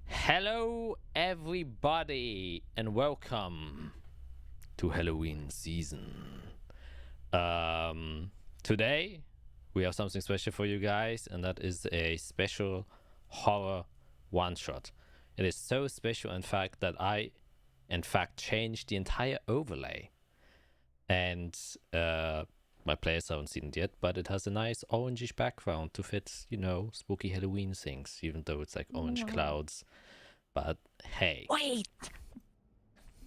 Hello, everybody, and welcome to Halloween season. Today we have something special for you guys, and that is a special horror one-shot. It is so special, in fact, that I, changed the entire overlay, and my players haven't seen it yet, but it has a nice orangish background to fit, spooky Halloween things, even though it's like orange clouds. But hey. Wait!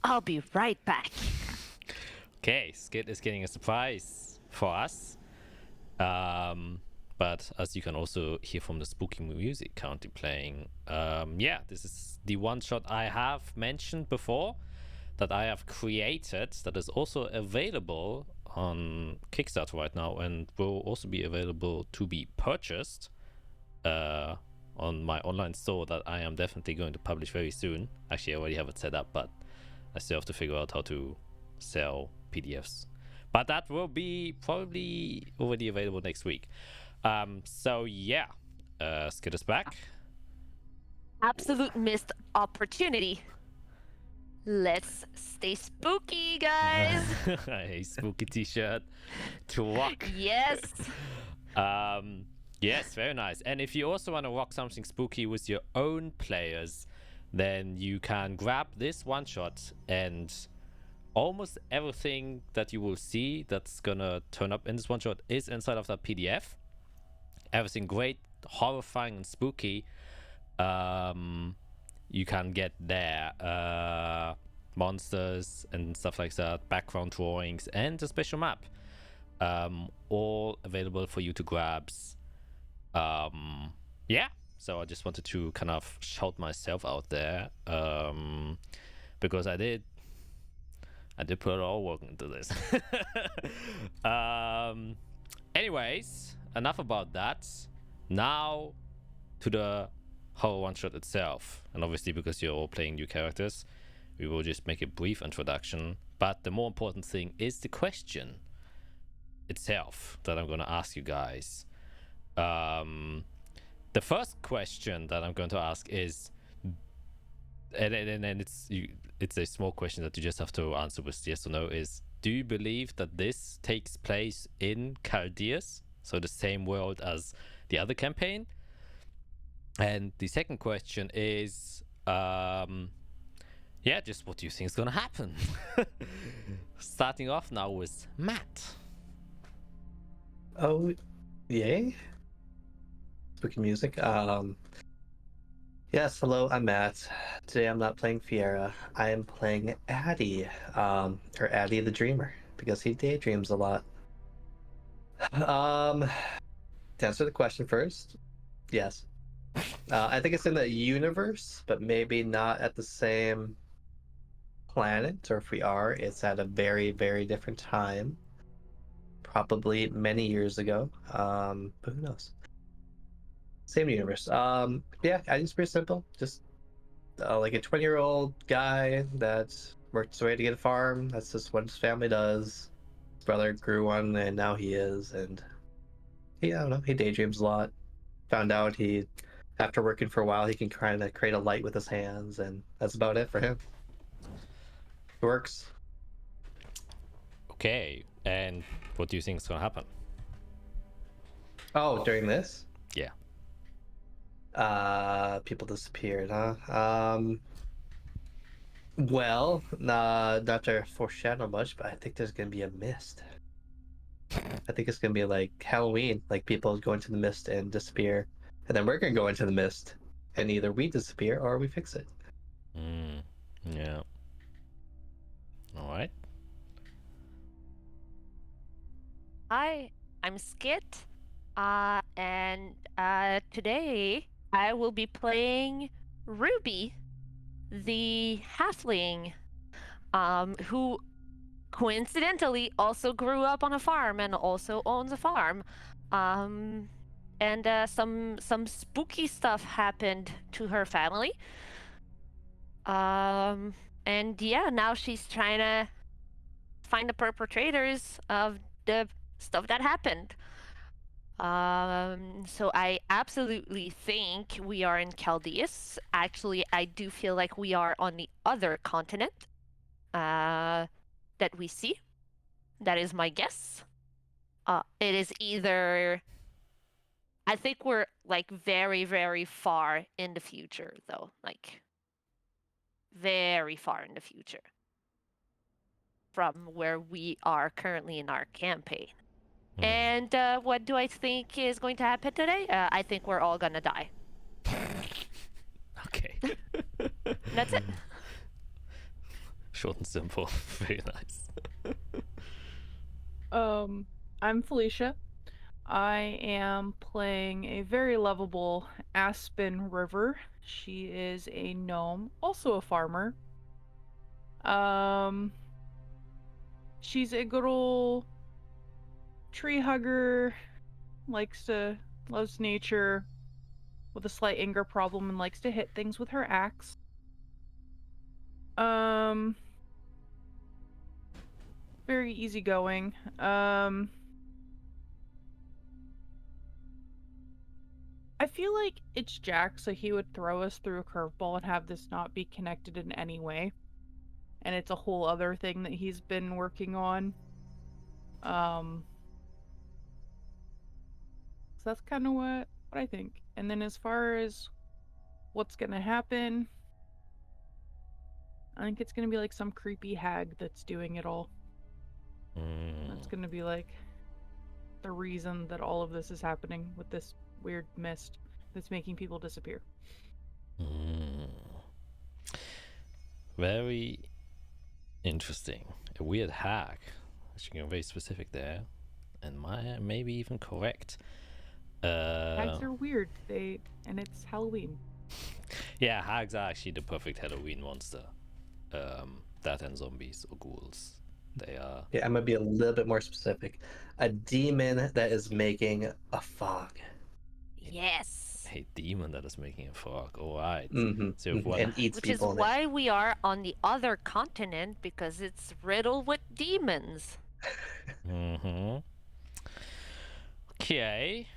I'll be right back. Okay, Skid is getting a surprise for us. But as you can also hear from the spooky music currently playing, this is the one shot I have mentioned before that I have created that is also available on Kickstarter right now and will also be available to be purchased on my online store that I am definitely going to publish very soon. Actually, I already have it set up, but I still have to figure out how to sell PDFs. But that will be probably already available next week. Skid is back. Absolute missed opportunity. Let's stay spooky, guys. A spooky t-shirt to rock. Yes. Yes, very nice. And if you also want to rock something spooky with your own players, then you can grab this one shot, and almost everything that you will see that's gonna turn up in this one shot is inside of that PDF. Everything great, horrifying, and spooky. You can get there. Monsters and stuff like that, background drawings, and a special map. All available for you to grab. So I just wanted to kind of shout myself out there, because I did put a lot of work into this. Anyways, enough about that. Now to the horror one shot itself, and obviously because you're all playing new characters, we will just make a brief introduction. But the more important thing is the question itself that I'm going to ask you guys. The first question that I'm going to ask is, and it's a small question that you just have to answer with yes or no, is, do you believe that this takes place in Chaldeus, so the same world as the other campaign? And the second question is, just what do you think is going to happen? Starting off now with Matt. Oh, yay. Spooky music. Yes, hello, I'm Matt. Today I'm not playing Fiera. I am playing Addie, or Addie the Dreamer, because he daydreams a lot. To answer the question first, yes. I think it's in the universe, but maybe not at the same planet, or if we are, it's at a very, very different time. Probably many years ago. But who knows? Same universe. It's pretty simple. Just like a 20-year-old guy that worked his way to get a farm. That's just what his family does. His brother grew one, and now he is. And I don't know. He daydreams a lot. Found out after working for a while, he can kind of create a light with his hands, and that's about it for him. It works. Okay, and what do you think is gonna happen? Oh, during this? Yeah. People disappeared, huh? Well, not to foreshadow much, but I think there's gonna be a mist. I think it's gonna be like Halloween, like people go into the mist and disappear, and then we're gonna go into the mist, and either we disappear or we fix it. Yeah. All right. Hi, I'm Skit. And today I will be playing Ruby, the halfling, who coincidentally also grew up on a farm and also owns a farm. And some spooky stuff happened to her family. And yeah, now she's trying to find the perpetrators of the stuff that happened. So I absolutely think we are in Chaldeus. Actually, I do feel like we are on the other continent that we see. That is my guess. It is either... I think we're like very, very far in the future, though. Like, very far in the future from where we are currently in our campaign. And what do I think is going to happen today? I think we're all gonna die. Okay. That's it. Short and simple. Very nice. I'm Felicia. I am playing a very lovable Aspen River. She is a gnome, also a farmer. She's a good old tree hugger, loves nature, with a slight anger problem, and likes to hit things with her axe. Very easygoing. I feel like it's Jack, so he would throw us through a curveball and have this not be connected in any way. And it's a whole other thing that he's been working on. So that's kind of what I think. And then as far as what's gonna happen, I think it's gonna be like some creepy hag that's doing it all. That's gonna be like the reason that all of this is happening with this weird mist that's making people disappear. Very interesting. A weird hack. Actually, very specific there, and maybe even correct. Hags are weird. And it's Halloween. Yeah, hags are actually the perfect Halloween monster. That and zombies or ghouls. They are. Yeah, I'm gonna be a little bit more specific. A demon that is making a fog. Yes. A demon that is making a fog. All right. So And eats Which is people. why we are on the other continent, because it's riddled with demons. Okay.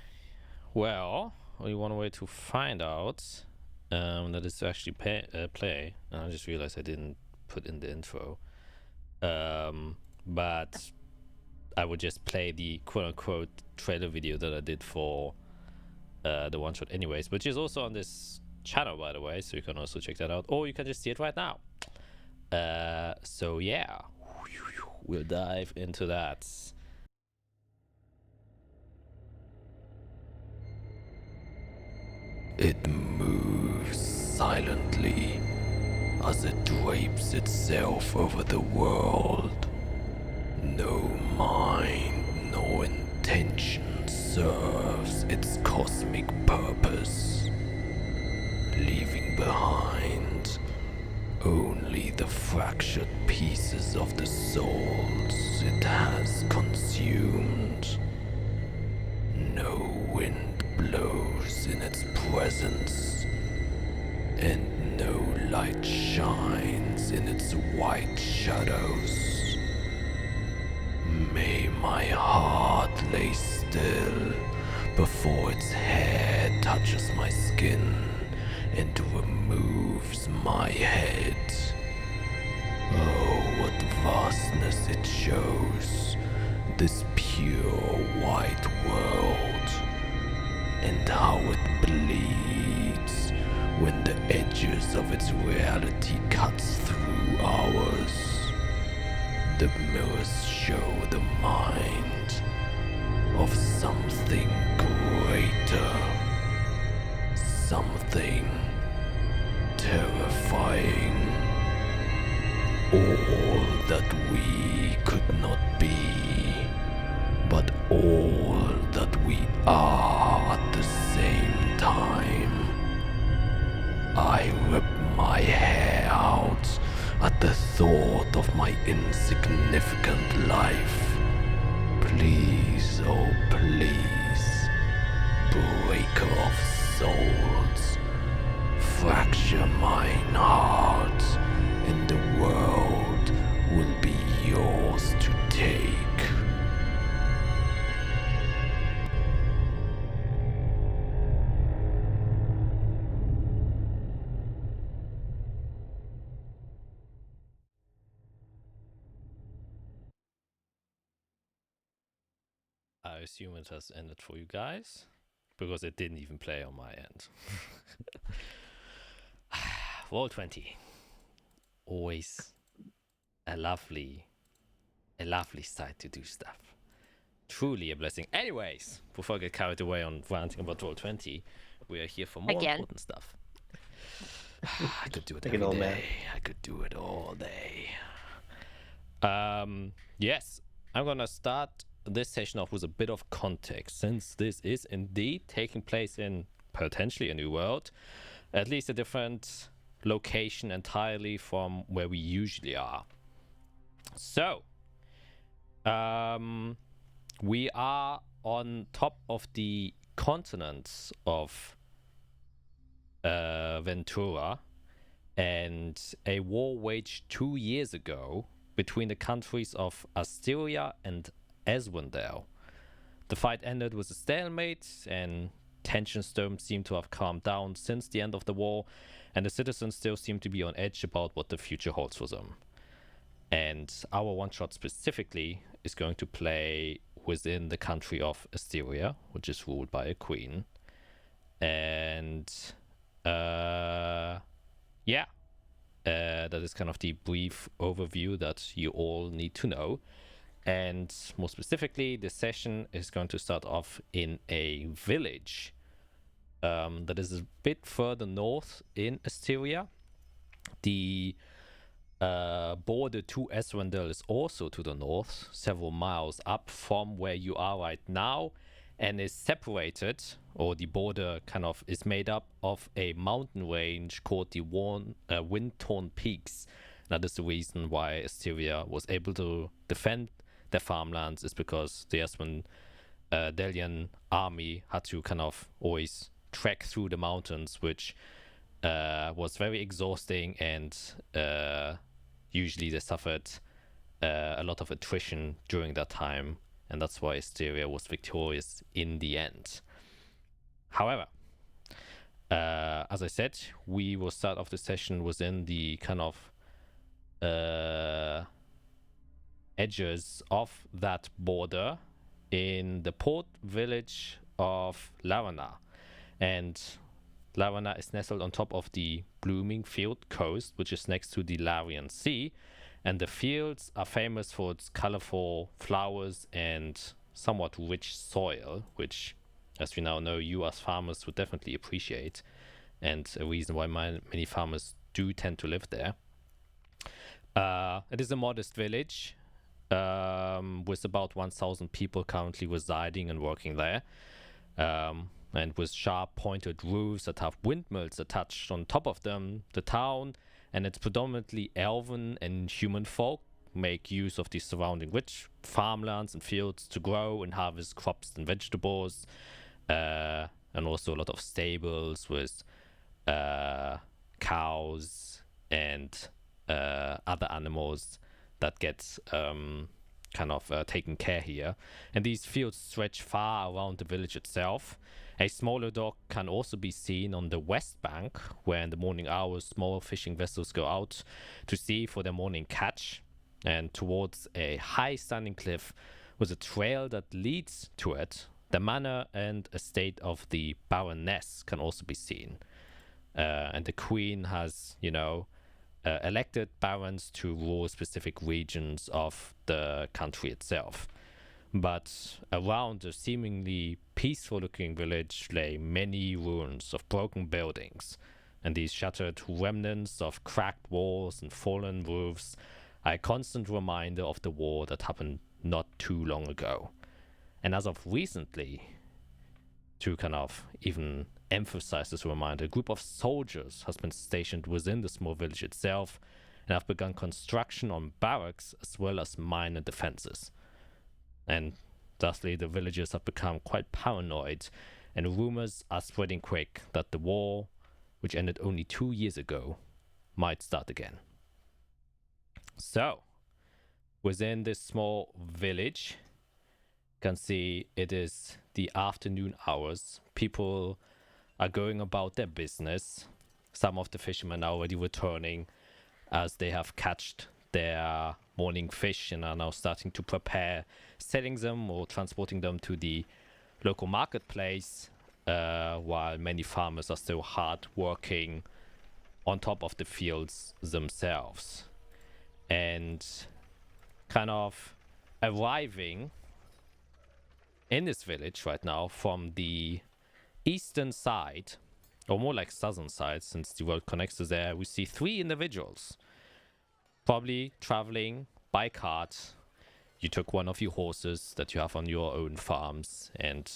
Well, only one way to find out that is to actually play. And I just realized I didn't put in the intro. But I would just play the quote-unquote trailer video that I did for the one shot anyways, which is also on this channel, by the way, so you can also check that out, or you can just see it right now. So yeah, we'll dive into that. It moves silently as it drapes itself over the world. No mind, no intention serves its cosmic purpose, leaving behind only the fractured pieces of the souls it has consumed. No wind blows in its presence, and no light shines in its white shadows. May my heart lay still before its hair touches my skin and removes my head. Oh, what vastness it shows, this pure white world, and how it bleeds when the edges of its reality cuts through ours. The mirrors show the mind of something greater, something terrifying. All that we could not be, but all that we are at the same time. I rip my hair out at the thought of my insignificant life. Please, oh please, breaker of souls, fracture mine heart, and the world will be yours to take. I assume it has ended for you guys, because it didn't even play on my end. Roll 20. Always a lovely site to do stuff. Truly a blessing. Anyways, before I get carried away on ranting about Roll 20, we are here for more important stuff. I could do it every day. I could do it all day. Yes, I'm gonna start this session off with a bit of context, since this is indeed taking place in potentially a new world, at least a different location entirely from where we usually are. So, we are on top of the continent of Ventura, and a war waged 2 years ago between the countries of Asteria and Eswindale. The fight ended with a stalemate, and tensions don't seem to have calmed down since the end of the war, and the citizens still seem to be on edge about what the future holds for them. And our one-shot specifically is going to play within the country of Asteria, which is ruled by a queen. And that is kind of the brief overview that you all need to know. And more specifically, this session is going to start off in a village that is a bit further north in Asteria. The border to Eswindale is also to the north, several miles up from where you are right now, and is separated, or the border kind of is made up of a mountain range called the Wind-Torn Peaks. That is the reason why Asteria was able to defend their farmlands, is because the Eswindalian army had to kind of always trek through the mountains, which was very exhausting, and usually they suffered a lot of attrition during that time, and that's why Asteria was victorious in the end. However, as I said, we will start off the session within the kind of edges of that border in the port village of Larana. And Larana is nestled on top of the blooming field coast, which is next to the Larian Sea, and the fields are famous for its colorful flowers and somewhat rich soil, which, as we now know, you as farmers would definitely appreciate, and a reason why many farmers do tend to live there. It is a modest village with about 1,000 people currently residing and working there, and with sharp pointed roofs that have windmills attached on top of them. The town and its predominantly elven and human folk make use of the surrounding rich farmlands and fields to grow and harvest crops and vegetables, and also a lot of stables with cows and other animals that get taken care here. And these fields stretch far around the village itself. A smaller dock can also be seen on the west bank, where in the morning hours small fishing vessels go out to sea for their morning catch, and towards a high standing cliff with a trail that leads to it, the manor and estate of the Baroness can also be seen. And the queen has, elected barons to rule specific regions of the country itself. But around the seemingly peaceful looking village lay many ruins of broken buildings, and these shattered remnants of cracked walls and fallen roofs are a constant reminder of the war that happened not too long ago. And as of recently, to kind of even emphasize this reminder, a group of soldiers has been stationed within the small village itself and have begun construction on barracks as well as minor defenses. And thusly, the villagers have become quite paranoid, and rumors are spreading quick that the war, which ended only 2 years ago, might start again. So, within this small village, you can see it is the afternoon hours. People are going about their business. Some of the fishermen are already returning as they have catched their morning fish and are now starting to prepare selling them or transporting them to the local marketplace, while many farmers are still hard working on top of the fields themselves. And kind of arriving in this village right now from the eastern side, or more like southern side, since the road connects to there, we see 3 individuals, probably traveling by cart. You took one of your horses that you have on your own farms and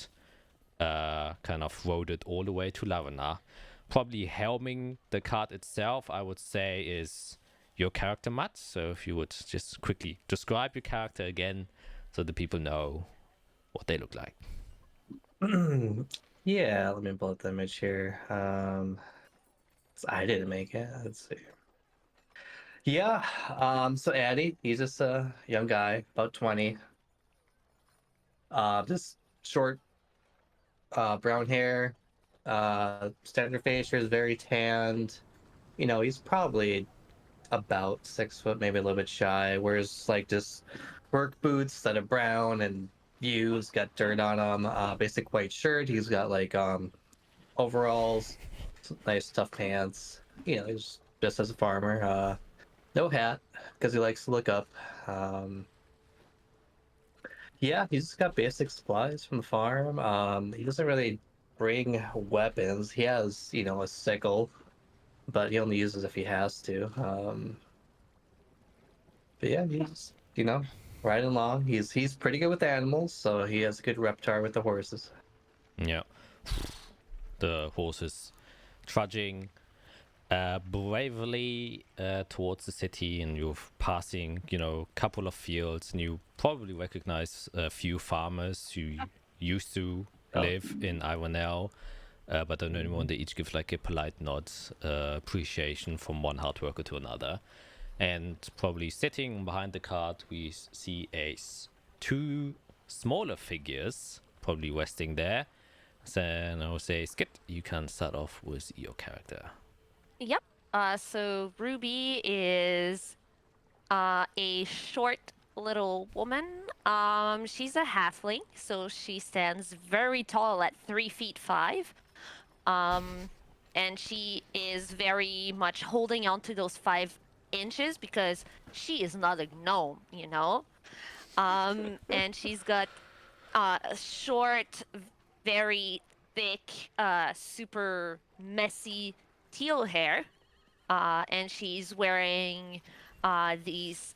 kind of rode it all the way to Lavana. Probably helming the cart itself, I would say, is your character, Matt. So if you would just quickly describe your character again so the people know what they look like. Yeah, let me pull up the image here. I didn't make it. Let's see. Yeah, so Addy, he's just a young guy, about 20. Just short, brown hair. Standard features, very tanned. You know, he's probably about 6 foot, maybe a little bit shy. Wears like just work boots that are brown and used, got dirt on them. Basic white shirt. He's got like overalls, nice tough pants. You know, he's just as a farmer. No hat because he likes to look up. Yeah, he's just got basic supplies from the farm. He doesn't really bring weapons. He has, you know, a sickle, but he only uses if he has to. But yeah, he's, you know, riding along. He's pretty good with animals, so he has a good repertoire with the horses. Yeah. The horses trudging bravely towards the city, and you're passing, you know, a couple of fields, and you probably recognize a few farmers who used to live in Ivanel, but don't anymore. They each give like a polite nod, appreciation from one hard worker to another. And probably sitting behind the cart, we see 2 smaller figures probably resting there. So I will say, Skit, you can start off with your character. Yep. So Ruby is a short little woman. She's a halfling, so she stands very tall at 3 feet 5. And she is very much holding on to those 5 inches because she is not a gnome, you know. And she's got short, very thick, super messy teal hair. And she's wearing these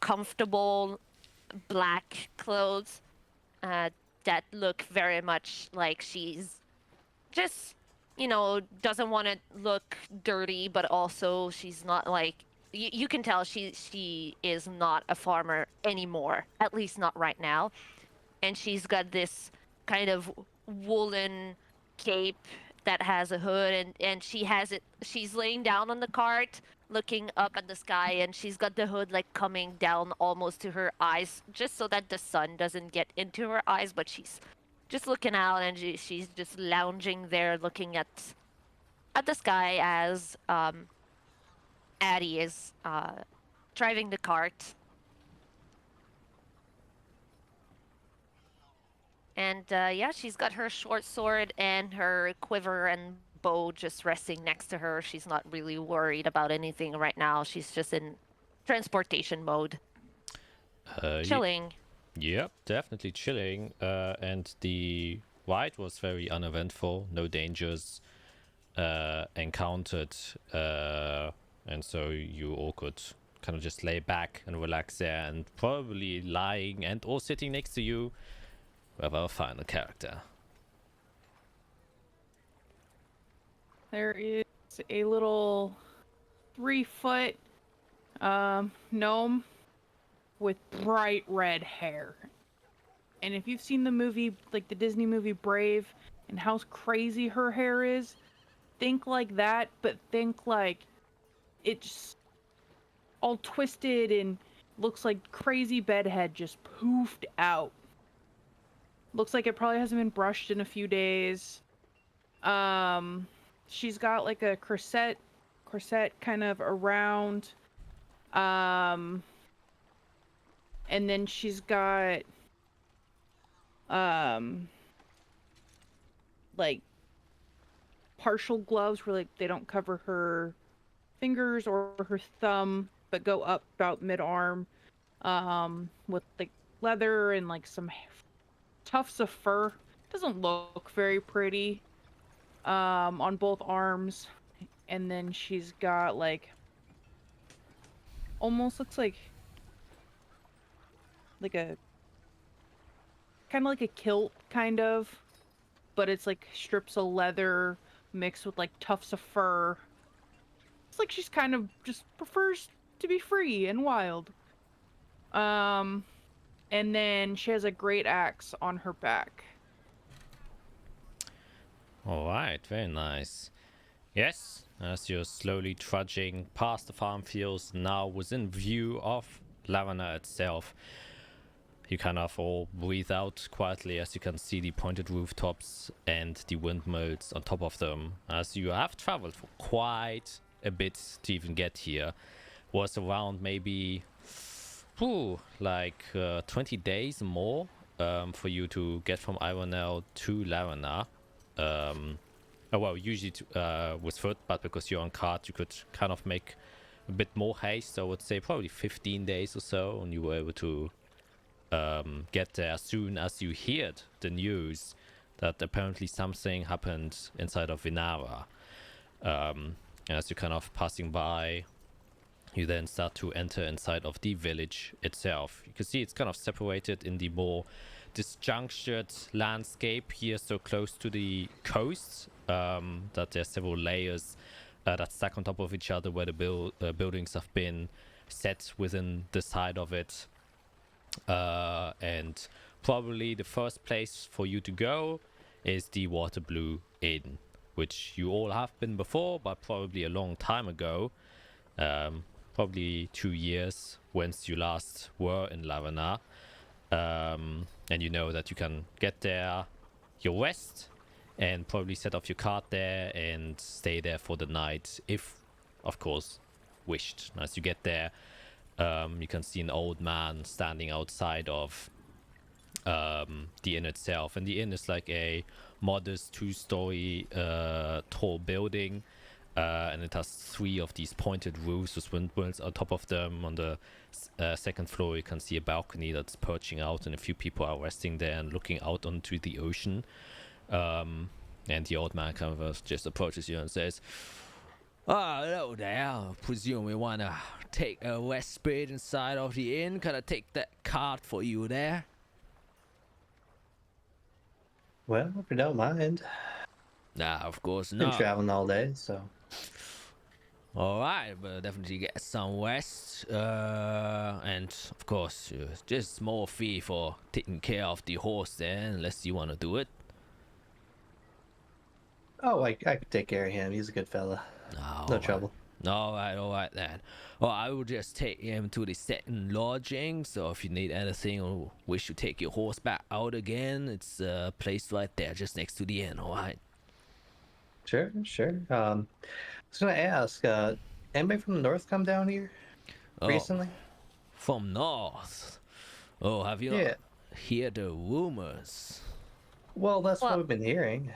comfortable black clothes that look very much like she's just, you know, doesn't want to look dirty, but also she's not like, you can tell she is not a farmer anymore, at least not right now. And she's got this kind of woolen cape that has a hood, and she's laying down on the cart looking up at the sky, and she's got the hood like coming down almost to her eyes just so that the sun doesn't get into her eyes, but she's just looking out, and she's just lounging there looking at the sky as Addie is driving the cart. And yeah, she's got her short sword and her quiver and bow just resting next to her. She's not really worried about anything right now. She's just in transportation mode. Chilling. Yep, definitely chilling. And the ride was very uneventful. No dangers encountered. And so you all could kind of just lay back and relax there, and probably lying and or sitting next to you of our final character. There is a little 3-foot gnome with bright red hair. And if you've seen the movie, like the Disney movie Brave, and how crazy her hair is, think like that, but think like it's all twisted and looks like crazy bedhead just poofed out. Looks like it probably hasn't been brushed in a few days. She's got like a corset kind of around And then she's got like partial gloves where like they don't cover her fingers or her thumb but go up about mid-arm, with like leather and like some tufts of fur. Doesn't look very pretty, on both arms. And then she's got like almost looks like a kind of like a kilt kind of, but it's like strips of leather mixed with like tufts of fur. It's like she's kind of just prefers to be free and wild. And then she has a great axe on her back. All right, very nice. Yes, as you're slowly trudging past the farm fields, now within view of Lavana itself, you kind of all breathe out quietly as you can see the pointed rooftops and the windmills on top of them. As you have traveled for quite a bit to even get here, was around maybe 20 days more for you to get from Ironel to Lavana. Well, usually with foot, but because you're on cart, you could kind of make a bit more haste. So I would say probably 15 days or so, and you were able to get there as soon as you heard the news that apparently something happened inside of Vinara. As you're kind of passing by, you then start to enter inside of the village itself. You can see it's kind of separated in the more disjunctured landscape here, so close to the coast, that there's several layers that stack on top of each other, where the buildings have been set within the side of it. And probably the first place for you to go is the Water Blue Inn, which you all have been before, but probably a long time ago. Probably 2 years once you last were in Lavana. And you know that you can get there, your rest, and probably set off your cart there and stay there for the night, if, of course, wished. As you get there, you can see an old man standing outside of the inn itself. And the inn is like a modest 2-story tall building. And it has 3 of these pointed roofs with windmills on top of them. On the second floor, you can see a balcony that's perching out, and a few people are resting there and looking out onto the ocean. And the old man kind of just approaches you and says, hello there. I presume you want to take a respite inside of the inn. Can I take that cart for you there? Well, if you don't mind. Nah, of course Been not. traveling all day, so. Alright, but definitely get some rest. And of course, just small fee for taking care of the horse there, unless you want to do it. Oh, I could take care of him. He's a good fella. No trouble. Alright then. Well, I will just take him to the second lodging, so if you need anything or wish to take your horse back out again, it's a place right there just next to the inn, alright? Sure. I was gonna ask, anybody from the north come down here recently? From north? Oh, have you not heard the rumors? Well, that's what we've been hearing.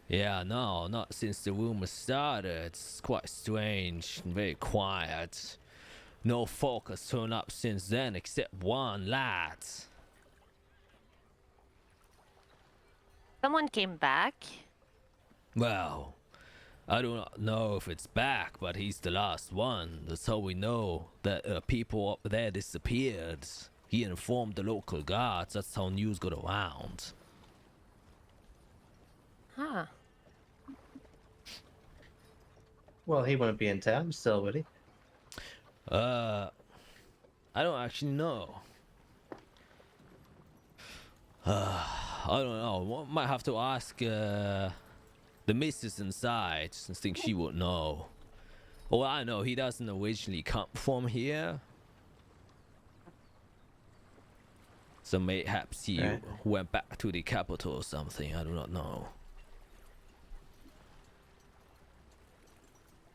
Yeah, no, not since the rumors started. It's quite strange and very quiet. No folk has turned up since then except one lad. Someone came back. Well, I do not know if it's back, but he's the last one. That's how we know that people up there disappeared. He informed the local guards. That's how news got around. Huh. Well, he wouldn't be in town still, would he? I don't actually know. I don't know. Might have to ask the missus inside, since I think she would know. Well, I know he doesn't originally come from here. So mayhaps he went back to the capital or something. I do not know.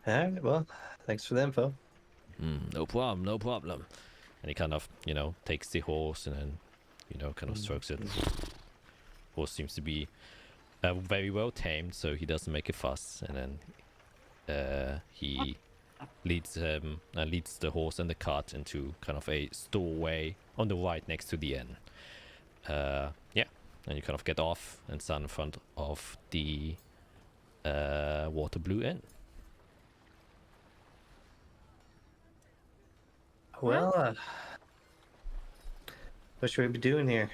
All right. Well, thanks for the info. No problem, no problem. And he kind of, takes the horse and then, kind of strokes it. Horse seems to be very well tamed, so he doesn't make a fuss. And then he leads the horse and the cart into kind of a doorway on the right next to the inn. Yeah, and you kind of get off and stand in front of the Water Blue Inn. Well, what should we be doing here?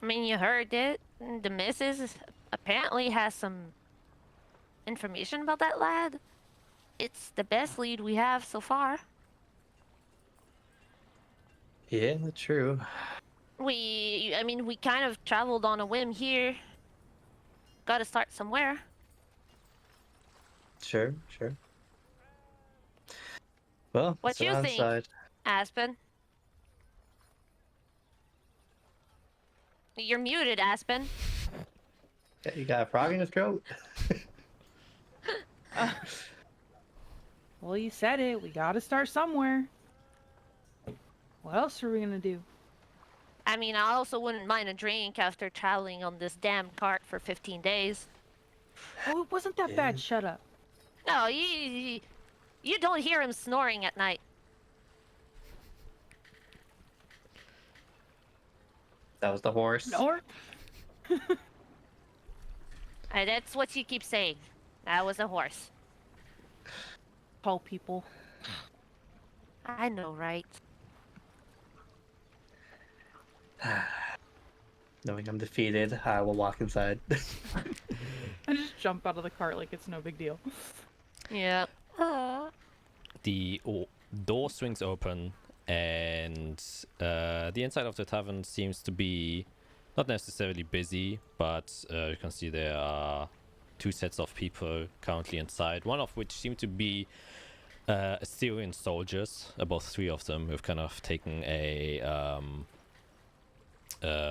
I mean, you heard it. The missus apparently has some information about that lad. It's the best lead we have so far. Yeah, true. We kind of traveled on a whim here. Gotta start somewhere. Sure. Well, What sit you think? outside. Aspen? You're muted, Aspen. Yeah, you got a frog in your throat? Well, you said it. We gotta start somewhere. What else are we gonna do? I mean, I also wouldn't mind a drink after traveling on this damn cart for 15 days. Oh, it wasn't that Yeah. bad. Shut up. No, you don't hear him snoring at night. That was the horse. Or That's what you keep saying. That was a horse. tall people. I know, right? Knowing I'm defeated, I will walk inside. I just jump out of the cart like it's no big deal. Yeah. The door swings open, and the inside of the tavern seems to be not necessarily busy, but you can see there are two sets of people currently inside, one of which seem to be Assyrian soldiers, about three of them, who've kind of taken a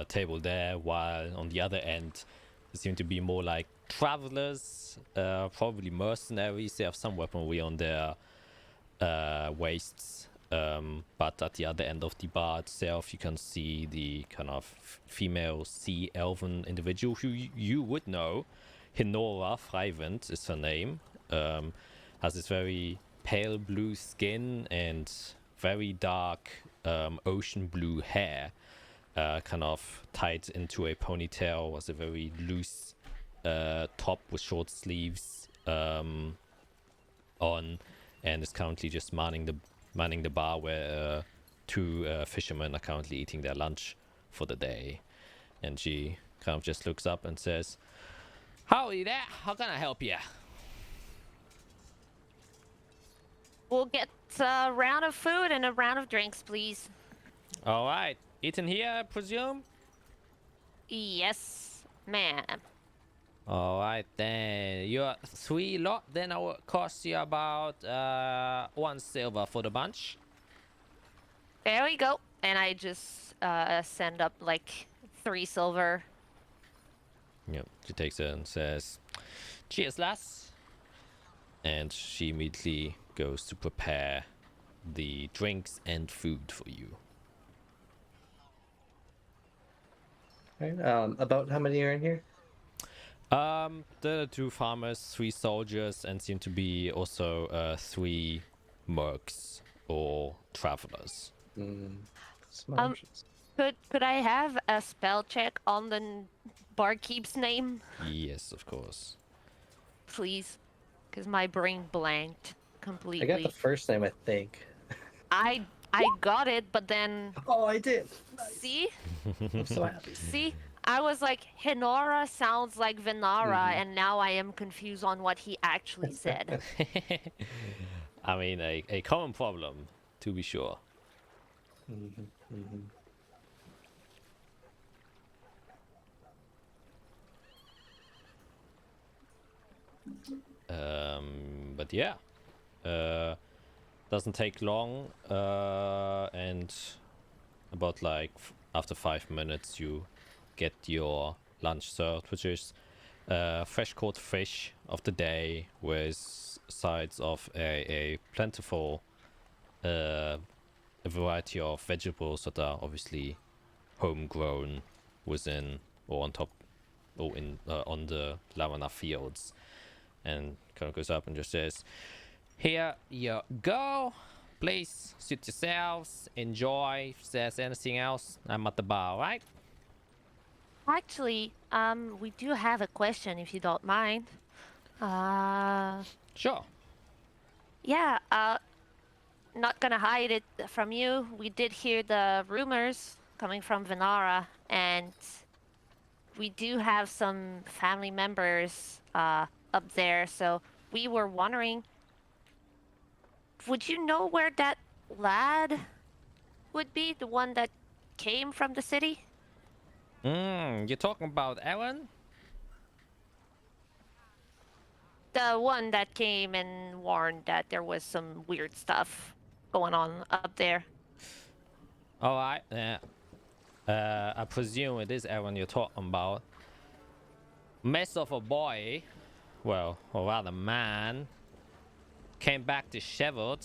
table there, while on the other end they seem to be more like travelers, probably mercenaries. They have some weaponry on their waists, but at the other end of the bar itself you can see the kind of female sea elven individual who you would know. Hinora Freiwind is her name. Has this very pale blue skin and very dark ocean blue hair, kind of tied into a ponytail, was a very loose top with short sleeves on, and is currently just manning the bar where two fishermen are currently eating their lunch for the day. And she kind of just looks up and says, "Howdy there, how can I help you?" We'll get a round of food and a round of drinks, please. All right, eating here, I presume? Yes, ma'am. All right, then. Your three lot, then I will cost you about 1 silver for the bunch. There we go. And I just send up like 3 silver. Yep, she takes it and says, "Cheers, lass." And she immediately goes to prepare the drinks and food for you. Right, about how many are in here? The 2 farmers, 3 soldiers, and seem to be also 3 mercs or travelers. Smart. Could I have a spell check on the barkeep's name, Yes, of course. please? Because my brain blanked I completely. got the first name, I think. I got it, but then Oh, I did. see, I'm so happy. see, I was like, Hinora sounds like Venara, and now I am confused on what he actually said. I mean, a common problem, to be sure. But yeah, doesn't take long, and about like after 5 minutes you get your lunch served, which is fresh caught fish of the day with sides of a plentiful a variety of vegetables that are obviously homegrown within or on top or in on the lavender fields, and kind of goes up and just says, "Here you go. Please suit yourselves. Enjoy. If there's anything else, I'm at the bar, right?" Actually, we do have a question, if you don't mind. Sure. Yeah, not gonna hide it from you. We did hear the rumors coming from Venara, and we do have some family members up there, so we were wondering, would you know where that lad would be? The one that came from the city? You're talking about Aaron? The one that came and warned that there was some weird stuff going on up there. All right. I presume it is Aaron you're talking about. Mess of a boy, well, or rather man, came back disheveled.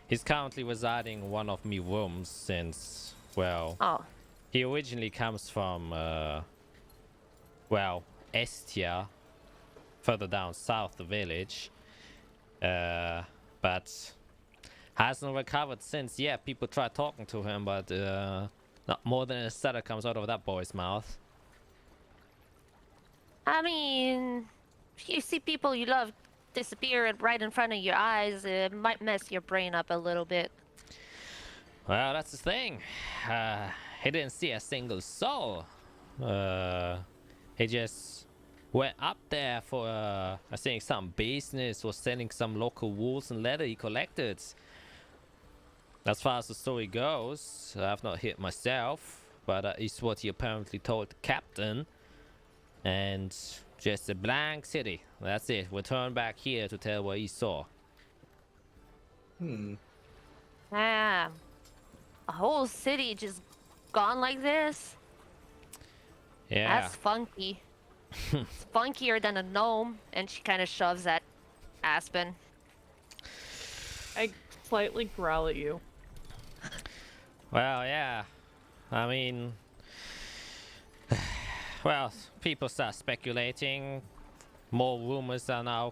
He's currently residing in one of me rooms since, well, Oh, he originally comes from, well, Estia, further down south the village, but hasn't recovered since. Yeah, people try talking to him, but not more than a stutter comes out of that boy's mouth. I mean, if you see people you love disappear right in front of your eyes, it might mess your brain up a little bit. Well, that's the thing. He didn't see a single soul. He just went up there for, I think, some business, was selling some local wools and leather he collected. As far as the story goes, I've not heard myself, but it's what he apparently told the captain. And just a blank city. That's it. Return back here to tell what he saw. Ah, a whole city just gone like this? Yeah. That's funky. It's funkier than a gnome, and she kind of shoves at Aspen. I slightly growl at you. Well, yeah. I mean, well, people start speculating. More rumors are now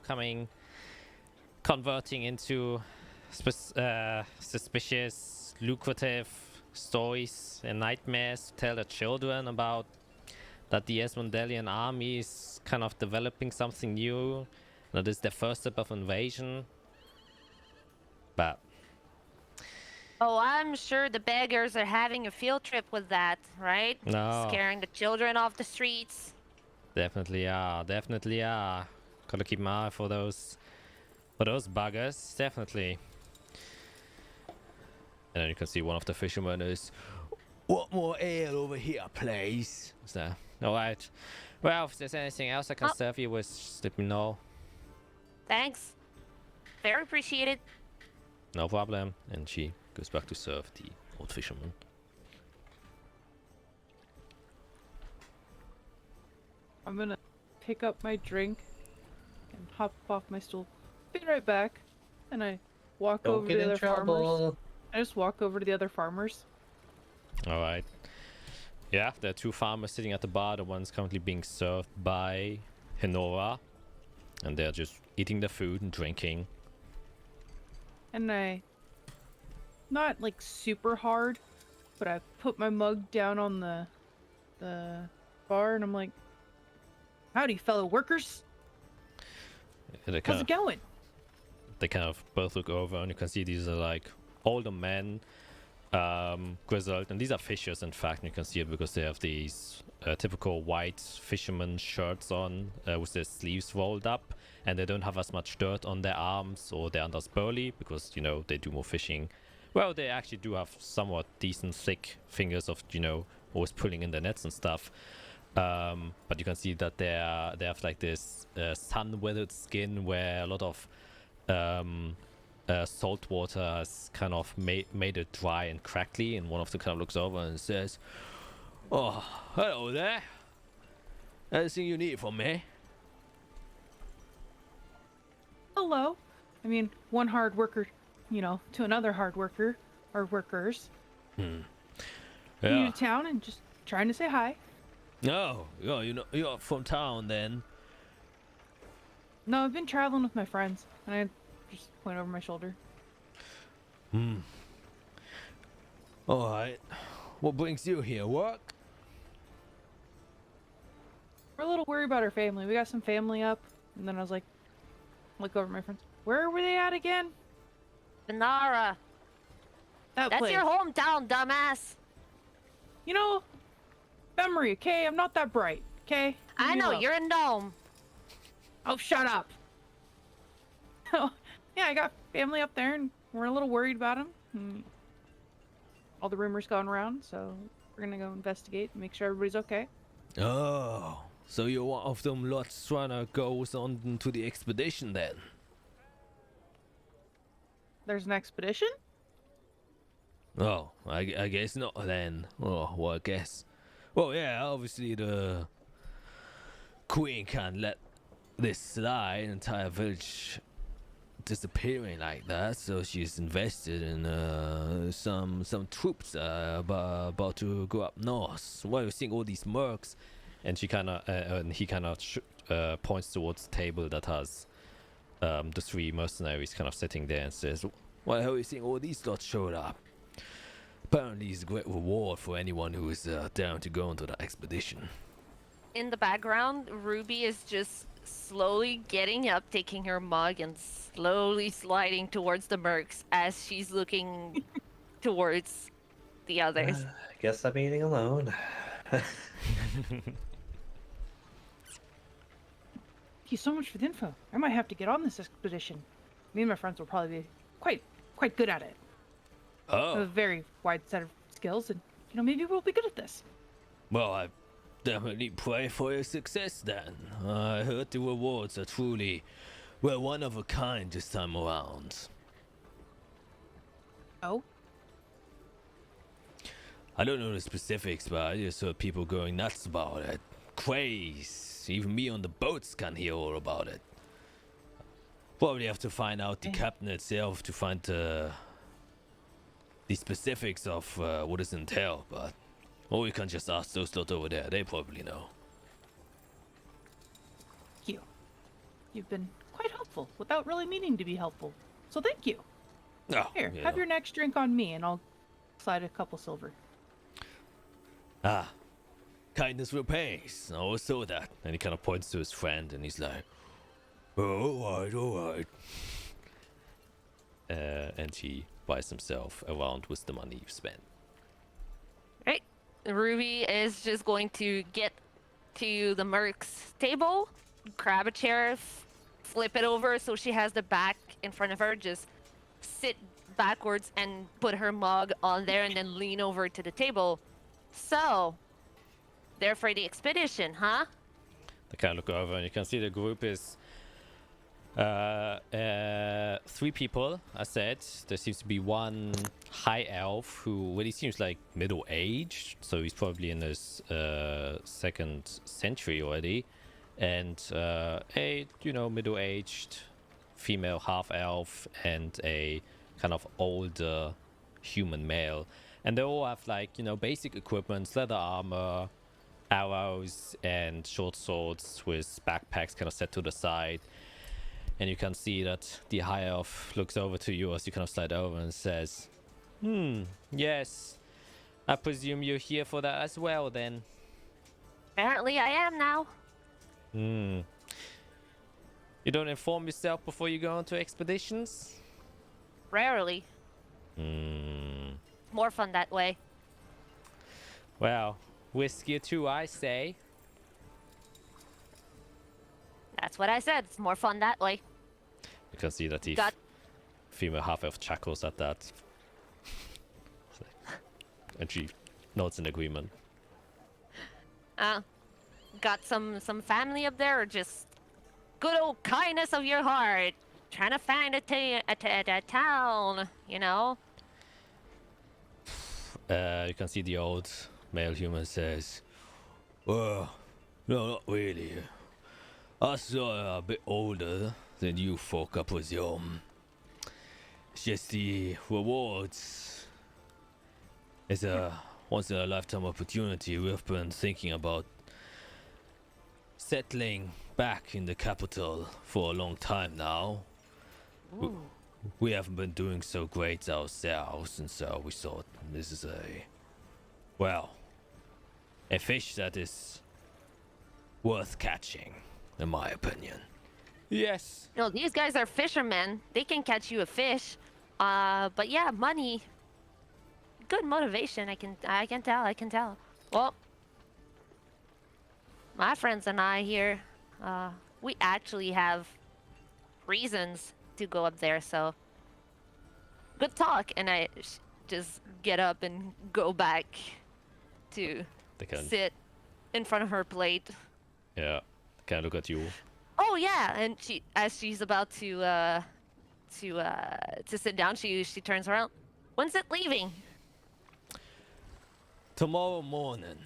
converting into suspicious, lucrative stories and nightmares to tell the children about that the Esmondelian army is kind of developing something new. That is their first step of invasion. But Oh, I'm sure the beggars are having a field trip with that, right? no, Scaring the children off the streets. definitely are. Gotta keep my eye for those buggers, definitely. And then you can see one of the fishermen is, "What more ale over here, please?" So, all right. Well, if there's anything else I can serve you with, just let me know. Thanks. Very appreciated. No problem. And she goes back to serve the old fisherman. I'm gonna pick up my drink and hop off my stool. Be right back. And I walk Don't over get to the in other farmers. trouble. I just walk over to the other farmers. All right. Yeah, there are two farmers sitting at the bar. The one's currently being served by Hinora, and they're just eating their food and drinking. And I, not like super hard, but I put my mug down on the bar and I'm like, "Howdy, fellow workers. They How's it going?" They kind of both look over, and you can see these are like older men, grizzled, and these are fishers. In fact, and you can see it because they have these typical white fisherman shirts on with their sleeves rolled up, and they don't have as much dirt on their arms, or they aren't as burly because, you know, they do more fishing. Well, they actually do have somewhat decent thick fingers of, you know, always pulling in the nets and stuff. But you can see that they have like this sun-weathered skin where a lot of salt water has kind of made it dry and crackly, and one of them kind of looks over and says, "Oh, hello there. Anything you need from me?" hello. I mean, one hard worker, to another hard worker, or workers. Hmm. New Yeah. to town and just trying to say hi. Oh, yeah, you're from town then. No, I've been traveling with my friends, and I just point over my shoulder. Hmm. All right. What brings you here? Work? We're a little worried about our family. We got some family up, and then I was like, look over at my friends. Where were they at again? Benara. That That's place. your hometown, dumbass. Memory, okay? I'm not that bright, okay? I know, you're a gnome. Oh, shut up. Oh, yeah, I got family up there, and we're a little worried about them. All the rumors going around, so we're gonna go investigate and make sure everybody's okay. Oh, so you're one of them lots trying to go on to the expedition then? There's an expedition? Oh, I guess not then. Oh, well, I guess. Well, yeah, obviously the queen can't let this slide, an entire village disappearing like that, so she's invested in some troops about to go up north. Why you seeing all these mercs? And she kind of and he kind of points towards the table that has the 3 mercenaries kind of sitting there and says, "Why are you seeing all these lots showed up? Apparently, it's a great reward for anyone who is down to go into the expedition." In the background, Ruby is just slowly getting up, taking her mug, and slowly sliding towards the mercs as she's looking towards the others. I guess I'm eating alone. Thank you so much for the info. I might have to get on this expedition. Me and my friends will probably be quite good at it. I have a Oh, very wide set of skills, and maybe we'll be good at this. well, I definitely pray for your success then. I heard the rewards are truly, well, one of a kind this time around. Oh, I don't know the specifics, but I just heard people going nuts about it. Craze. Even me on the boats can hear all about it. Probably have to find out the captain itself to find the specifics of what it entails, but or we can just ask those lot over there. They probably know. thank you. You've been quite helpful without really meaning to be helpful. So thank you. Oh, Here, yeah. have your next drink on me, and I'll slide a couple silver. Ah, kindness repays. I always saw that. And he kind of points to his friend, and he's like, "Oh, all right." And he buys himself around with the money you've spent. Right? Ruby is just going to get to the merc's table, grab a chair, flip it over so she has the back in front of her, just sit backwards and put her mug on there and then lean over to the table. So, they're for the expedition, huh? They kind of look over, and you can see the group is 3 people. I said there seems to be one high elf who really seems like middle-aged, so he's probably in his 2nd century already, and a middle-aged female half elf and a kind of older human male, and they all have basic equipment, leather armor, arrows, and short swords with backpacks kind of set to the side. And you can see that the high elf looks over to you as you kind of slide over and says, yes, I presume you're here for that as well then. Apparently I am now. You don't inform yourself before you go into expeditions? Rarely. More fun that way. Well, whiskier too, I say. That's what I said. It's more fun that way. You can see that the Got female half-elf chuckles at that. And she nods in agreement. got some family up there, or just good old kindness of your heart, trying to find a town, you know? You can see the old male human says, "Well, no, not really. Us are a bit older, than you folk up with your just the rewards. It's a once in a lifetime opportunity. We've been thinking about settling back in the capital for a long time now. We haven't been doing so great ourselves, and so we thought this is a fish that is worth catching, in my opinion. Yes. No, these guys are fishermen. They can catch you a fish. But yeah, money. Good motivation. I can tell. Well, my friends and I here, we actually have reasons to go up there. So good talk. And I just get up and go back to sit in front of her plate. Yeah. Can I look at you? Oh yeah, and as she's about to sit down, she turns around. When's it leaving? Tomorrow morning.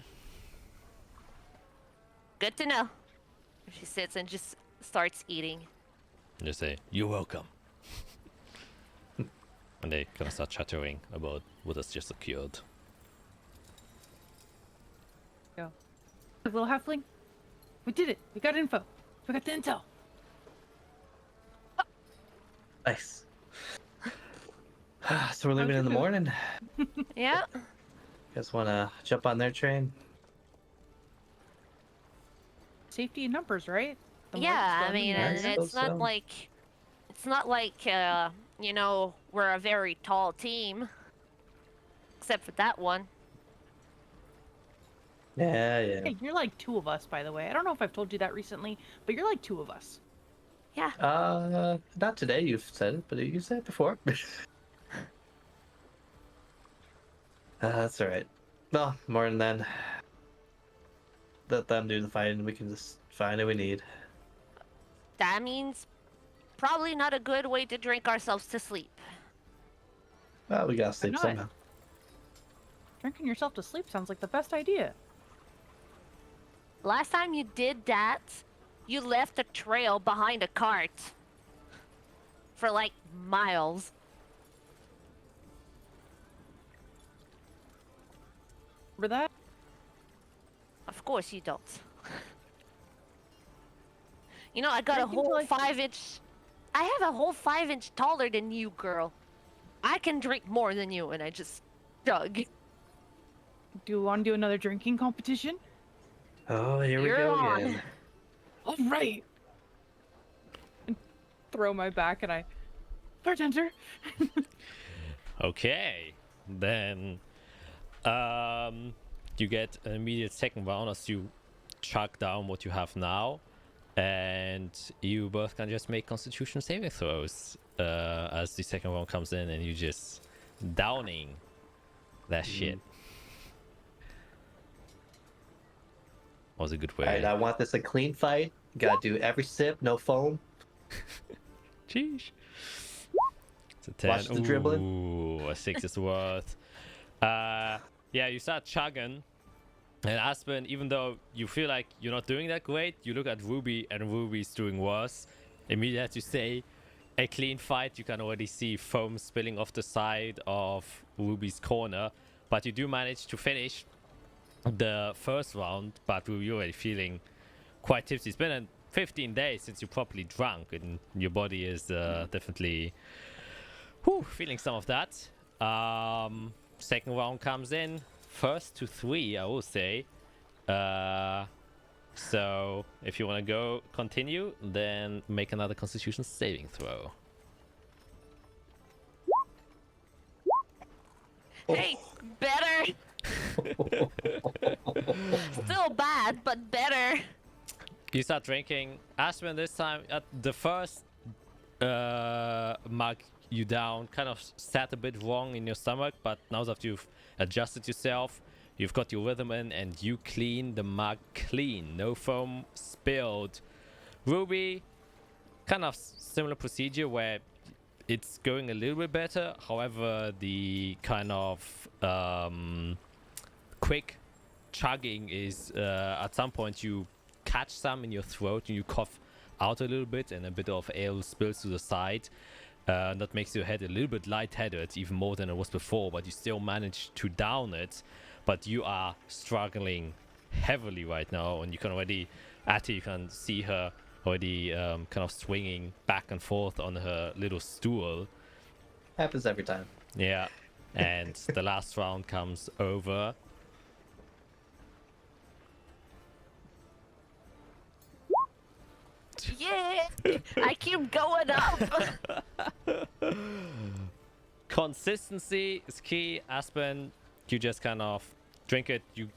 Good to know. She sits and just starts eating. Just say, "You're welcome." And they kind of start chattering about what has just occurred. Go. Little halfling. We did it. We got info. We got the intel. Nice. So we're leaving in the morning. Yeah. Guys want to jump on their train? Safety in numbers, right? The more Yeah, it's I done, mean, the more- I and suppose it's not so. like, you know, we're a very tall team. Except for that one. Yeah. Hey, you're like two of us, by the way. I don't know if I've told you that recently, but you're like two of us. Yeah. Not today you've said it, but you said it before. That's alright. Well, morning then. Let them do the fighting. We can just find what we need. That means probably not a good way to drink ourselves to sleep. Well, we gotta sleep not? somehow. Drinking yourself to sleep sounds like the best idea. Last time you did that, you left a trail behind a cart. For like miles. Remember that? Of course you don't. You know, I got a Drinking whole till I- 5-inch... I have a whole 5-inch taller than you, girl. I can drink more than you, and I just chug. Do you want to do another drinking competition? Oh, here we You're go on. again. All right. And throw my back and I, bartender. Okay, then you get an immediate second round as you chug down what you have now, and you both can just make Constitution saving throws as the second round comes in, and you just downing that shit. Was a good way. Alright, I want this a clean fight. Gotta do every sip, no foam. Sheesh. It's a 10. Watch the dribbling. Ooh, a 6 is worth. Yeah, you start chugging. And Aspen, even though you feel like you're not doing that great, you look at Ruby and Ruby's doing worse. Immediately as you say a clean fight, you can already see foam spilling off the side of Ruby's corner. But you do manage to finish the first round, but you're already feeling quite tipsy. It's been 15 days since you properly drunk, and your body is definitely feeling some of that. Second round comes in. First to 3, I will say. So if you want to continue, then make another Constitution saving throw. Hey, better. Still bad, but better. You start drinking. Aspen this time, at the first mug you down kind of sat a bit wrong in your stomach, but now that you've adjusted yourself, you've got your rhythm in, and you clean the mug clean. No foam spilled. Ruby, kind of similar procedure where it's going a little bit better. However, the kind of quick chugging is at some point you catch some in your throat and you cough out a little bit, and a bit of ale spills to the side. That makes your head a little bit lightheaded, even more than it was before, but you still manage to down it. But you are struggling heavily right now, and you can already, Atty, you can see her already kind of swinging back and forth on her little stool. Happens every time. Yeah, and the last round comes over. Yeah, I keep going up. Consistency is key. Aspen, you just kind of drink it. You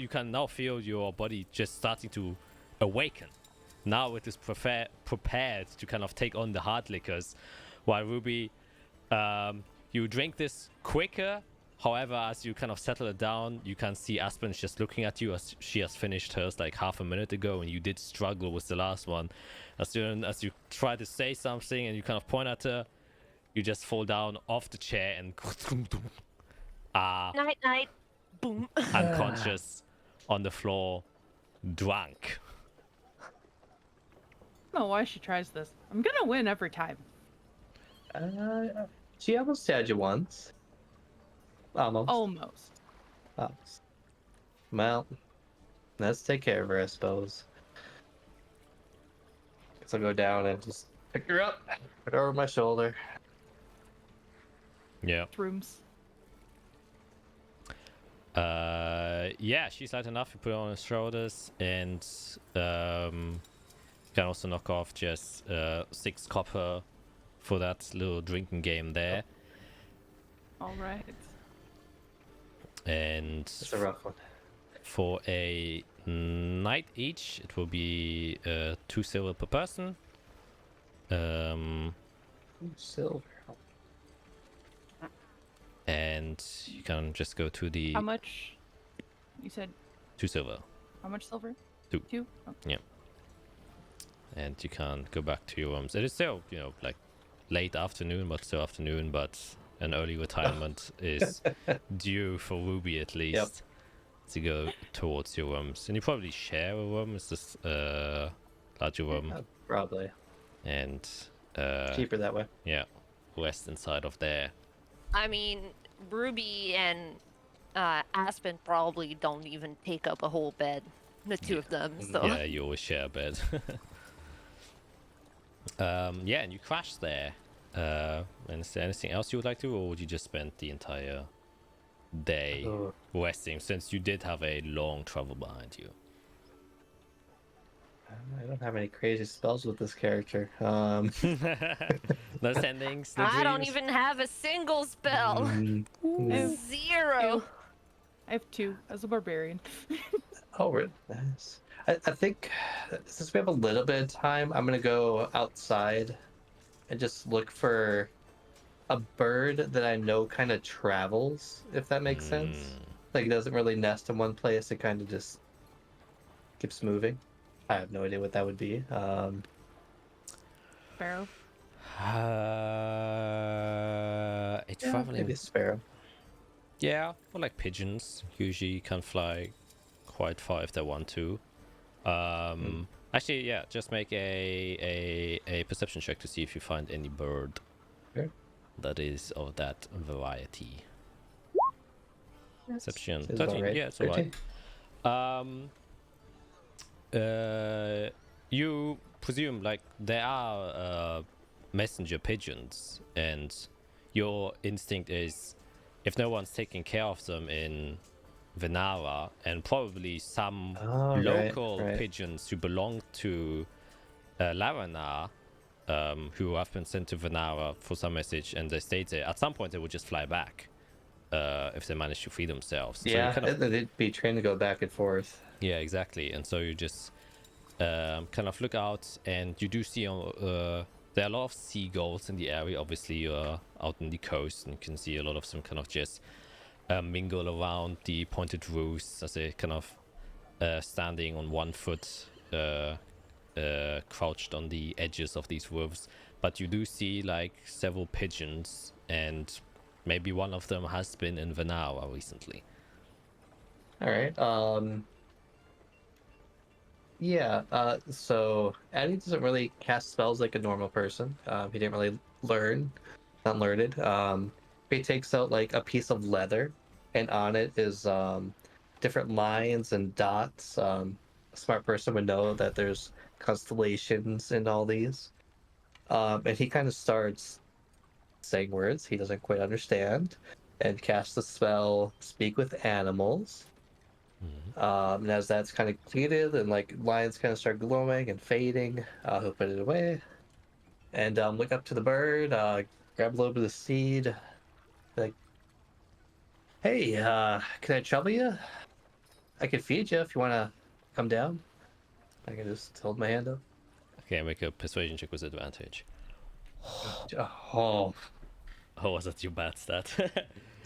can now feel your body just starting to awaken. Now it is prepared to kind of take on the hard liquors. While Ruby, you drink this quicker. However, as you kind of settle it down, you can see Aspen just looking at you as she has finished hers like half a minute ago, and you did struggle with the last one. As soon as you try to say something and you kind of point at her, you just fall down off the chair and Night, night. Boom. unconscious on the floor, drunk. I don't know why she tries this. I'm gonna win every time. She almost had you once. Almost. Almost. Almost. Well, let's take care of her, I suppose. Guess I'll go down and just pick her up, put her over my shoulder. Yeah. Rooms. Yeah, she's light enough. You put her on her shoulders, and can also knock off just 6 copper for that little drinking game there. All right. And It's a rough one. for a night each, it will be 2 silver per person. Ooh, silver. And you can just go to the How much? You said 2 silver. how much silver? 2. 2? Oh. And you can go back to your rooms. It is still, like late afternoon, but still afternoon, but an early retirement is due for Ruby at least to go towards your rooms. And you probably share a room. It's this larger room. Probably. And Cheaper that way. yeah, rest inside of there. I mean, Ruby and Aspen probably don't even take up a whole bed. The two of them, so. Yeah, you always share a bed. Yeah, and you crash there. And is there anything else you would like to, or would you just spend the entire day resting, since you did have a long travel behind you? I don't have any crazy spells with this character. No sendings, no I don't dreams? even have a single spell. Zero. I have 2 as a barbarian. Oh, really? Nice. I think since we have a little bit of time, I'm gonna go outside and just look for a bird that I know kind of travels, if that makes sense. Like, it doesn't really nest in one place, it kind of just keeps moving. I have no idea what that would be. Sparrow. A Yeah, traveling. maybe a sparrow. Yeah, or like pigeons. Usually can fly quite far if they want to. Actually, yeah, just make a perception check to see if you find any bird that is of that variety. Perception. Seems about 13. right. Yeah, it's 13. alright. You presume like there are messenger pigeons, and your instinct is, if no one's taking care of them in Venara, and probably some local pigeons who belong to Larana, who have been sent to Venara for some message, and they stayed there. At some point, they would just fly back if they manage to free themselves. Yeah, so they'd be trained to go back and forth. yeah, exactly. And so you just kind of look out, and you do see there are a lot of seagulls in the area. Obviously, you're out on the coast, and you can see a lot of them kind of just mingle around the pointed roofs as they kind of standing on one foot, crouched on the edges of these roofs. But you do see like several pigeons, and maybe one of them has been in Venara recently. All right. Yeah, so Addy doesn't really cast spells like a normal person. He didn't really learn, not learned. He takes out like a piece of leather, and on it is different lines and dots. A smart person would know that there's constellations in all these. And he kind of starts saying words he doesn't quite understand, and casts the spell Speak with Animals. And as that's kind of completed and like lines kind of start glowing and fading, he'll put it away and look up to the bird, grab a little bit of seed, like, hey, can I trouble you? I can feed you if you want to come down. I can just hold my hand up. Okay, make a persuasion check with advantage. Oh, Oh, was that your bad stat?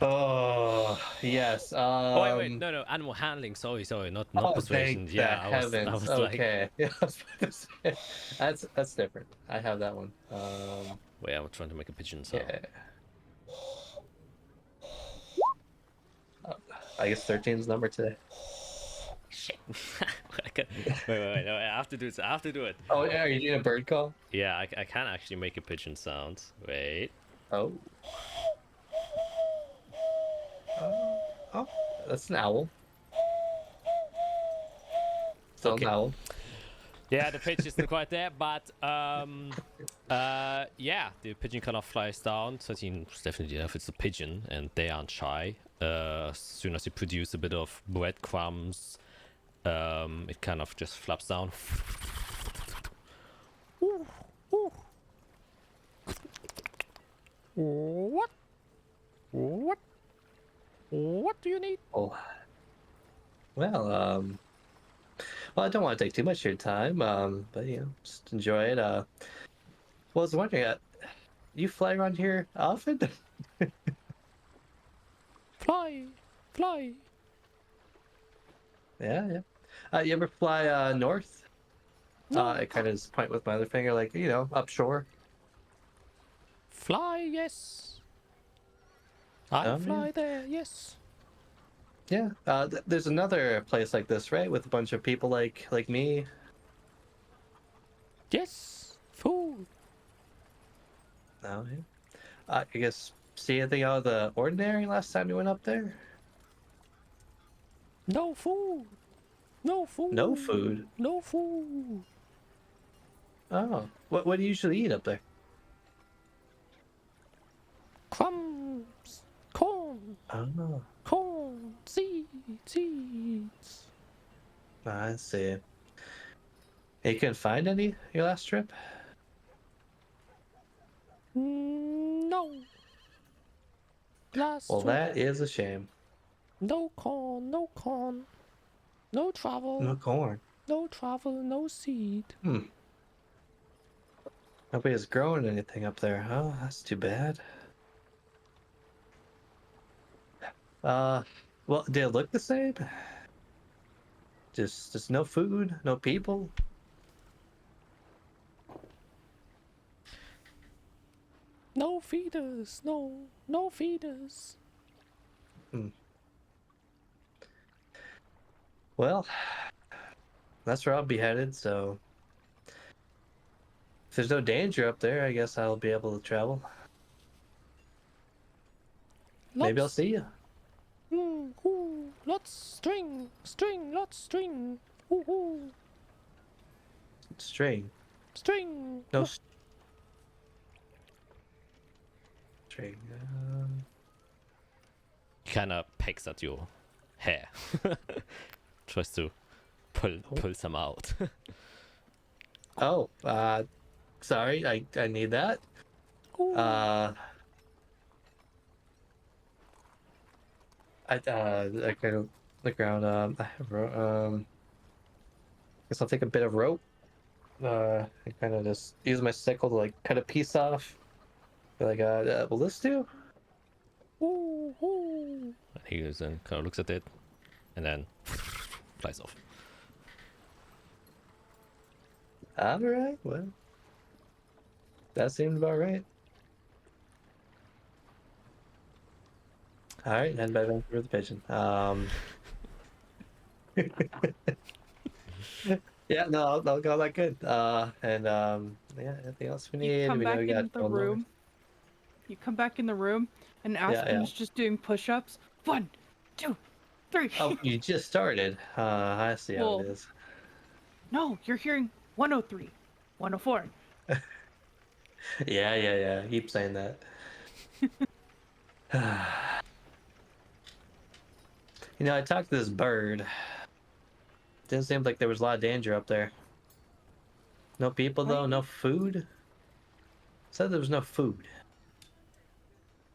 oh, yes. Oh wait, no, animal handling. Sorry, not Oh, persuasion. thank the Yeah, I heavens. was like, Okay. Yeah, I was about to say. That's different. I have that one. wait, I'm trying to make a pigeon sound. Yeah. I guess 13 is number today. Shit. wait, no, I have to do it. I have to do it. Oh, yeah, are you doing a bird call? Yeah, I can actually make a pigeon sound. Wait. Oh. Oh, that's an owl. Still Okay. an owl. Yeah, the pitch isn't quite there, but yeah, the pigeon kind of flies down. 13 is definitely enough. It's a pigeon, and they aren't shy. As soon as you produce a bit of breadcrumbs, it kind of just flaps down. What? What do you need? Oh. Well, I don't want to take too much of your time, but just enjoy it. Well, I was wondering, you fly around here often? Fly. Yeah. You ever fly north? No. I kind of just point with my other finger, like, up shore. Fly, yes. I fly there, yes. Yeah. There's another place like this, right? With a bunch of people like me. Yes. Food. Oh, yeah. I guess, see anything out of the ordinary last time you went up there? No food. No food? No food. Oh. What do you usually eat up there? Crumbs. Corn. Oh. Corn. Seeds. I see. You couldn't find any your last trip? No. Well, that is a shame. No corn. No travel. No corn. No travel. No seed. Nobody's growing anything up there. Oh, that's too bad. Well, did it look the same? Just no food, no people. No feeders. No feeders. Well, that's where I'll be headed, so if there's no danger up there, I guess I'll be able to travel. Maybe I'll see you. Lots string. Lots string. String. String. No string. Kind of pecks at your hair. Tries to pull some out. Oh, sorry, I need that. I kind of look around. I have guess I'll take a bit of rope. I kind of just use my sickle to like cut a piece off. Be like, will this do? And he goes and kind of looks at it, and then flies off. All right, well, that seems about right. All right, head back for the pigeon. Yeah, no, I'll go that good. Yeah, anything else we You need? come We know back we got in the Gold North. room. You come back in the room, and Yeah, Aspen's just doing push-ups. 1, 2, 3. Oh, you just started. I see how Well, it is. no, you're hearing 103, 104. Yeah. Keep saying that. You know, I talked to this bird. Didn't seem like there was a lot of danger up there. No people though, no food. Said there was no food.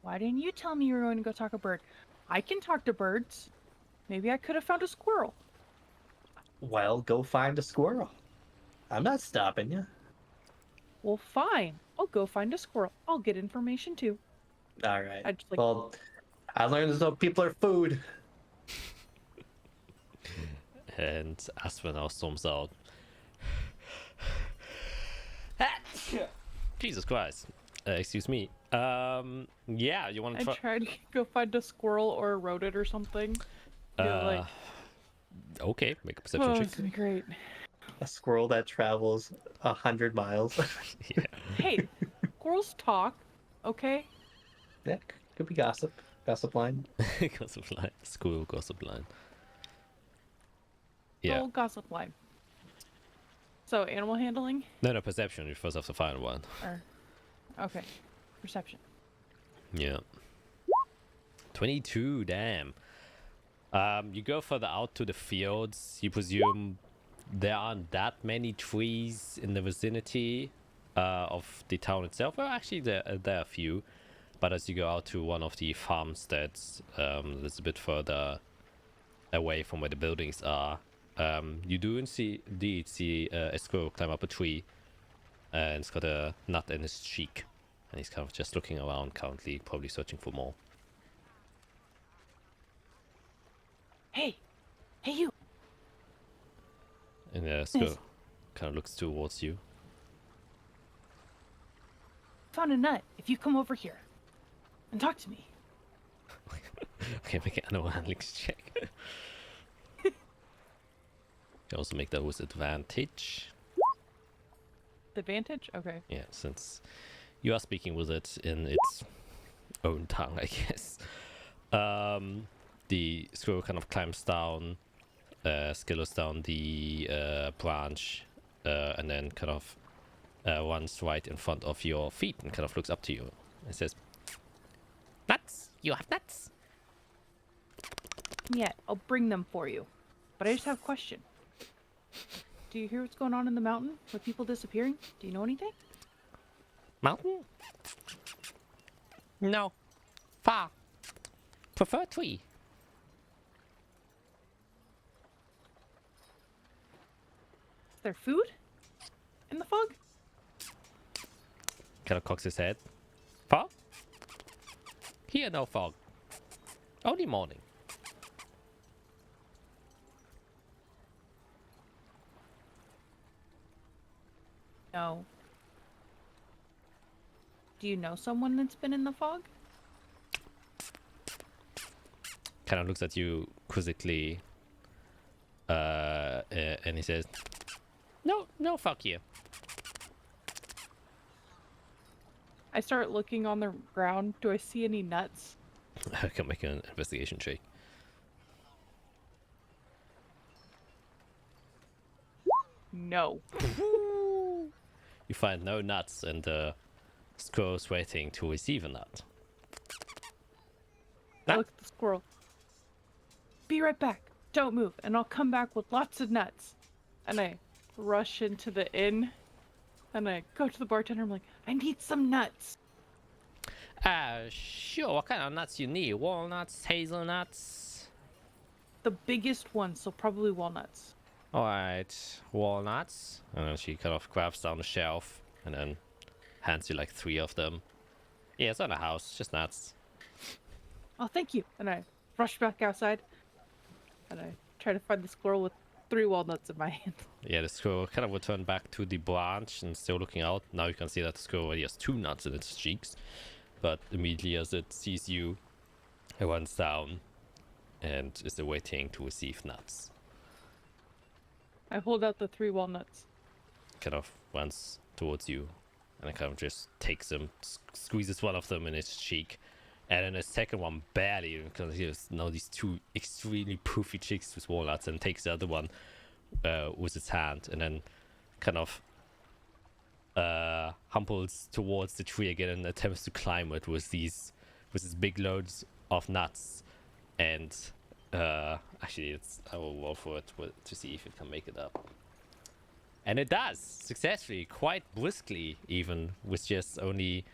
Why didn't you tell me you were going to go talk to a bird? I can talk to birds. Maybe I could have found a squirrel. Well, go find a squirrel. I'm not stopping you. Well, fine. I'll go find a squirrel. I'll get information too. All right. I just, like, Well, I learned there's no people are food. And Aspen now storms out. Jesus Christ. Excuse me. Yeah, you want to I try? tried to go find a squirrel or a rodent or something. You're like, Okay, make a perception oh, check. it's gonna be great. A squirrel that travels 100 miles. Yeah. Hey, squirrels talk, okay? Yeah, could be gossip. Gossip line. Gossip line. School gossip line. Yeah. Oh, gossip line. So, animal handling? No, perception. You first have to find one. Or, okay, perception. Yeah. 22, damn. You go further out to the fields. You presume there aren't that many trees in the vicinity of the town itself. Well, actually, there are a few. But as you go out to one of the farmsteads, that's a bit further away from where the buildings are, you do indeed see a squirrel climb up a tree, and it's got a nut in his cheek, and he's kind of just looking around currently, probably searching for more. Hey, you. And the squirrel kind of looks towards you. Found a nut. If you come over here and talk to me. Okay, make an animal handling check. You can also make that with advantage. Advantage? Okay. Yeah, since you are speaking with it in its own tongue, I guess. The squirrel kind of climbs down, skittles down the branch, and then kind of runs right in front of your feet and kind of looks up to you. It says, "Nuts! You have nuts!" Yeah, I'll bring them for you. But I just have a question. Do you hear what's going on in the mountain with people disappearing? Do you know anything? Mountain? No. Far. Prefer tree. Is there food in the fog? Kind of cocks his head. Fog? Here no fog. Only morning. No. Do you know someone that's been in the fog? Kind of looks at you quizzically, and he says, "No, fuck you." I start looking on the ground. Do I see any nuts? I can make an investigation check. No. You find no nuts, and the squirrel's waiting to receive a nut. I look at the squirrel. Be right back. Don't move, and I'll come back with lots of nuts. And I rush into the inn, and I go to the bartender. I'm like, I need some nuts. Sure. What kind of nuts you need? Walnuts, hazelnuts? The biggest one, so probably walnuts. Alright, walnuts. And then she kind of grabs down the shelf and then hands you like 3 of them. Yeah, it's on the house, just nuts. Oh, thank you. And I rush back outside, and I try to find the squirrel with 3 walnuts in my hand. Yeah, the squirrel kind of returned back to the branch and still looking out. Now you can see that the squirrel already has 2 nuts in its cheeks. But immediately as it sees you, it runs down and is awaiting to receive nuts. I hold out the 3 walnuts. Kind of runs towards you, and it kind of just takes them, squeezes one of them in its cheek, and then the second one barely, because he has now these 2 extremely poofy cheeks with walnuts, and takes the other one with his hand, and then kind of humples towards the tree again and attempts to climb it with these big loads of nuts. And actually, I will roll for it to see if it can make it up. And it does successfully, quite briskly, even with just only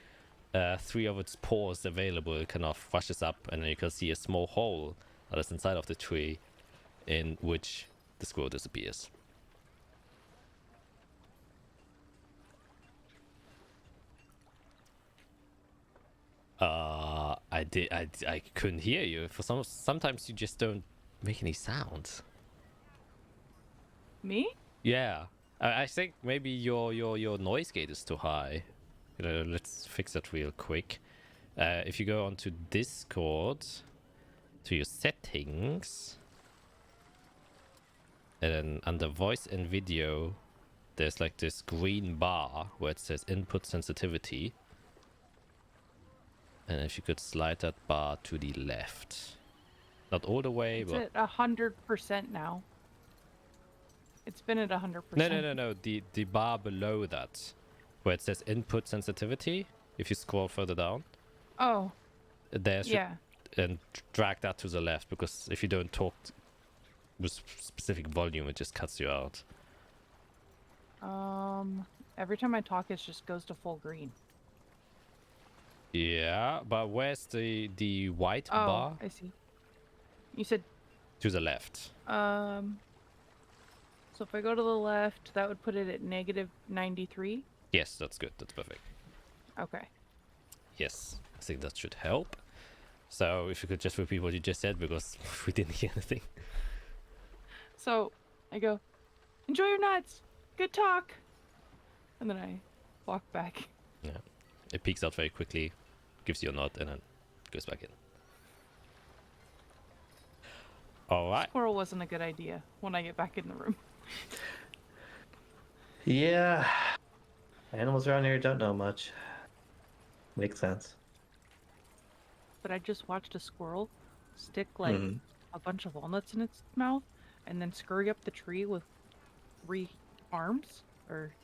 3 of its paws available. It kind of rushes up, and then you can see a small hole that is inside of the tree, in which the squirrel disappears. I couldn't hear you. Sometimes you just don't make any sound. Me? Yeah, I think maybe your noise gate is too high. Let's fix that real quick. If you go onto Discord, to your settings, and then under voice and video, there's like this green bar where it says input sensitivity. And if you could slide that bar to the left. Not all the way, It's but... at 100% now. It's been at 100%. No. The bar below that, where it says input sensitivity, if you scroll further down. Oh. There's Yeah. And drag that to the left, because if you don't talk with specific volume, it just cuts you out. Every time I talk, it just goes to full green. Yeah, but where's the white bar? I see. You said, To the left. so if I go to the left, that would put it at -93. Yes, that's good. That's perfect. Okay. Yes, I think that should help. So if you could just repeat what you just said, because we didn't hear anything. So I go, enjoy your nuts. Good talk. And then I walk back. Yeah. It peeks out very quickly, gives you a nod, and then goes back in. All right. Squirrel wasn't a good idea when I get back in the room. Yeah. Animals around here don't know much. Makes sense. But I just watched a squirrel stick like a bunch of walnuts in its mouth and then scurry up the tree with 3 arms, or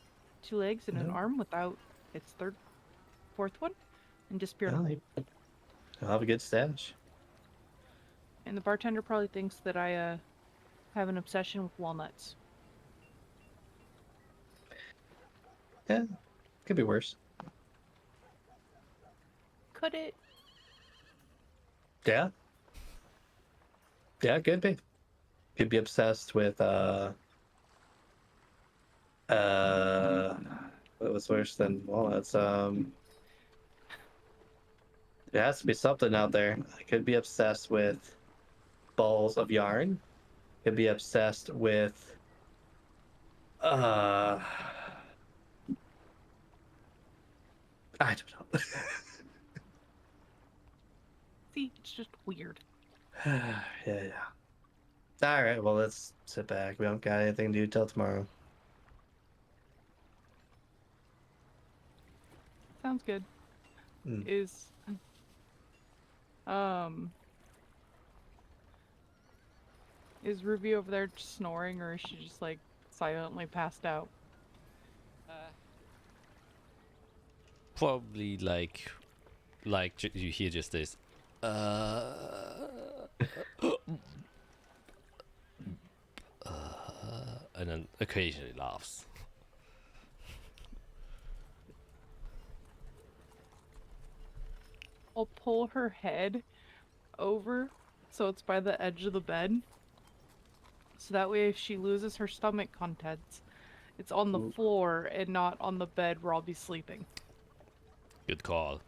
2 legs and an arm without its 4th one, and disappeared. Well, I'll have a good stash. And the bartender probably thinks that I have an obsession with walnuts. Yeah, could be worse. Could it? Yeah. Yeah, it could be. Could be obsessed with what was worse than walnuts? There has to be something out there. I could be obsessed with balls of yarn. Could be obsessed with I don't know. See, it's just weird. Yeah. All right, well, let's sit back. We don't got anything to do till tomorrow. Sounds good. Is Ruby over there just snoring, or is she just like silently passed out? Probably like you hear just this. And then occasionally laughs. I'll pull her head over so it's by the edge of the bed. So that way if she loses her stomach contents, it's on the floor and not on the bed where I'll be sleeping. Good call.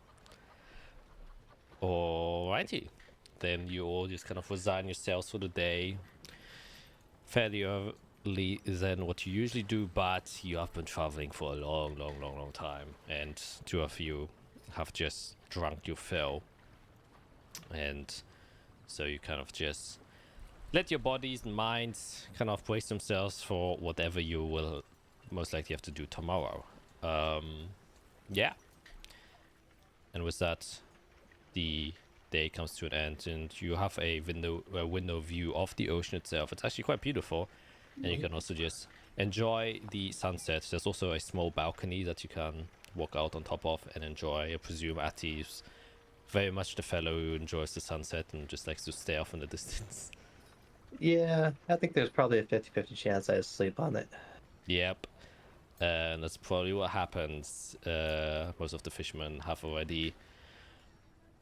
Alrighty. Then you all just kind of resign yourselves for the day. Fairly early than what you usually do, but you have been traveling for a long time. And 2 of you have just drunk your fill. And so you kind of just let your bodies and minds kind of brace themselves for whatever you will most likely have to do tomorrow. Yeah. And with that, the day comes to an end, and you have a window view of the ocean itself. It's actually quite beautiful, and you can also just enjoy the sunset. There's also a small balcony that you can walk out on top of and enjoy. I presume Ati is very much the fellow who enjoys the sunset and just likes to stare off in the distance. Yeah, I think there's probably a 50-50 chance I sleep on it. Yep. And that's probably what happens. Most of the fishermen have already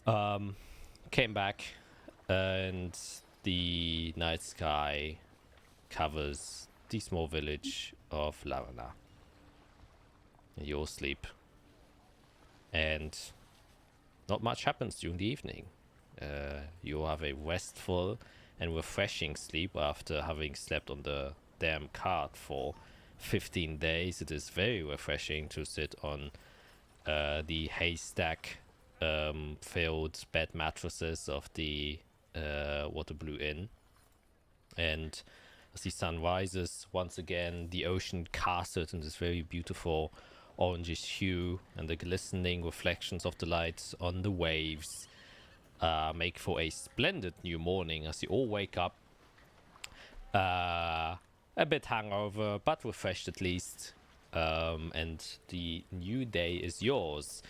came back, and the night sky covers the small village of Larana. And you all sleep. And not much happens during the evening. You have a restful and refreshing sleep after having slept on the damn cart for 15 days. It is very refreshing to sit on the haystack filled bed mattresses of the Waterblue Inn. And as the sun rises, once again, the ocean casts it in this very beautiful orangish hue, and the glistening reflections of the lights on the waves make for a splendid new morning as you all wake up a bit hungover, but refreshed at least. And the new day is yours.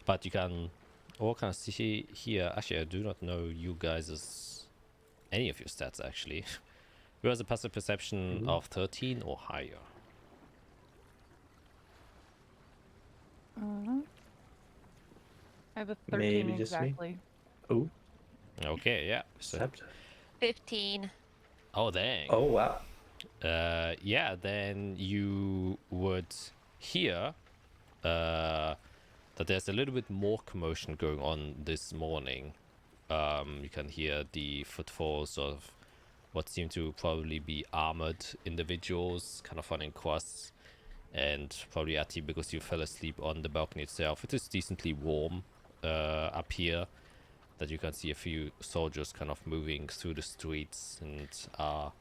But you can all kind of see here. Actually, I do not know you guys' any of your stats actually. Who has a passive perception of 13 or higher? I have a 13 Maybe just me. exactly. Ooh, Okay, yeah. So, perceptive. 15. oh dang. Oh, wow. Yeah, then you would hear that there's a little bit more commotion going on this morning. You can hear the footfalls of what seem to probably be armored individuals kind of running quests, and probably Ati, because you fell asleep on the balcony itself. It is decently warm up here, that you can see a few soldiers kind of moving through the streets and are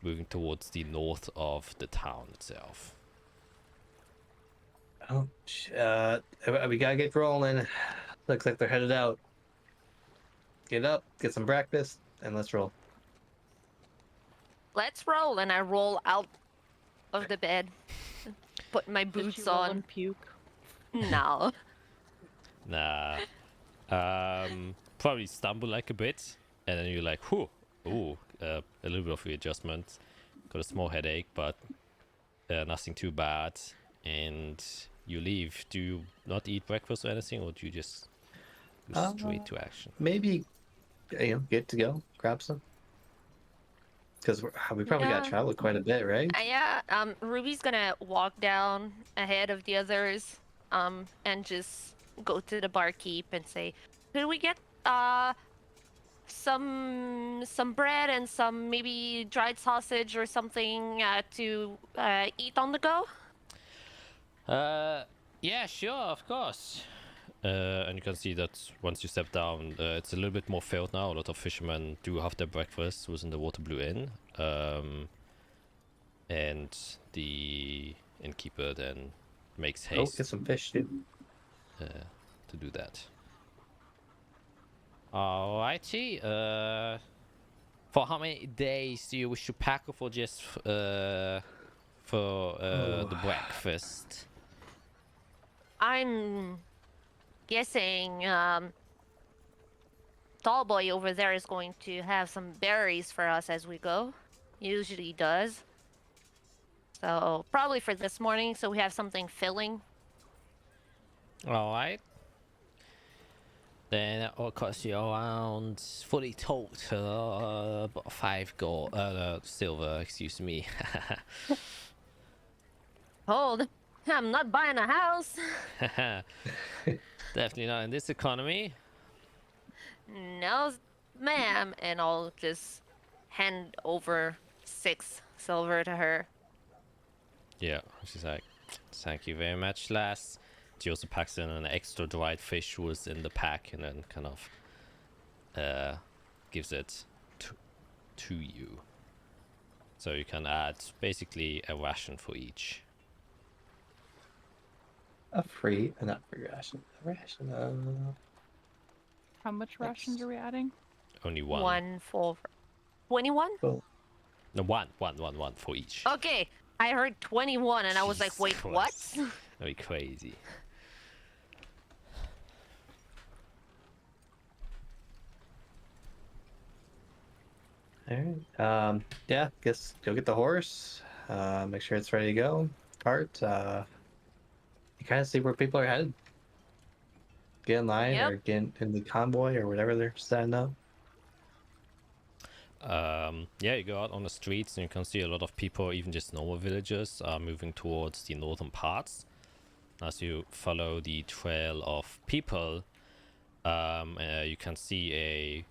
moving towards the north of the town itself. Oh, we gotta get rolling. Looks like they're headed out. Get up, get some breakfast, and let's roll. Let's roll, and I roll out of the bed. Put my Did boots you roll on. and puke? No. Nah. Probably stumble like a bit, and then you're like, whew, ooh, a little bit of readjustment. Got a small headache, but nothing too bad. And you leave. Do you not eat breakfast or anything, or do you just go straight to action? Maybe, get to go, grab some. Because we probably got to Yeah. travel quite a bit, right? Yeah, Ruby's gonna walk down ahead of the others, and just go to the barkeep and say, "Could we get some bread and some maybe dried sausage or something to eat on the go?" Yeah, sure, of course. And you can see that once you step down, it's a little bit more filled now. A lot of fishermen do have their breakfast within the Waterblue Inn. And the innkeeper then makes Oh, haste get some fish, dude. to do that. Alrighty. For how many days do you wish to pack, or for just for the breakfast? I'm guessing tall boy over there is going to have some berries for us as we go. Usually does. So probably for this morning, so we have something filling. Alright. Then that will cost you around, fully total, about 5 gold, silver, excuse me. Hold. I'm not buying a house. Definitely not in this economy. No, ma'am. And I'll just hand over 6 silver to her. Yeah, she's like, thank you very much, lass. She also packs in an extra dried fish who is in the pack, and then kind of gives it to you. So you can add basically a ration for each. Not free ration. A ration. How much rations are we adding? Only one. 1 for 21? Cool. No, one for each. Okay, I heard 21 and I was like, Jesus wait, Christ. what? That'd be crazy. All right. Yeah. Guess go get the horse. Make sure it's ready to go. Cart. You kind of see where people are headed. Get in line Yep. or get in the convoy or whatever they're setting up. Yeah, you go out on the streets and you can see a lot of people, even just normal villagers, are moving towards the northern parts. As you follow the trail of people, you can see a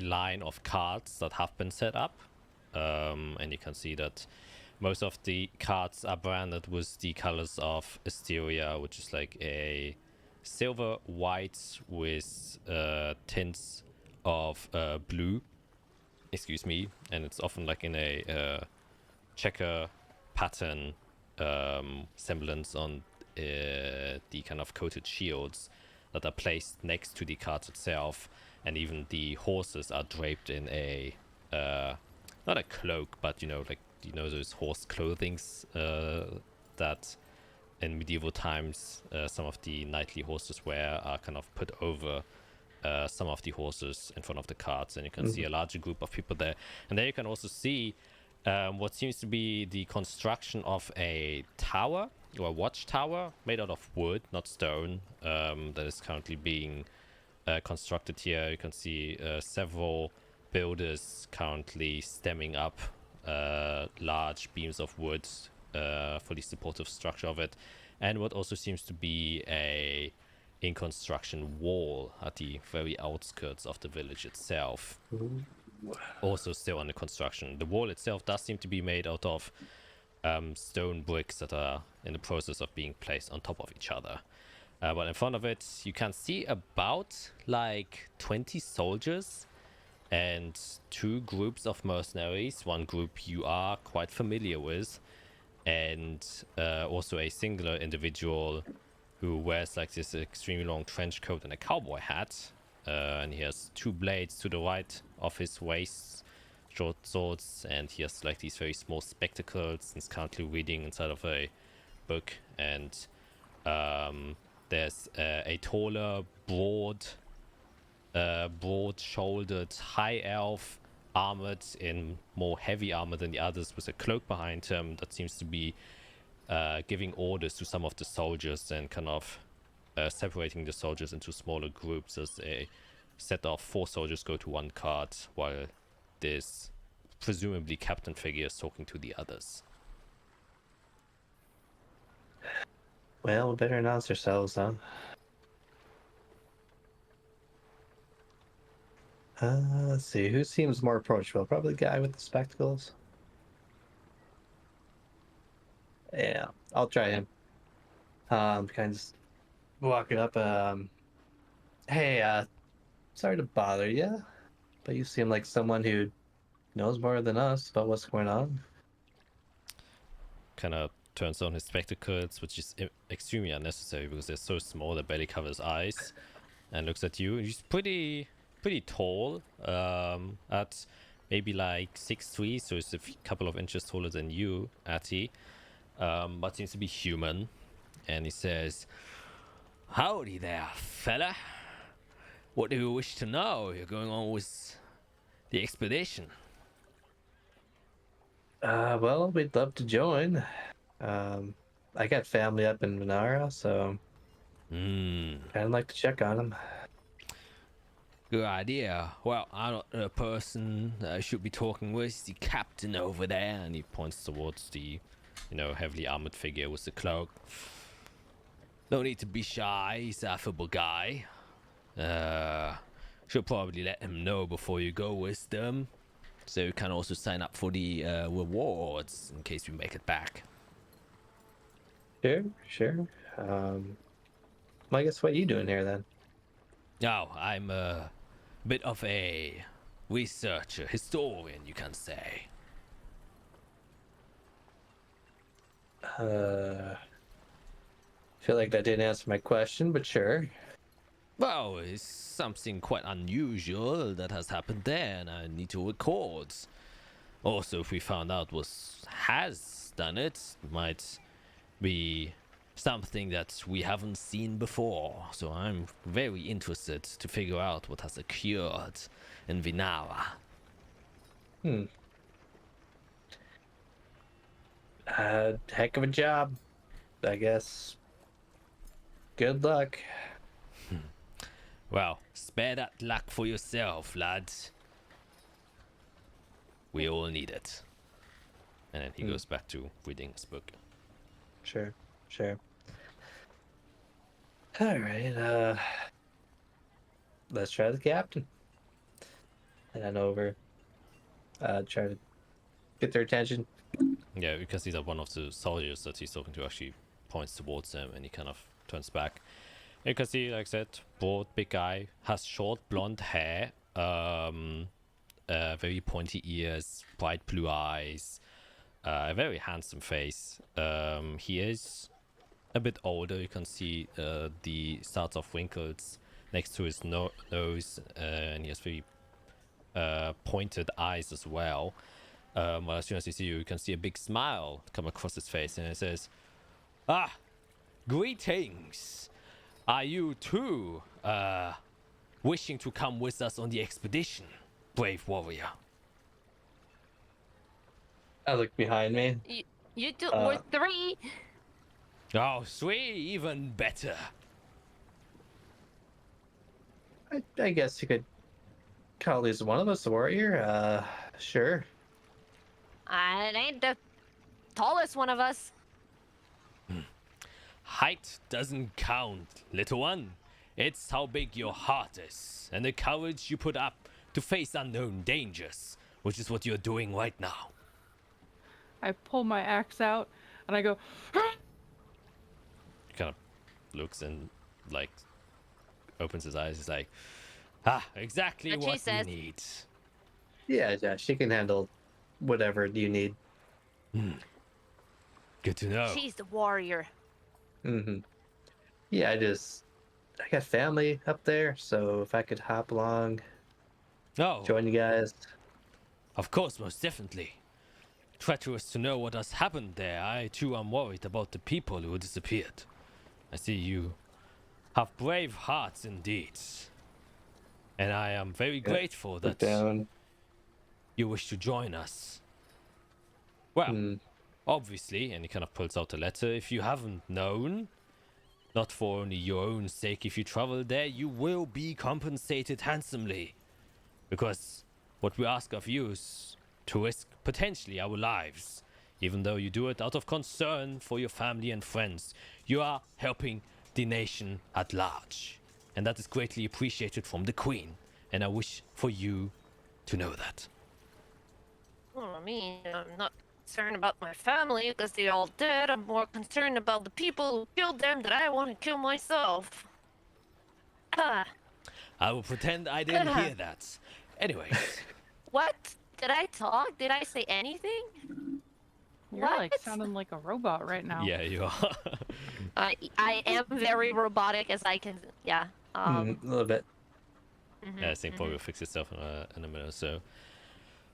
line of carts that have been set up, and you can see that most of the carts are branded with the colors of Asteria, which is like a silver white with tints of blue, excuse me, and it's often like in a checker pattern semblance on the kind of coated shields that are placed next to the cart itself, and even the horses are draped in a not a cloak, but like those horse clothings that in medieval times some of the knightly horses wear are kind of put over some of the horses in front of the carts, and you can see a larger group of people there. And there you can also see what seems to be the construction of a tower or a watchtower made out of wood, not stone, that is currently being constructed here. You can see several builders currently stemming up large beams of wood for the supportive structure of it, and what also seems to be a in construction wall at the very outskirts of the village itself. Ooh. Also still under construction. The wall itself does seem to be made out of stone bricks that are in the process of being placed on top of each other. But in front of it, you can see about like 20 soldiers and 2 groups of mercenaries. One group you are quite familiar with, and also a singular individual who wears like this extremely long trench coat and a cowboy hat. And he has 2 blades to the right of his waist, short swords, and he has like these very small spectacles and is currently reading inside of a book. And there's a taller, broad-shouldered high elf, armored in more heavy armor than the others, with a cloak behind him that seems to be giving orders to some of the soldiers and kind of separating the soldiers into smaller groups as a set of 4 soldiers go to one cart while this presumably captain figure is talking to the others. Well, we better announce ourselves, huh? Let's see. Who seems more approachable? Probably the guy with the spectacles. Yeah, I'll try him. Kind of just walking up. Hey, sorry to bother you, but you seem like someone who knows more than us about what's going on. Kind of turns on his spectacles, which is extremely unnecessary because they're so small that barely covers eyes, and looks at you. He's pretty tall, at maybe like 6'3", so he's a couple of inches taller than you, Atty, but seems to be human. And he says, "Howdy there, fella. What do you wish to know? You're going on with the expedition." Well, we'd love to join. I got family up in Venara, so I'd like to check on them. Good idea. Well, I'm not the person that I should be talking with. The captain over there, and he points towards the, heavily armored figure with the cloak. No need to be shy. He's an affable guy. Should probably let him know before you go with them, so you can also sign up for the rewards in case we make it back. Sure. Well, I guess what are you doing here then? Oh, I'm a bit of a researcher, historian, you can say. Feel like that didn't answer my question, but sure. Well, it's something quite unusual that has happened there, and I need to record. Also, if we found out what has done it, might be something that we haven't seen before. So I'm very interested to figure out what has occurred in Vinara. Heck of a job, I guess. Good luck. Well, spare that luck for yourself, lads. We all need it. And then he goes back to reading his book. Sure. All right, let's try the captain. And then over, try to get their attention. Yeah, you can see that one of the soldiers that he's talking to actually points towards him, and he kind of turns back. You can see, like I said, broad, big guy, has short blonde hair, very pointy ears, bright blue eyes, a very handsome face. He is a bit older. You can see the starts of wrinkles next to his nose, and he has very pointed eyes as well. Well, as soon as he sees you, you can see a big smile come across his face, and it says, "Ah, greetings. Are you too wishing to come with us on the expedition, brave warrior?" I look behind me. You two were 3. Oh, 3, even better. I guess you could call at least one of us a warrior. Sure. It ain't the tallest one of us. Height doesn't count, little one. It's how big your heart is, and the courage you put up to face unknown dangers, which is what you're doing right now. I pull my axe out and I go, He kind of looks and, like, opens his eyes. He's like, "Ah, exactly But she what we says- need." Yeah, she can handle whatever you need. Good to know. She's the warrior. Yeah, I got family up there, so if I could hop along, Oh, join you guys. of course, most definitely. Treacherous to know what has happened there. I too am worried about the people who disappeared. I see you have brave hearts indeed. And I am very grateful Look that down. you wish to join us. Well, obviously, and he kind of pulls out a letter, if you haven't known, not for only your own sake, if you travel there, you will be compensated handsomely. Because what we ask of you is to risk potentially our lives. Even though you do it out of concern for your family and friends, you are helping the nation at large. And that is greatly appreciated from the Queen. And I wish for you to know that. Well, I mean, I'm not concerned about my family because they're all dead. I'm more concerned about the people who killed them that I want to kill myself. Ah, I will pretend I didn't hear that. Anyways, what? Did I talk? Did I say anything? you're like What? sounding like a robot right now. yeah, you are. I am very robotic as I can. Yeah. A little bit. Yeah, I think probably will fix itself in a minute or so.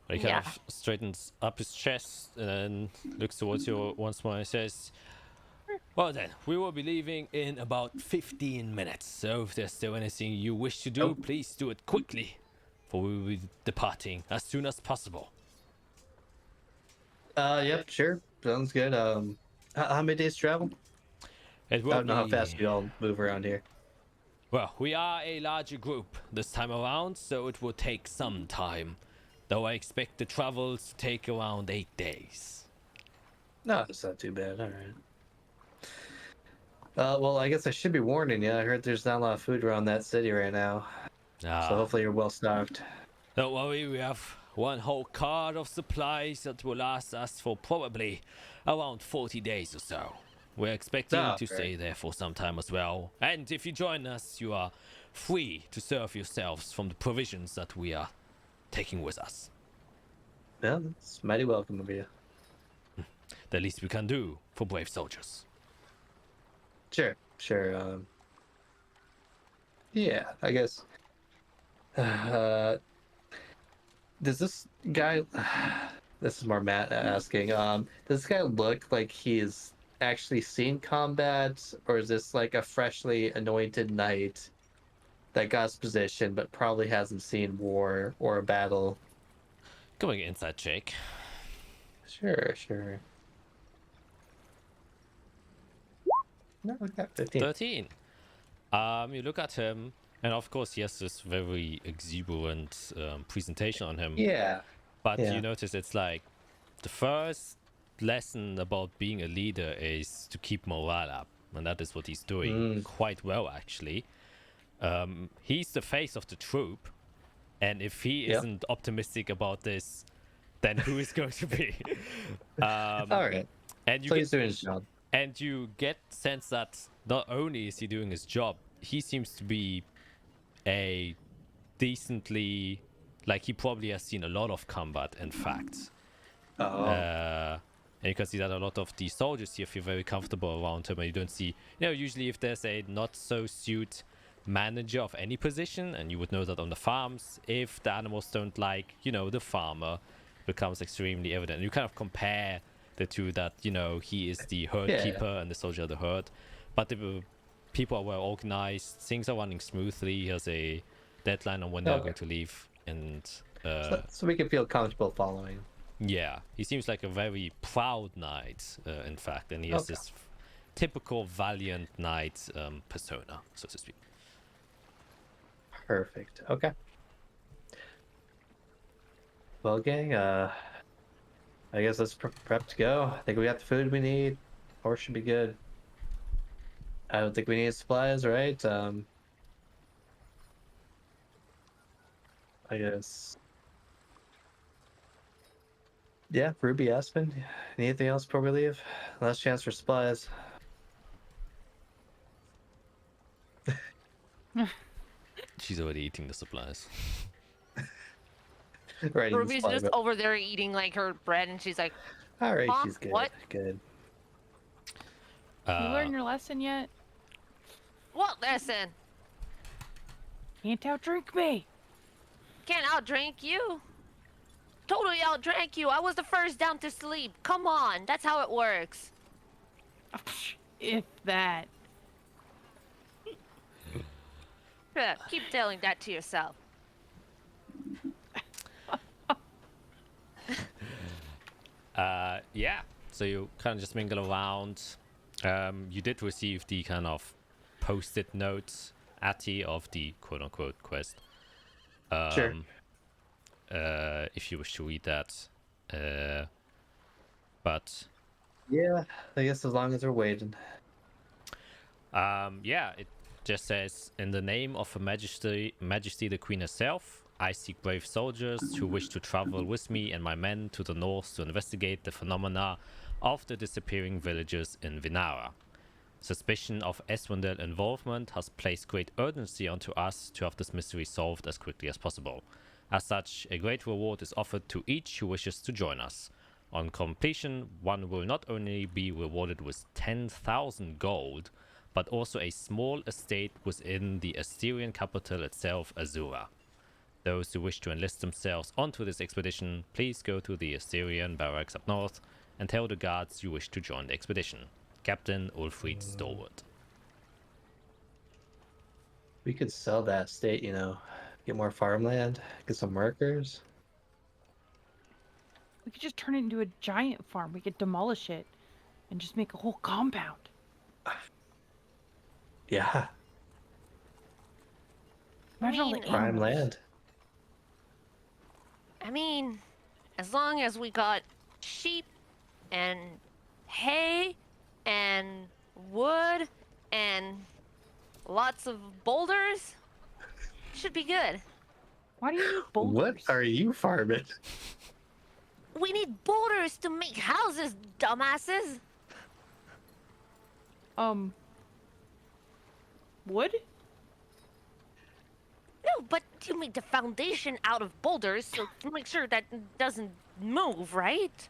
But he kind of straightens up his chest and then looks towards you once more and says, "Well then, we will be leaving in about 15 minutes. So if there's still anything you wish to do, please do it quickly. For we will be departing as soon as possible." Yep, sure. Sounds good. How many days travel? It I will don't know how be- fast we all move around here. Well, we are a larger group this time around, so it will take some time. Though I expect the travels to take around 8 days. No, it's not too bad. All right. Well, I guess I should be warning you. I heard there's not a lot of food around that city right now, so hopefully you're well stocked. Don't worry, we have one whole cart of supplies that will last us for probably around 40 days or so. We're expecting to stay there for some time as well. And if you join us, you are free to serve yourselves from the provisions that we are taking with us. Yeah, that's mighty welcome of you. The least we can do for brave soldiers. Sure. Yeah, I guess. Does this guy? This is more Matt asking. Does this guy look like he's actually seen combat, or is this like a freshly anointed knight that got his position but probably hasn't seen war or a battle? Going inside check. Sure. No, we got 15. 13. You look at him, and of course he has this very exuberant presentation on him. Yeah. But Yeah. you notice it's like the first lesson about being a leader is to keep morale up, and that is what he's doing quite well, actually. He's the face of the troop, and if he isn't optimistic about this, then who is going to be? All right. And you So get, he's doing his job. and you get sense that not only is he doing his job, he seems to be a decently, like, he probably has seen a lot of combat, in fact. And you can see that a lot of the soldiers here feel very comfortable around him, and you don't see, usually if there's a not so suit manager of any position, and you would know that on the farms, if the animals don't like, the farmer, becomes extremely evident. You kind of compare the two, that, he is the herd keeper and the soldier of the herd. But the people are well organized, things are running smoothly. He has a deadline on when they're going to leave, and so we can feel comfortable following. yeah, he seems like a very proud knight, in fact, and he has this typical valiant knight persona, so to speak. Perfect. Okay. Well, gang, I guess let's prep to go. I think we got the food we need. Horse should be good. I don't think we need supplies, right? I guess. Yeah, Ruby, Aspen. Anything else before we leave? Last chance for supplies. She's already eating the supplies. Right. Ruby's just over there eating like her bread, and she's like, All right, Huh? she's good. What? Good. You learned your lesson yet? "What lesson? Can't outdrink me. Can't outdrink you. Totally outdrank you. I was the first down to sleep. Come on, that's how it works." If that. Yeah, keep telling that to yourself. Yeah, so you kind of just mingle around. You did receive the kind of post-it notes, Atty, of the quote-unquote quest. Sure. If you wish to read that. But Yeah, I guess as long as we're waiting. yeah, it just says, "In the name of Her Majesty the Queen herself, I seek brave soldiers who wish to travel with me and my men to the north to investigate the phenomena of the disappearing villagers in Vinara. Suspicion of Eswindel involvement has placed great urgency onto us to have this mystery solved as quickly as possible. As such, a great reward is offered to each who wishes to join us. On completion, one will not only be rewarded with 10,000 gold, but also a small estate within the Assyrian capital itself, Azura. Those who wish to enlist themselves onto this expedition, please go to the Assyrian barracks up north and tell the guards you wish to join the expedition. Captain Ulfried Stolwart." We could sell that estate, get more farmland, get some workers. We could just turn it into a giant farm. We could demolish it and just make a whole compound. Yeah, Imagine all the mean, prime animals. land. I mean, as long as we got sheep and hay and wood and lots of boulders, should be good. Why do you need boulders? What are you farming? We need boulders to make houses, dumbasses. Wood? No, know, but you made the foundation out of boulders, so to make sure that doesn't move, right?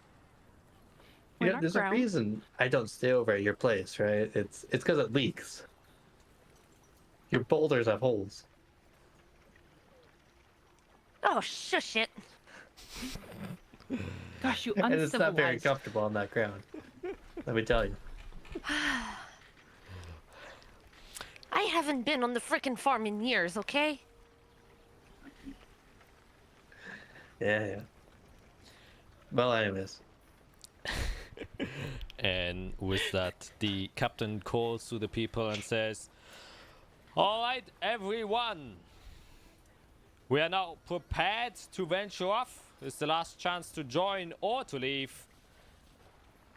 We're Yeah, not there's a ground. reason I don't stay over at your place, right? It's because it leaks. Your boulders have holes. Oh, shush it. Gosh, you And it's not very uncivilized. comfortable on that ground. Let me tell you. I haven't been on the frickin' farm in years, okay? Yeah. Well, anyways. And with that, the captain calls to the people and says, "All right, everyone. We are now prepared to venture off. It's the last chance to join or to leave.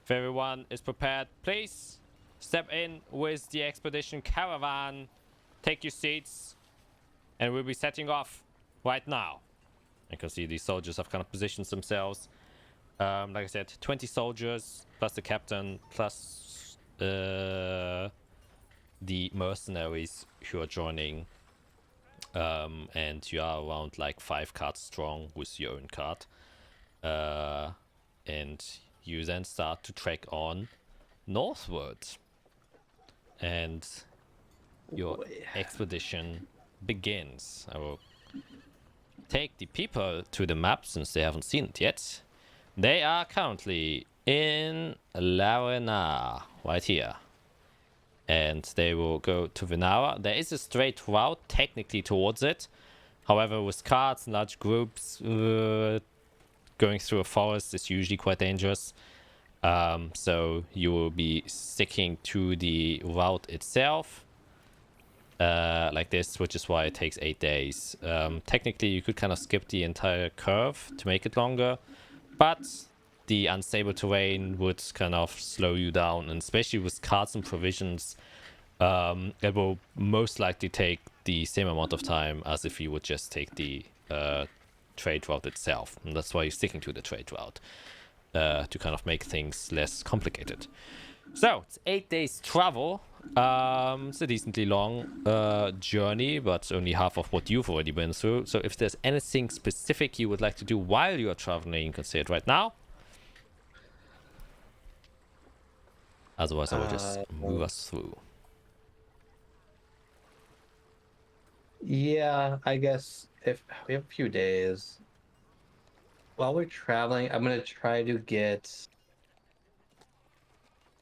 If everyone is prepared, please step in with the expedition caravan. Take your seats, and we'll be setting off right now." You can see these soldiers have kind of positioned themselves. Like I said, 20 soldiers plus the captain plus the mercenaries who are joining. And you are around like 5 cards strong with your own card. And you then start to trek on northward. And your expedition begins. I will take the people to the map since they haven't seen it yet. They are currently in Larena, right here. And they will go to Venara. There is a straight route technically towards it. However, with cards and large groups, going through a forest is usually quite dangerous. So you will be sticking to the route itself. Like this, which is why it takes 8 days. Technically, you could kind of skip the entire curve to make it longer. But the unstable terrain would kind of slow you down, and especially with cards and provisions, it will most likely take the same amount of time as if you would just take the trade route itself. And that's why you're sticking to the trade route, to kind of make things less complicated. So it's 8 days travel. It's a decently long journey, but only half of what you've already been through. So if there's anything specific you would like to do while you are traveling, you can say it right now. Otherwise, I will just move us through. Yeah, I guess if we have a few days. While we're traveling, I'm gonna try to get,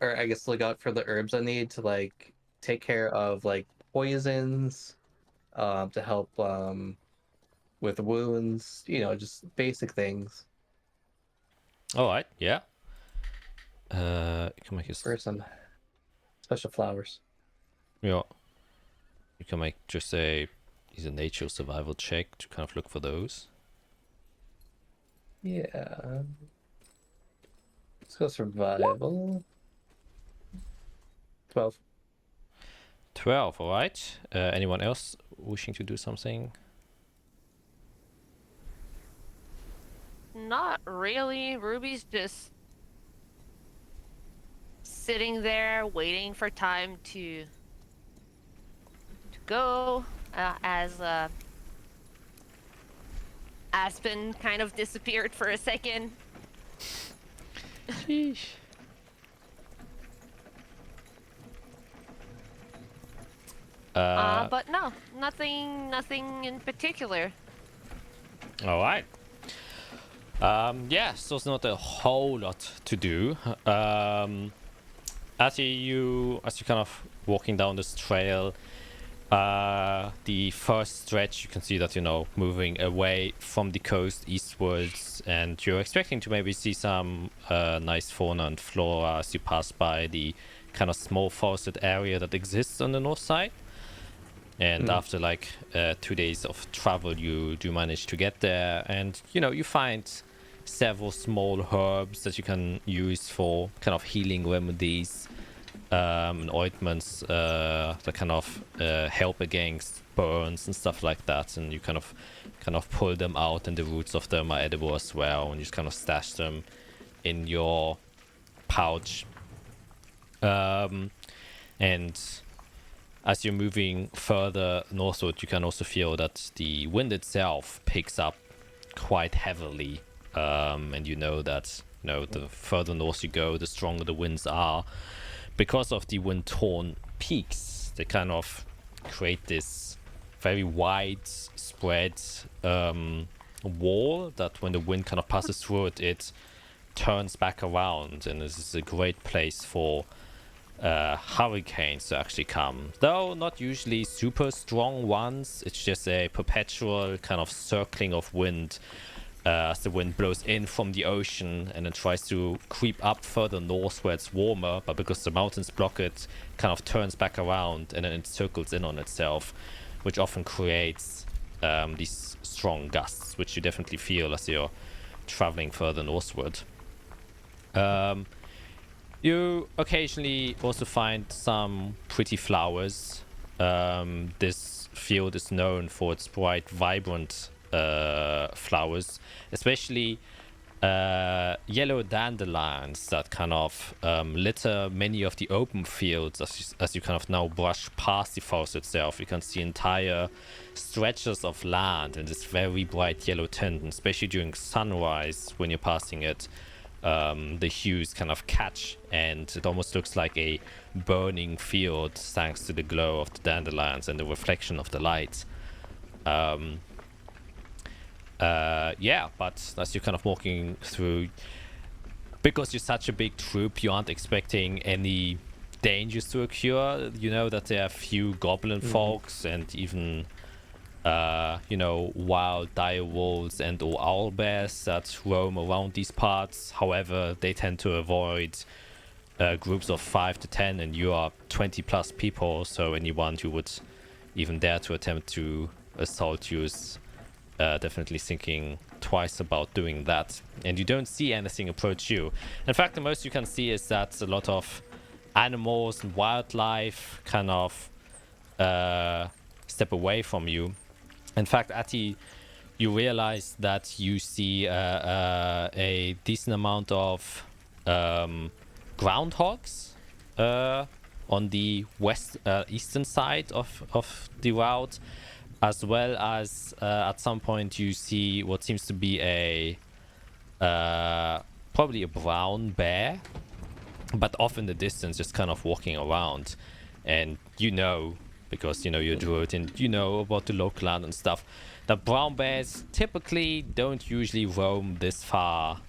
or I guess look out for the herbs I need to like take care of like poisons, to help with wounds, just basic things. All right, yeah. You can make For some special flowers. Yeah. You can make just a nature survival check to kind of look for those. Yeah. Let's go survival. 12. 12, all right. Anyone else wishing to do something? Not really. Ruby's just sitting there waiting for time to go, as Aspen kind of disappeared for a second. Sheesh. But no, nothing in particular. All right. Yeah, so there's not a whole lot to do. As you kind of walking down this trail, the first stretch, you can see that moving away from the coast eastwards, and you're expecting to maybe see some nice fauna and flora as you pass by the kind of small forested area that exists on the north side. And after like 2 days of travel, you do manage to get there, and you find several small herbs that you can use for kind of healing remedies, and ointments that kind of help against burns and stuff like that. And you kind of pull them out, and the roots of them are edible as well, and you just kind of stash them in your pouch. And as you're moving further northward, you can also feel that the wind itself picks up quite heavily. And you know that, the further north you go, the stronger the winds are. Because of the wind-torn peaks, they kind of create this very widespread wall that when the wind kind of passes through it, it turns back around, and this is a great place for hurricanes to actually come. Though not usually super strong ones, it's just a perpetual kind of circling of wind as the wind blows in from the ocean and then tries to creep up further north where it's warmer, but because the mountains block it, kind of turns back around and then it circles in on itself, which often creates these strong gusts, which you definitely feel as you're traveling further northward. You occasionally also find some pretty flowers. This field is known for its bright, vibrant flowers, especially yellow dandelions that kind of litter many of the open fields. As you kind of now brush past the forest itself, you can see entire stretches of land in this very bright yellow tint, and especially during sunrise when you're passing it, the hues kind of catch, and it almost looks like a burning field thanks to the glow of the dandelions and the reflection of the light. But as you're kind of walking through, because you're such a big troop, you aren't expecting any dangers to occur. You know that there are few goblin folks and even wild dire wolves and or owl bears that roam around these parts. However, they tend to avoid groups of 5 to 10, and you are 20 plus people, so anyone who would even dare to attempt to assault you is definitely thinking twice about doing that. And you don't see anything approach you. In fact, the most you can see is that a lot of animals and wildlife kind of step away from you. In fact, Ati, you realize that you see a decent amount of groundhogs on the eastern side of the route, as well as at some point you see what seems to be probably a brown bear, but off in the distance just kind of walking around. And because you're a druid and you know about the local land and stuff, that brown bears typically don't usually roam this far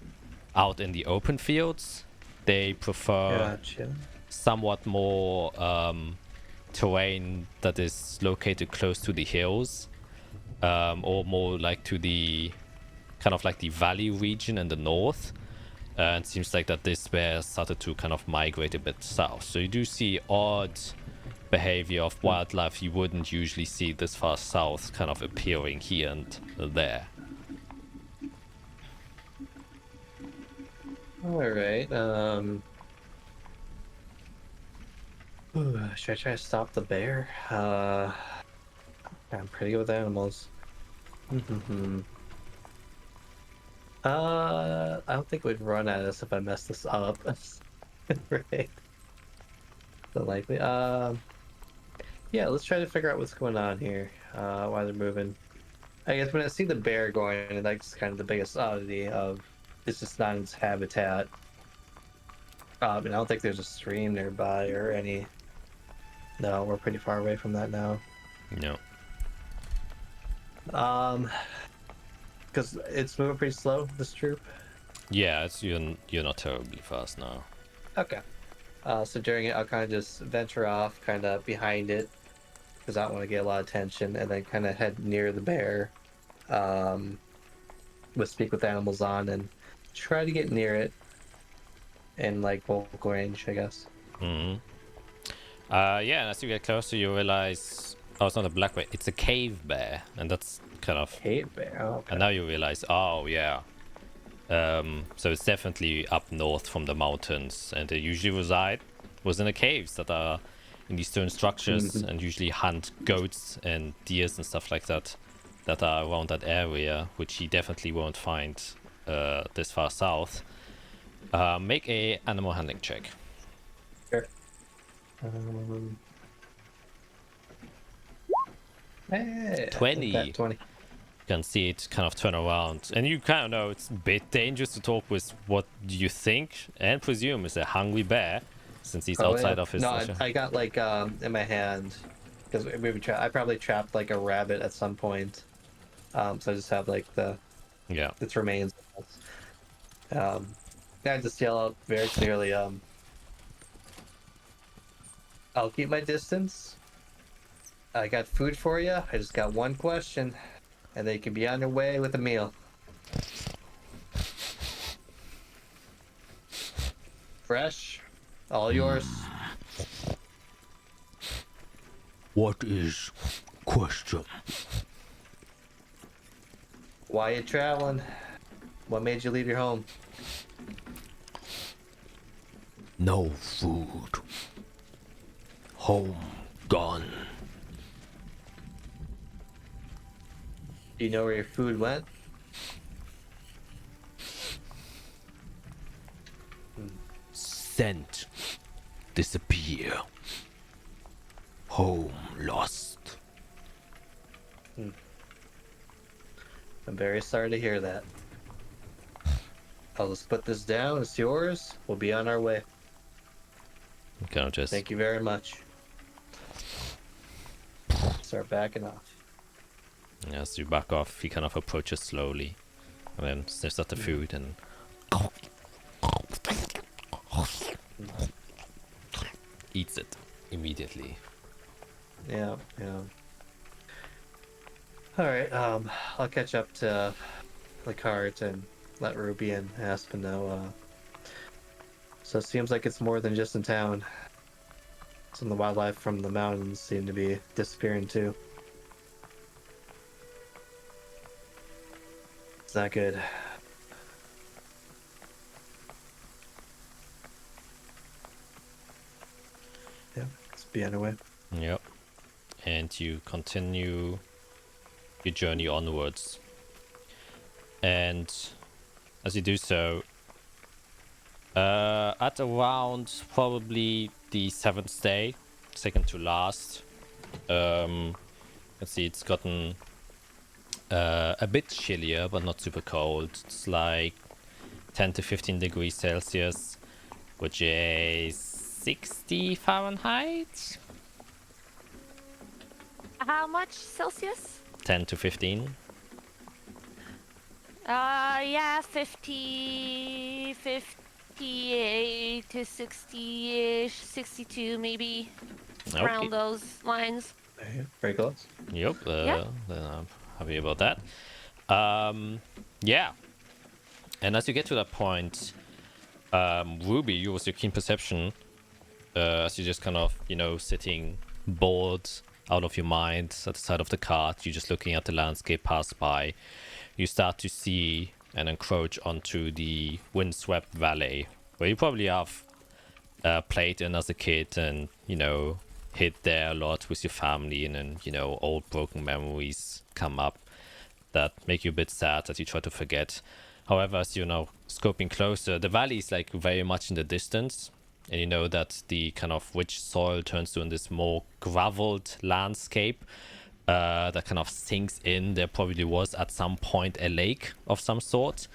out in the open fields. They prefer somewhat more terrain that is located close to the hills, or more like to the kind of like the valley region in the north. And it seems like that this bear started to kind of migrate a bit south. So you do see odd behavior of wildlife you wouldn't usually see this far south kind of appearing here and there. All right. Should I try to stop the bear? I'm pretty good with animals. I don't think we'd run at us if I messed this up. Right. So likely. Yeah, let's try to figure out what's going on here. Why they're moving. I guess when I see the bear going, that's kind of the biggest oddity of it's just not in its habitat. And I don't think there's a stream nearby or any. No, we're pretty far away from that now. No. Because it's moving pretty slow, this troop. Yeah, you're not terribly fast now. Okay. So during it, I'll kind of just venture off, kind of behind it, because I don't want to get a lot of attention, and then kind of head near the bear, with speak with animals on, and try to get near it in like vocal range, I guess. And as you get closer, you realize, it's not a black bear, it's a cave bear, and that's kind of cave bear. Oh, okay. And now you realize, so it's definitely up north from the mountains, and they usually reside within the caves that are in these stone structures, and usually hunt goats and deers and stuff like that are around that area, which he definitely won't find this far south. Make a animal handling check. Sure. Hey, 20. that 20. You can see it kind of turn around, and you kind of know it's a bit dangerous to talk with what you think and presume is a hungry bear, since he's outside of his. No, I got like in my hand because I probably trapped like a rabbit at some point. So I just have like its remains. I just yell out very clearly. I'll keep my distance. I got food for you. I just got one question, and they can be on their way with a meal. Fresh, all yours. What is question? Why you traveling? What made you leave your home? No food. Home gone. Do you know where your food went? Scent. Disappear. Home lost. I'm very sorry to hear that. I'll just put this down. It's yours. We'll be on our way. Thank you very much. Start backing off. As you back off, he kind of approaches slowly, and then sniffs at the food and eats it immediately. Yeah. All right. I'll catch up to the cart and let Ruby and Aspen know. So it seems like it's more than just in town. Some of the wildlife from the mountains seem to be disappearing too. It's not good. Yeah, let's be on our way. Yep. And you continue your journey onwards. And as you do so, at around probably the 7th day, second to last, let's see, it's gotten a bit chillier, but not super cold. It's like 10 to 15 degrees Celsius, which is 60 Fahrenheit. How much Celsius? 10 to 15. Yeah, 58 to 60-ish, 62 maybe, Okay. around those lines. Very close. Yep. Yeah. Then I'm happy about that. Yeah. And as you get to that point, Ruby, you with your keen perception, as you just kind of, sitting bored out of your mind at the side of the cart, you're just looking at the landscape pass by, you start to see and encroach onto the windswept valley, where you probably have played in as a kid and, hid there a lot with your family, and then, old broken memories come up that make you a bit sad that you try to forget. However, as you're now scoping closer, the valley is like very much in the distance, and you know that the kind of rich soil turns to in this more graveled landscape that kind of sinks in. There probably was at some point a lake of some sort.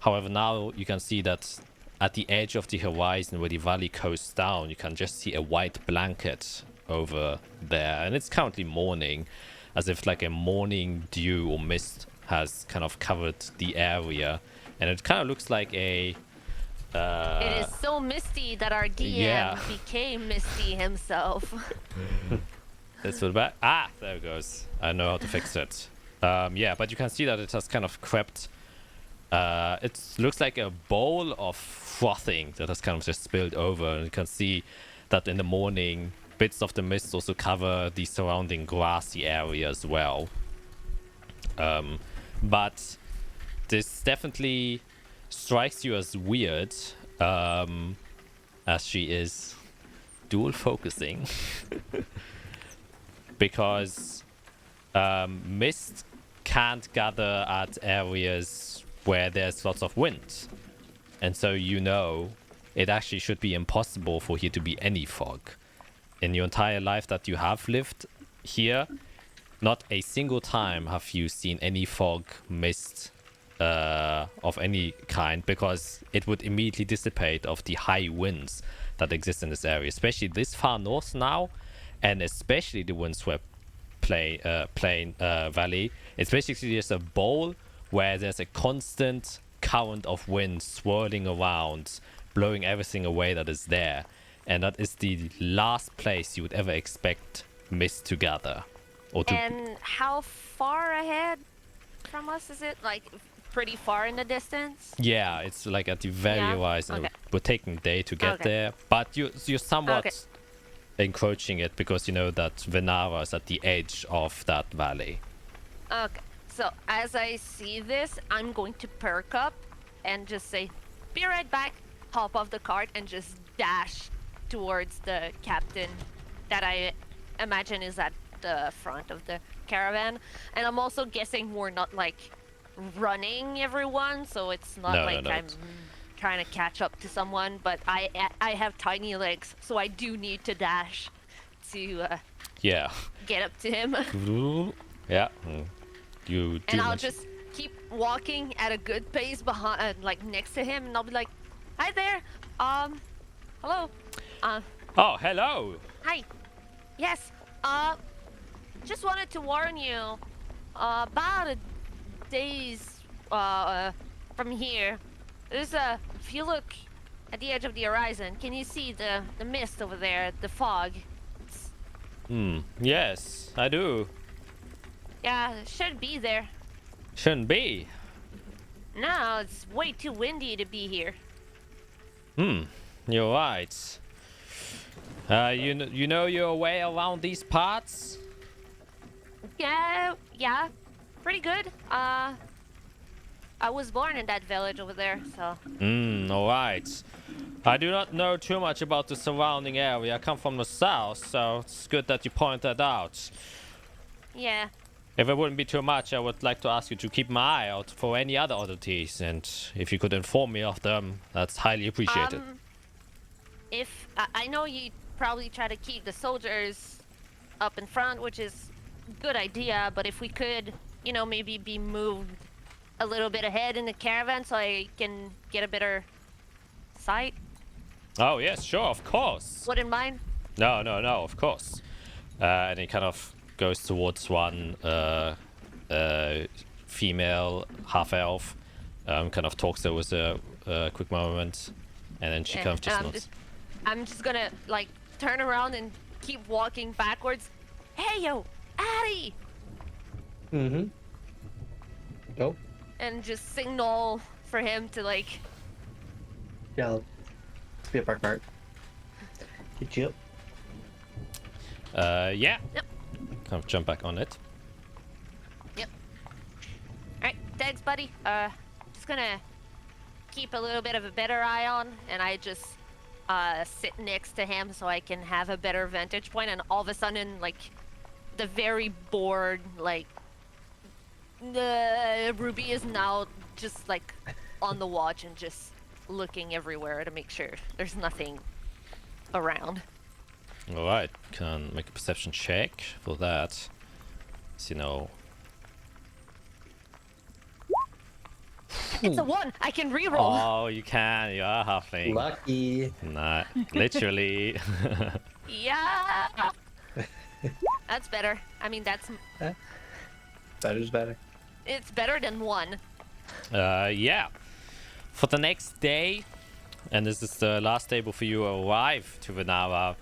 However, now you can see that at the edge of the horizon where the valley coasts down, you can just see a white blanket over there, and it's currently morning, as if like a morning dew or mist has kind of covered the area, and it kind of looks like a It is so misty that our DM became Misty himself. Let's put it back. Ah, there it goes. I know how to fix it. Yeah, but you can see that it has kind of crept. It looks like a bowl of frothing that has kind of just spilled over, and you can see that in the morning, bits of the mist also cover the surrounding grassy area as well. But this definitely strikes you as weird, as she is dual focusing. Because mist can't gather at areas where there's lots of wind, and so it actually should be impossible for here to be any fog. In your entire life that you have lived here, not a single time have you seen any fog, mist of any kind, because it would immediately dissipate of the high winds that exist in this area, especially this far north now, and especially the windswept plain valley. It's basically just a bowl where there's a constant current of wind swirling around, blowing everything away that is there. And that is the last place you would ever expect mist to gather. And how far ahead from us is it? Like, pretty far in the distance? Yeah, it's like at the very horizon. Okay. It would take a day to get there, but you're somewhat encroaching it, because you know that Venara is at the edge of that valley. Okay, so as I see this, I'm going to perk up and just say, be right back, hop off the cart, and just dash towards the captain that I imagine is at the front of the caravan. And I'm also guessing we're not like running everyone, so it's not I'm trying to catch up to someone, but I have tiny legs, so I do need to dash to get up to him. Yeah, you do. And I'll just keep walking at a good pace behind, like next to him, and I'll be like, "Hi there, hello, oh, hello. Hi, yes, just wanted to warn you, about a days from here. There's if you look at the edge of the horizon, can you see the mist over there, the fog? Yes, I do. Yeah, it should be there. Shouldn't be. No, it's way too windy to be here. You're right. You know your way around these parts? Yeah, pretty good. I was born in that village over there, so. All right. I do not know too much about the surrounding area. I come from the south, so it's good that you point that out. Yeah. If it wouldn't be too much, I would like to ask you to keep my eye out for any other oddities, and if you could inform me of them, that's highly appreciated. If I know you probably try to keep the soldiers up in front, which is a good idea, but if we could, you know, maybe be moved a little bit ahead in the caravan so I can get a better sight. Oh yes, sure, of course. Wouldn't mind. No, of course. And he kind of goes towards one female half-elf, kind of talks there with a quick moment, and then she kind of just nods. I'm just gonna like turn around and keep walking backwards. Hey yo, Addie! Oh. And just signal for him to like. Yeah, let's be a park cart. Get you up. Yeah. Yep. Kind of jump back on it. Yep. Alright, thanks, buddy. Just gonna keep a little bit of a better eye on, and I just sit next to him so I can have a better vantage point, and all of a sudden, like, the very bored, like, Ruby is now just, like, on the watch and just looking everywhere to make sure there's nothing around. Alright, can make a perception check for that. So, you know. It's a 1! I can reroll! Oh, you can. You are halfling. Lucky. Nah, literally. Yeah! That's better. I mean, that's... Better's better. It's better than 1. Yeah. For the next day, and this is the last day before you arrive to Venara,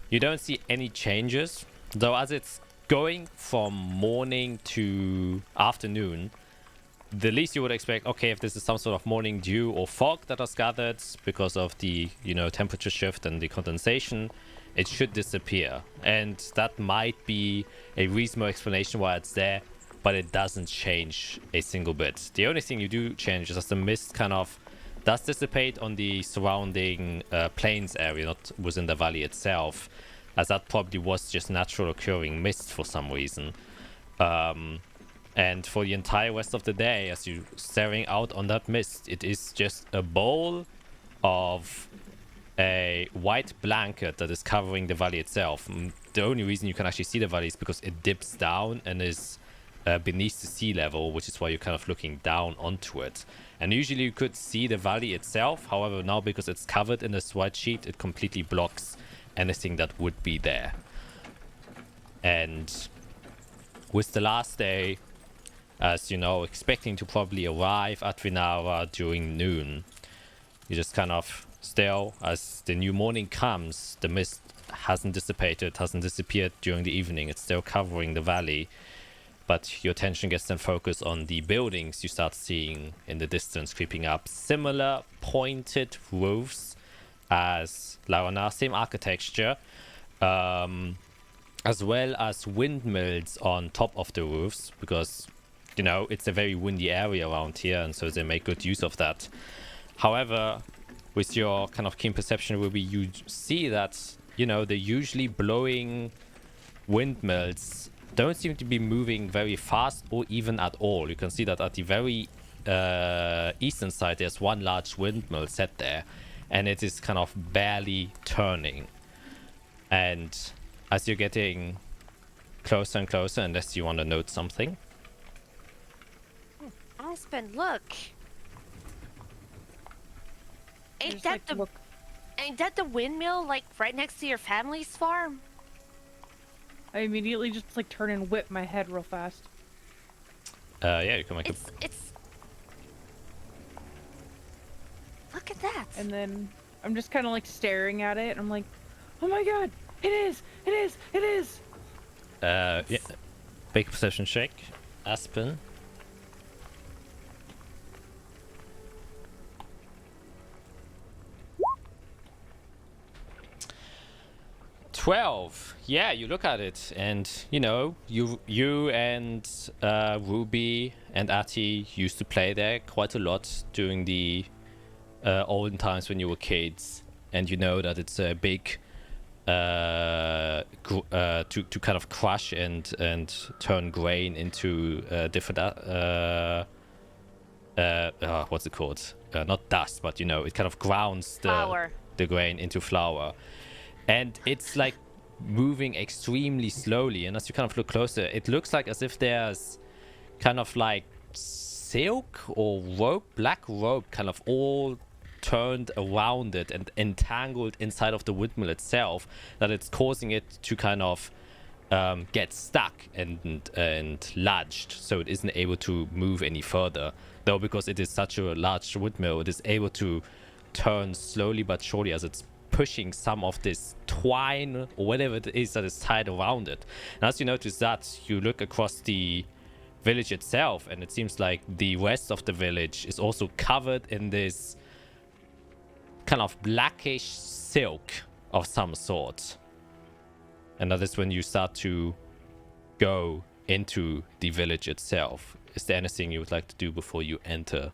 you don't see any changes. Though as it's going from morning to afternoon, the least you would expect, okay, if this is some sort of morning dew or fog that has gathered because of the, you know, temperature shift and the condensation, it should disappear. And that might be a reasonable explanation why it's there, but it doesn't change a single bit. The only thing you do change is that the mist kind of does dissipate on the surrounding plains area, not within the valley itself, as that probably was just natural occurring mist for some reason. And for the entire rest of the day, as you're staring out on that mist, it is just a bowl of a white blanket that is covering the valley itself. The only reason you can actually see the valley is because it dips down and is beneath the sea level, which is why you're kind of looking down onto it. And usually you could see the valley itself. However, now because it's covered in this white sheet, it completely blocks anything that would be there. And with the last day, as you know, expecting to probably arrive at Vinara during noon, you just kind of still, as the new morning comes, the mist hasn't dissipated, hasn't disappeared during the evening. It's still covering the valley, but your attention gets then focused on the buildings you start seeing in the distance creeping up. Similar pointed roofs as Laurana, same architecture, as well as windmills on top of the roofs, because, you know, it's a very windy area around here, and so they make good use of that. However, with your kind of keen perception, Ruby, you see that, you know, the usually blowing windmills don't seem to be moving very fast or even at all. You can see that at the very eastern side, there's one large windmill set there, and it is kind of barely turning. And as you're getting closer and closer, unless you want to note something. Aspen, look. Ain't Just, that like, the look. ain't that the windmill like right next to your family's farm? I immediately just like turn and whip my head real fast. Yeah, you can make It's look at that. And then I'm just kind of like staring at it, and I'm like, oh my god, it is, it is, it is. yeah, make a perception check, Aspen. $12. Yeah, you look at it, and you know, you and Ruby and Ati used to play there quite a lot during the olden times when you were kids, and you know that it's a big to kind of crush and turn grain into different what's it called? Not dust, but you know, it kind of grounds the grain into flour. And it's like moving extremely slowly. And as you kind of look closer, it looks like as if there's kind of like silk or rope, black rope, kind of all turned around it and entangled inside of the windmill itself, that it's causing it to kind of get stuck and lodged, so it isn't able to move any further. Though because it is such a large windmill, it is able to turn slowly but surely as it's pushing some of this twine or whatever it is that is tied around it. And as you notice that, you look across the village itself, and it seems like the rest of the village is also covered in this kind of blackish silk of some sort. And that is when you start to go into the village itself. Is there anything you would like to do before you enter?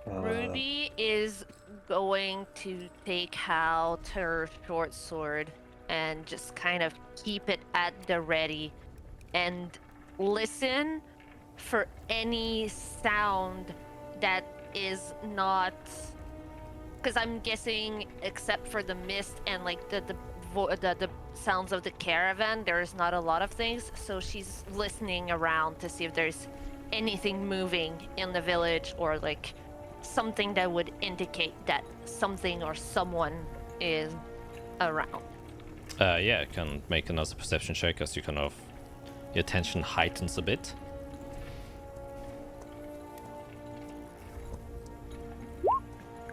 Ruby is going to take out her short sword and just kind of keep it at the ready and listen for any sound that is not, because I'm guessing except for the mist and like the sounds of the caravan, there's not a lot of things. So she's listening around to see if there's anything moving in the village or like something that would indicate that something or someone is around. Yeah, you can make another perception check as you kind of, your attention heightens a bit.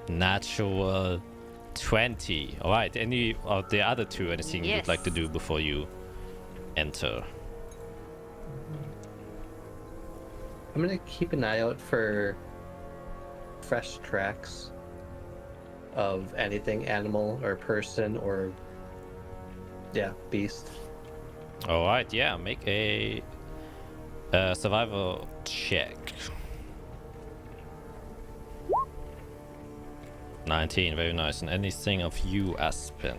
Natural 20. All right, any of the other two, anything you'd like to do before you enter? I'm gonna keep an eye out for fresh tracks of anything, animal or person or beast. All right, yeah, make a survival check. 19, very nice. And anything of you, Aspen?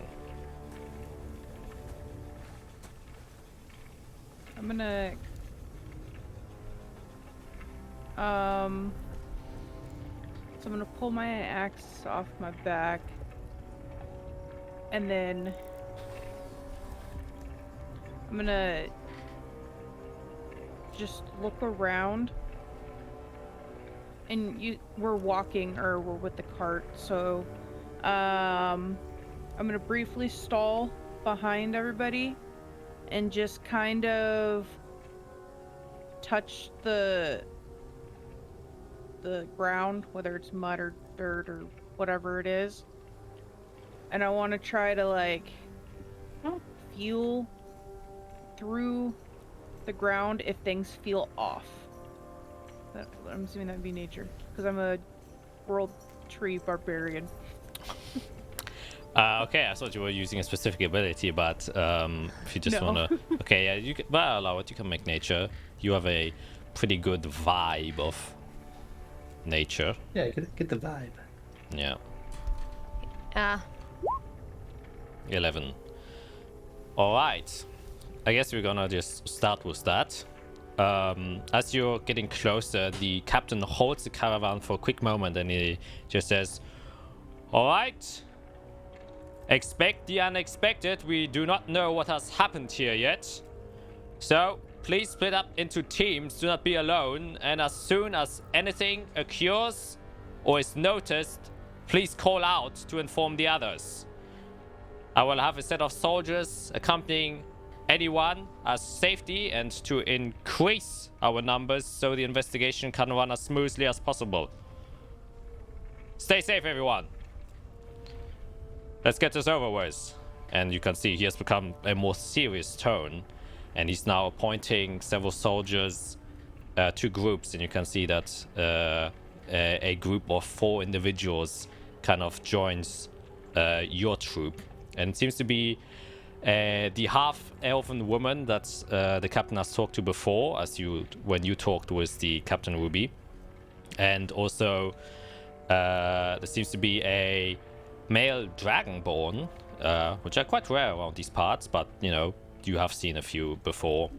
I'm gonna So I'm gonna pull my axe off my back, and then I'm gonna just look around. And we're walking, or we're with the cart, so I'm gonna briefly stall behind everybody and just kind of touch the ground, whether it's mud or dirt or whatever it is. And I want to try to like feel through the ground if things feel off. I'm assuming that would be nature, because I'm a world tree barbarian. Okay, I thought you were using a specific ability, but if you just No. wanna, okay, yeah, you can. Well, allow it. You can make nature. You have a pretty good vibe of nature. Yeah, get the vibe. Yeah, 11. All right. I guess we're gonna just start with that. As you're getting closer, the captain holds the caravan for a quick moment, and he just says, "All right. Expect the unexpected. We do not know what has happened here yet. So, please split up into teams. Do not be alone. And as soon as anything occurs or is noticed, please call out to inform the others. I will have a set of soldiers accompanying anyone as safety and to increase our numbers so the investigation can run as smoothly as possible. Stay safe, everyone. Let's get this over with." And you can see he has become a more serious tone, and he's now appointing several soldiers to groups, and you can see that a group of 4 individuals kind of joins your troop, and it seems to be the half-elven woman that the captain has talked to before, when you talked with the Captain Ruby, and also there seems to be a male dragonborn, which are quite rare around these parts, but you have seen a few before,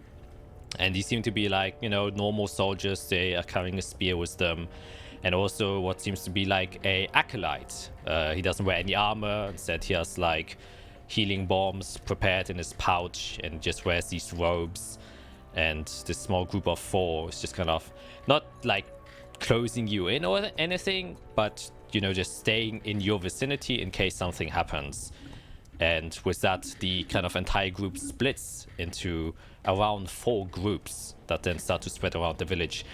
and these seem to be like normal soldiers. They are carrying a spear with them, and also what seems to be like a acolyte. He doesn't wear any armor. Instead, he has like healing bombs prepared in his pouch and just wears these robes. And this small group of 4 is just kind of not like closing you in or anything, but just staying in your vicinity in case something happens. And with that, the kind of entire group splits into around 4 groups that then start to spread around the village.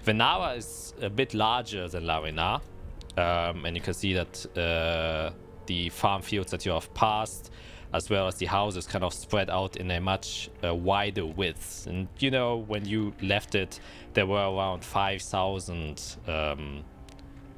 Venara is a bit larger than Larina, and you can see that the farm fields that you have passed, as well as the houses, kind of spread out in a much wider width. And when you left it, there were around 5,000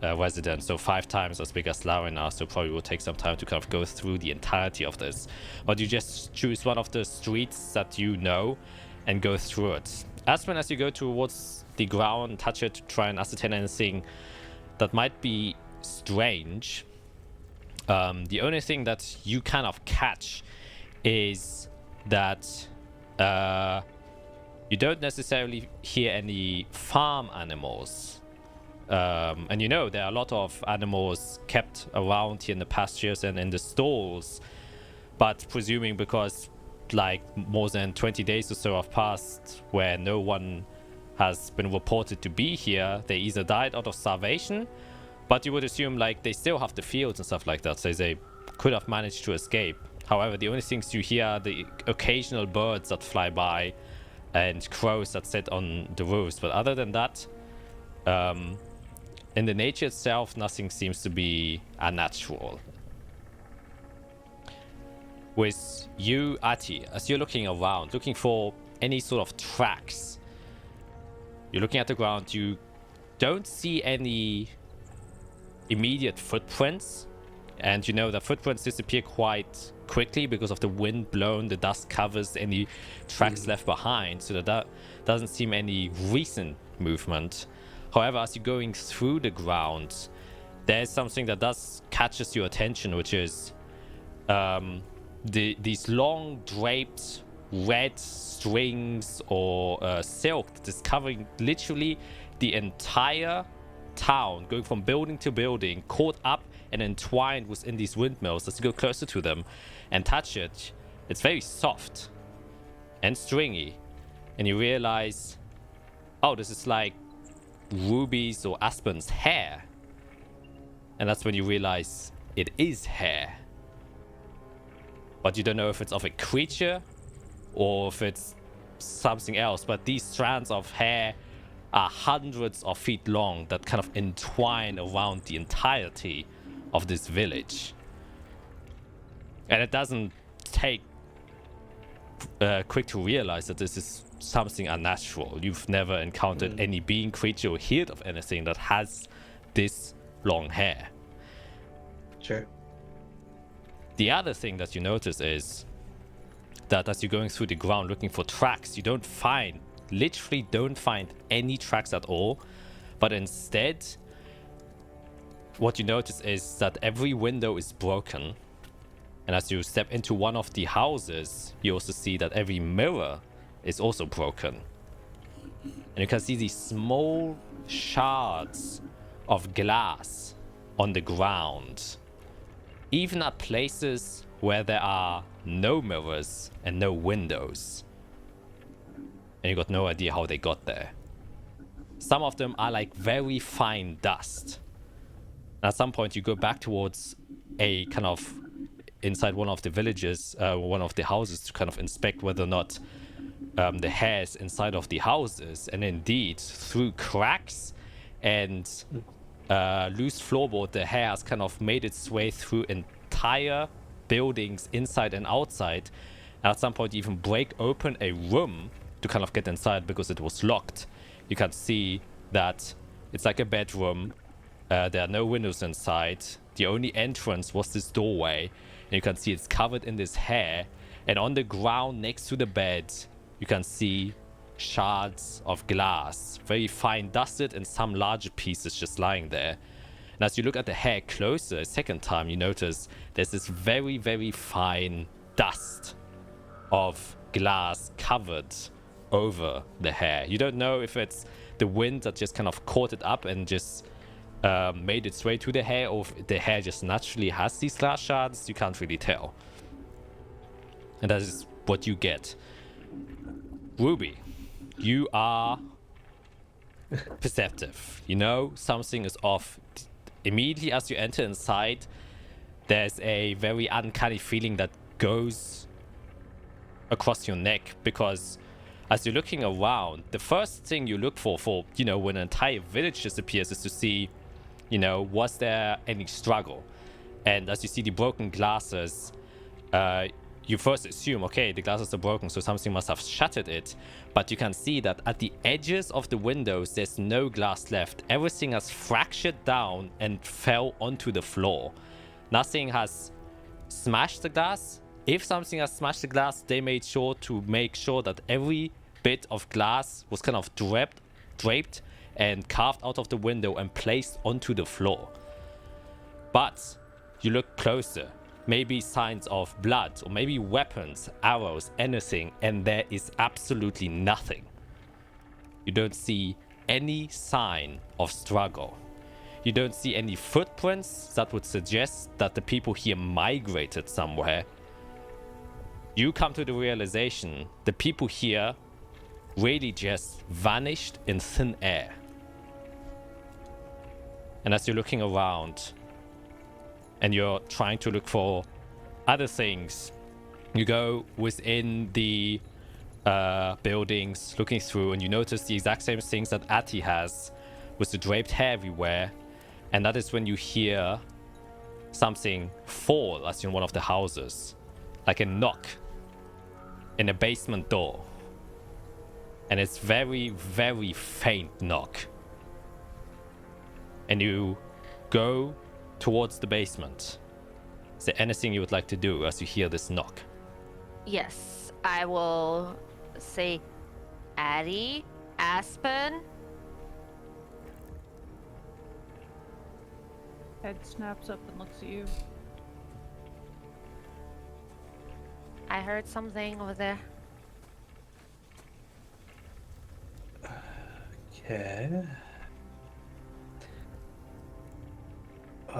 residents, so 5 times as big as Larina, so probably will take some time to kind of go through the entirety of this. But you just choose one of the streets that and go through it. As you go towards the ground, touch it to try and ascertain anything that might be strange, the only thing that you kind of catch is that you don't necessarily hear any farm animals. And there are a lot of animals kept around here in the pastures and in the stalls, but presuming because like more than 20 days or so have passed where no one has been reported to be here, they either died out of starvation, but you would assume like they still have the fields and stuff like that, so they could have managed to escape. However, the only things you hear are the occasional birds that fly by and crows that sit on the roofs, but other than that, in the nature itself, nothing seems to be unnatural. With you, Ati, as you're looking around, looking for any sort of tracks, you're looking at the ground, you don't see any immediate footprints, and the footprints disappear quite quickly because of the wind blown, the dust covers any tracks left behind, so that doesn't seem any recent movement. However, as you're going through the ground, there's something that does catches your attention, which is these long draped red strings or silk that is covering literally the entire town, going from building to building, caught up and entwined within these windmills. As you go closer to them and touch it, it's very soft and stringy. And you realize, oh, this is like Ruby's or Aspen's hair. And that's when you realize it is hair. But you don't know if it's of a creature or if it's something else. But these strands of hair are hundreds of feet long that kind of entwine around the entirety of this village. And it doesn't take quick to realize that this is something unnatural. You've never encountered any being, creature, or heard of anything that has this long hair. Sure. The other thing that you notice is that as you're going through the ground looking for tracks, you literally don't find any tracks at all. But instead, what you notice is that every window is broken. And as you step into one of the houses, you also see that every mirror is also broken. And you can see these small shards of glass on the ground. Even at places where there are no mirrors and no windows. And you got no idea how they got there. Some of them are like very fine dust. And at some point you go back towards a kind of inside one of the villages, one of the houses, to kind of inspect whether or not the hairs inside of the houses. And indeed, through cracks and loose floorboard, the hair has kind of made its way through entire buildings inside and outside. And at some point you even break open a room to kind of get inside because it was locked. You can see that it's like a bedroom. There are no windows inside. The only entrance was this doorway. And you can see it's covered in this hair. And on the ground next to the bed, you can see shards of glass, very fine dusted, and some larger pieces just lying there. And as you look at the hair closer a second time, you notice there's this very, very fine dust of glass covered over the hair. You don't know if it's the wind that just kind of caught it up and just made its way to the hair, or if the hair just naturally has these glass shards. You can't really tell. And that is what you get. Ruby, you are perceptive. You know something is off. Immediately as you enter inside, there's a very uncanny feeling that goes across your neck, because as you're looking around, the first thing you look for, when an entire village disappears, is to see, was there any struggle? And as you see the broken glasses, you first assume, okay, the glasses are broken, so something must have shattered it. But you can see that at the edges of the windows, there's no glass left. Everything has fractured down and fell onto the floor. Nothing has smashed the glass. If something has smashed the glass, they made sure to make sure that every bit of glass was kind of draped and carved out of the window and placed onto the floor. But you look closer, maybe signs of blood, or maybe weapons, arrows, anything, and there is absolutely nothing. You don't see any sign of struggle. You don't see any footprints that would suggest that the people here migrated somewhere. You come to the realization the people here really just vanished in thin air. And as you're looking around and you're trying to look for other things, you go within the buildings looking through, and you notice the exact same things that Ati has, with the draped hair everywhere. And that is when you hear something fall as in one of the houses, like a knock in a basement door. And it's very, very faint knock. And you go towards the basement. Is there anything you would like to do as you hear this knock? Yes, I will say, Addie, Aspen. Head snaps up and looks at you. I heard something over there. Okay.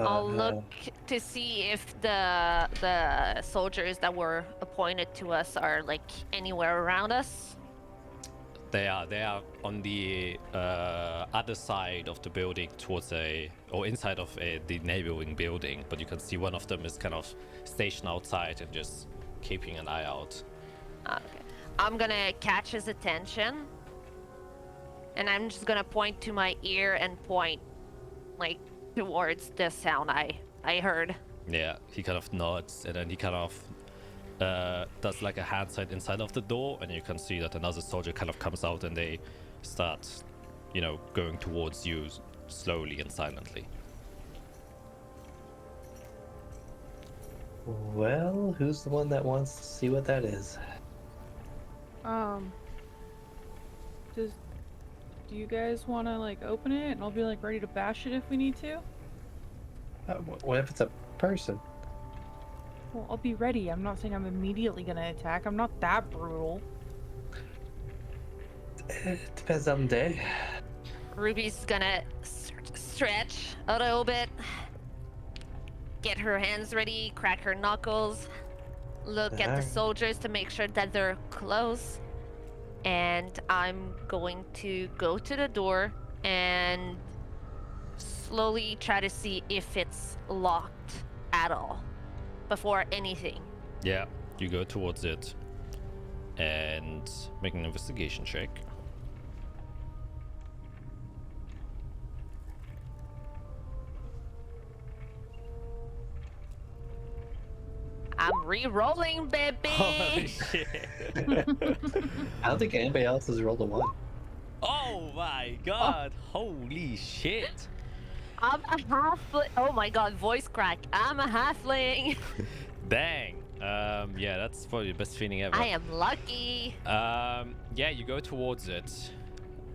I'll look to see if the soldiers that were appointed to us are like anywhere around us. They are on the other side of the building towards or inside of the neighboring building, but you can see one of them is kind of stationed outside and just keeping an eye out. Okay. I'm gonna catch his attention, and I'm just gonna point to my ear and point like towards the sound I heard. Yeah, he kind of nods, and then he kind of does like a hand sign inside of the door, and you can see that another soldier kind of comes out, and they start, going towards you slowly and silently. Well, who's the one that wants to see what that is? Do you guys want to like open it and I'll be like ready to bash it if we need to? What if it's a person? Well, I'll be ready. I'm not saying I'm immediately gonna attack. I'm not that brutal. It depends on the day. Ruby's gonna stretch a little bit, get her hands ready, crack her knuckles, look at the Alright. soldiers to make sure that they're close, and I'm going to go to the door and slowly try to see if it's locked at all before anything. Yeah, you go towards it and make an investigation check. I'm re-rolling, baby. Holy shit! I don't think anybody else has rolled a 1. Oh my god! Holy shit! I'm a halfling. Oh my god, voice crack. I'm a halfling. Dang. Yeah, that's probably the best feeling ever. I am lucky. Yeah, you go towards it,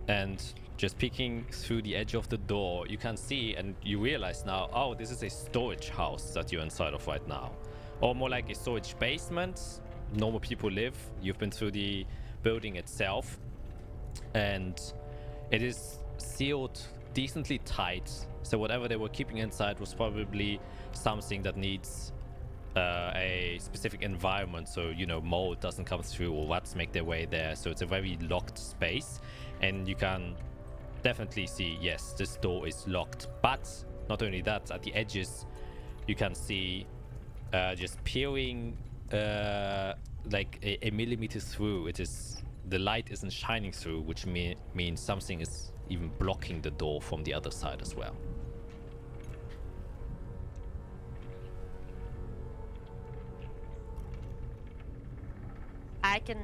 and just peeking through the edge of the door, you can see and you realize now, oh, this is a storage house that you're inside of right now. Or more like a storage basement. Normal people live. You've been through the building itself, and it is sealed decently tight. So whatever they were keeping inside was probably something that needs a specific environment, so mold doesn't come through or rats make their way there. So it's a very locked space, and you can definitely see, yes, this door is locked. But not only that, at the edges you can see just peering like a millimeter through. The light isn't shining through, which means something is even blocking the door from the other side as well. I can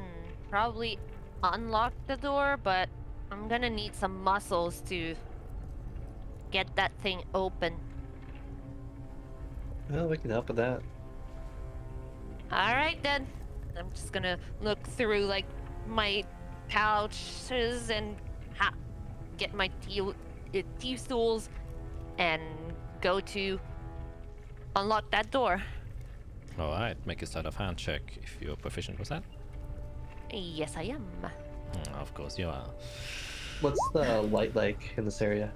probably unlock the door, but I'm gonna need some muscles to get that thing open. Well, we can help with that. Alright then. I'm just gonna look through like my pouches and get my thief tools and go to unlock that door. All right, make a sleight of hand check if you're proficient with that. Yes, I am. Of course you are. What's the light like in this area?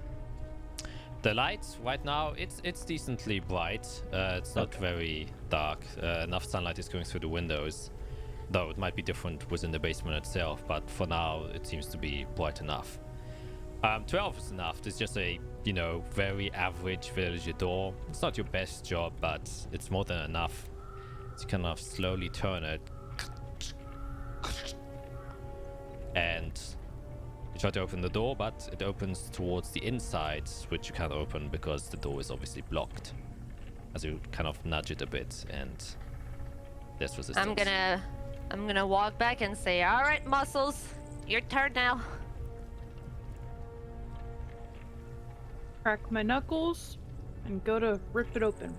The lights right now, it's decently bright. It's not very dark. Enough sunlight is going through the windows, though it might be different within the basement itself. But for now, it seems to be bright enough. 12 is enough. It's just a very average villager door. It's not your best job, but it's more than enough to kind of slowly turn it, and you try to open the door, but it opens towards the inside, which you can't open because the door is obviously blocked. As you kind of nudge it a bit, and there's resistance. I'm gonna walk back and say, "All right, muscles, your turn now." Crack my knuckles and go to rip it open.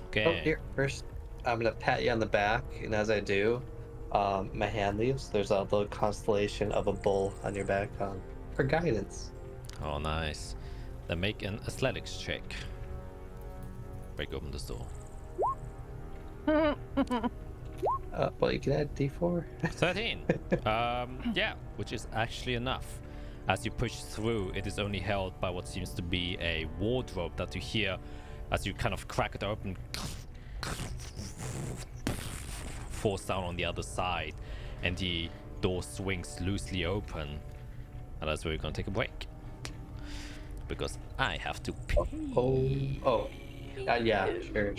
Okay. Oh, here, first, I'm gonna pat you on the back, and as I do, my hand leaves. There's a little constellation of a bull on your back for guidance. Oh, nice. Then make an athletics check. Break open this door. Well, you can add D4. 13. Yeah, which is actually enough. As you push through, it is only held by what seems to be a wardrobe that you hear As you kind of crack it open, falls down on the other side, and the door swings loosely open. And that's where we're gonna take a break, because I have to pee. Yeah, sure.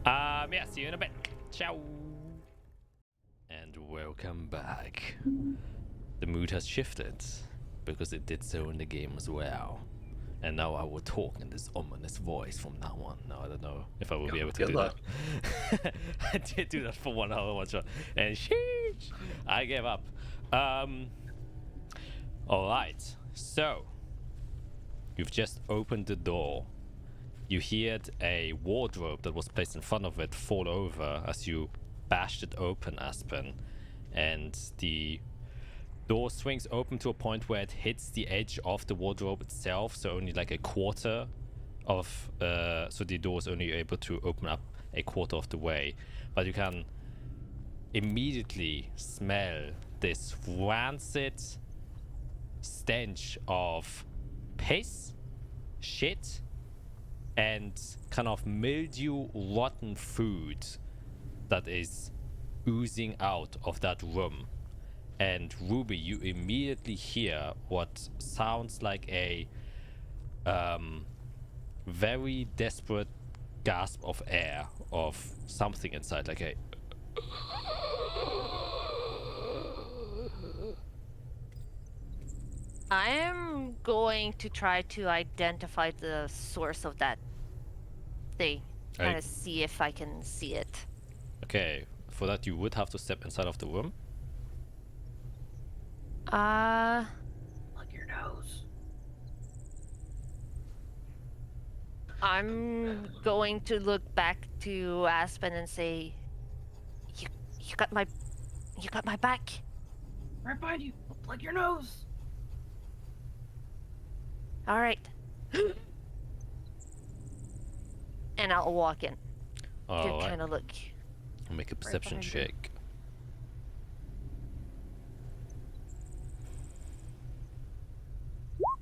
Yeah, see you in a bit. Ciao. And welcome back. The mood has shifted, because it did so in the game as well. And now I will talk in this ominous voice from now on. Now I don't know if I will be able to do that. I did do that for 1 hour, one shot. And sheesh, I gave up. Alright, so you've just opened the door. You heard a wardrobe that was placed in front of it fall over as you bashed it open, Aspen. And the door swings open to a point where it hits the edge of the wardrobe itself, so only like a quarter of so the door is only able to open up a quarter of the way. But you can immediately smell this rancid stench of piss, shit, and kind of mildew rotten food that is oozing out of that room. And Ruby, you immediately hear what sounds like a very desperate gasp of air of something inside, like a I am going to try to identify the source of that thing. Trying to see if I can see it. Okay, for that you would have to step inside of the room. Plug your nose. I'm going to look back to Aspen and say, "You got my back." Right behind you. Plug your nose. All right. And I'll walk in. To kind of look. I'll make a perception check.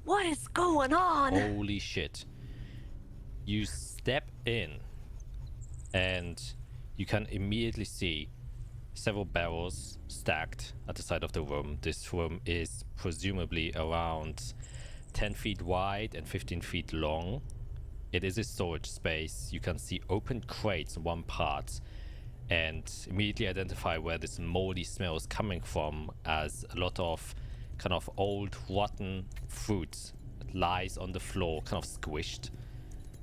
What is going on? Holy shit. You step in and you can immediately see several barrels stacked at the side of the room. This room is presumably around 10 feet wide and 15 feet long. It is a storage space. You can see open crates in one part and immediately identify where this moldy smell is coming from, as a lot of kind of old rotten fruit lies on the floor, kind of squished.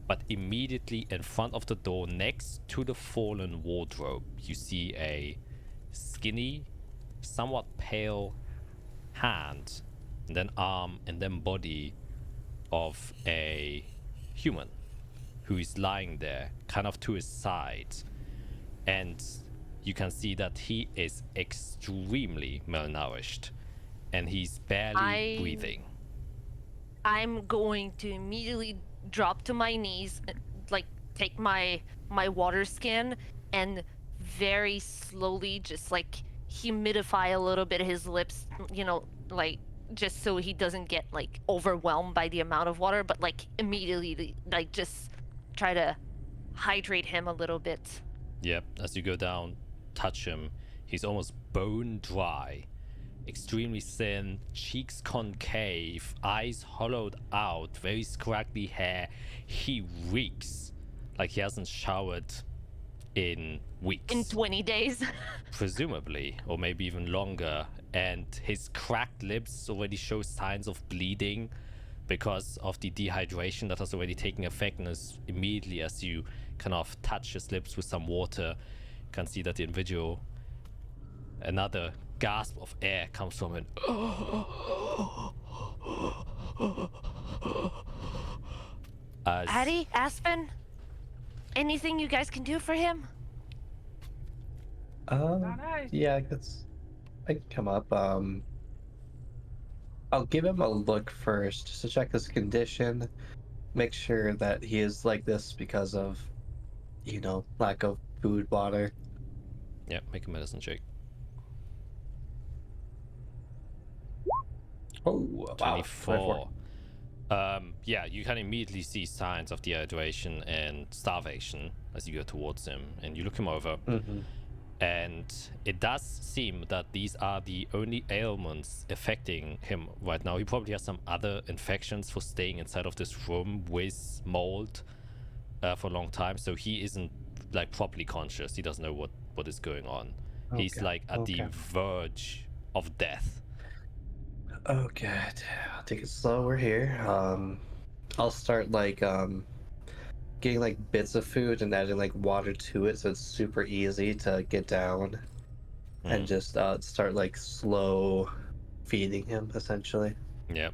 But immediately in front of the door, next to the fallen wardrobe, you see a skinny, somewhat pale hand, and then arm, and then body of a human who is lying there, kind of to his side. And you can see that he is extremely malnourished, and he's barely breathing. I'm going to immediately drop to my knees, like take my water skin and very slowly just like humidify a little bit his lips, you know, like just so he doesn't get like overwhelmed by the amount of water, but like immediately like just try to hydrate him a little bit. Yep, as you go down, touch him, he's almost bone dry, extremely thin, cheeks concave, eyes hollowed out, very scraggly hair. He reeks like he hasn't showered in weeks. In 20 days. Presumably, or maybe even longer. And his cracked lips already show signs of bleeding because of the dehydration that has already taken effect. And as immediately as you kind of touch his lips with some water, you can see that the individual, another gasp of air comes from him. Addie, Aspen, anything you guys can do for him? Yeah, I can come up. I'll give him a look first, just to check his condition, make sure that he is like this because of, you know, lack of food, water. Yeah, make a medicine check. Oh, wow. 24. Yeah, you can immediately see signs of dehydration and starvation as you go towards him, and you look him over. Mm-hmm. And it does seem that these are the only ailments affecting him right now. He probably has some other infections for staying inside of this room with mold for a long time, so he isn't like properly conscious. He doesn't know what is going on. He's Okay, like at the okay. verge of death. Oh, good. I'll take it slow. We're here. I'll start like getting like bits of food and adding like water to it, so it's super easy to get down, and just start like slow feeding him essentially. Yeah.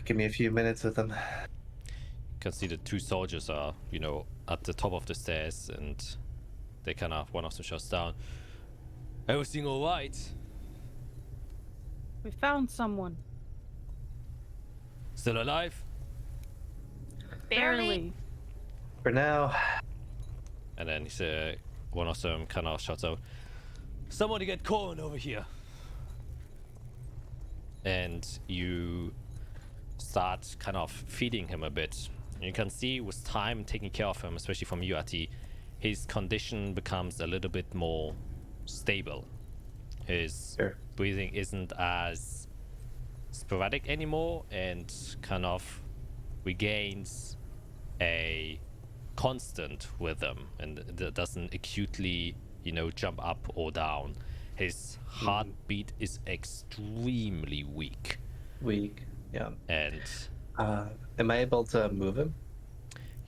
Give me a few minutes with him. You can see the two soldiers are, at the top of the stairs, and they kind of, one of them shuts down. Everything all right? We found someone. Still alive? Barely. For now. And then one of them kind of shouts out, "Somebody get Corin over here!" And you start kind of feeding him a bit. You can see with time taking care of him, especially from you, Ati, his condition becomes a little bit more stable. His breathing isn't as sporadic anymore, and kind of regains a constant rhythm, and that doesn't acutely, jump up or down. His heartbeat is extremely weak. Yeah. And am I able to move him?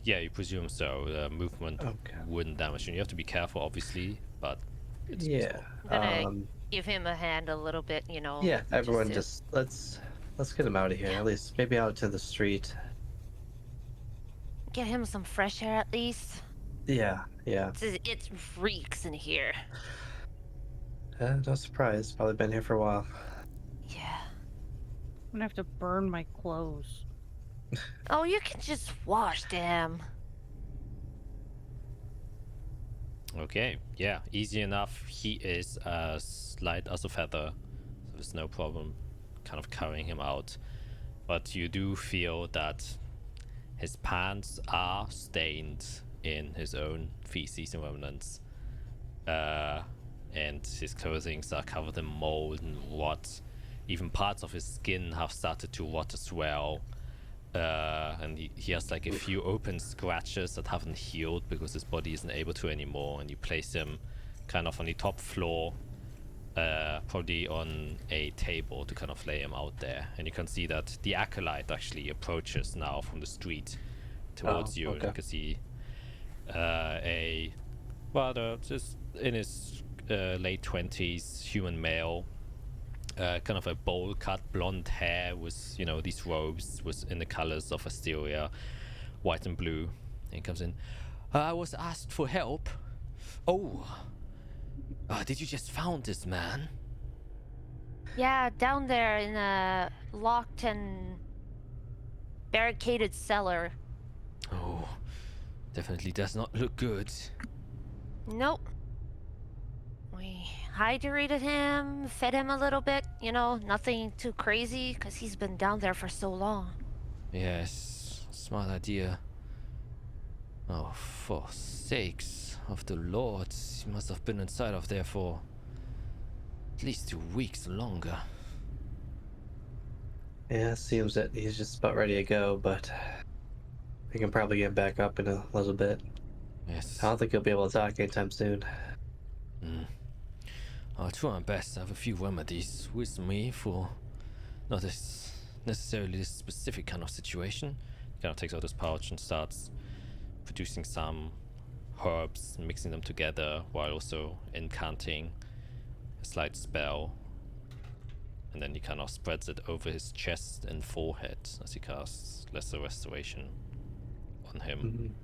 yeah, you presume so. Movement wouldn't damage him. You have to be careful, obviously, but it's possible. I'm gonna give him a hand a little bit, Yeah, everyone just let's get him out of here. At least maybe out to the street. get him some fresh air at least. Yeah. It reeks in here. No surprise. Probably been here for a while. Yeah. I'm gonna have to burn my clothes. Oh, you can just wash them. Okay, yeah, easy enough. He is as light as a feather, so there's no problem kind of carrying him out. But you do feel that his pants are stained in his own feces and remnants. And his clothing are covered in mold and rot. Even parts of his skin have started to rot as well. And he has like a few open scratches that haven't healed because his body isn't able to anymore. And you place him kind of on the top floor, probably on a table to kind of lay him out there. And you can see that the acolyte actually approaches now from the street towards you. And you can see a rather just in his late 20s human male, kind of a bowl cut blonde hair with these robes was in the colors of Asteria, white and blue. And he comes in. I was asked for help. Oh, did you just found this man? Yeah, down there in a locked and barricaded cellar. Oh, definitely does not look good. Nope. We hydrated him, fed him a little bit, nothing too crazy, because he's been down there for so long. Yes, smart idea. Oh, for sakes of the Lord, he must have been inside of there for at least 2 weeks longer. Yeah, it seems that he's just about ready to go, but we can probably get back up in a little bit. Yes. I don't think he'll be able to talk anytime soon. I'll try my best to have a few remedies with me for not necessarily this specific kind of situation. He kind of takes out his pouch and starts producing some herbs, mixing them together while also incanting a slight spell. And then he kind of spreads it over his chest and forehead as he casts Lesser Restoration on him.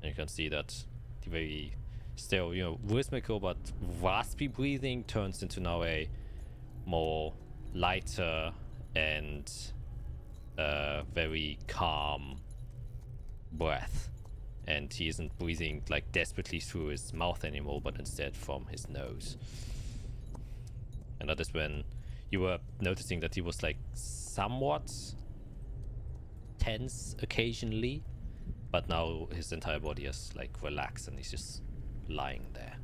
And you can see that the very still, rhythmical but raspy breathing turns into now a more lighter and very calm breath. And he isn't breathing like desperately through his mouth anymore, but instead from his nose. And that is when you were noticing that he was like somewhat tense occasionally, but now his entire body is like relaxed and he's just lying there.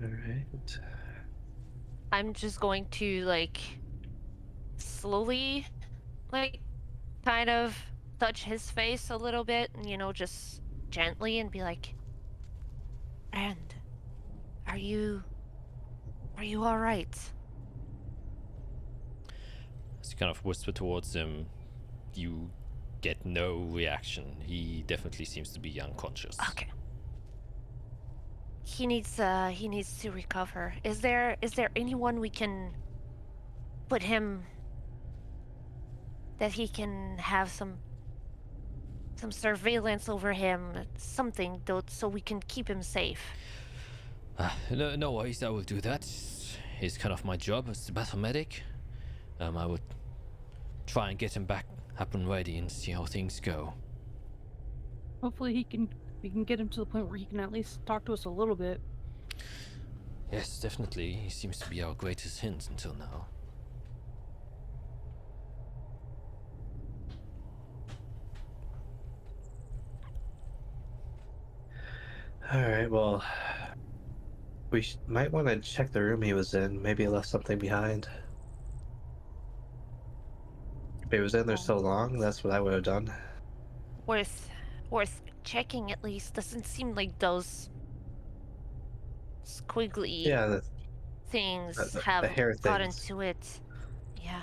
All right. I'm just going to like slowly, like, kind of touch his face a little bit, and just gently, and be like, "Friend, are you all right?" As you kind of whisper towards him, you get no reaction. He definitely seems to be unconscious. Okay. He needs to recover. Is there anyone we can put him, that he can have some surveillance over him, something so we can keep him safe? No worries, I will do that. It's kind of my job as the battle medic. I would try and get him back up and ready and see how things go. Hopefully we can get him to the point where he can at least talk to us a little bit. Yes, definitely. He seems to be our greatest hint until now. All right. Well, we might want to check the room he was in. Maybe he left something behind. If he was in there so long, that's what I would have done. Worth checking at least. Doesn't seem like those squiggly Yeah, things the have hair gotten things. to it. Yeah.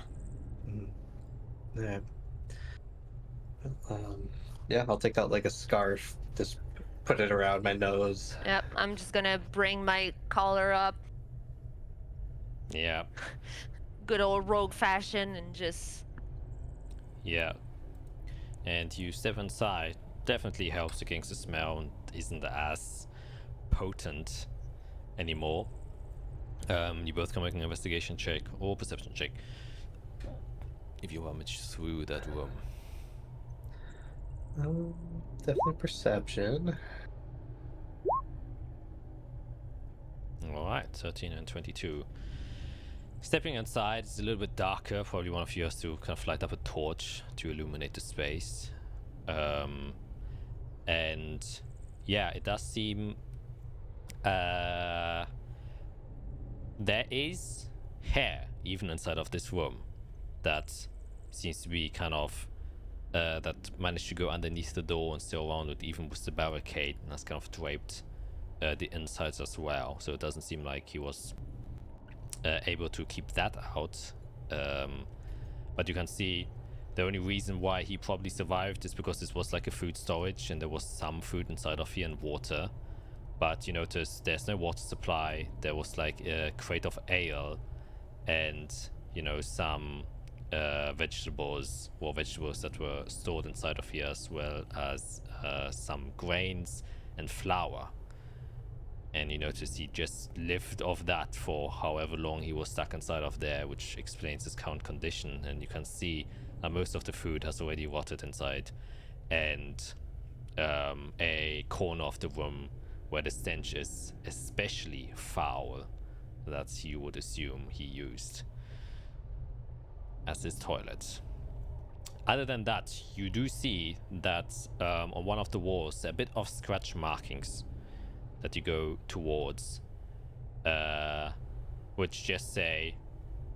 Yeah. Yeah, I'll take out like a scarf, just put it around my nose. Yep. I'm just gonna bring my collar up, Yeah. good old rogue fashion, and just. Yeah. And you step inside. Definitely helps against the smell and isn't as potent anymore. You both can make an investigation check or perception check if you rummage through that room. Definitely perception. Alright, 13 and 22. Stepping inside, it's a little bit darker. Probably one of you has to kind of light up a torch to illuminate the space. And yeah, it does seem there is hair even inside of this room that seems to be kind of that managed to go underneath the door and stay around it, even with the barricade, and has kind of draped the insides as well. So it doesn't seem like he was able to keep that out. But you can see the only reason why he probably survived is because this was like a food storage and there was some food inside of here and water. But you notice there's no water supply. There was like a crate of ale and, some vegetables that were stored inside of here, as well as some grains and flour. And you notice he just lived off that for however long he was stuck inside of there, which explains his current condition. And you can see that most of the food has already rotted inside, and a corner of the room where the stench is especially foul, that you would assume he used as his toilet. Other than that, you do see that on one of the walls, a bit of scratch markings that you go towards, which just say,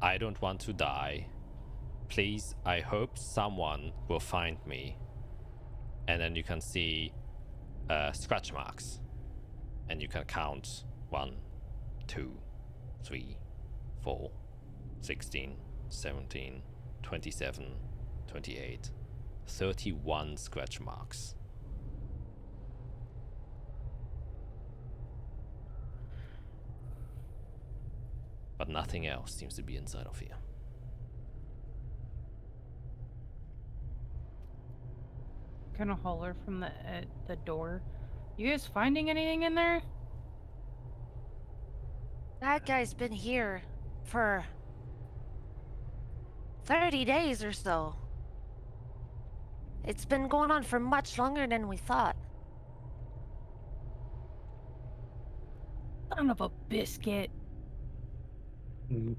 "I don't want to die. Please, I hope someone will find me." And then you can see scratch marks, and you can count 1, 2, 3, 4, 16, 17, 27, 28, 31 scratch marks. But nothing else seems to be inside of here. Kind of holler from the door. You guys finding anything in there? That guy's been here for 30 days or so. It's been going on for much longer than we thought. Son of a biscuit. Mm.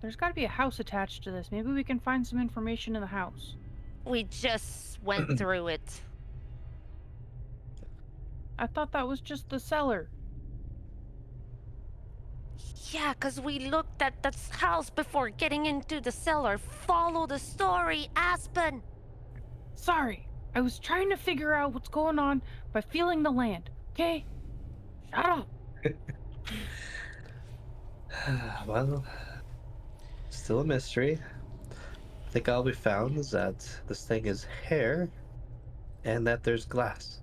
There's got to be a house attached to this. Maybe we can find some information in the house. We just went through it. I thought that was just the cellar. Yeah, 'cause we looked at this house before getting into the cellar. Follow the story, Aspen! Sorry, I was trying to figure out what's going on by feeling the land, okay? Shut up! Well, still a mystery. I think all we found is that this thing is hair and that there's glass.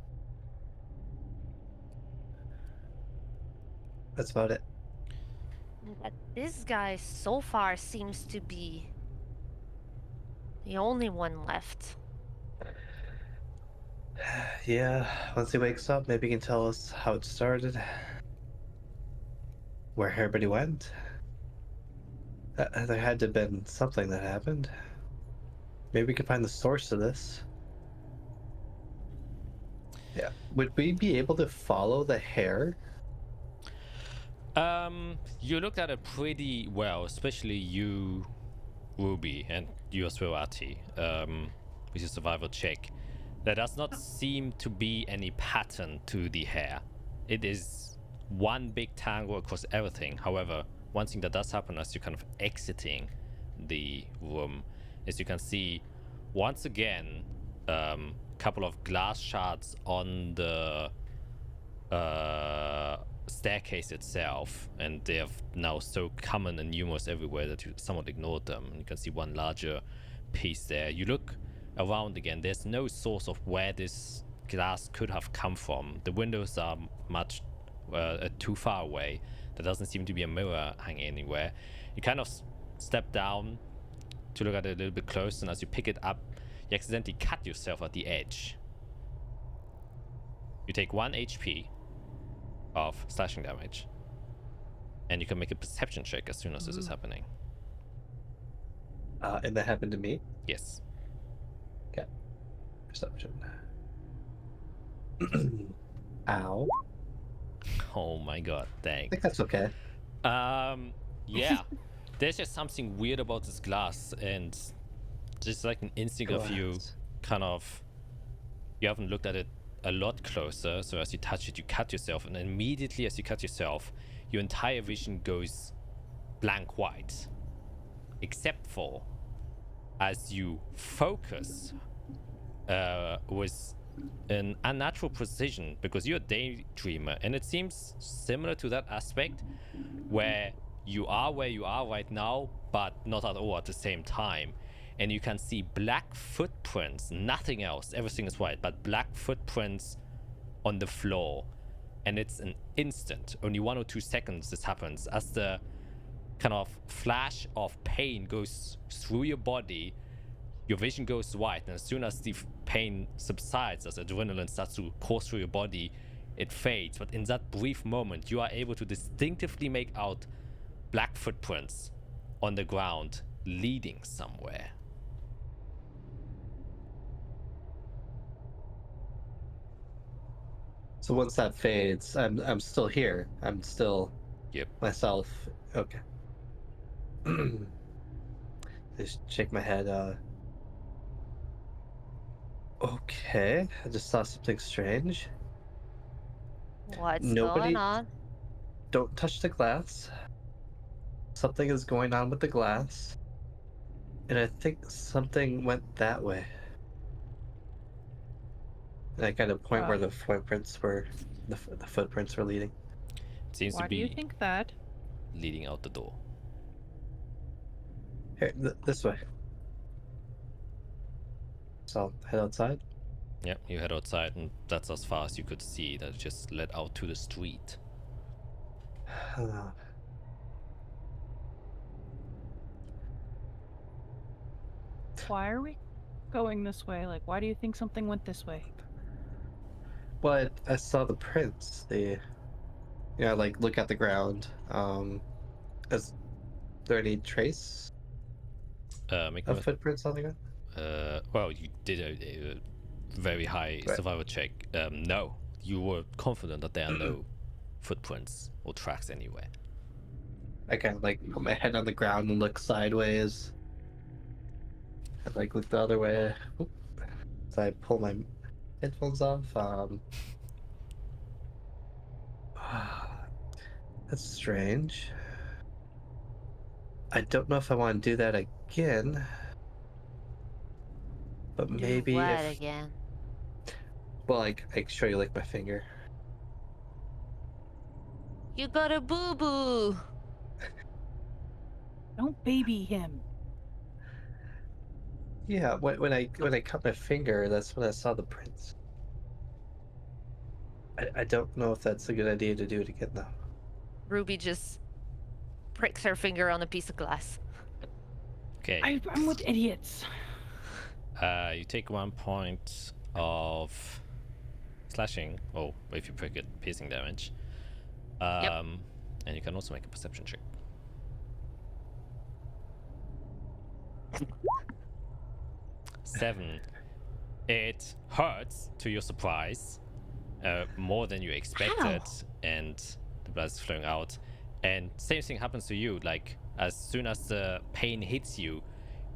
That's about it. But this guy so far seems to be the only one left. Yeah, once he wakes up, maybe he can tell us how it started, where everybody went. There had to have been something that happened. Maybe we can find the source of this. Yeah. Would we be able to follow the hair? You looked at it pretty well, especially you, Ruby, and you as well, Ati, with your survival check. There does not seem to be any pattern to the hair. It is one big tangle across everything. However, one thing that does happen as you're kind of exiting the room is you can see once again a couple of glass shards on the staircase itself, and they are now so common and numerous everywhere that you somewhat ignored them. You can see one larger piece there. You look around again, there's no source of where this glass could have come from. The windows are much too far away. There doesn't seem to be a mirror hanging anywhere. You kind of step down to look at it a little bit closer, and as you pick it up, you accidentally cut yourself at the edge. You take 1 HP of slashing damage, and you can make a perception check as soon as this is happening. And that happened to me? Yes. Okay. Perception. Ow. Oh my god, I dang. think that's okay. Yeah. There's just something weird about this glass, and just like an instinct of you Glass. kind of, you haven't looked at it a lot closer, so as you touch it you cut yourself, and immediately as you cut yourself your entire vision goes blank white, except for as you focus with an unnatural precision, because you're a daydreamer, and it seems similar to that aspect where you are right now but not at all at the same time, and you can see black footprints, nothing else, everything is white, but black footprints on the floor. And it's an instant, only 1 or 2 seconds this happens, as the kind of flash of pain goes through your body, your vision goes white, and as soon as the pain subsides, as adrenaline starts to course through your body, it fades. But in that brief moment you are able to distinctively make out black footprints on the ground leading somewhere. So once that fades, I'm still here. I'm still Yep. myself. Okay. Just shake my head. Okay. I just saw something strange. What's Nobody- going on? Don't touch the glass. Something is going on with the glass. And I think something went that way. And I kind of point where the footprints were. The footprints were leading. It seems Why to do you be think that? leading out the door. Here, this way. So I'll head outside. Yep, you head outside, and that's as far as you could see. That just led out to the street. Why are we going this way? Like, why do you think something went this way? Well, I saw the prints. Like look at the ground. Is there any trace Make of me footprints on the ground? well, you did a very high Right. survival check. No, you were confident that there are no footprints or tracks anywhere. I kind of like put my head on the ground and look sideways. I like look the other way. Oop. So I pull my headphones off. That's strange. I don't know if I want to do that again. But maybe Do what if again? well, I show you like my finger. You got a boo boo. Don't baby him. Yeah, when I cut my finger, that's when I saw the prints. I don't know if that's a good idea to do it again though. Ruby just pricks her finger on a piece of glass. Okay. I'm with idiots. You take 1 point of slashing, or if you prick it, piercing damage. And you can also make a perception check. Seven. It hurts, to your surprise, more than you expected, and the blood is flowing out. And same thing happens to you. Like, as soon as the pain hits you,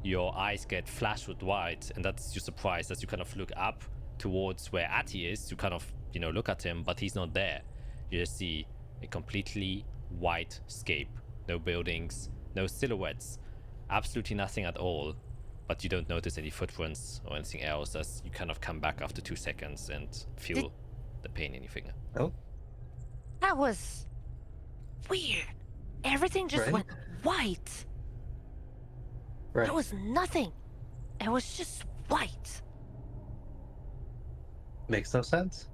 your eyes get flashed with white, and that's your surprise as you kind of look up towards where Atty is to kind of, look at him, but he's not there. You just see a completely white scape. No buildings, no silhouettes, absolutely nothing at all. But you don't notice any footprints or anything else as you kind of come back after 2 seconds and feel the pain in your finger. Oh, That was weird. Everything just Right? went white. right. There was nothing. It was just white. Makes no sense.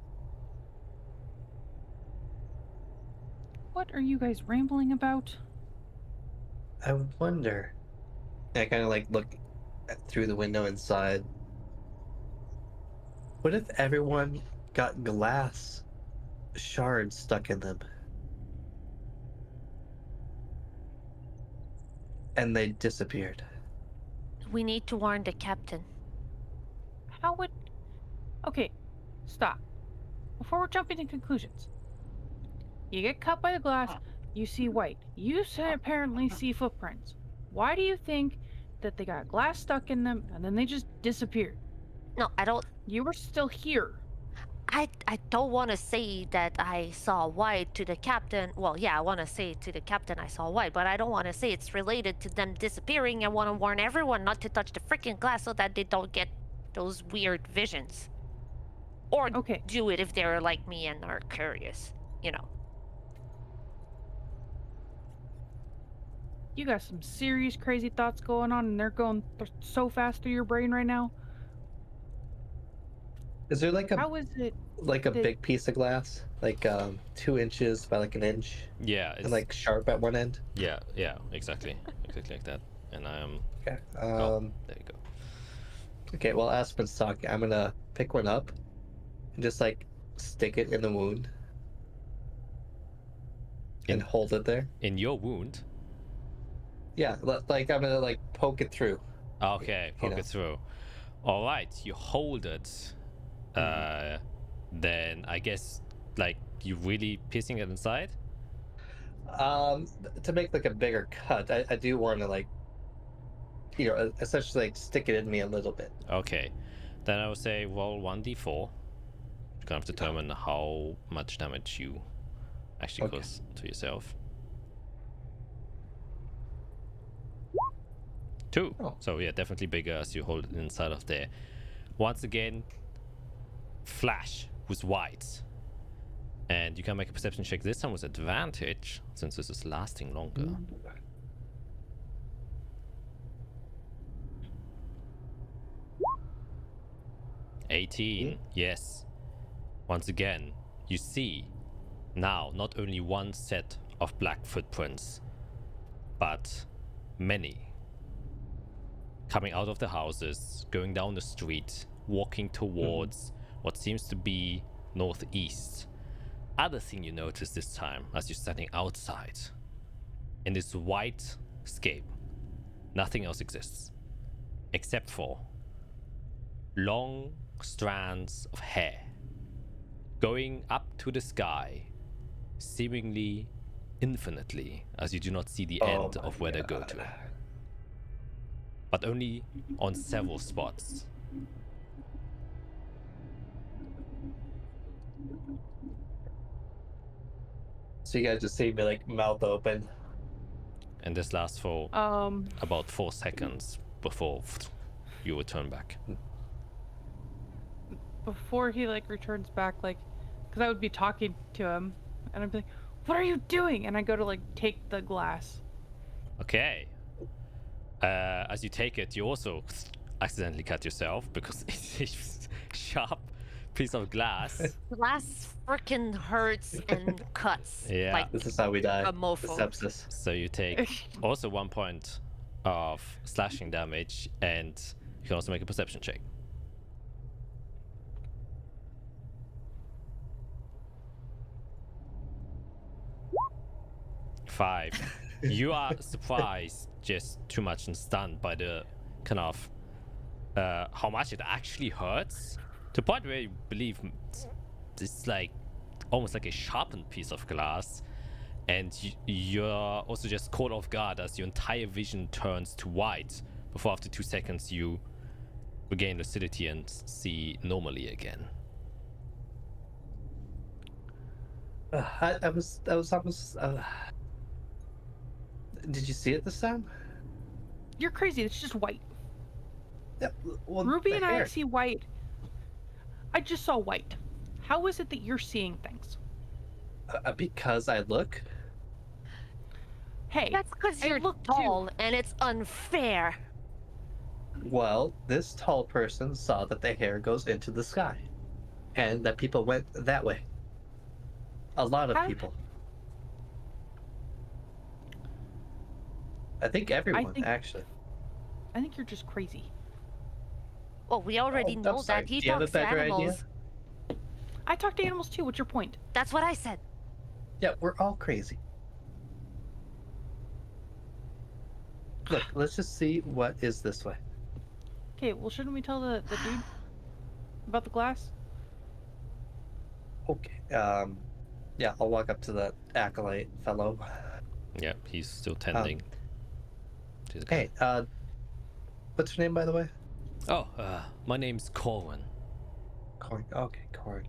What are you guys rambling about? I wonder. I kind of like look through the window inside. What if everyone got glass shards stuck in them? And they disappeared. We need to warn the captain. How would... Okay, stop. Before we're jumping to conclusions. You get cut by the glass, you see white. You apparently see footprints. Why do you think that they got glass stuck in them and then they just disappeared? No, I don't. You were still here. I don't want to say that I saw white to the captain. Well, yeah, I want to say to the captain I saw white, but I don't want to say it's related to them disappearing. I want to warn everyone not to touch the freaking glass so that they don't get those weird visions. Or Okay. do it if they're like me and are curious, You got some serious crazy thoughts going on and they're going so fast through your brain right now. Is there like How is it? a that- big piece of glass, like 2 inches by like an inch, Yeah, it's and like sharp at one end? yeah, exactly like that. And Okay. there you go. Okay. While Aspen's talking, I'm gonna pick one up and just like stick it in the wound and hold it there. In your wound. Yeah, like I'm gonna like poke it through. Okay, You poke know. it through. All right, you hold it. Then I guess like you really piercing it inside. To make like a bigger cut, I do want to like, essentially like stick it in me a little bit. Okay, then I would say roll 1d4 to kind of determine how much damage you actually Okay. cause to yourself. 2. Oh. So yeah, definitely bigger as you hold it inside of there. Once again, flash with white. And you can make a perception check this time with advantage, since this is lasting longer. 18, yes. Once again, you see now not only one set of black footprints, but many. Coming out of the houses, going down the street, walking towards what seems to be northeast. Other thing you notice this time as you're standing outside, in this white scape, nothing else exists except for long strands of hair going up to the sky, seemingly infinitely, as you do not see the end of where they go to. But only on several spots. So you guys just see me like mouth open. And this lasts for about 4 seconds before you return back. Before he like returns back, like, because I would be talking to him, and I'd be like, "What are you doing?" And I go to like take the glass. Okay. As you take it, you also accidentally cut yourself because it's a sharp piece of glass. Glass freaking hurts and cuts. Yeah. Like This is how we die. a mofo. Sepsis. So you take also 1 point of slashing damage, and you can also make a perception check. 5. You are surprised, just too much and stunned by the kind of how much it actually hurts, to the point where you believe it's like almost like a sharpened piece of glass, and you're also just caught off guard as your entire vision turns to white before after 2 seconds you regain lucidity and see normally again. I was almost. Did you see it this time? You're crazy. It's just white. Yeah, well, Ruby the and I hair. see white. I just saw white. How is it that you're seeing things? Because I look. Hey, That's because I you're look tall and it's unfair. Well, this tall person saw that the hair goes into the sky, and that people went that way. A lot of How- people. I think everyone, actually. I think you're just crazy. Well, we already I'm know sorry. that he Do you have a talks to better animals. idea? I talk to animals too. What's your point? That's what I said. Yeah, we're all crazy. Look, let's just see what is this way. Okay, well, shouldn't we tell the dude about the glass? Okay. Yeah, I'll walk up to that acolyte fellow. Yeah, he's still tending to the guy. Hey, what's your name, by the way? Oh, my name's Corwin. Corn. Okay, Corn.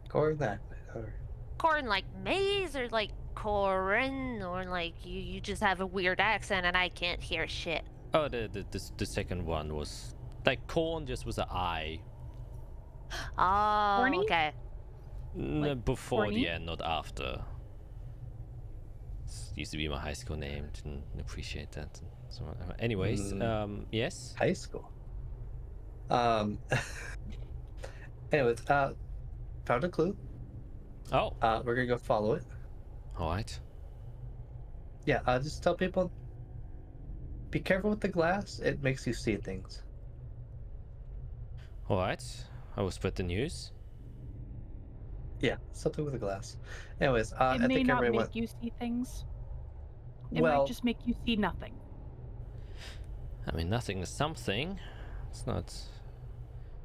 Corn that way. All right. Corn like maize or like Corin or like you just have a weird accent and I can't hear shit. Oh, the second one was like corn, just was an I. Oh, Corny? okay. Before corny? the end, not after. It used to be my high school name. Didn't appreciate that. So, anyways, yes. High school. Anyways, found a clue. Oh, We're gonna go follow it. all right. Yeah, just tell people, be careful with the glass. It makes you see things. All right. I will spread the news. Yeah, something with the glass. Anyways, It I may think not everyone. make you see things. It Well, might just make you see nothing. I mean, nothing is something. It's not.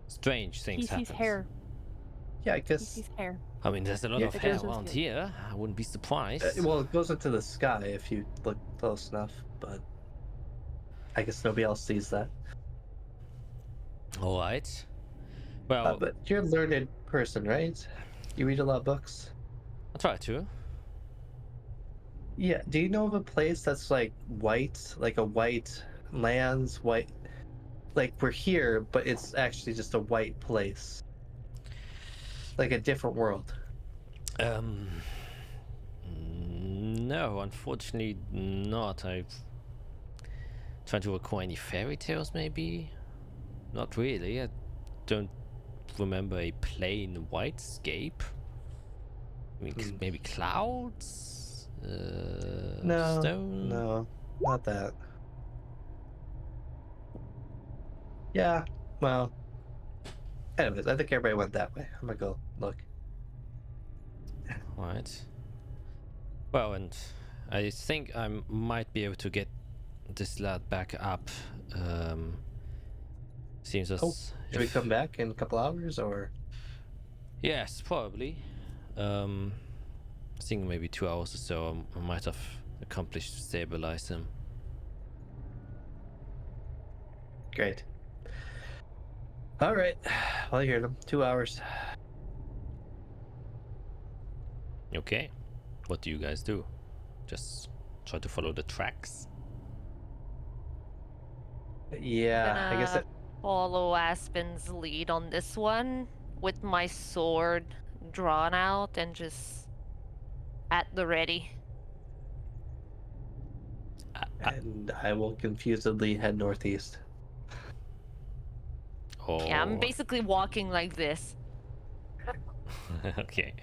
Strange things He happen. sees hair. yeah, I He guess. sees hair. I mean, there's a lot Yeah, of it hair goes around into- here. I wouldn't be surprised. Well, it goes into the sky if you look close enough, but I guess nobody else sees that. All right. Well, But you're a learned person, right? You read a lot of books. I'll try to. Yeah. Do you know of a place that's like white, like a white lands, white? Like we're here, but it's actually just a white place, like a different world. No, unfortunately not. I've tried to recall any fairy tales, maybe. Not really. I don't remember a plain whitescape. I mean, maybe clouds. No, stone. no, not that. Yeah. Well. Anyways, I think everybody went that way. I'm gonna go look. Right. Well, and I think I might be able to get this lad back up Seems as Oh, should we if- come back in a couple hours or? Yes, probably. I think maybe 2 hours or so. I might have accomplished to stabilize him. Great. All right. Well, you heard them. 2 hours. Okay. What do you guys do? Just try to follow the tracks? Yeah, I guess Gonna it. follow Aspen's lead on this one with my sword drawn out and just at the ready. And I will confusedly head northeast. Oh. Yeah, I'm basically walking like this. Okay.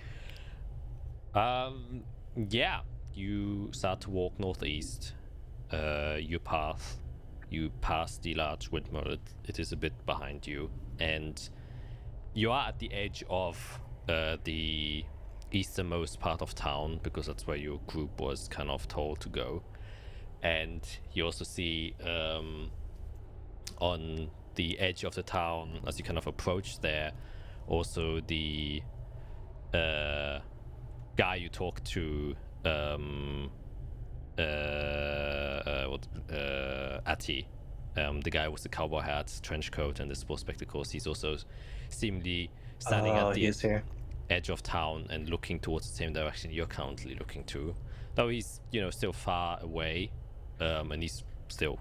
Yeah, you start to walk northeast. You pass the large windmill. It is a bit behind you, and you are at the edge of the easternmost part of town, because that's where your group was kind of told to go. And you also see on the edge of the town, as you kind of approach there, also the guy you talked to, Ati, the guy with the cowboy hat, trench coat, and the sports spectacles. He's also seemingly standing at the He's here. edge of town and looking towards the same direction you're currently looking to. Though he's, still far away, and he's still,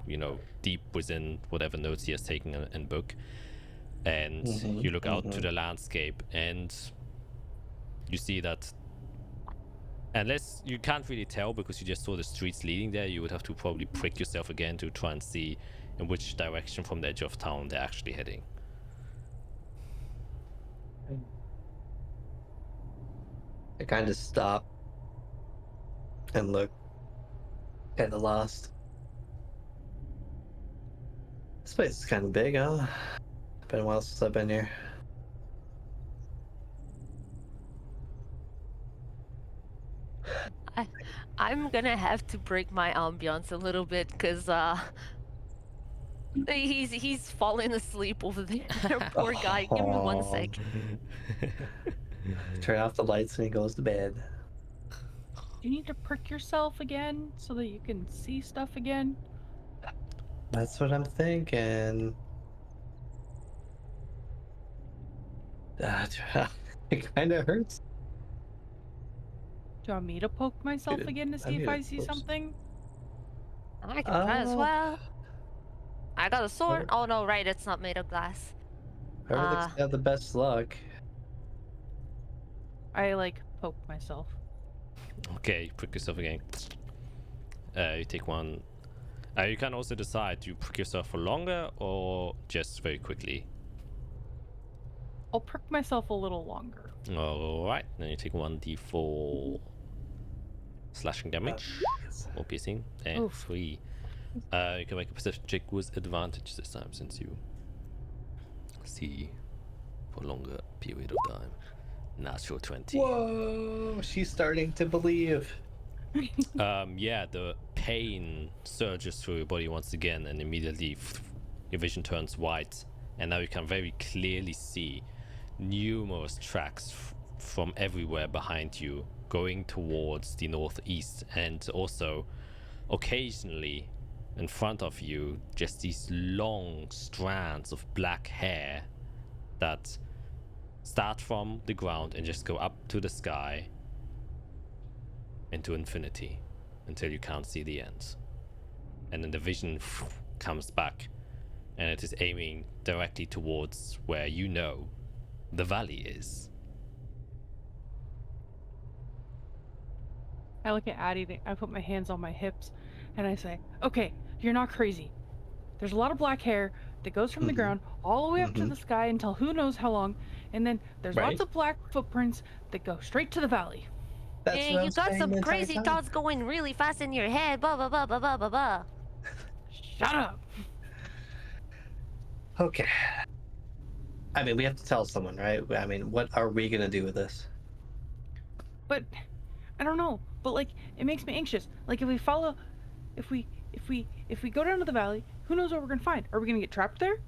deep within whatever notes he has taken in book. And you look out to the landscape, and you see that, unless you can't really tell because you just saw the streets leading there, you would have to probably prick yourself again to try and see in which direction from the edge of town they're actually heading. I kind of stop and look. Kind of lost. This place is kind of big, huh? Been a while since I've been here. I'm gonna have to break my ambiance a little bit because he's falling asleep over there. Poor guy. Give me 1 sec. Turn off the lights and he goes to bed. Do you need to prick yourself again so that you can see stuff again? That's what I'm thinking. It kind of hurts. Do you want me to poke myself Dude, again to I see if need I it see close. something? I can try as Uh, well. I got a sword. Whatever. Oh no, right, it's not made of glass. Whoever looks to have the best luck. I poke myself. Okay, you prick yourself again. You take one. You can also decide, do you prick yourself for longer or just very quickly? I'll prick myself a little longer. Alright, then you take 1d4 slashing damage or piercing, and Oof. 3. You can make a perception check with advantage this time, since you see for a longer period of time. Natural 20. Whoa, she's starting to believe. Yeah, the pain surges through your body once again, and immediately your vision turns white, and now you can very clearly see numerous tracks from everywhere behind you going towards the northeast, and also occasionally in front of you just these long strands of black hair that start from the ground and just go up to the sky into infinity until you can't see the end. And then the vision comes back, and it is aiming directly towards where the valley is. I look at Addie, I put my hands on my hips, and I say, okay, you're not crazy. There's a lot of black hair that goes from the ground all the way up to the sky until who knows how long, and then there's lots of black footprints that go straight to the valley. That's Hey, what you I'm got saying some the entire crazy time. thoughts going really fast in your head. Blah blah blah blah blah blah blah. Shut up! Okay. I mean, we have to tell someone, right? I mean, what are we gonna do with this? But I don't know. But it makes me anxious. If we follow, if we go down to the valley, who knows what we're gonna find? Are we gonna get trapped there?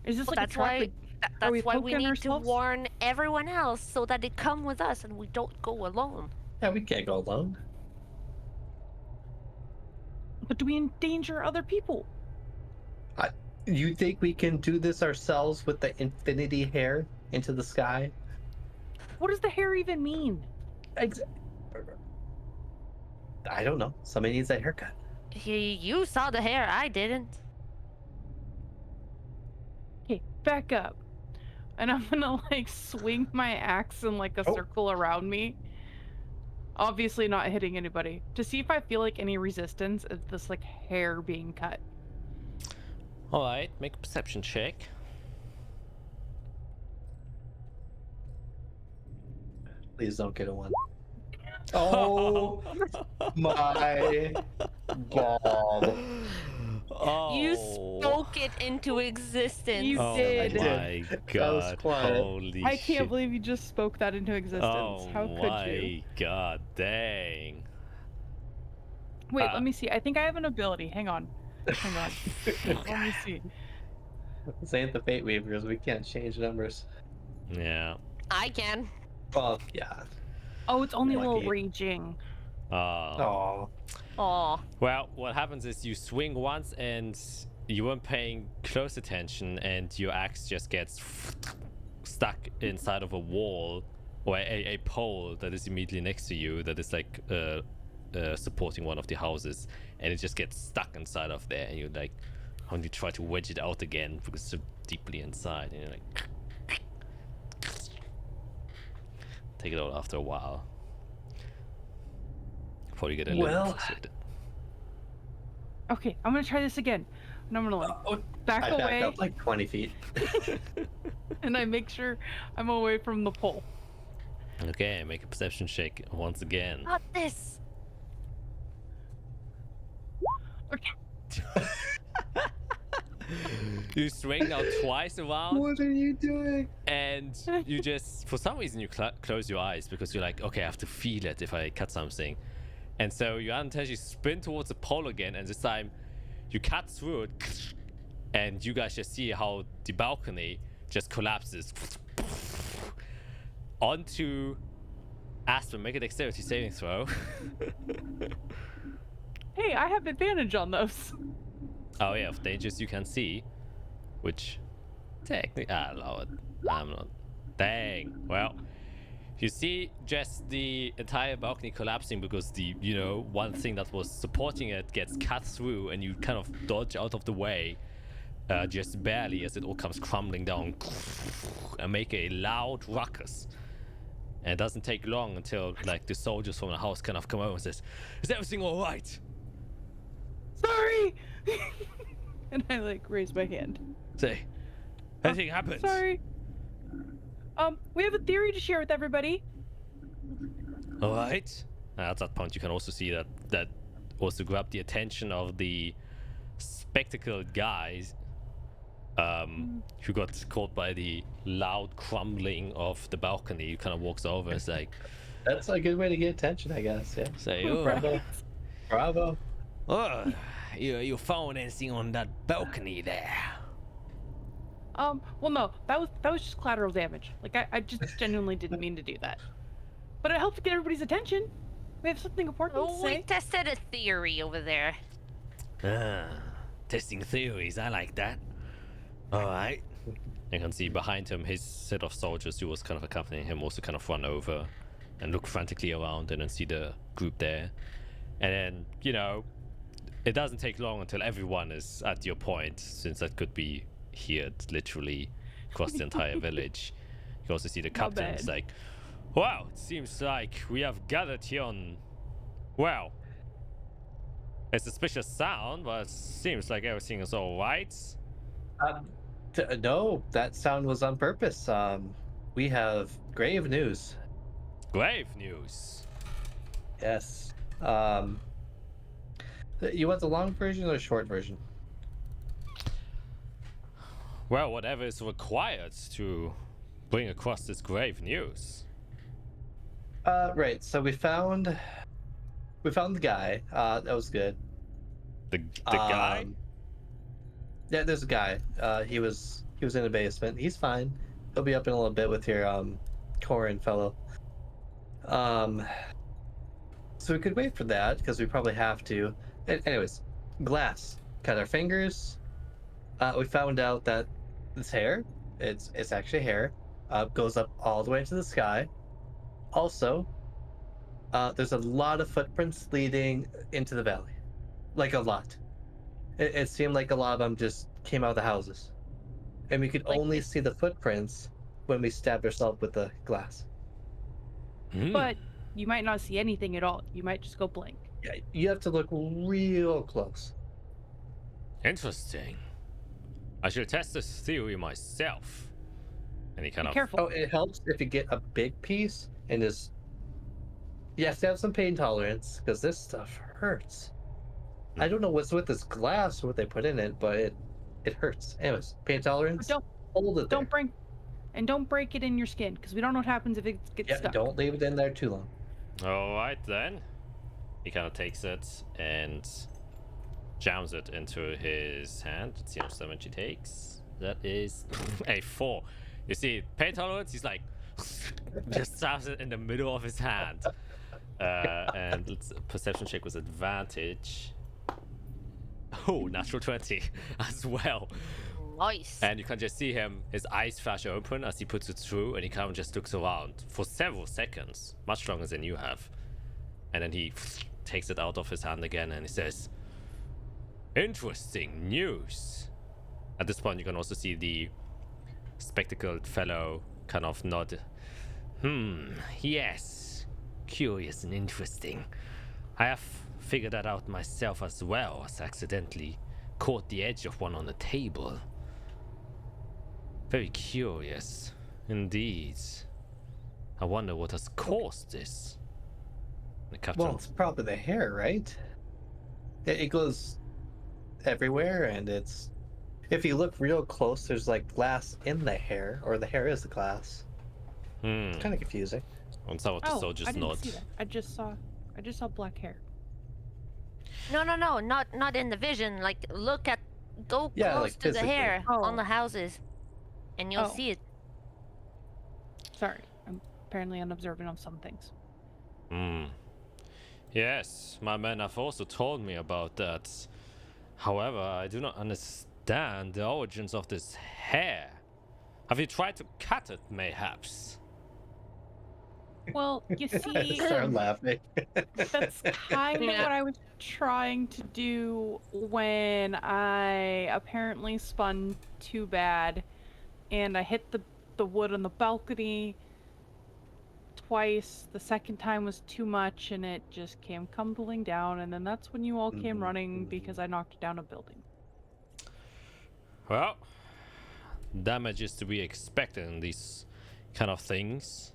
Is this Well, like a that's trap? why. Like, That's we why we poking need ourselves? to warn everyone else so that they come with us and we don't go alone. Yeah, we can't go alone. but do we endanger other people? You think we can do this ourselves with the infinity hair into the sky? What does the hair even mean? I don't know. Somebody needs that haircut. You saw the hair, I didn't. Okay, back up. And I'm gonna like swing my axe in like a Oh. circle around me. Obviously not hitting anybody. To see if I feel like any resistance of this like hair being cut. Alright, make a perception check. Please don't get a 1. Oh my god. Oh. You spoke it into existence. You Oh did. my That was god. quiet. Holy I shit. can't believe you just spoke that into existence. Oh How my could you? god, dang. Wait, let me see. I think I have an ability. Hang on. Hang on. Let me Okay. see. This ain't the Fate Weavers. We can't change numbers. Yeah. I can. Well, yeah. Oh, it's only a little Lucky. raging. Oh. Aw. Well, what happens is you swing once and you weren't paying close attention and your axe just gets stuck inside of a wall or a pole that is immediately next to you that is like supporting one of the houses, and it just gets stuck inside of there, and you like only try to wedge it out again because it's so deeply inside, and you're like take it out after a while before you get a little Well. frustrated. Okay, I'm gonna try this again. And I'm gonna like Oh, back I away backed up like 20 feet. and I make sure I'm away from the pole. Okay, make a perception check once again. Not this. Okay. You swing now twice around, What are you doing? and you just, for some reason, you close your eyes because you're like, okay, I have to feel it if I cut something. And so you unintentionally sprint towards the pole again, and this time you cut through it, and you guys just see how the balcony just collapses onto Aspen. Make a dexterity saving throw. Hey, I have advantage on those. Oh yeah, of dangers you can see, which technically, Lord, I'm not. Dang. Well, you see just the entire balcony collapsing because the, you know, one thing that was supporting it gets cut through, and you kind of dodge out of the way, just barely, as it all comes crumbling down and make a loud ruckus. And it doesn't take long until like the soldiers from the house kind of come over and says, "Is everything all right?" Sorry. And I like raise my hand. Say, anything happens? Sorry. We have a theory to share with everybody. All right. At that point, you can also see that also grabbed the attention of the spectacled guys, who got caught by the loud crumbling of the balcony. He kind of walks over and is like, That's a good way to get attention, I guess. Yeah. "Say, oh, Bravo. Bravo. oh, you found anything on that balcony there?" Well, no, that was just collateral damage. Like I just genuinely didn't mean to do that. But it helped get everybody's attention. We have something important to Oh, we say. tested a theory over there. Testing theories. I like that. All right. You can see behind him his set of soldiers who was kind of accompanying him also kind of run over and look frantically around and then see the group there. And then, you know, it doesn't take long until everyone is at your point, since that could be heard literally across the entire village. You also see the captain is bad. like, "Wow, it seems like we have gathered here on, well, a suspicious sound, but it seems like everything is all right." No, that sound was on purpose. We have grave news. Grave news. Yes. You want the long version or the short version? Well, whatever is required to bring across this grave news. Right. So we found the guy. That was good. The guy? Yeah, there's a guy. He was He was in the basement. He's fine. He'll be up in a little bit with your Corin fellow. So we could wait for that because we probably have to. Anyways, glass. Cut our fingers. We found out that this hair, it's actually hair, goes up all the way to the sky. Also, there's a lot of footprints leading into the valley, like a lot. It seemed like a lot of them just came out of the houses, and we could Like only it- see the footprints when we stabbed ourselves with the glass. But you might not see anything at all. You might just go blank. Yeah, you have to look real close. Interesting. I should test this theory myself. And he kind Be of careful. Oh, it helps if you get a big piece and just. You have to have some pain tolerance because this stuff hurts. I don't know what's with this glass, what they put in it, but it hurts. Anyways, pain tolerance. Don't Hold it don't there. don't break it in your skin because we don't know what happens if it gets Yeah, stuck. don't leave it in there too long. All right then. He kind of takes it and jams it into his hand. Let's see how much damage he takes. That is a 4. You see, pain tolerance. He's like just stabs it in the middle of his hand. And it's a perception check with advantage. Oh, natural 20 as well. Nice. And you can just see him, his eyes flash open as he puts it through, and he kind of just looks around for several seconds, much longer than you have. And then he takes it out of his hand again and he says, "Interesting news." At this point, you can also see the spectacled fellow kind of nod. Yes. Curious and interesting. I have figured that out myself as well, as accidentally caught the edge of one on the table. Very curious, indeed. I wonder what has caused this. The captain. Well, it's probably the hair, right? It goes everywhere, and it's. If you look real close, there's like glass in the hair, or the hair is the glass. It's kind of confusing. On top of the Oh, I soldier's didn't nod. see that. I just saw black hair. No, not in the vision. Like, go Yeah, close like to the physically. hair on Oh. the houses, and you'll Oh. see it. Sorry, I'm apparently unobservant of some things. Yes, my men have also told me about that. However, I do not understand the origins of this hair. Have you tried to cut it, mayhaps? Well, you I see, start laughing. that's kind of Yeah. what I was trying to do when I apparently spun too bad, and I hit the wood on the balcony twice. The second time was too much, and it just came tumbling down. And then that's when you all came running because I knocked down a building. Well, damage is to be expected in these kind of things.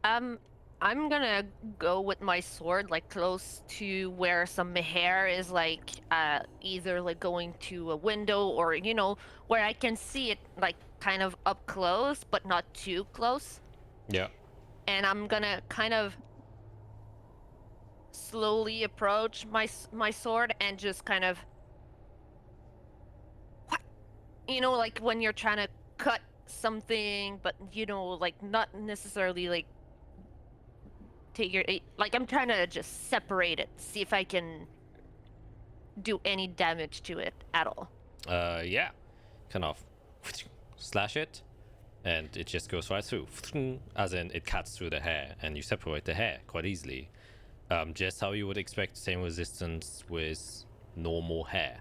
I'm gonna go with my sword like close to where some hair is, like either like going to a window or where I can see it like kind of up close but not too close. Yeah. And I'm gonna kind of slowly approach my sword and just kind of like when you're trying to cut something, but like not necessarily like take your like I'm trying to just separate it, see if I can do any damage to it at all. Yeah. Kind of slash it, and it just goes right through. As in, it cuts through the hair, and you separate the hair quite easily. Just how you would expect, same resistance with normal hair.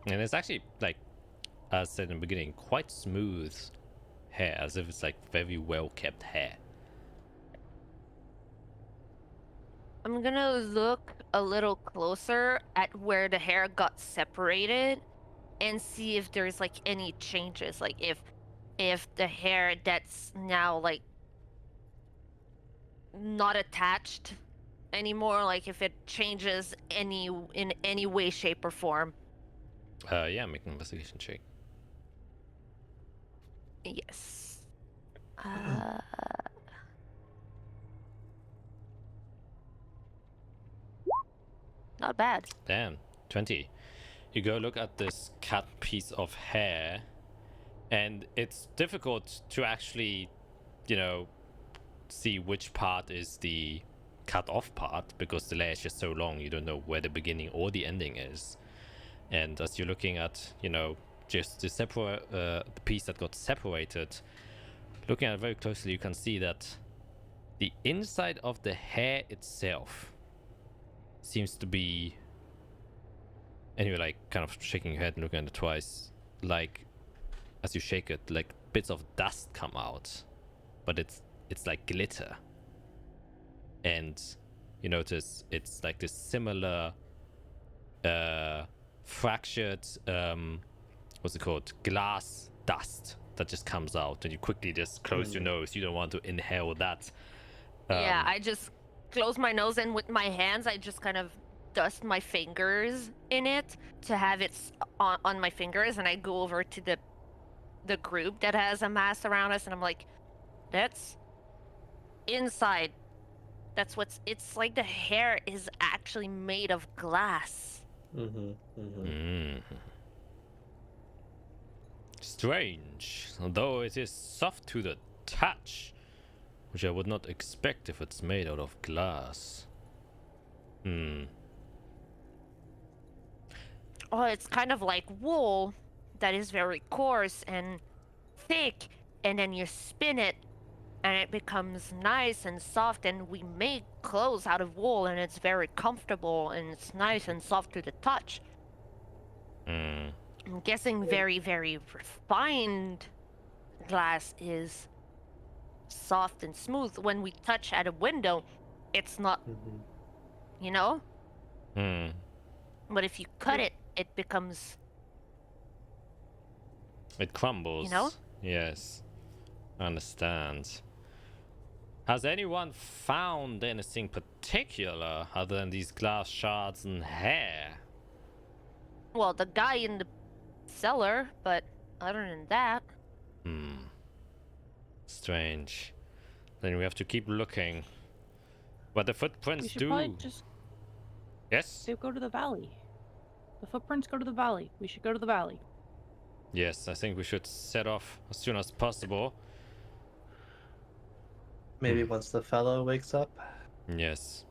And it's actually, like, as I said in the beginning, quite smooth hair, as if it's like very well kept hair. I'm gonna look a little closer at where the hair got separated and see if there's like any changes, like if the hair that's now like not attached anymore, like if it changes in any way, shape, or form. Yeah, make an investigation check. Yes. Not bad. Damn, 20. you go look at this cut piece of hair, and it's difficult to actually, you know, see which part is the cut off part because the layer is just so long, you don't know where the beginning or the ending is. And as you're looking at, you know, just the piece that got separated, looking at it very closely, you can see that the inside of the hair itself seems to be, and you're like kind of shaking your head and looking at it twice, like as you shake it, like bits of dust come out, but it's like glitter. And you notice it's like this similar fractured what's it called, glass dust that just comes out, and you quickly just close your nose. You don't want to inhale that. Yeah, I just close my nose, and with my hands I just kind of dust my fingers in it to have it on my fingers, and I go over to the group that has a mass around us, and I'm like, that's inside. That's what's, it's like the hair is actually made of glass. Strange, although it is soft to the touch, which I would not expect if it's made out of glass. Oh, it's kind of like wool that is very coarse and thick, and then you spin it and it becomes nice and soft, and we make clothes out of wool, and it's very comfortable and it's nice and soft to the touch. I'm guessing very, very refined glass is soft and smooth. When we touch at a window, it's not, you know? But if you cut it, it becomes... It crumbles. You know? Yes. I understand. Has anyone found anything particular other than these glass shards and hair? Well, the guy in the cellar, but other than that... Strange. Then we have to keep looking. But the footprints We should do... probably just Yes? go to the valley. The footprints go to the valley. We should go to the valley. Yes, I think we should set off as soon as possible. Maybe once the fellow wakes up. Yes.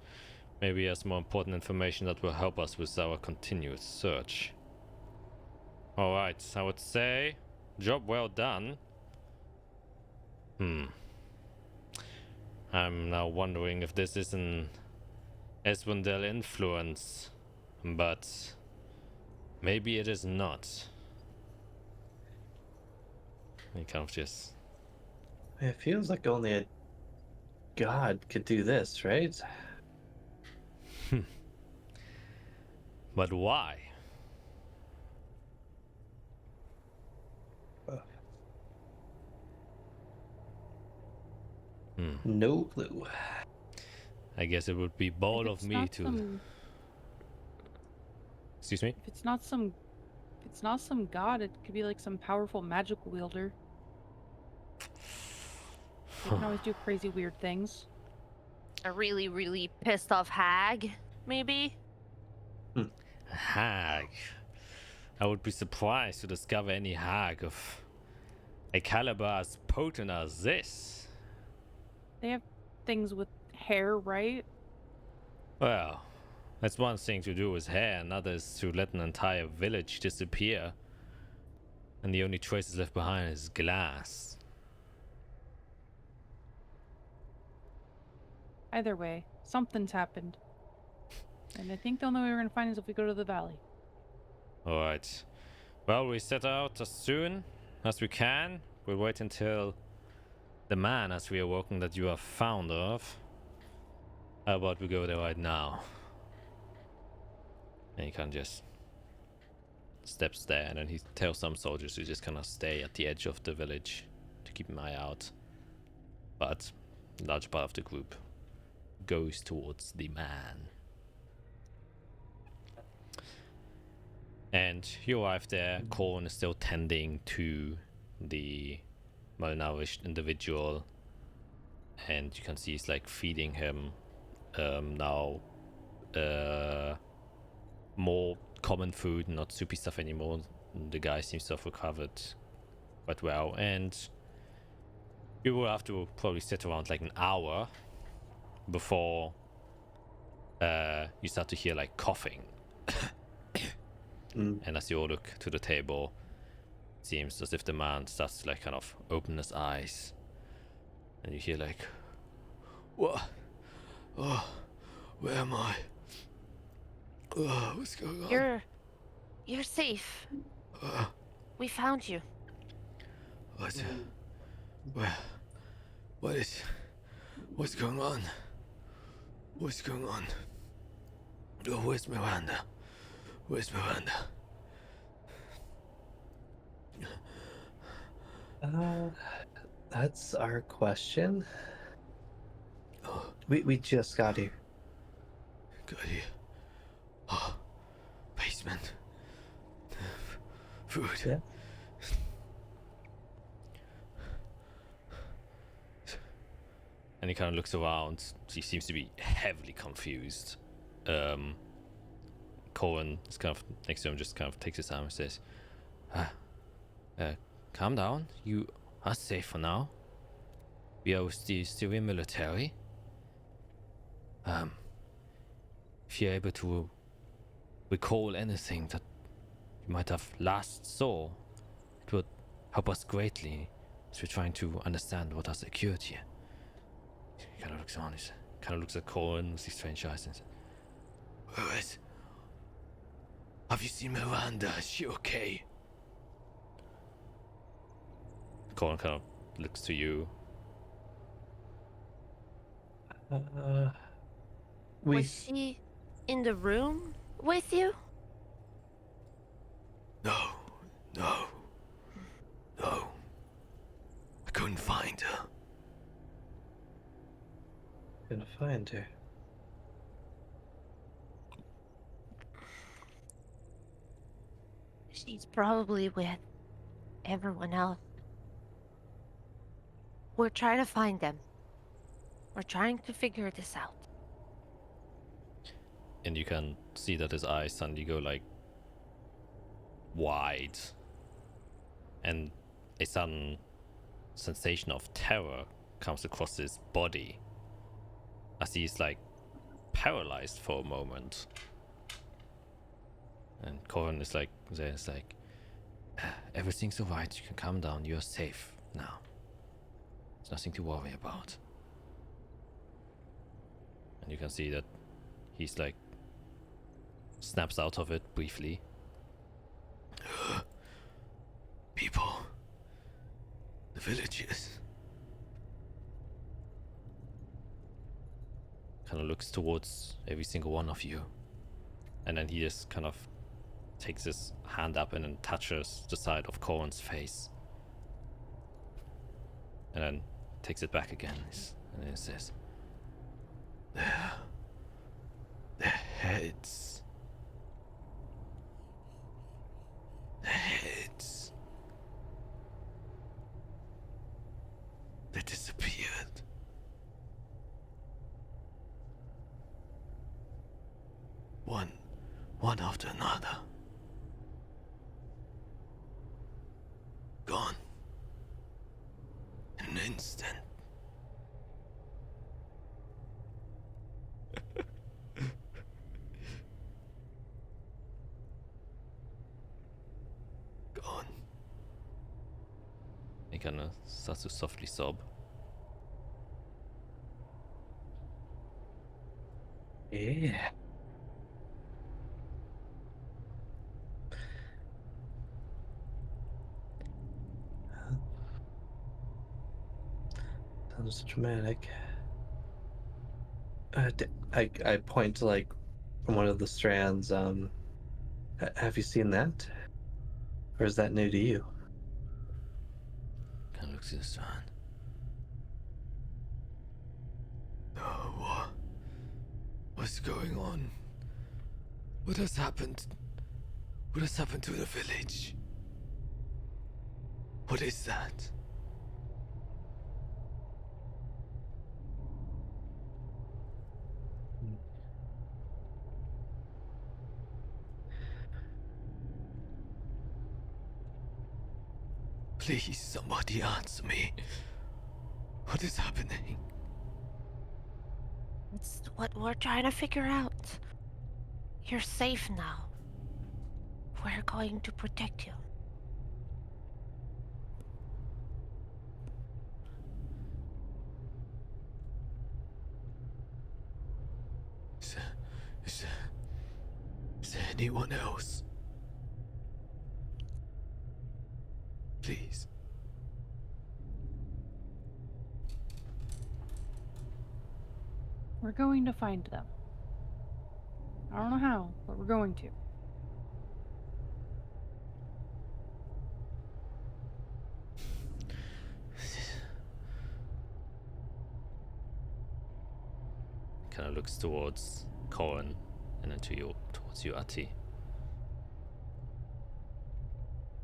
Maybe he has more important information that will help us with our continuous search. Alright, I would say, job well done. I'm now wondering if this is an Eswindel influence, but maybe it is not. I kind of just... It feels like only a god could do this, right? But why? No clue. I guess it would be bold of me to... Excuse me? If it's not some god, it could be like some powerful magic wielder. They can always do crazy weird things. A really, really pissed off hag, maybe? Hag. I would be surprised to discover any hag of a caliber as potent as this. They have things with hair, right? Well, that's one thing to do with hair, another is to let an entire village disappear. And the only traces left behind is glass. Either way, something's happened. And I think the only way we're gonna find is if we go to the valley. Alright. Well, we set out as soon as we can. We'll wait until the man has reawoken that you are fond of. How about we go there right now? And he can just steps there, and then he tells some soldiers to just kind of stay at the edge of the village to keep an eye out. But a large part of the group goes towards the man. And you arrive there. Korn is still tending to the malnourished individual, and you can see he's like feeding him now more common food, not soupy stuff anymore. The guy seems to have recovered quite well, and you will have to probably sit around like an hour before you start to hear like coughing. And as you all look to the table, it seems as if the man starts to like kind of open his eyes, and you hear like, what? Oh, where am I? Oh, what's going on? You're safe. We found you. What? Where? What's going on? What's going on? Oh, where's Miranda? Where's Miranda? That's our question. Oh, We just got here. got here. Oh, basement. Food. Yeah. And he kind of looks around. He seems to be heavily confused. Cohen is kind of next to him, just kind of takes his arm and says, calm down. You are safe for now. We are with the Syrian military. If you're able to recall anything that you might have last saw, it would help us greatly as we're trying to understand what has occurred here. He kind of looks on, he kind of looks at Cohen with these strange eyes and says, where is... Have you seen Miranda? Is she okay? Cohen kind of looks to you. Was she in the room with you? No. I couldn't find her. Couldn't find her. She's probably with everyone else. We're trying to find them. We're trying to figure this out. And you can see that his eyes suddenly go like wide, and a sudden sensation of terror comes across his body as he's like paralyzed for a moment. And Corin is like, everything's alright, you can calm down, you're safe now. There's nothing to worry about. And you can see that he's like, snaps out of it briefly. People. The villagers. Kind of looks towards every single one of you. And then he just kind of takes his hand up and then touches the side of Corin's face. And then takes it back again. And then says, their heads. Their heads. They disappeared. One after another. Gone. In an instant. Gone. He kind of starts to softly sob. Yeah. Sounds dramatic. I point to like one of the strands. Have you seen that? Or is that new to you? Kind of looks at the sun. Oh, what's going on? What has happened? What has happened to the village? What is that? Please, somebody answer me. What is happening? It's what we're trying to figure out. You're safe now. We're going to protect you. Is there anyone else? Please. We're going to find them. I don't know how, but we're going to. Kind of looks towards Cohen and then towards you, Ati.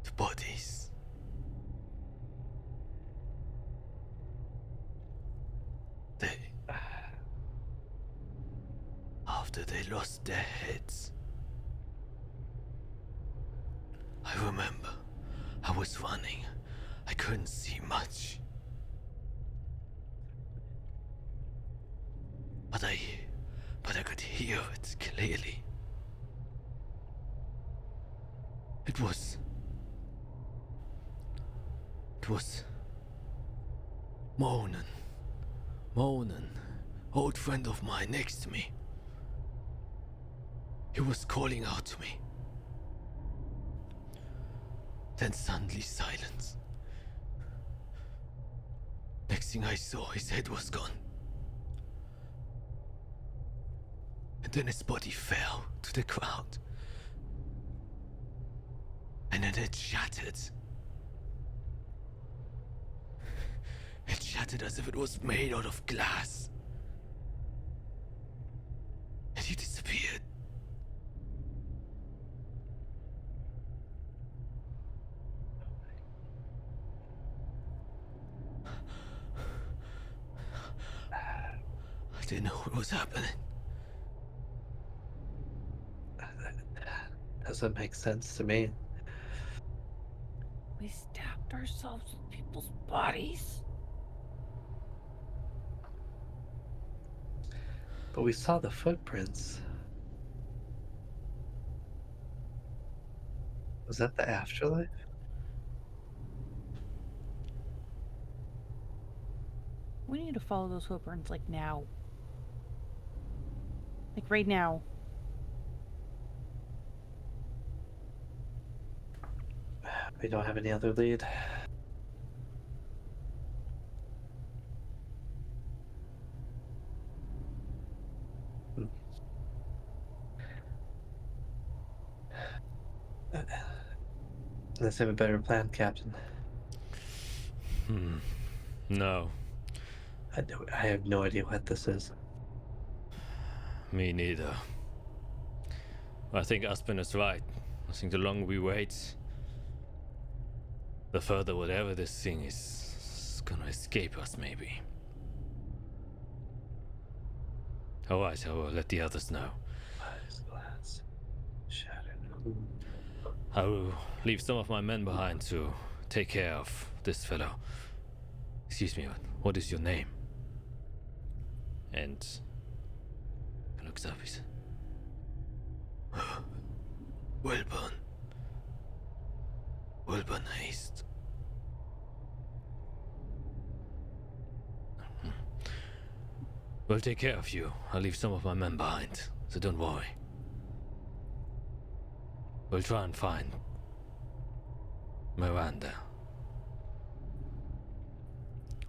The bodies. After they lost their heads, I remember I was running. I couldn't see much. But I could hear it clearly. It was Moanin, old friend of mine next to me. He was calling out to me. Then suddenly silence. Next thing I saw, his head was gone. And then his body fell to the ground. And then it shattered. It shattered as if it was made out of glass. And he disappeared. I didn't know what was happening. Doesn't make sense to me. We stabbed ourselves with people's bodies. But we saw the footprints. Was that the afterlife? We need to follow those footprints, like, now. Like, right now. We don't have any other lead. Let's have a better plan, Captain. No, I have no idea what this is. me neither. I think Aspen is right. I think the longer we wait, the further whatever this thing is gonna escape us, maybe. Alright, I will let the others know. Glass shattered. I will leave some of my men behind to take care of this fellow. Excuse me, what is your name? And he looks up, he says, Wilburn Haste. We'll take care of you. I'll leave some of my men behind, so don't worry. We'll try and find Miranda.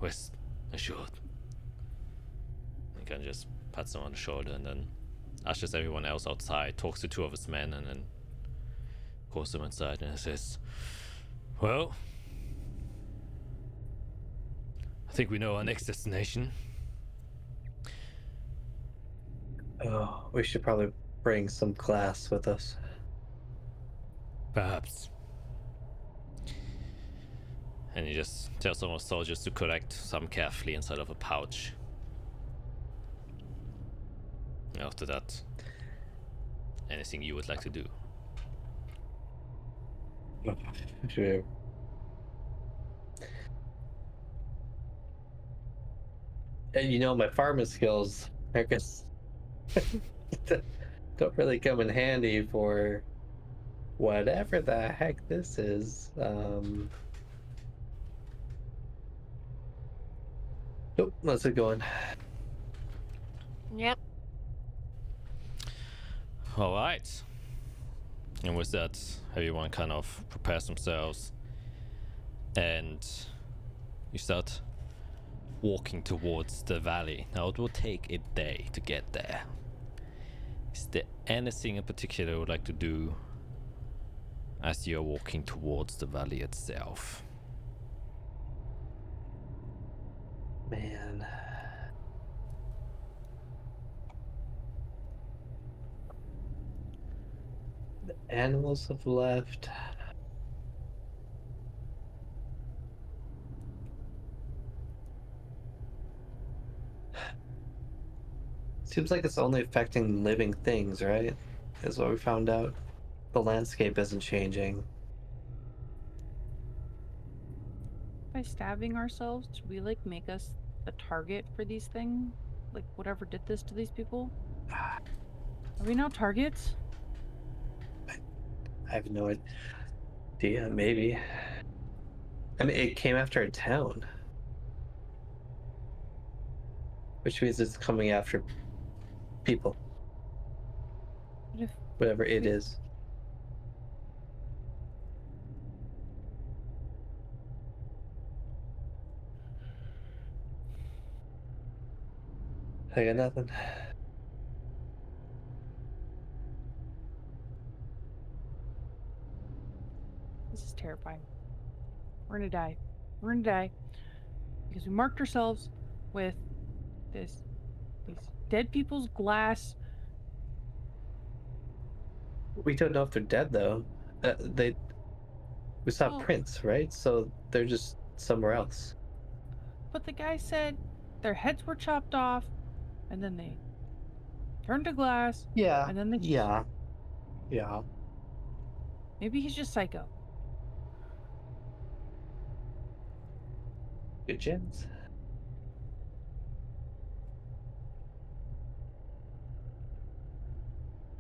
Rest assured. He kind of just pats him on the shoulder and then ushers everyone else outside, talks to two of his men, and then calls them inside and says, well, I think we know our next destination. Oh, we should probably bring some glass with us. Perhaps. And he just tells some of the soldiers to collect some carefully inside of a pouch. After that, anything you would like to do? And you know, my farming skills are just don't really come in handy for whatever the heck this is. Nope, let's get going. Yep. All right. And with that, everyone kind of prepares themselves, and you start walking towards the valley. Now, it will take a day to get there. Is there anything in particular you would like to do as you're walking towards the valley itself? Man. The animals have left. Seems like it's only affecting living things, right? Is what we found out. The landscape isn't changing. By stabbing ourselves, should we like make us a target for these things? Like whatever did this to these people? Are we now targets? I have no idea. Maybe. I mean, it came after a town, which means it's coming after people. What if Whatever it is. I got nothing. this is terrifying? We're gonna die. We're gonna die because we marked ourselves with these dead people's glass. We don't know if they're dead though. We saw Oh. prints, right? So they're just somewhere else. But the guy said their heads were chopped off, and then they turned to glass. Yeah. And then they Yeah. Maybe he's just psycho. Good chance.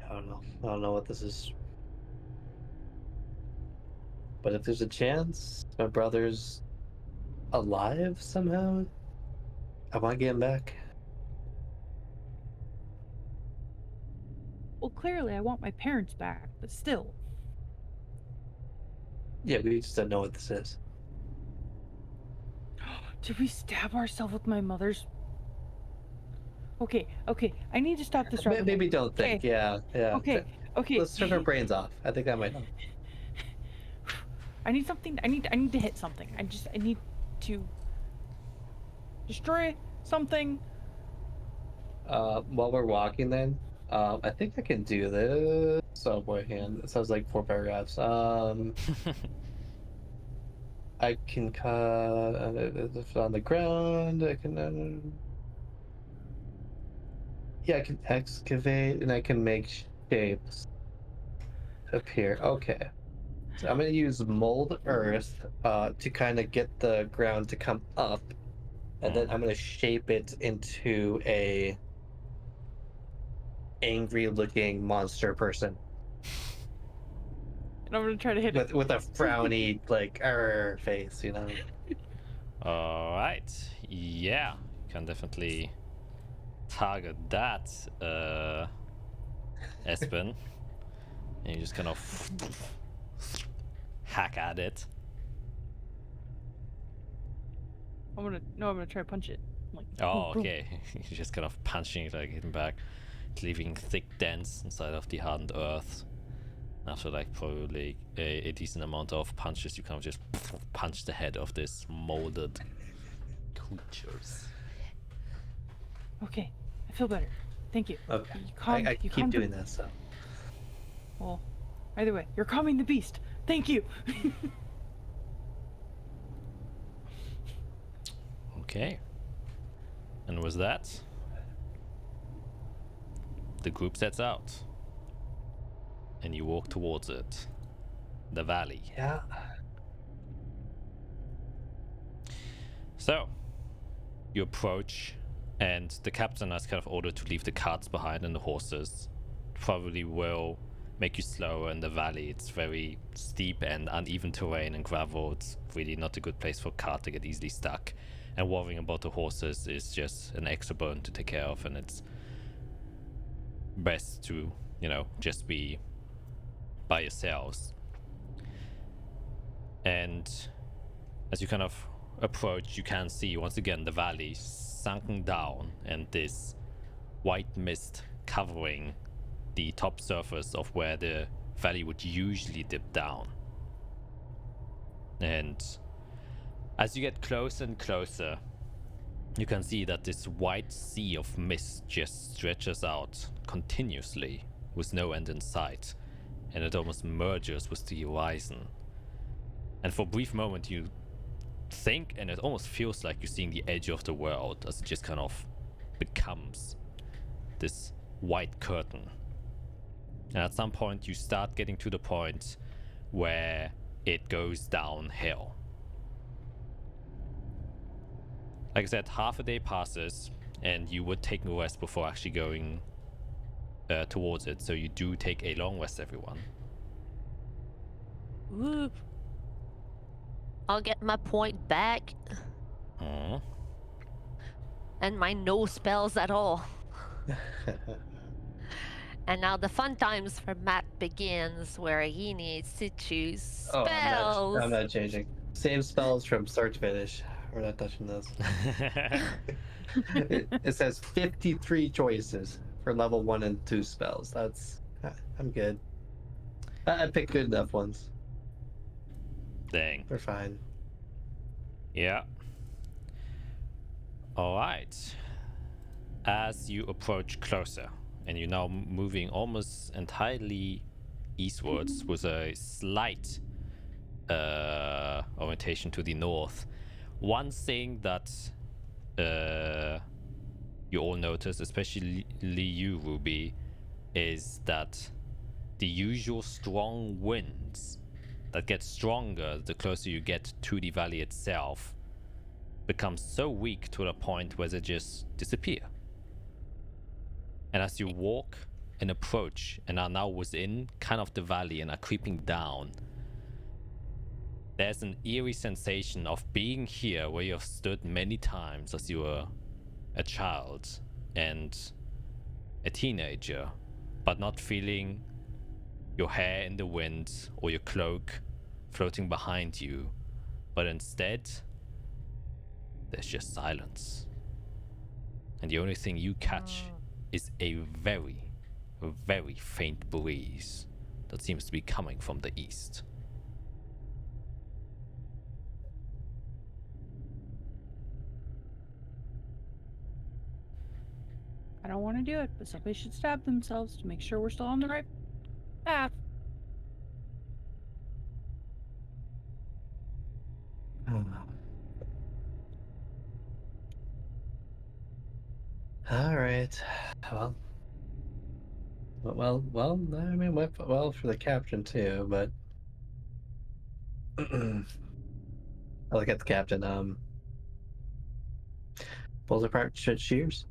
I don't know. I don't know what this is. But if there's a chance my brother's alive somehow, I want to get him back. Well, clearly I want my parents back, but still. Yeah, we just don't know what this is. Did we stab ourselves with my mother's? Okay, I need to stop this rabbit hole. Maybe don't think. Okay. Yeah. Okay. Let's turn our brains off. I think that might help. I need something. I need to hit something. I need to destroy something. While we're walking, then, I think I can do this. Oh boy, hand. That sounds like 4 paragraphs. I can cut on the ground. I can. Yeah, I can excavate and I can make shapes appear. Okay. So I'm gonna use mold earth to kind of get the ground to come up, and then I'm gonna shape it into a angry-looking monster person And I'm gonna try to hit it. with a frowny like face, you know. All right. Yeah, you can definitely target that, Espen. And you just kind of hack at it. I'm gonna try to punch it. I'm like, Oh, boom, boom. okay. You're just kind of punching it, like hitting back, leaving thick dents inside of the hardened earth. After like probably a decent amount of punches, you kind of just punch the head of this molded creatures. Okay, I feel better. Thank you. Okay. You I you keep calmed doing the- that, so. Well, either way, you're calming the beast. Thank you. Okay. And with that, the group sets out. And you walk towards it. The valley. Yeah. So, you approach And the captain has kind of ordered to leave the carts behind, and the horses probably will make you slower in the valley. It's very steep and uneven terrain and gravel. It's really not a good place for a cart to get easily stuck. And worrying about the horses is just an extra burden to take care of, and it's best to, just be by yourselves. And as you kind of approach, you can see once again the valley sunken down and this white mist covering the top surface of where the valley would usually dip down. And as you get closer and closer, you can see that this white sea of mist just stretches out continuously with no end in sight, and it almost merges with the horizon. And for a brief moment you think, and it almost feels like you're seeing the edge of the world as it just kind of becomes this white curtain. And at some point you start getting to the point where it goes downhill. Like I said, half a day passes and you would take a rest before actually going towards it, so you do take a long rest, everyone. Ooh. I'll get my point back. And my no spells at all. And now the fun times for Matt begins, where he needs to choose spells. I'm not changing. Same spells from start to finish. We're not touching those. It says 53 choices for level 1 and 2 spells. I'm good. I picked good enough ones. Dang. They're fine. Yeah. Alright. As you approach closer, and you're now moving almost entirely eastwards with a slight orientation to the north, one thing that you all notice, especially you, Ruby, is that the usual strong winds that get stronger the closer you get to the valley itself become so weak to the point where they just disappear. And as you walk and approach and are now within kind of the valley and are creeping down, there's an eerie sensation of being here where you have stood many times as you were a child and a teenager, but not feeling your hair in the wind or your cloak floating behind you, but instead there's just silence. And the only thing you catch is a very, very faint breeze that seems to be coming from the east. I don't want to do it, but somebody should stab themselves to make sure we're still on the right path. All right. Well. I mean, well for the captain too, but I look at the captain. Pulls apart shears.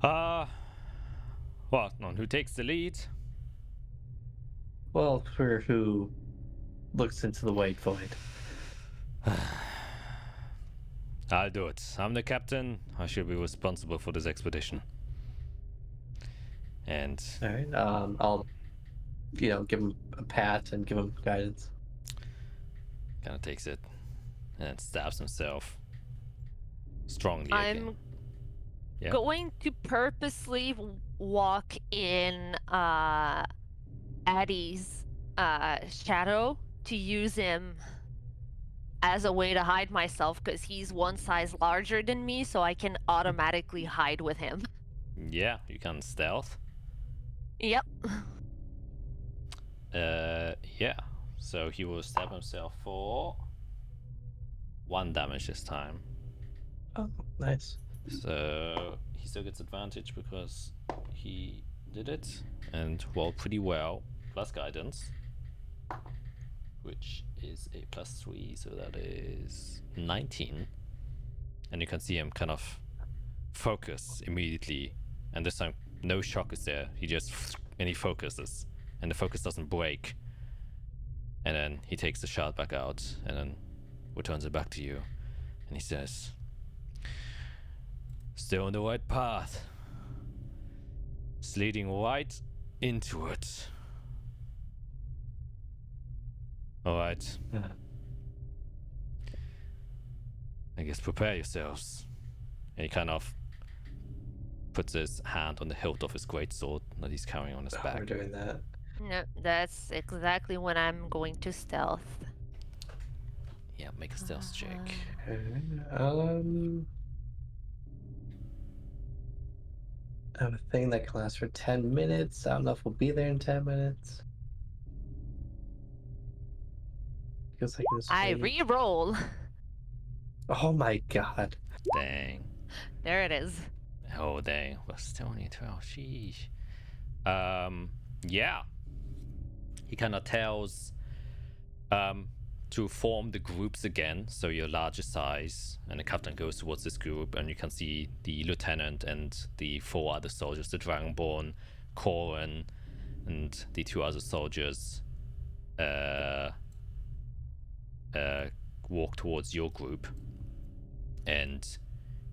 Well, on who takes the lead? Well, for who looks into the white void. I'll do it. I'm the captain. I should be responsible for this expedition. And all right, I'll give him a pat and give him guidance. kind of takes it and stabs himself strongly I'm again. Yeah. going to purposely walk in Addie's shadow to use him as a way to hide myself, because he's one size larger than me, so I can automatically hide with him. Yeah, you can stealth. Yep. Yeah. So he will stab himself for 1 damage this time. Oh, nice. So he still gets advantage because he did it and rolled pretty well, plus guidance, which is a +3, so that is 19. and you can see him kind of focus immediately, and this time no shock is there. He focuses, and the focus doesn't break, and then he takes the shard back out and then returns it back to you, and he says, still on the right path. It's leading right into it. Alright. I guess prepare yourselves. And he kind of puts his hand on the hilt of his greatsword that he's carrying on his back. We're doing that. No, that's exactly when I'm going to stealth. Yeah, make a stealth check. Okay. I have a thing that can last for 10 minutes. I don't know if we'll be there in 10 minutes. Feels like it was I fate. re-roll. Oh my god. Dang. There it is. Oh dang. We're still only 12. Sheesh. Yeah. He kind of tells to form the groups again, so your larger size, and the captain goes towards this group, and you can see the lieutenant and the 4 other soldiers, the Dragonborn, Corin, and the 2 other soldiers walk towards your group, and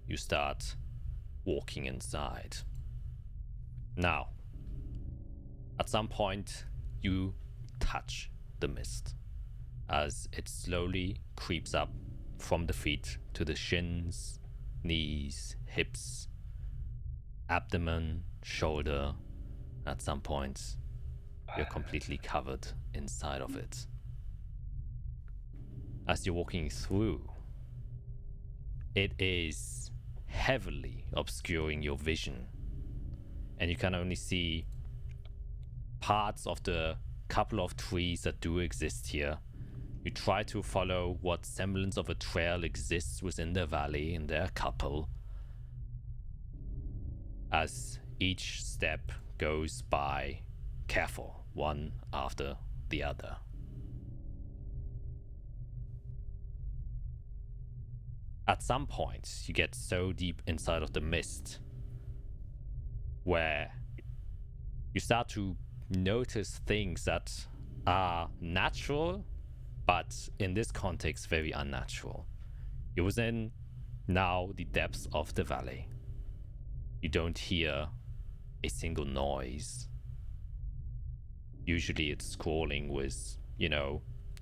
you start walking inside. Now, at some point, you touch the mist as it slowly creeps up from the feet to the shins, knees, hips, abdomen, shoulder. At some point, you're completely covered inside of it. As you're walking through, it is heavily obscuring your vision, and you can only see parts of the couple of trees that do exist here. You try to follow what semblance of a trail exists within the valley, and there are a couple. As each step goes by, careful, one after the other. At some point, you get so deep inside of the mist where you start to notice things that are natural, but in this context, very unnatural. You're within now the depths of the valley. You don't hear a single noise. Usually it's scrolling with,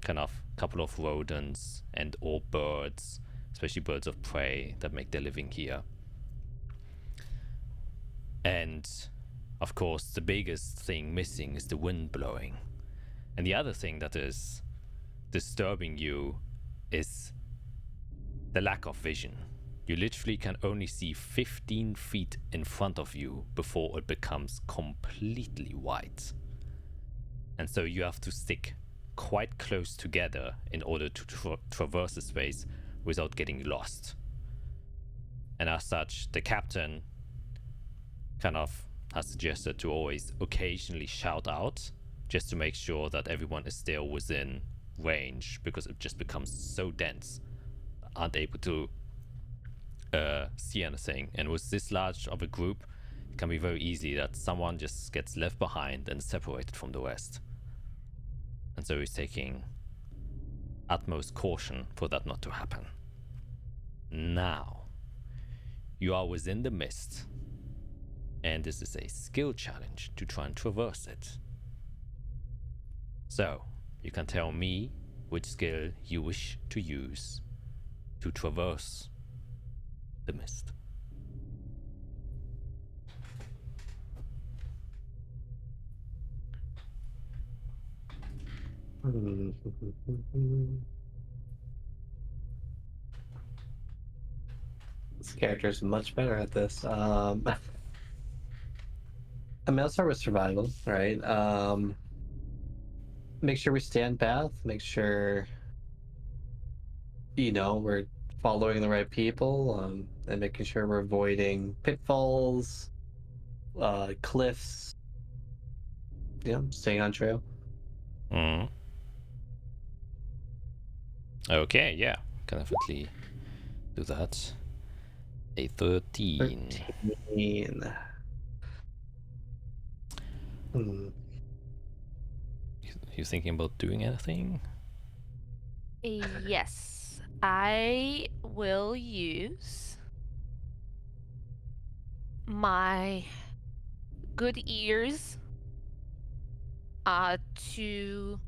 kind of a couple of rodents and or birds, especially birds of prey that make their living here. And of course, the biggest thing missing is the wind blowing. And the other thing that is disturbing you is the lack of vision. You literally can only see 15 feet in front of you before it becomes completely white. And so you have to stick quite close together in order to traverse the space without getting lost. And as such, the captain kind of has suggested to always occasionally shout out just to make sure that everyone is still within range, because it just becomes so dense, aren't able to see anything. And with this large of a group, it can be very easy that someone just gets left behind and separated from the rest. And so he's taking utmost caution for that not to happen. Now, you are within the mist, and this is a skill challenge to try and traverse it. So, you can tell me which skill you wish to use to traverse the mist. This character is much better at this. I mean, I'll start with survival, right? Make sure we stay on path. Make sure, we're following the right people, and making sure we're avoiding pitfalls, cliffs. Staying on trail. Okay, yeah, can definitely do that. A 13. 13. You thinking about doing anything? Yes, I will use my good ears to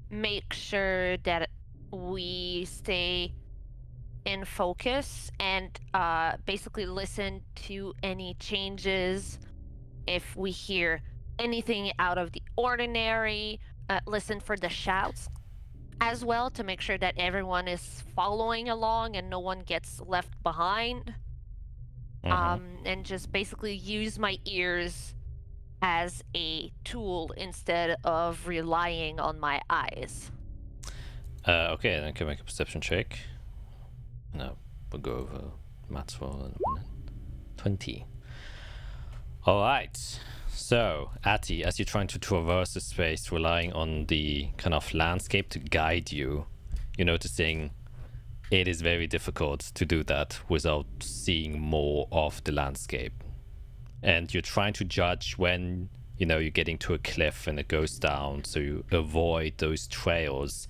make sure that we stay in focus and basically listen to any changes if we hear anything out of the ordinary, listen for the shouts as well to make sure that everyone is following along and no one gets left behind. And just basically use my ears as a tool instead of relying on my eyes. Okay, then can make a perception check. No, we'll go over maths for a minute. 20. Alright. So, Atty, as you're trying to traverse the space, relying on the kind of landscape to guide you, you're noticing it is very difficult to do that without seeing more of the landscape. And you're trying to judge when, you're getting to a cliff and it goes down, so you avoid those trails.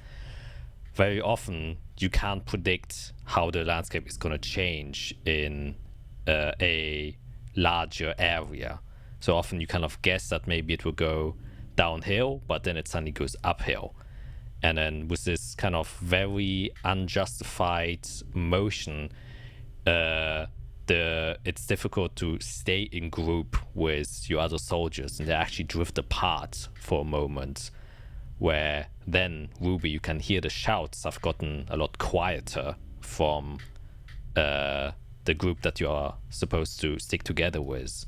Very often, you can't predict how the landscape is going to change in a larger area. So often you kind of guess that maybe it will go downhill, but then it suddenly goes uphill. And then with this kind of very unjustified motion, it's difficult to stay in group with your other soldiers, and they actually drift apart for a moment, where then, Ruby, you can hear the shouts have gotten a lot quieter from the group that you are supposed to stick together with.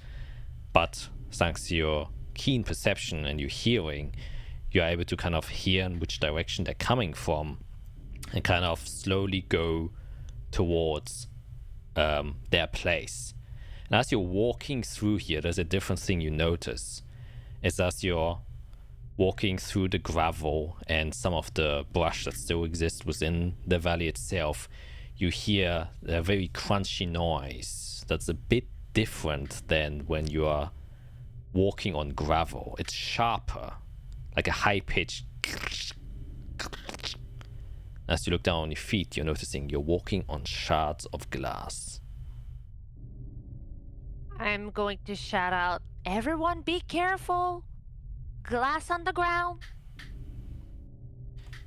But thanks to your keen perception and your hearing, you're able to kind of hear in which direction they're coming from and kind of slowly go towards their place. And as you're walking through here, there's a different thing you notice. It's as you're walking through the gravel and some of the brush that still exists within the valley itself, you hear a very crunchy noise that's a bit different than when you are walking on gravel. It's sharper, like a high-pitched. As you look down on your feet, you're noticing you're walking on shards of glass. I'm going to shout out, "Everyone be careful! Glass on the ground!"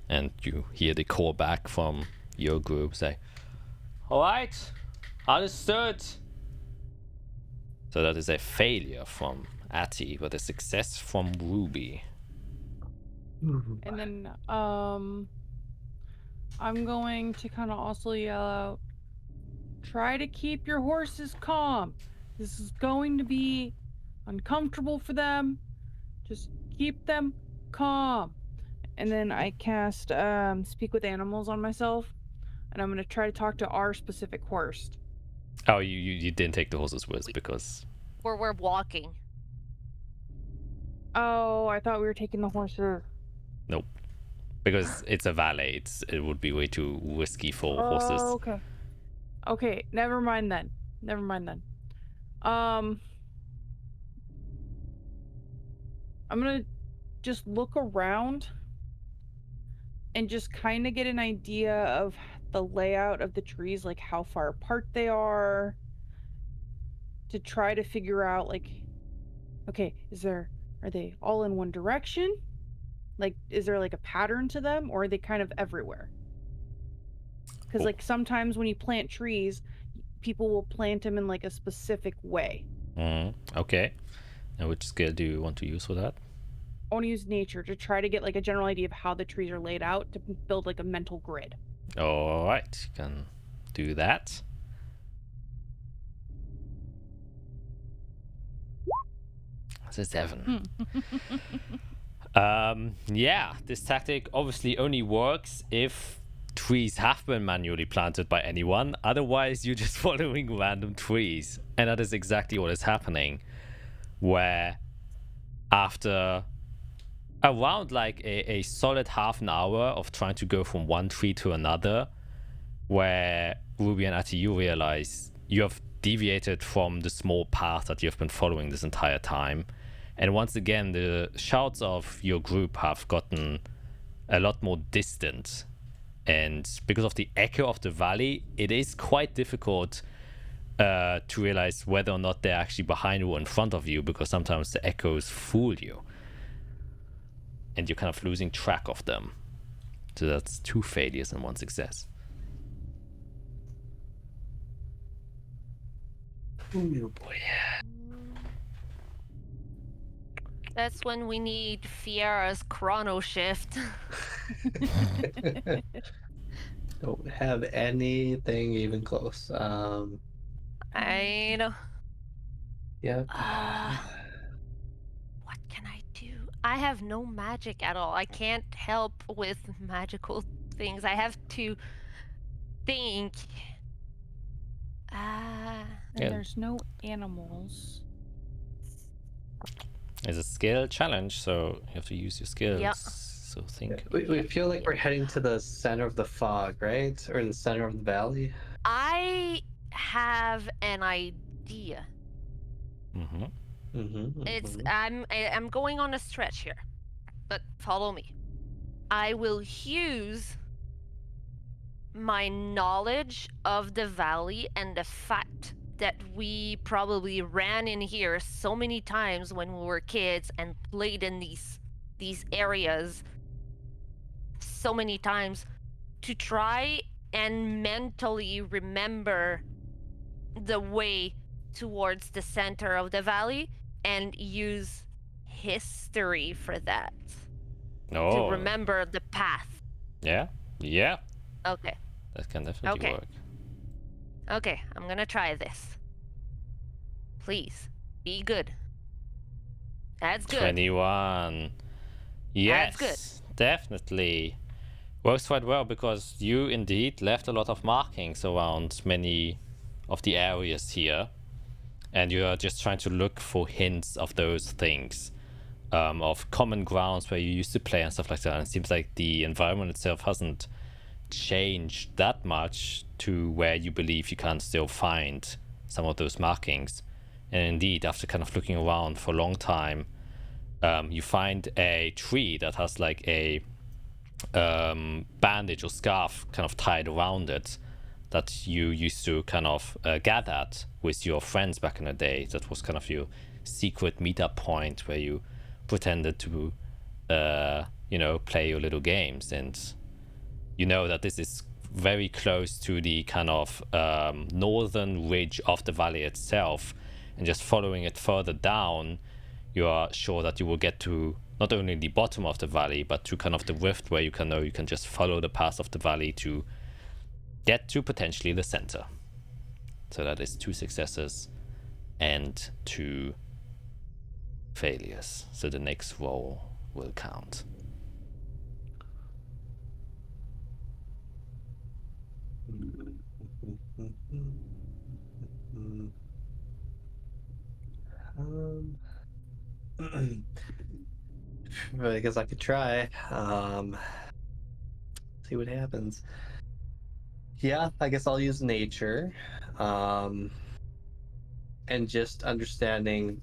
And you hear the call back from your group say, "Alright, understood." So that is a failure from Atty, but a success from Ruby. And then I'm going to kind of also yell out, "Try to keep your horses calm. This is going to be uncomfortable for them. Just keep them calm." And then I cast Speak with Animals on myself, and I'm going to try to talk to our specific horse. Oh, you didn't take the horses with because... We're walking. Oh, I thought we were taking the horses. Nope. Because it's a valley, it would be way too risky for horses. Okay. Okay, never mind then. I'm gonna just look around and just kind of get an idea of the layout of the trees, like how far apart they are, to try to figure out, like, okay, are they all in one direction? Like, is there like a pattern to them, or are they kind of everywhere? Because like sometimes when you plant trees, people will plant them in like a specific way. Okay. And which skill do you want to use for that? I want to use nature to try to get like a general idea of how the trees are laid out to build like a mental grid. All right, you can do that. That's a 7. Yeah, this tactic obviously only works if trees have been manually planted by anyone. Otherwise, you're just following random trees. And that is exactly what is happening. Where after around like a solid half an hour of trying to go from one tree to another, where Ruby and Atty, you realize you have deviated from the small path that you've been following this entire time. And once again, the shouts of your group have gotten a lot more distant. And because of the echo of the valley, it is quite difficult to realize whether or not they're actually behind you or in front of you, because sometimes the echoes fool you. And you're kind of losing track of them. So that's 2 failures and 1 success. Oh boy. That's when we need Fiera's chrono shift. Don't have anything even close. I know. Yep. What can I do? I have no magic at all. I can't help with magical things. I have to think. And Yeah. there's no animals. It's a skill challenge, so you have to use your skills. Yeah. So think. We feel like we're heading to the center of the fog, right? Or the center of the valley. I have an idea. Mm-hmm. It's I'm going on a stretch here, but follow me. I will use my knowledge of the valley and the fact that we probably ran in here so many times when we were kids and played in these areas so many times to try and mentally remember the way towards the center of the valley and use history for that. Oh. To remember the path. Yeah. Yeah. Okay. That can definitely Okay. work. Okay, I'm gonna try this. Please, be good. That's good. 21. Yes. That's Definitely. Works quite well because you indeed left a lot of markings around many of the areas here. And you are just trying to look for hints of those things. Of common grounds where you used to play and stuff like that. And it seems like the environment itself hasn't changed that much to where you believe you can still find some of those markings. And indeed, after kind of looking around for a long time, you find a tree that has like a bandage or scarf kind of tied around it that you used to kind of gather at with your friends back in the day. That was kind of your secret meetup point where you pretended to, play your little games. And you know that this is very close to the kind of northern ridge of the valley itself. And just following it further down, you are sure that you will get to not only the bottom of the valley, but to kind of the rift where you can just follow the path of the valley to get to potentially the center. So that is 2 successes and 2 failures. So the next roll will count. I guess I could try. See what happens. Yeah, I guess I'll use nature. And just understanding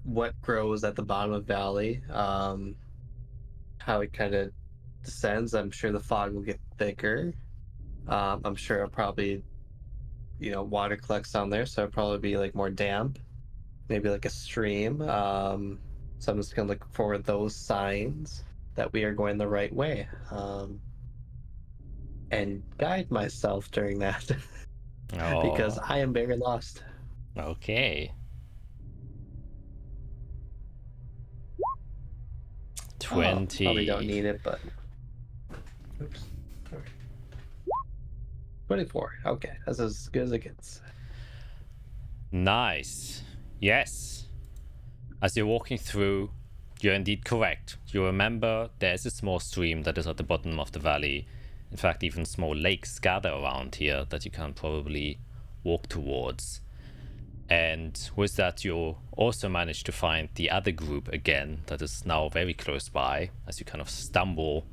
what grows at the bottom of the valley, how it kind of descends. I'm sure the fog will get thicker. I'm sure it'll probably, water collects down there, so it'll probably be like more damp, maybe like a stream. So I'm just gonna look for those signs that we are going the right way, and guide myself during that because I am very lost. Okay. 20. Probably don't need it, but oops. Sorry. 24. Okay, that's as good as it gets. Nice. Yes. As you're walking through, you're indeed correct. You remember there's a small stream that is at the bottom of the valley. In fact, even small lakes gather around here that you can probably walk towards. And with that, you also manage to find the other group again that is now very close by as you kind of stumble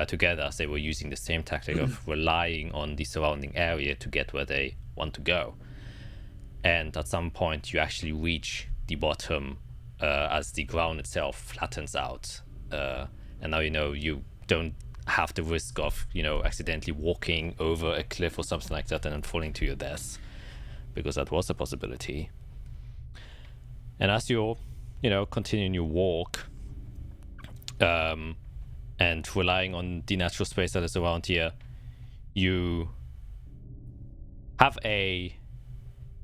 together, as they were using the same tactic of relying on the surrounding area to get where they want to go. And at some point you actually reach the bottom as the ground itself flattens out, and now you don't have the risk of accidentally walking over a cliff or something like that and then falling to your death, because that was a possibility. And as you're continuing your walk, and relying on the natural space that is around here, you have a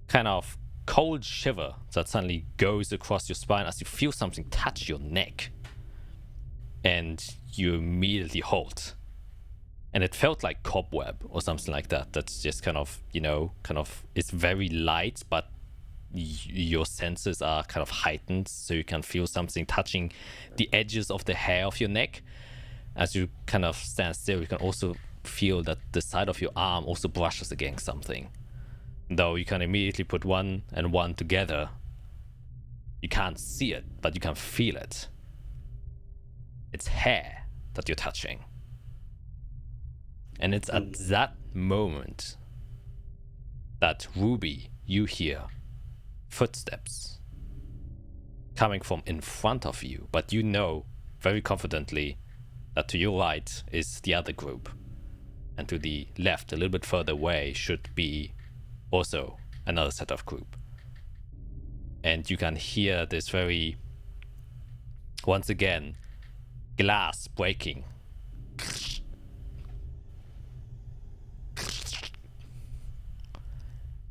kind of cold shiver that suddenly goes across your spine as you feel something touch your neck, and you immediately halt. And it felt like cobweb or something like that. That's just kind of it's very light, but your senses are kind of heightened, so you can feel something touching the edges of the hair of your neck. As you kind of stand still, you can also feel that the side of your arm also brushes against something. Though you can immediately put one and one together, you can't see it, but you can feel it. It's hair that you're touching. And it's at that moment that, Ruby, you hear footsteps coming from in front of you, but you know very confidently that to your right is the other group, and to the left, a little bit further away, should be also another set of group. And you can hear this very, once again, glass breaking.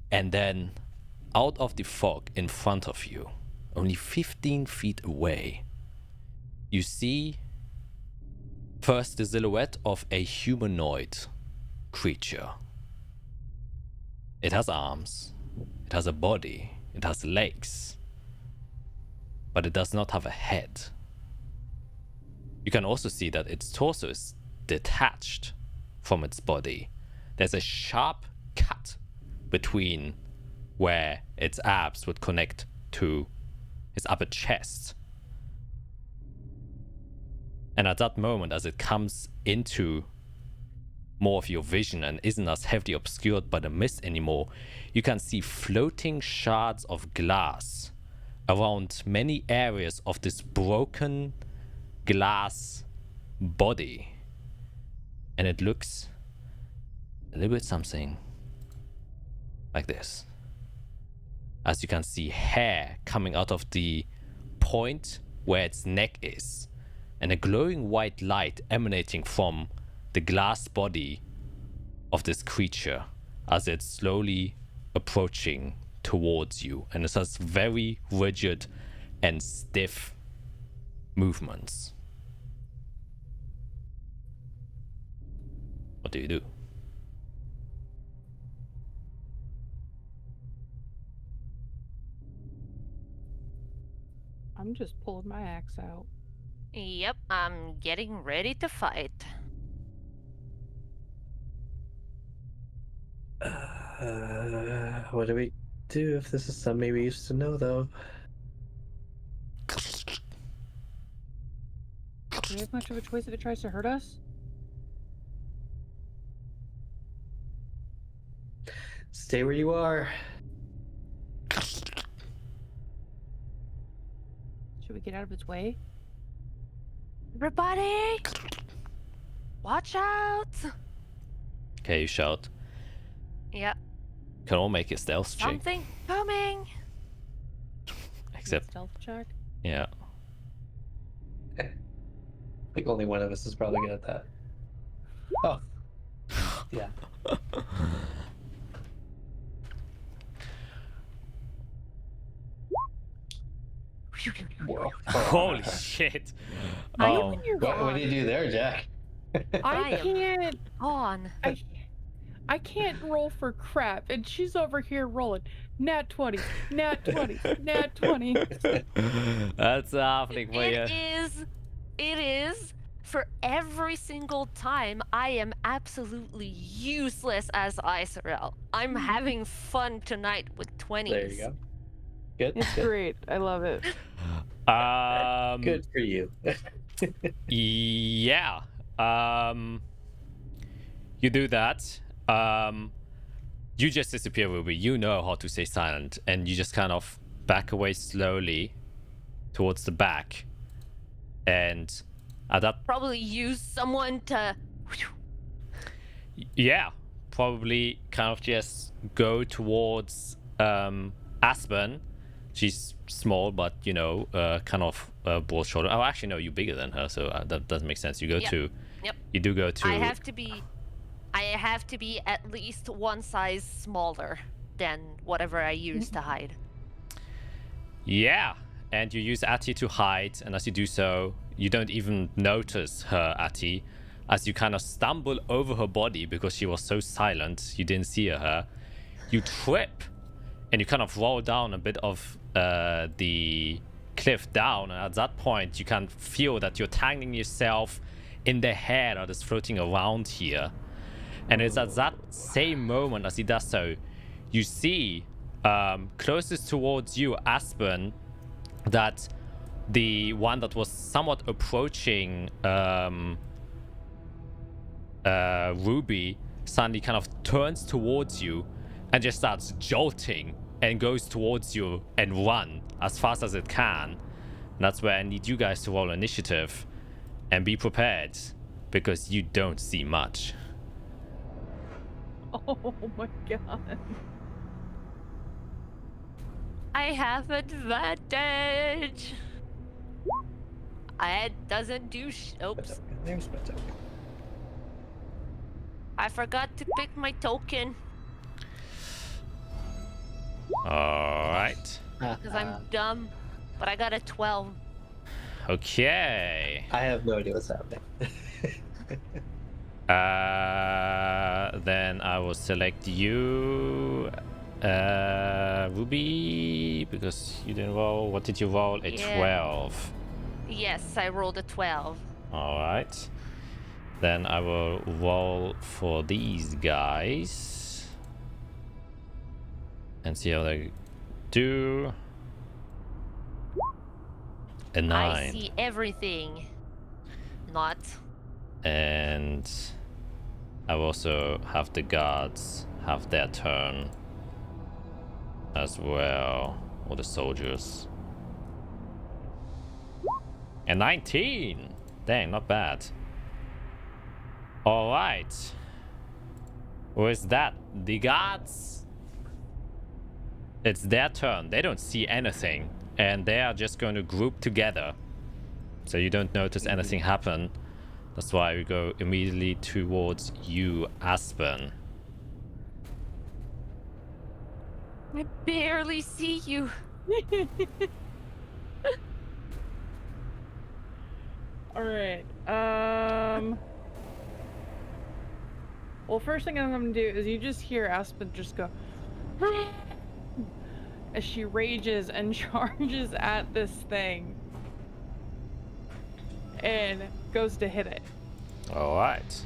And then out of the fog in front of you, only 15 feet away, you see first the silhouette of a humanoid creature. It has arms, it has a body, it has legs, but it does not have a head. You can also see that its torso is detached from its body. There's a sharp cut between where its abs would connect to his upper chest. And at that moment, as it comes into more of your vision and isn't as heavily obscured by the mist anymore, you can see floating shards of glass around many areas of this broken glass body. And it looks a little bit something like this. As you can see hair coming out of the point where its neck is, and a glowing white light emanating from the glass body of this creature as it's slowly approaching towards you. And it has very rigid and stiff movements. What do you do? I'm just pulling my axe out. Yep, I'm getting ready to fight. What do we do if this is somebody we used to know, though? Do we have much of a choice if it tries to hurt us? Stay where you are. Should we get out of its way? Everybody! Watch out! Okay, you shout. Yep. Can all make a stealth check. Something coming! Except, Stealth check? yeah. I think only one of us is probably good at that. Oh. Yeah. Whoa. Holy shit. I Oh. am in your What do you do there, Jack? I can't. On. I can't roll for crap, and she's over here rolling. Nat 20, nat 20, nat 20. That's happening for you. It is. For every single time, I am absolutely useless as Iserel. I'm having fun tonight with 20s. There you go. Good. It's great. I love it. Good for you. Yeah. You do that. You just disappear, Ruby. You know how to stay silent, and you just kind of back away slowly towards the back. And at that, Probably use someone to. yeah, probably kind of just go towards Aspen. She's small, but you know, kind of broad shoulder. Oh, actually, no, you're bigger than her, so that doesn't make sense. You go to. Yep. You do go to. I have to be at least one size smaller than whatever I use to hide. Yeah, and you use Atty to hide, and as you do so, you don't even notice her, Atty, as you kind of stumble over her body because she was so silent, you didn't see her. You trip, and you kind of roll down a bit of the cliff down, and at that point, you can feel that you're tangling yourself in the hair that is floating around here. And it's at that same moment as he does so, you see closest towards you, Aspen, that the one that was somewhat approaching Ruby suddenly kind of turns towards you and just starts jolting and goes towards you and run as fast as it can. And that's where I need you guys to roll initiative and be prepared because you don't see much. Oh my god. I have advantage. It doesn't do oops. There's my token. I forgot to pick my token Alright. because I'm dumb. But I got a 12. Okay. I have no idea what's happening. Then I will select you, Ruby, because you didn't roll. What did you roll? A 12. Yes, I rolled a 12. All right. Then I will roll for these guys and see how they do. A 9. I see everything. Not. And I will also have the guards have their turn as well, or the soldiers. A 19! Dang, not bad. Alright. With that, the guards, it's their turn. They don't see anything, and they are just going to group together. So you don't notice anything happen. That's why we go immediately towards you, Aspen. I barely see you. Alright. Well, first thing I'm gonna do is you just hear Aspen just go as she rages and charges at this thing and goes to hit it. All right.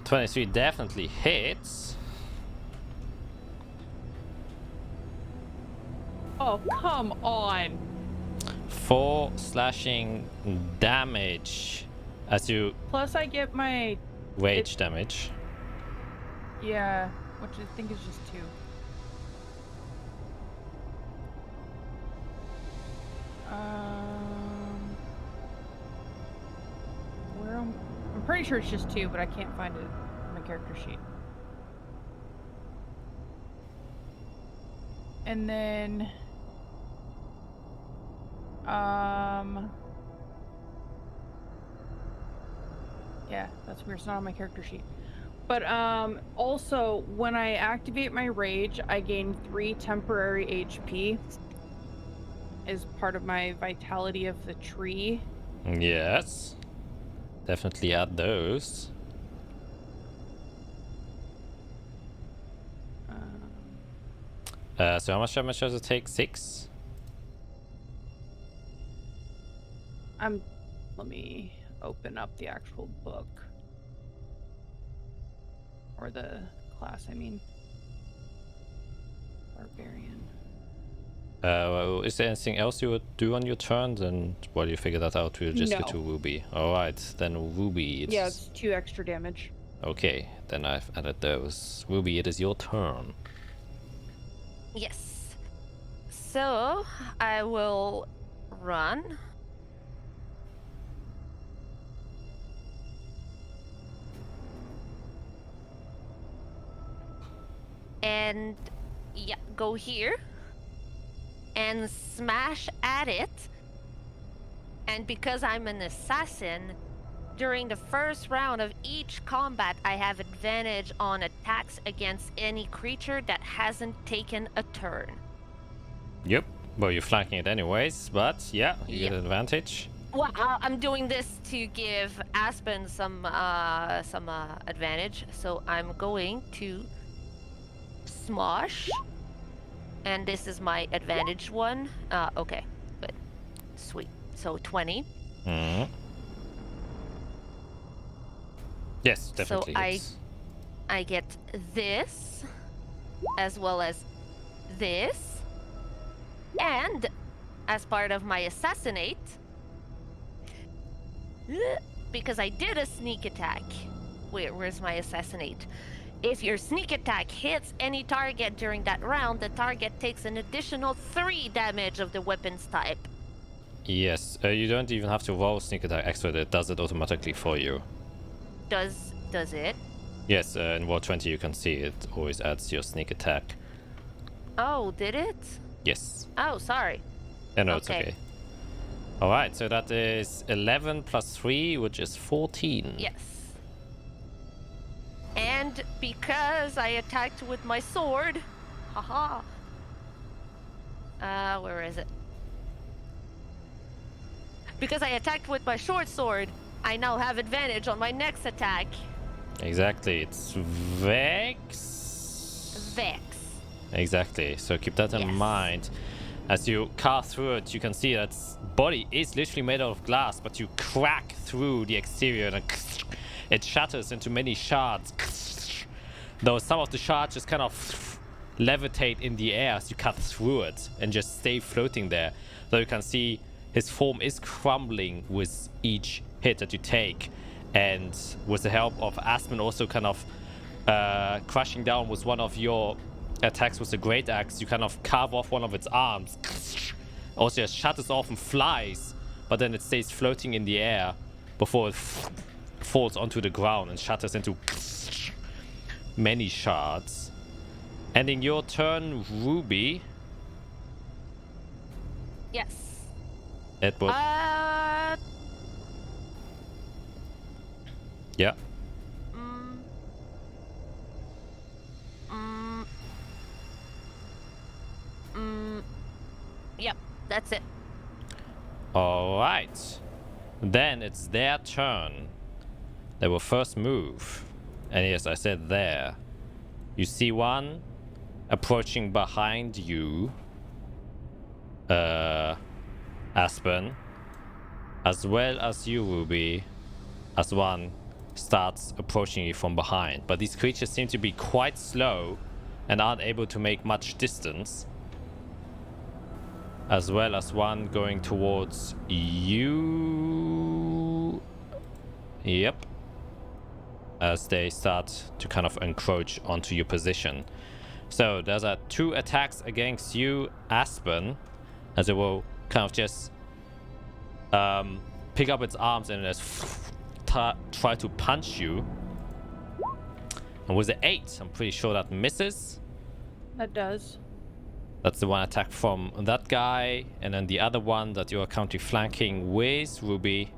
$23 definitely hits. Oh, come on. 4 slashing damage as you Plus I get my rage damage. yeah, which I think is just 2. I'm pretty sure it's just 2, but I can't find it on my character sheet. And then yeah, that's weird. It's not on my character sheet. But also when I activate my rage, I gain 3 temporary HP as part of my vitality of the tree. Yes. Definitely add those. So how much damage does it take? 6? Let me open up the actual book. Or the class, I mean. Barbarian. Is there anything else you would do on your turn? Then while you figure that out, we'll just get No. to Ruby. Alright, then Ruby. Yeah, it's 2 extra damage. Okay, then I've added those. Ruby, it is your turn. Yes. So I will run. And yeah, go here and smash at it. And because I'm an assassin, during the first round of each combat, I have advantage on attacks against any creature that hasn't taken a turn. Yep. Well, you're flanking it anyways, but yeah, you get Yep. an advantage. Well, I'm doing this to give Aspen some advantage, so I'm going to smosh, and this is my advantage one. Okay, good, sweet. So 20. Mm. Yes, definitely. So hits. I get this, as well as this, and as part of my assassinate, because I did a sneak attack. Wait, where's my assassinate? If your sneak attack hits any target during that round, the target takes an additional 3 damage of the weapon's type. Yes, you don't even have to roll sneak attack extra. It does it automatically for you. Does it? Yes, in Roll 20 you can see it always adds your sneak attack. Oh, did it? Yes. Oh, sorry. Yeah, no, it's Okay. okay. Alright, so that is 11 plus 3, which is 14. Yes. And because I attacked with my sword, haha. Where is it? Because I attacked with my short sword, I now have advantage on my next attack. Exactly, it's Vex. Vex. Exactly, so keep that in Yes. mind. As you car through it, you can see that its body is literally made out of glass, but you crack through the exterior and it shatters into many shards. Though some of the shards just kind of levitate in the air as you cut through it and just stay floating there. Though you can see his form is crumbling with each hit that you take. And with the help of Aspen also kind of crashing down with one of your attacks with the great axe, you kind of carve off one of its arms. Also just shatters off and flies, but then it stays floating in the air before it falls onto the ground and shatters into many shards. Ending your turn, Ruby. Yes. It will. Yeah. Yep, that's it. Alright. Then it's their turn. They will first move. And yes, I said there. You see one approaching behind you. Aspen. As well as you, Ruby. As one starts approaching you from behind. But these creatures seem to be quite slow and aren't able to make much distance. As well as one going towards you. Yep. As they start to kind of encroach onto your position. So there's 2 attacks against you, Aspen, as it will kind of just pick up its arms and just try to punch you. And with the 8, I'm pretty sure that misses. That does. That's the one attack from that guy. And then the other one that you are currently flanking with, Ruby,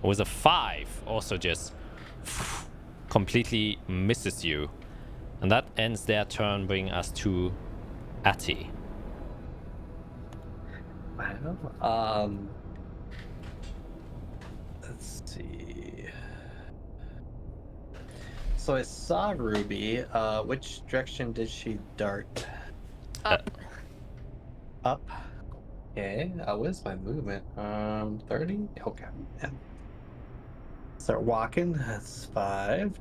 with a 5, also just completely misses you. And that ends their turn, bringing us to Atty. Wow. Let's see. So I saw Ruby. Which direction did she dart? Up. Up. Okay. What's my movement? 30? Okay. Yeah. Start walking. That's 5,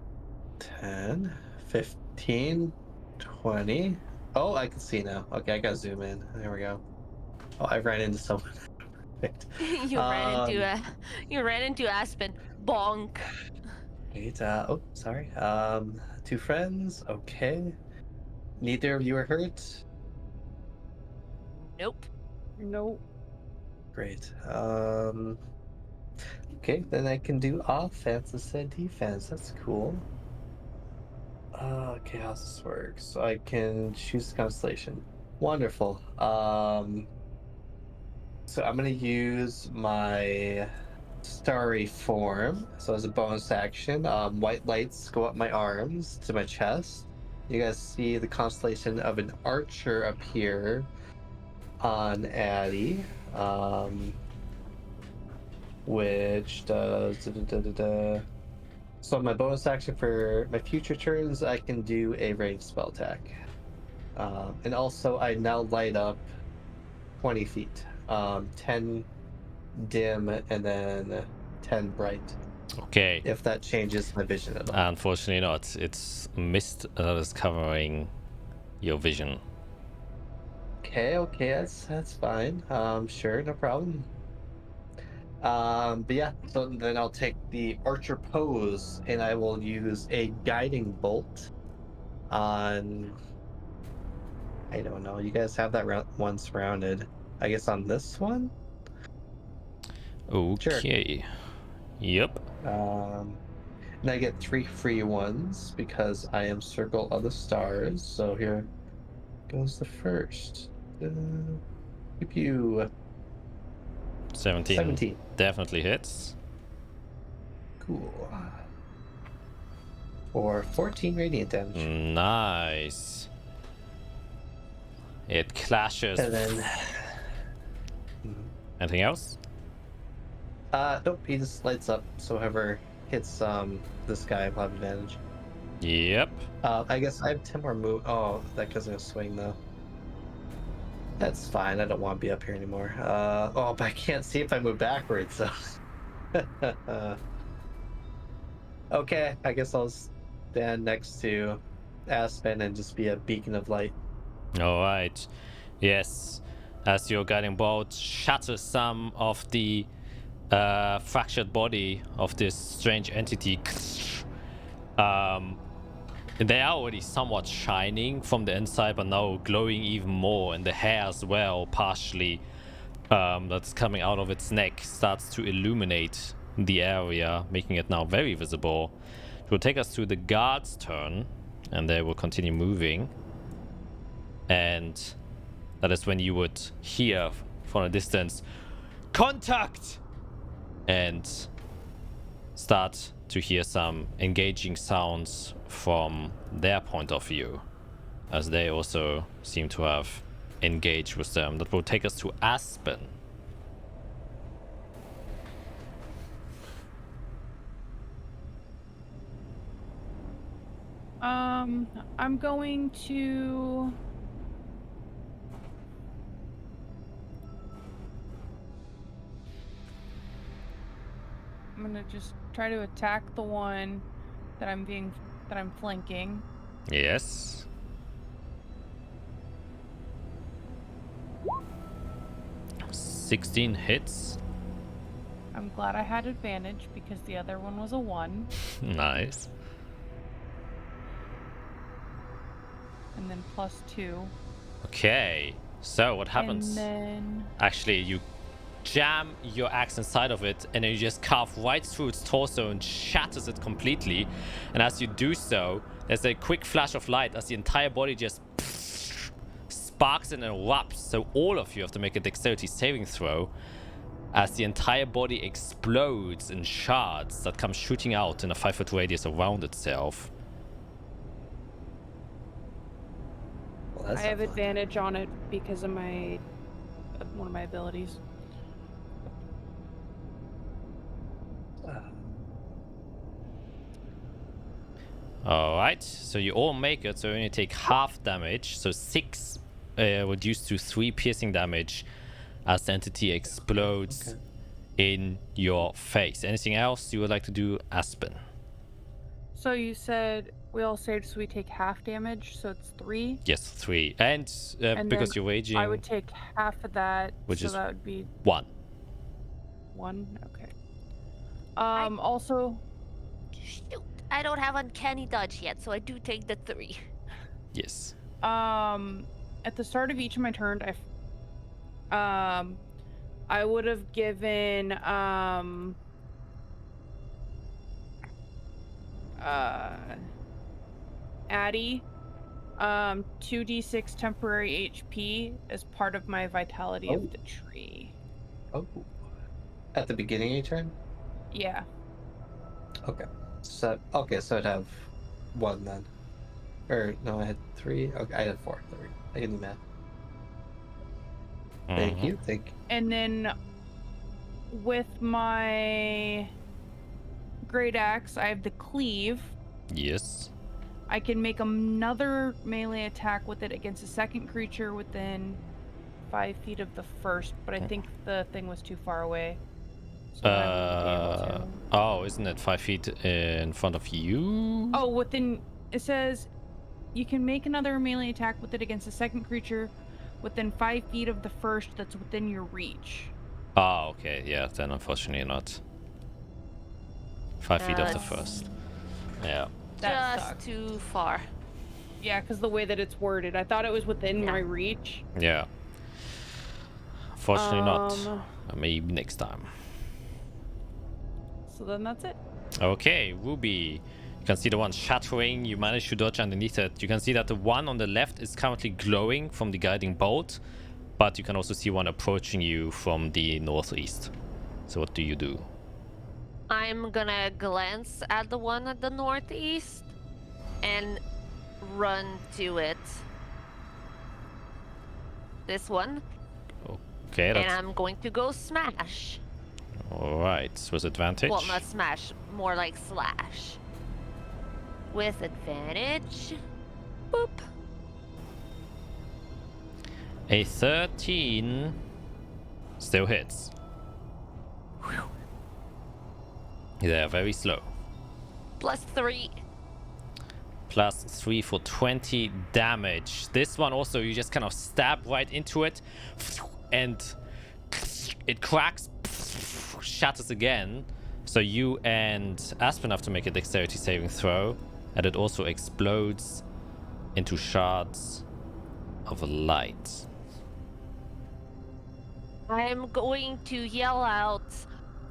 10, 15, 20. Oh, I can see now. Okay, I gotta zoom in. There we go. Oh, I ran into someone. Perfect. You ran into Aspen. Bonk. Wait, oh, sorry. 2 friends. Okay. Neither of you are hurt. Nope. Nope. Great. Okay, then I can do offense instead of defense. That's cool. Okay, how's this work? So I can choose constellation. Wonderful. So I'm gonna use my starry form. So as a bonus action, white lights go up my arms to my chest. You guys see the constellation of an archer appear on Addy, which does. So my bonus action for my future turns, I can do a ranged spell attack, and also I now light up 20 feet, 10 dim and then 10 bright. Okay. If that changes my vision at all. Unfortunately not. It's mist that is covering your vision. Okay, that's fine. Sure, no problem. But yeah, so then I'll take the archer pose and I will use a guiding bolt on. I don't know. You guys have that one surrounded. I guess on this one. Okay. Sure. Yep. And I get 3 free ones because I am Circle of the Stars. So here goes the first. Keep you 17. Definitely hits. Cool. For 14 radiant damage. Nice. It clashes. And then. Anything else? Nope, he just lights up. So whoever hits this guy will have advantage. Yep. I guess I have 10 more move. Oh, that guy's gonna swing though. That's fine. I don't want to be up here anymore. Oh, but I can't see if I move backwards. So. Okay, I guess I'll stand next to Aspen and just be a beacon of light. All right. Yes. As your guiding bolt shatters some of the fractured body of this strange entity. They are already somewhat shining from the inside, but now glowing even more, and the hair as well, partially, that's coming out of its neck, starts to illuminate the area, making it now very visible. It will take us to the guard's turn, and they will continue moving. And that is when you would hear from a distance, "Contact!" and start to hear some engaging sounds from their point of view, as they also seem to have engaged with them. That will take us to Aspen. I'm going to just try to attack the one that I'm flanking. Yes. $16 hits. I'm glad I had advantage because the other one was a 1. Nice. And then +2. Okay. So what happens? And then Actually, you jam your axe inside of it, and then you just carve right through its torso and shatters it completely. And as you do so, there's a quick flash of light as the entire body just sparks and erupts. So all of you have to make a dexterity saving throw as the entire body explodes in shards that come shooting out in a 5-foot radius around itself. Well, that's I not have fun. advantage on it because of one of my abilities. Alright, so you all make it, so you only take half damage, so 6 reduced to 3 piercing damage as the entity explodes in your face. Anything else you would like to do, Aspen? So you said We all saved, so we take half damage, so it's 3. Yes, 3. And, And because then you're raging, I would take half of that, Which so is- that would be 1. 1. Okay. Also, Shoot, I don't have uncanny dodge yet, so I do take the 3. Yes. at the start of each of my turns, I would have given Addie 2d6 temporary HP as part of my vitality Oh. of the tree. Oh. At the beginning of your turn? Yeah. Okay. So I'd have 1 then. Or no, I had 3. Okay, I had 4. Sorry. I can do math. Thank Mhm. you. Thank you. And then with my great axe, I have the cleave. Yes. I can make another melee attack with it against a second creature within 5 feet of the first, but I think the thing was too far away. So I wouldn't be able to. Oh, isn't it 5 feet in front of you? Oh, within. It says you can make another melee attack with it against a second creature within 5 feet of the first that's within your reach. Oh, okay. Yeah, then unfortunately not. 5 feet of the That's- first. Yeah. That Just sucks. too far. Yeah, because the way that it's worded, I thought it was within Yeah. my reach. Yeah. Unfortunately not. Um, Maybe next time. So then that's it. Okay, Ruby. You can see the one shattering. You managed to dodge underneath it. You can see that the one on the left is currently glowing from the guiding bolt, but you can also see one approaching you from the northeast. So what do you do? I'm gonna glance at the one at the northeast and run to it. This one. Okay, And that's I'm going to go smash. all right. With advantage. Well, not smash, more like slash. With advantage. Boop. A 13 still hits. They're very slow. +3. +3 for 20 damage. This one also, you just kind of stab right into it, and it cracks, shatters again. So you and Aspen have to make a dexterity saving throw, and it also explodes into shards of light. I'm going to yell out,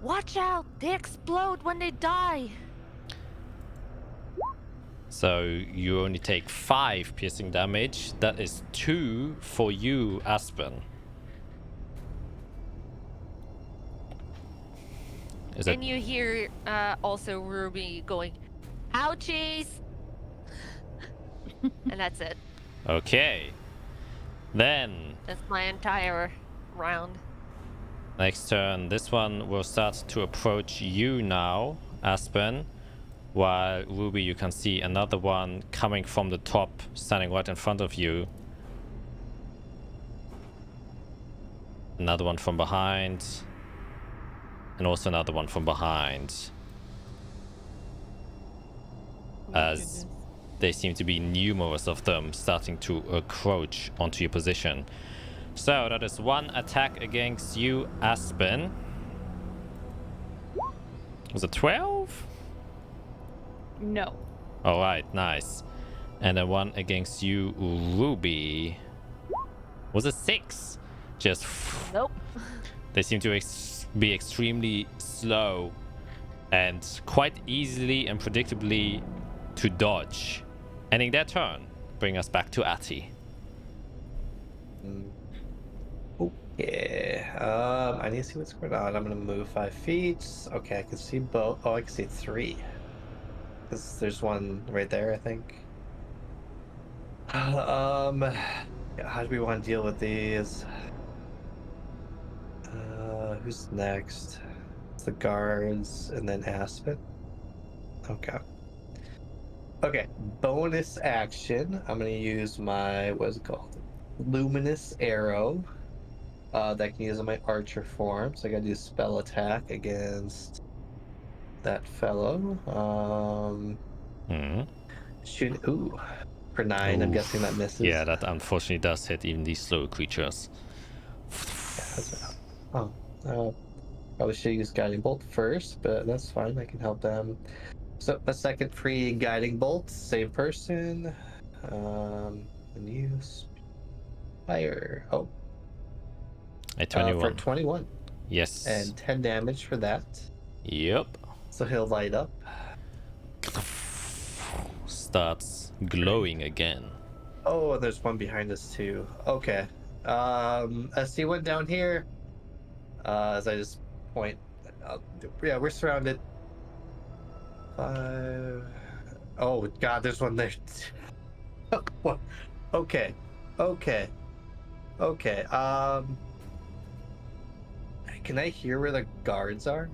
"Watch out! They explode when they die!" So you only take 5 piercing damage. That is 2 for you, Aspen. Is it? And you hear also Ruby going, "Ouchies!" And that's it. Okay. Then That's my entire round. next turn, this one will start to approach you now, Aspen. While Ruby, you can see another one coming from the top, standing right in front of you. Another one from behind. And also another one from behind. As there seem to be numerous of them starting to encroach onto your position. So that is 1 attack against you, Aspen. Was it 12? No. All right, nice. And then 1 against you, Ruby. Was it 6? Just Nope. they seem to be extremely slow and quite easily and predictably to dodge. Ending their turn. Bring us back to Ati. Okay. I need to see what's going on. I'm gonna move 5 feet. Okay, I can see both. Oh, I can see 3. Because there's one right there, I think. Yeah, how do we want to deal with these? Who's next? It's the guards and then Aspen. Okay. Okay, bonus action. I'm gonna use my, what is it called? Luminous arrow. That I can use on my archer form. So I gotta do a spell attack against that fellow. Shoot. Ooh. For 9, I'm guessing that misses. Yeah, that unfortunately does hit even these slower creatures. Probably should use Guiding Bolt first, but that's fine. I can help them. So, a second free Guiding Bolt. Same person. And use fire. Oh. A 21. For 21. Yes. And 10 damage for that. Yep. So he'll light up. Starts glowing again. Oh, and there's one behind us too. Okay. As he went down here, as I just point, yeah, we're surrounded. 5. Oh God, there's one there. Okay. Can I hear where the guards are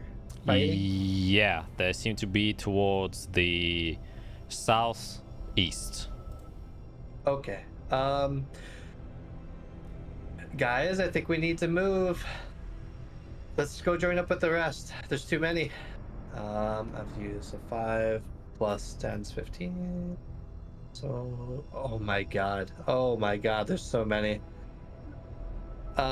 fighting? Yeah, they seem to be towards the southeast. Okay. Guys, I think we need to move. Let's go join up with the rest. There's too many. I've used a 5 plus 10's 15. So, oh my god, there's so many. I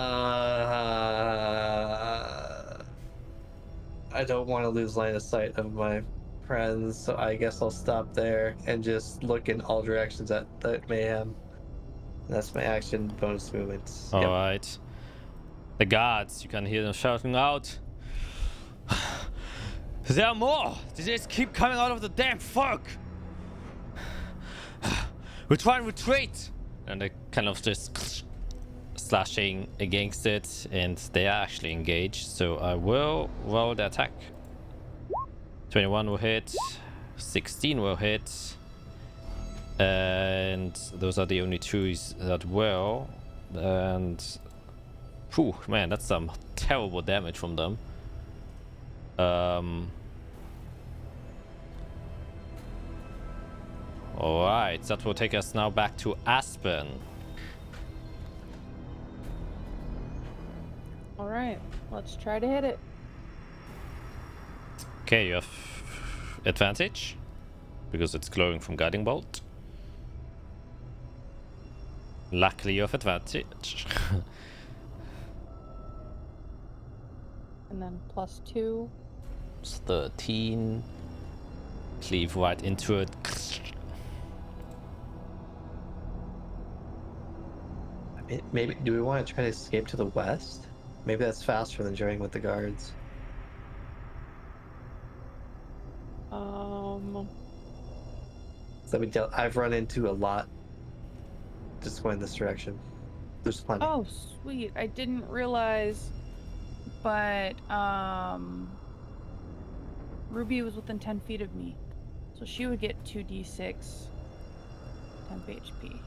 don't want to lose line of sight of my friends, so I guess I'll stop there and just look in all directions at the mayhem. That's my action bonus movements. All right. The guards, you can hear them shouting out. There are more! They just keep coming out of the damn fog! We try and retreat! And they kind of just slashing against it, and they are actually engaged, so I will roll the attack. 21 will hit, 16 will hit, and those are the only twos that will. And whew, man, that's some terrible damage from them. Alright, that will take us now back to Aspen. Alright, let's try to hit it. Okay, you have advantage because it's glowing from Guiding Bolt. Luckily, you have advantage. And then +2. It's 13. Cleave right into it. Maybe, do we want to try to escape to the west? Maybe that's faster than joining with the guards. So I've run into a lot just going this direction. There's plenty. Oh, sweet. I didn't realize, but Ruby was within 10 feet of me. So she would get 2d6 temp HP.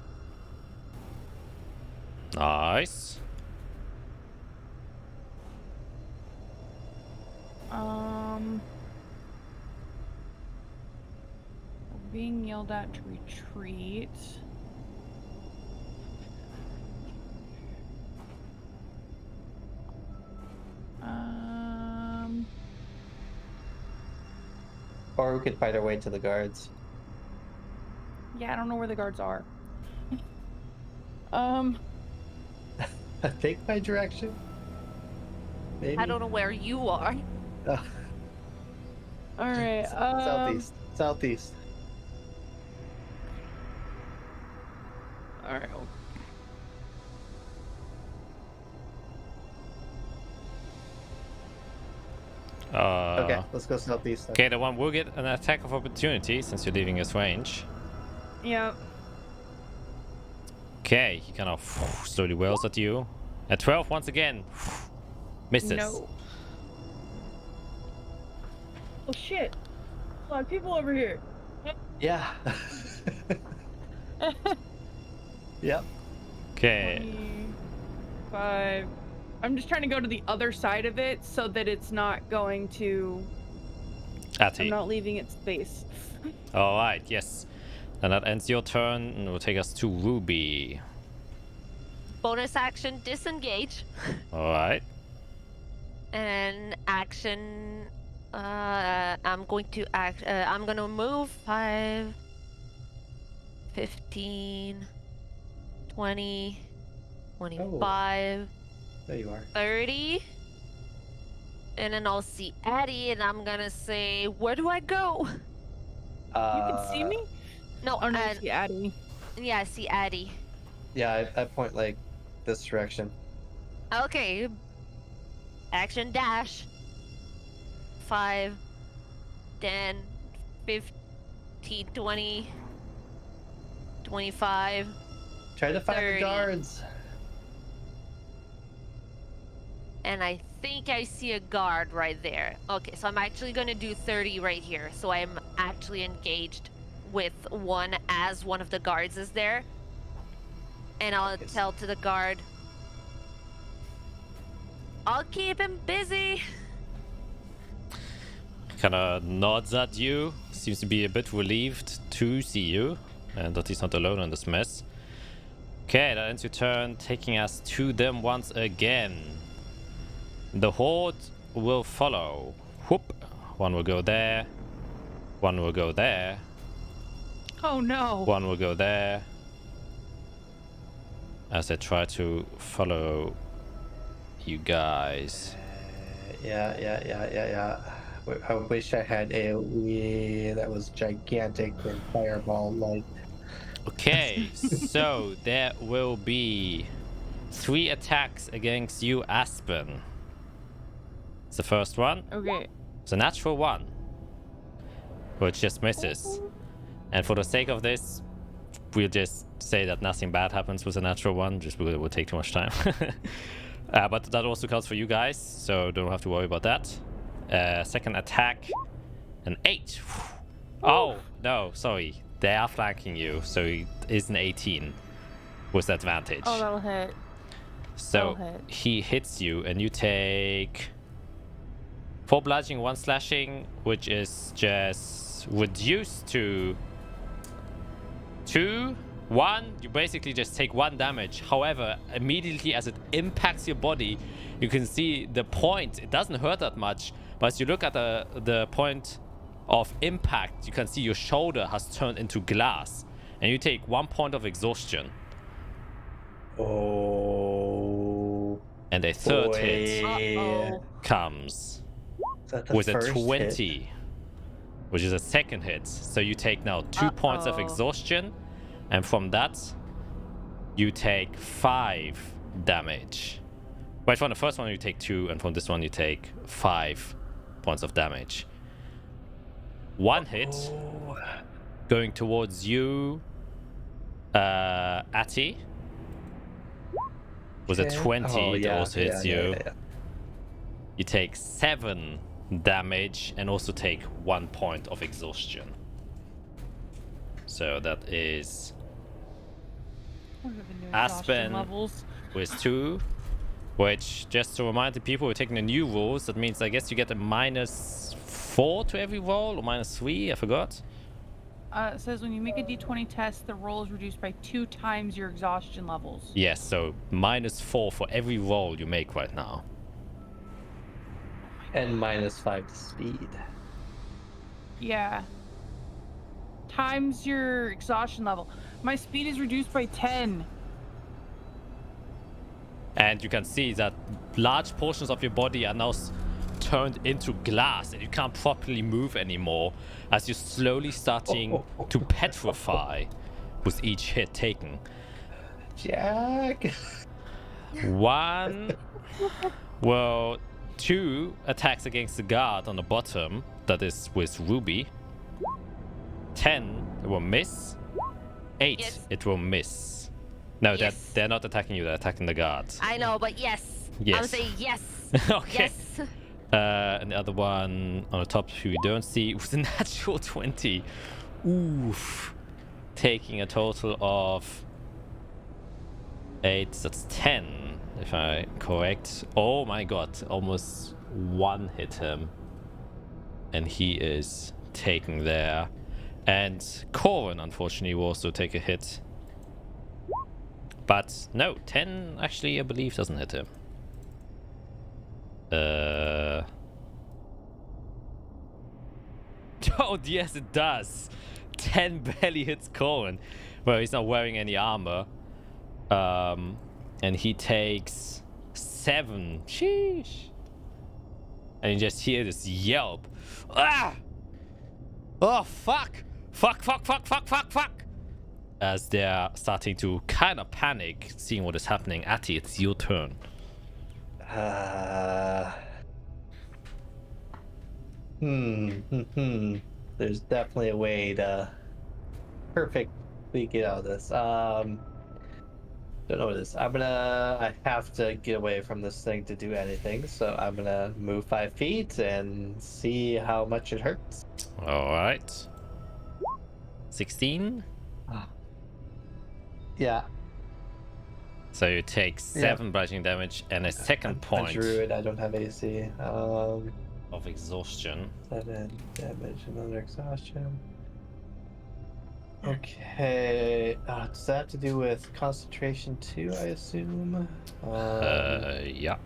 Nice. We're being yelled at to retreat. Or we could fight our way to the guards. Yeah, I don't know where the guards are. Take my direction. Maybe. I don't know where you are. Alright, Southeast. Alright. Okay, let's go southeast then. Okay, the one will get an attack of opportunity since you're leaving his range. Yep. Okay, he kind of slowly whirls at you. At 12 once again. Misses. No. Oh shit. A lot of people over here. Yeah. Yep. Okay. 5. I'm just trying to go to the other side of it so that it's not going to... I'm Atty. not leaving its space. Alright, yes. And that ends your turn, and it will take us to Ruby. Bonus action, disengage. Alright. And action, I'm going to move 5, 15, 20, 25, There you are. 30. And then I'll see Addie, and I'm gonna say, where do I go? You can see me? No, Oh, no, see Addie. yeah, I see Addie. Yeah, I point like this direction. Okay. Action dash. 5, 10, 15, 20, 25. Try to find 30. the guards. And I think I see a guard right there. Okay, so I'm actually going to do 30 right here. So I'm actually engaged with one as one of the guards is there. And I'll Yes. tell to the guard, I'll keep him busy. Kind of nods at you, seems to be a bit relieved to see you, and that he's not alone in this mess. Okay, that ends your turn, taking us to them once again. The horde will follow. Whoop. One will go there. One will go there. Oh no. One will go there. As they try to follow you guys. Yeah. I wish I had AoE that was gigantic and fireball like. Okay, so there will be 3 attacks against you, Aspen. It's the first one. Okay. It's a natural 1, which just misses. And for the sake of this, we'll just say that nothing bad happens with a natural 1, just because it would take too much time. But that also counts for you guys, so don't have to worry about that. Second attack, an 8. Oh, no, sorry. They are flanking you, so it is an 18 with advantage. Oh, that'll hit. So that'll hit. he hits you, and you take 4 bludgeoning, 1 slashing, which is just reduced to 2, 1. You basically just take 1 damage. However, immediately as it impacts your body, you can see the point. It doesn't hurt that much, but as you look at the point of impact, you can see your shoulder has turned into glass, and you take 1 point of exhaustion. Oh. And a third boy. hit Uh-oh. comes Is that the with a first 20, hit? which is a second hit. So you take now 2 points of Uh-oh. exhaustion, and from that, you take 5 damage. Wait, from the first one you take 2, and from this one you take 5 points of damage. 1 hit Oh. going towards you, Atty. Was a Okay. 20 Oh, that yeah, also hits yeah, you. yeah. You take 7 damage and also take 1 point of exhaustion. So that is What are the new Aspen. exhaustion levels? with 2, which, just to remind the people who are taking the new rules, that means I guess you get a -4 to every roll, or -3, I forgot. It says when you make a d20 test, the roll is reduced by 2 times your exhaustion levels. Yes, so -4 for every roll you make right now. And -5 to speed. Yeah. Times your exhaustion level. My speed is reduced by 10. And you can see that large portions of your body are now turned into glass, and you can't properly move anymore as you're slowly starting to petrify with each hit taken. Jack. 1, well, 2 attacks against the guard on the bottom, that is with Ruby. 10, it will miss. 8, Yes. it will miss. No, Yes. they're not attacking you, they're attacking the guard. I know, but yes. Yes. I would say yes. Okay. Yes. And the other one on the top, who we don't see, was a natural 20. Oof. Taking a total of 8, that's 10, if I'm correct. Oh my god, almost 1 hit him. And he is taken there. And Corin, unfortunately, will also take a hit. But no, 10 actually, I believe, doesn't hit him. Oh, yes, it does. 10 belly hits Cohen, where he's not wearing any armor. And he takes 7. Sheesh. And you just hear this yelp. Ah! Oh, fuck! Fuck! As they're starting to kind of panic, seeing what is happening. Atty, it's your turn. There's definitely a way to perfectly get out of this. Don't know what it is. I have to get away from this thing to do anything, so I'm gonna move 5 feet and see how much it hurts. Alright. 16? Yeah. So you take 7 bludgeoning damage and a second point A druid, I don't have AC. of exhaustion. 7 damage, another exhaustion. Okay, does that have to do with concentration too, I assume? Yeah.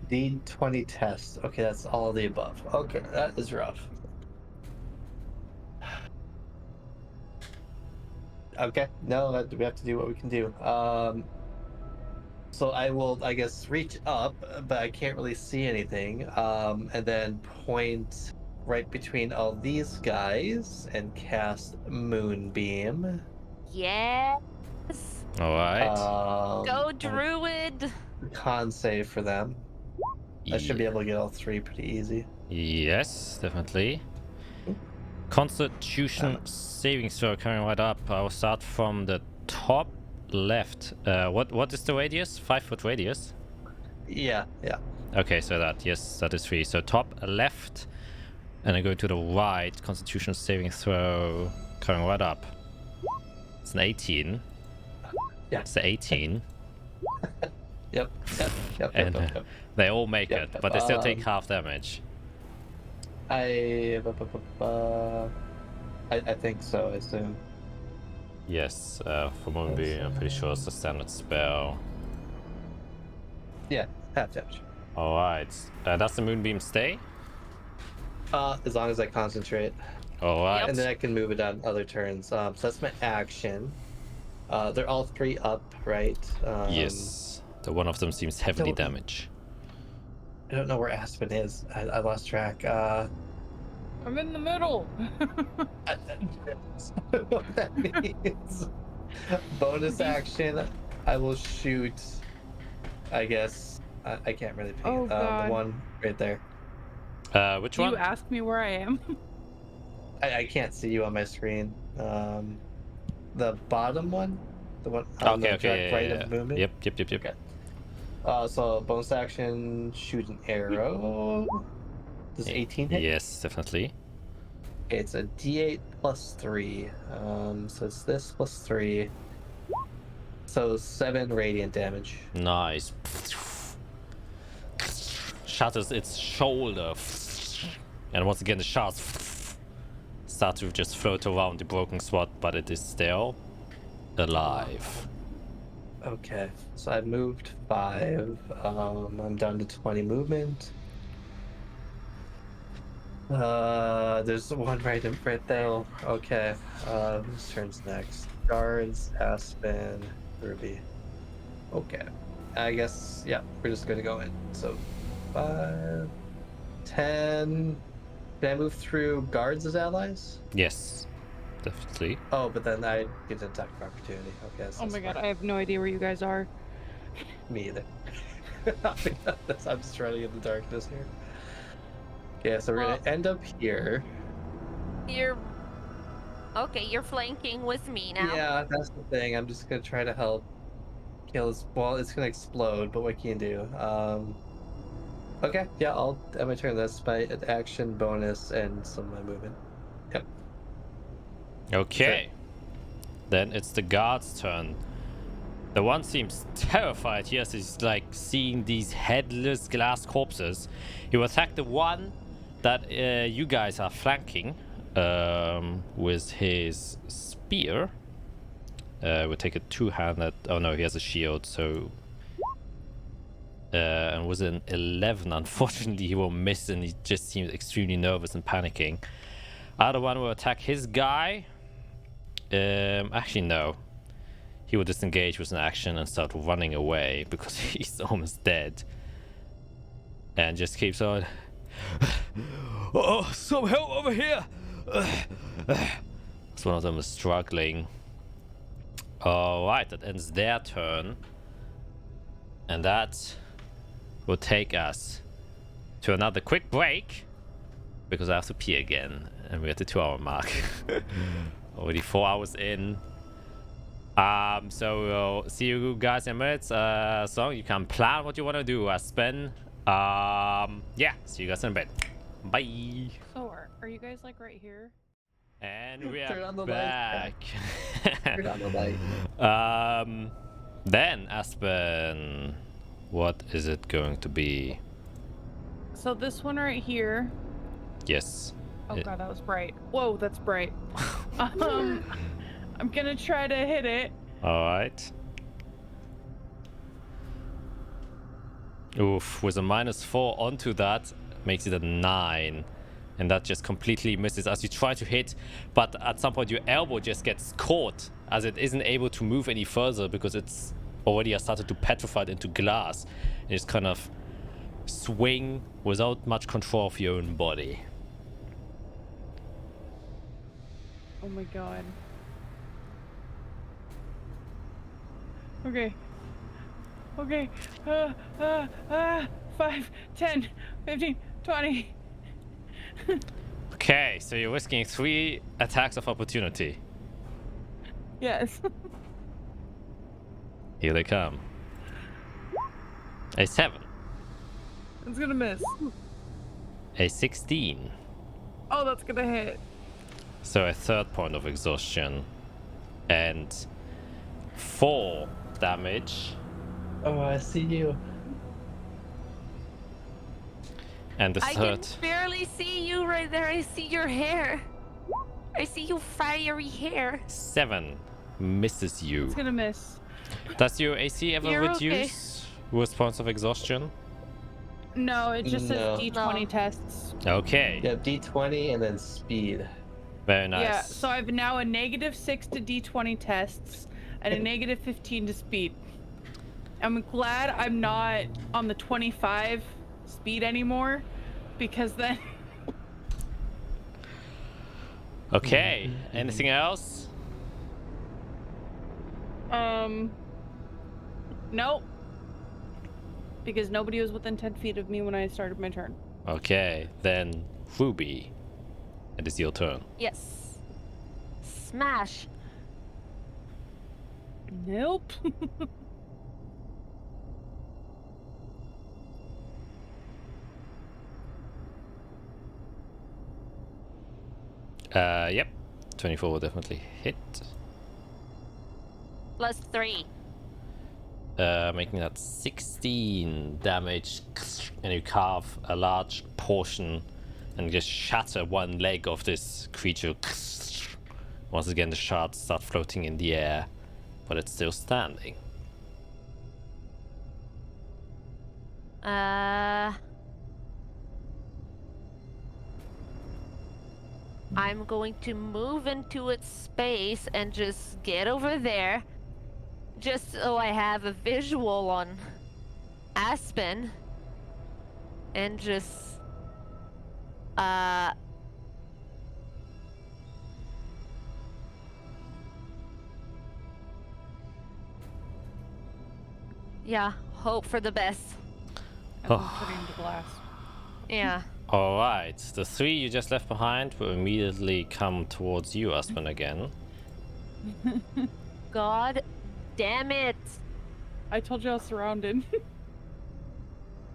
D20 test. Okay, that's all of the above. Okay, that is rough. Okay, no, we have to do what we can do. So I will, I guess, reach up, but I can't really see anything. And then point right between all these guys and cast Moonbeam. Yes. Alright. Go, Druid. Con save for them. I should be able to get all 3 pretty easy. Yes, definitely. Constitution saving throw coming right up. I will start from the top left. What is the radius? 5 foot radius? Yeah. Okay, so that is 3. So top left, and I go to the right. Constitution saving throw coming right up. It's an 18. Yeah. It's an 18. Yep. And they all make it, but they still take half damage. I think so, I assume. Yes, for Moonbeam, I'm pretty sure it's a standard spell. Yeah, half damage. Alright. Does the Moonbeam stay? As long as I concentrate. Alright. And then I can move it on other turns. So that's my action. They're all 3 up, right? Yes. The one of them seems heavily damaged. I don't know where Aspen is. I lost track. I'm in the middle. I don't know what that means. Bonus action. I will shoot. I guess. I can't really pick it. The one right there. Which one? You asked me where I am. I can't see you on my screen. The bottom one. The one on Okay, the okay, direct right of the movement. Yep. Okay. So bonus action, shoot an arrow. Does 18 hit? Yes, definitely. Okay, it's a D8 plus 3. So it's this plus 3. So 7 radiant damage. Nice. Shatters its shoulder. And once again, the shards start to just float around the broken spot, but it is still alive. Okay, so I moved 5. I'm down to 20 movement. There's one right in front though. Okay, whose turn's next? Guards, Aspen, Ruby. Okay, I guess, yeah, we're just gonna go in. So 5, 10. Can I move through guards as allies? Yes, definitely. Oh, but then I get an attack of opportunity. Okay. So Oh my god, I have no idea where you guys are. Me either. I'm just running in the darkness here. Okay, so we're gonna end up here. You're flanking with me now. Yeah, that's the thing. I'm just gonna try to help kill this. Well, it's gonna explode, but what can you do? Okay, yeah, I'll end my turn. That's my action bonus and some of my movement. Yep. Okay. Then it's the guard's turn. The one seems terrified. Yes, he's like seeing these headless glass corpses. He will attack the one that you guys are flanking with his spear. We'll take a two-handed. Oh no, he has a shield, so. And with an 11, unfortunately, he will miss, and he just seems extremely nervous and panicking. Other one will attack his guy. Actually, no. He will disengage with an action and start running away because he's almost dead. And just keeps on. Oh, some help over here! So one of them is struggling. Alright, that ends their turn. And that will take us to another quick break. Because I have to pee again. And we're at the 2-hour mark. Already 4 hours in. So we'll see you guys in a minute. So you can plan what you want to do, Aspen. Yeah, see you guys in a bit. Bye. So are you guys like right here? And we Turn are on the back. Turn on the light. Then Aspen, what is it going to be? So this one right here. Yes. Oh god, that was bright. Whoa, that's bright. I'm gonna try to hit it. Alright. Oof, with a -4 onto that, makes it a 9. And that just completely misses as you try to hit, but at some point your elbow just gets caught as it isn't able to move any further because it's already started to petrify into glass. And just kind of swing without much control of your own body. Oh my god. Okay. Okay. 5, 10, 15, 20. Okay, so you're risking 3 attacks of opportunity. Yes. Here they come. A 7. It's gonna miss. A 16. Oh, that's gonna hit. So a 3rd point of exhaustion. And 4 damage. Oh, I see you. And the I 3rd. can barely see you right there. I see your hair. I see your fiery hair. 7 misses you. It's gonna miss. Does your AC ever You're reduce with points of exhaustion? No, it just No. says D20 No. tests. Okay, Yeah, D20 and then speed. very nice. Yeah, so I've now a -6 to D20 tests and a -15 to speed. I'm glad I'm not on the 25 speed anymore, because then... Okay, anything else? Nope. Because nobody was within 10 feet of me when I started my turn. Okay, then Ruby, it is your turn. Yes. Smash. Nope. Yep, 24 will definitely hit. +3. Making that 16 damage, and you carve a large portion and just shatter one leg of this creature. Once again, the shards start floating in the air, but it's still standing. I'm going to move into its space and just get over there. Just so I have a visual on Aspen. And just... yeah, hope for the best. And then put it into glass. Yeah. Alright, the 3 you just left behind will immediately come towards you, Aspen, again. God damn it. I told you I was surrounded.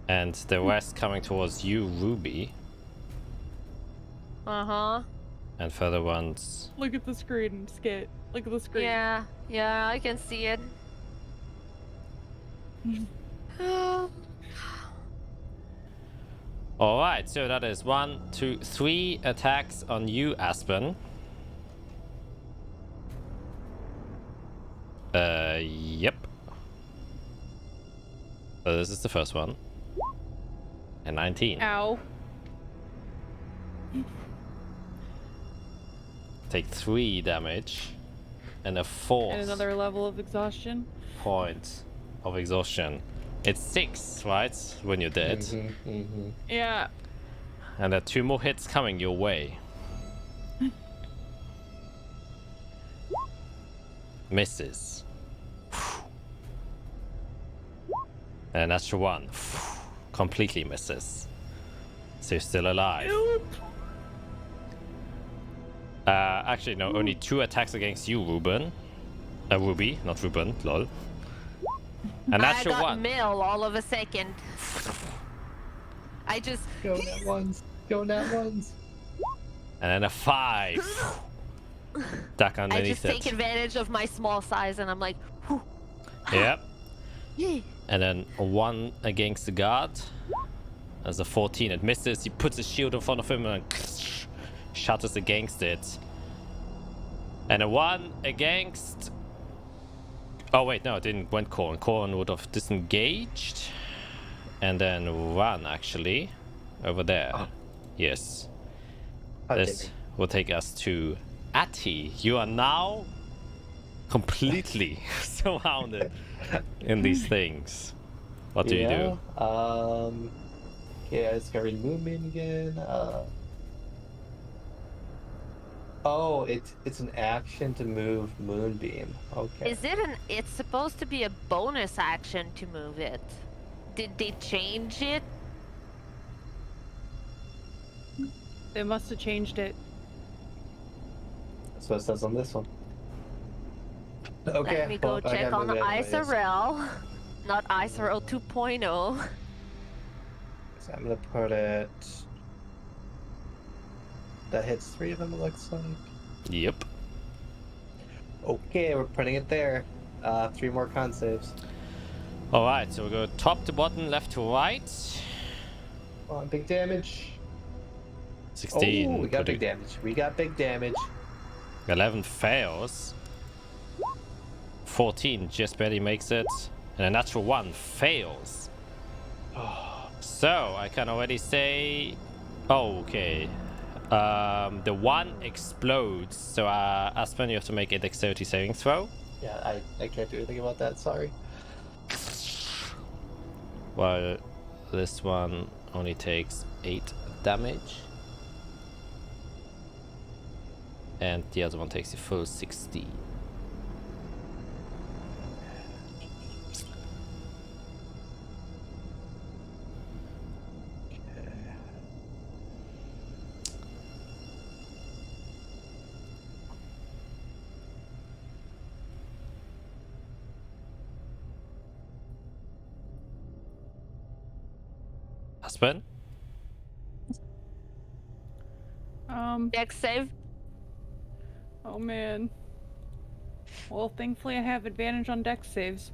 And the rest coming towards you, Ruby. Uh-huh. And further ones. Look at the screen, Skit. Look at the screen. Yeah, yeah, I can see it. Alright, so that is 1, 2, 3 attacks on you, Aspen. Yep. So this is the first one. And 19. Ow. take 3 damage, and a 4th And another level of exhaustion. point of exhaustion. It's 6, right? When you're dead. Yeah. And there are 2 more hits coming your way. Misses. And a natural 1. Completely misses. So you're still alive. Actually, no, only 2 attacks against you, Ruben. Ruby, not Ruben, lol. A natural I got 1. mail all of a second. I just... Go nat ones. Go nat ones. And then a 5. Duck I underneath just take it. advantage of my small size and I'm like, whew. Yep. Yay. And then a 1 against the guard. As a 14, it misses. He puts his shield in front of him and shatters against it. And a 1 against... Oh wait, no, it didn't went Corn. Corn would have disengaged. And then 1 actually. Over there. Oh. Yes. How dare This me. will take us to Ati. You are now completely surrounded in these things. What do you do? Okay, I discovered Moonbeam again. Oh, it's an action to move Moonbeam. Okay. Is it an... It's supposed to be a bonus action to move it. Did they change it? They must have changed it. That's what it says on this one. Okay. Let me go well, I check gotta on move it anyways. ISRL. Not ISRL 2.0. So I'm gonna put it. That hits 3 of them, it looks like. Yep. Okay, we're putting it there. 3 more con saves. Alright, so we go top to bottom, left to right. Come on, big damage. 16. Oh, we got putting- big damage. We got big damage. 11 fails. 14 just barely makes it. And a natural 1 fails. So I can already say... Oh, okay. The 1 explodes. So Aspen, you have to make a dexterity saving throw. Yeah, I can't do anything about that, sorry. While this one only takes 8 damage. And the other one takes the full 60. Aspen? Dex save. Oh man. Well, thankfully I have advantage on dex saves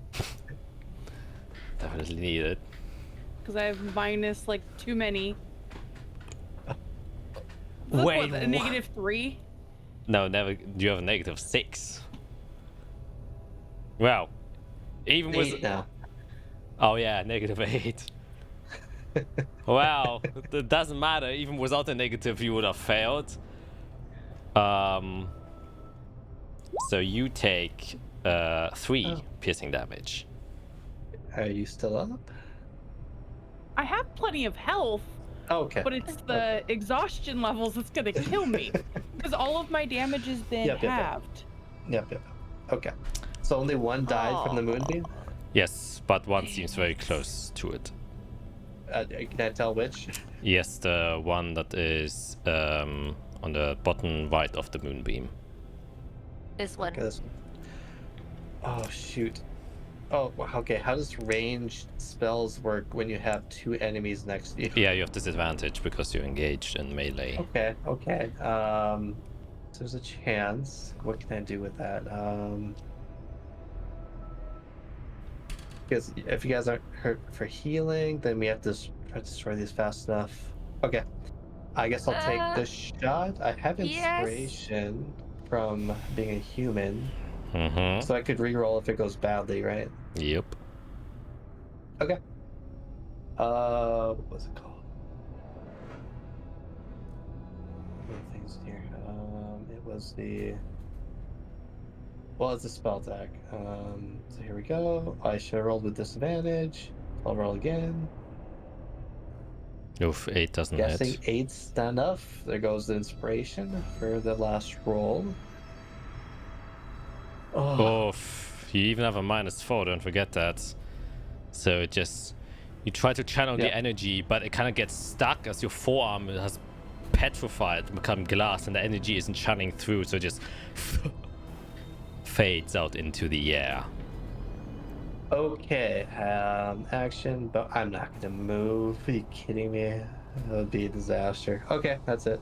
Definitely need it. because I have minus like too many. Look, Wait, what, a -3? No, never. You have a -6. Well, even with 8 now. oh yeah, -8. Wow, it doesn't matter. Even without a negative, you would have failed. So you take 3 piercing damage. Are you still up? I have plenty of health, Okay. but it's the exhaustion levels that's gonna kill me because all of my damage has been Yep. halved. Yep. Okay. So only 1 died from the moonbeam? Yes, but 1 seems very close to it. Can I tell which? Yes, the one that is on the bottom right of the moonbeam. This one. Okay, this one. Oh, shoot. Oh, okay. How does ranged spells work when you have 2 enemies next to you? Yeah, you have disadvantage because you're engaged in melee. Okay. So there's a chance. What can I do with that? Because if you guys aren't hurt for healing, then we have to try to destroy these fast enough. Okay. I guess I'll take the shot. I have yes. inspiration from being a human, Mm-hmm. so I could reroll if it goes badly, right? Yep. Okay. What was it called? What are things here? It was the... What was the spell attack? So here we go. I should have rolled with disadvantage. I'll roll again. Oof, 8 doesn't Guessing hit. 8's not enough. There goes the inspiration for the last roll. Oh, Oof, you even have a -4, don't forget that. So it just... You try to channel the energy, but it kind of gets stuck as your forearm has petrified, become glass, and the energy isn't channeling through, so it just fades out into the air. okay. Action, but I'm not gonna move. Are you kidding me? That would be a disaster. Okay, that's it.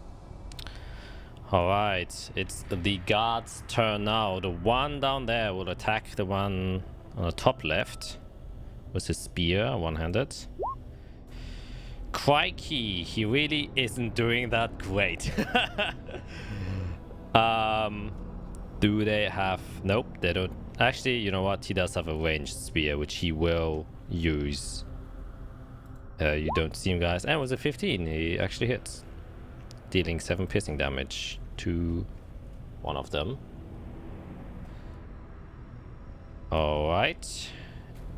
Alright, it's the guard's turn now. The one down there will attack the one on the top left with his spear, one-handed. Crikey, he really isn't doing that great. Do they have... Nope, they don't. Actually, you know what? He does have a ranged spear, which he will use. You don't see him, guys. And with a 15, he actually hits, dealing 7 piercing damage to one of them. Alright.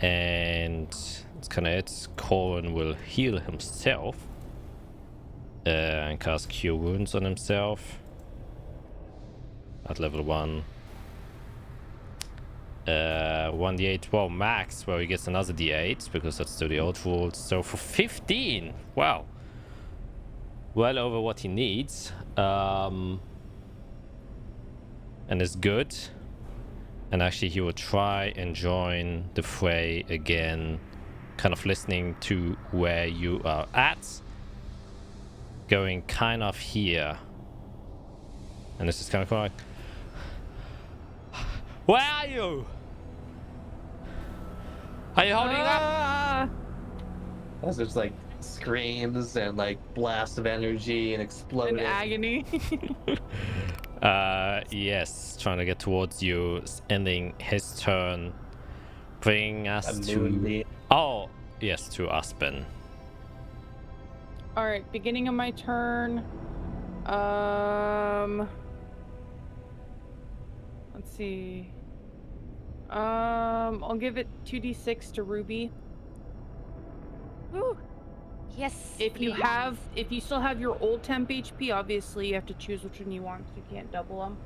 And that's kind of it. Corin will heal himself. And cast Cure Wounds on himself. At level 1. 1d8, well, max, where he gets another d8, because that's still the old rules. So for 15, wow. Well over what he needs. And is good. And actually he will try and join the fray again, kind of listening to where you are at. Going kind of here. And this is kind of like, where are you? Are you holding up? That's just like screams and like blasts of energy and exploding. In agony. Yes, trying to get towards you, ending his turn, bringing us to... Oh, yes, to Aspen. Alright, beginning of my turn. Let's see. I'll give it 2d6 to Ruby. Woo. Yes. If you still have your old temp HP, obviously you have to choose which one you want, because you can't double them.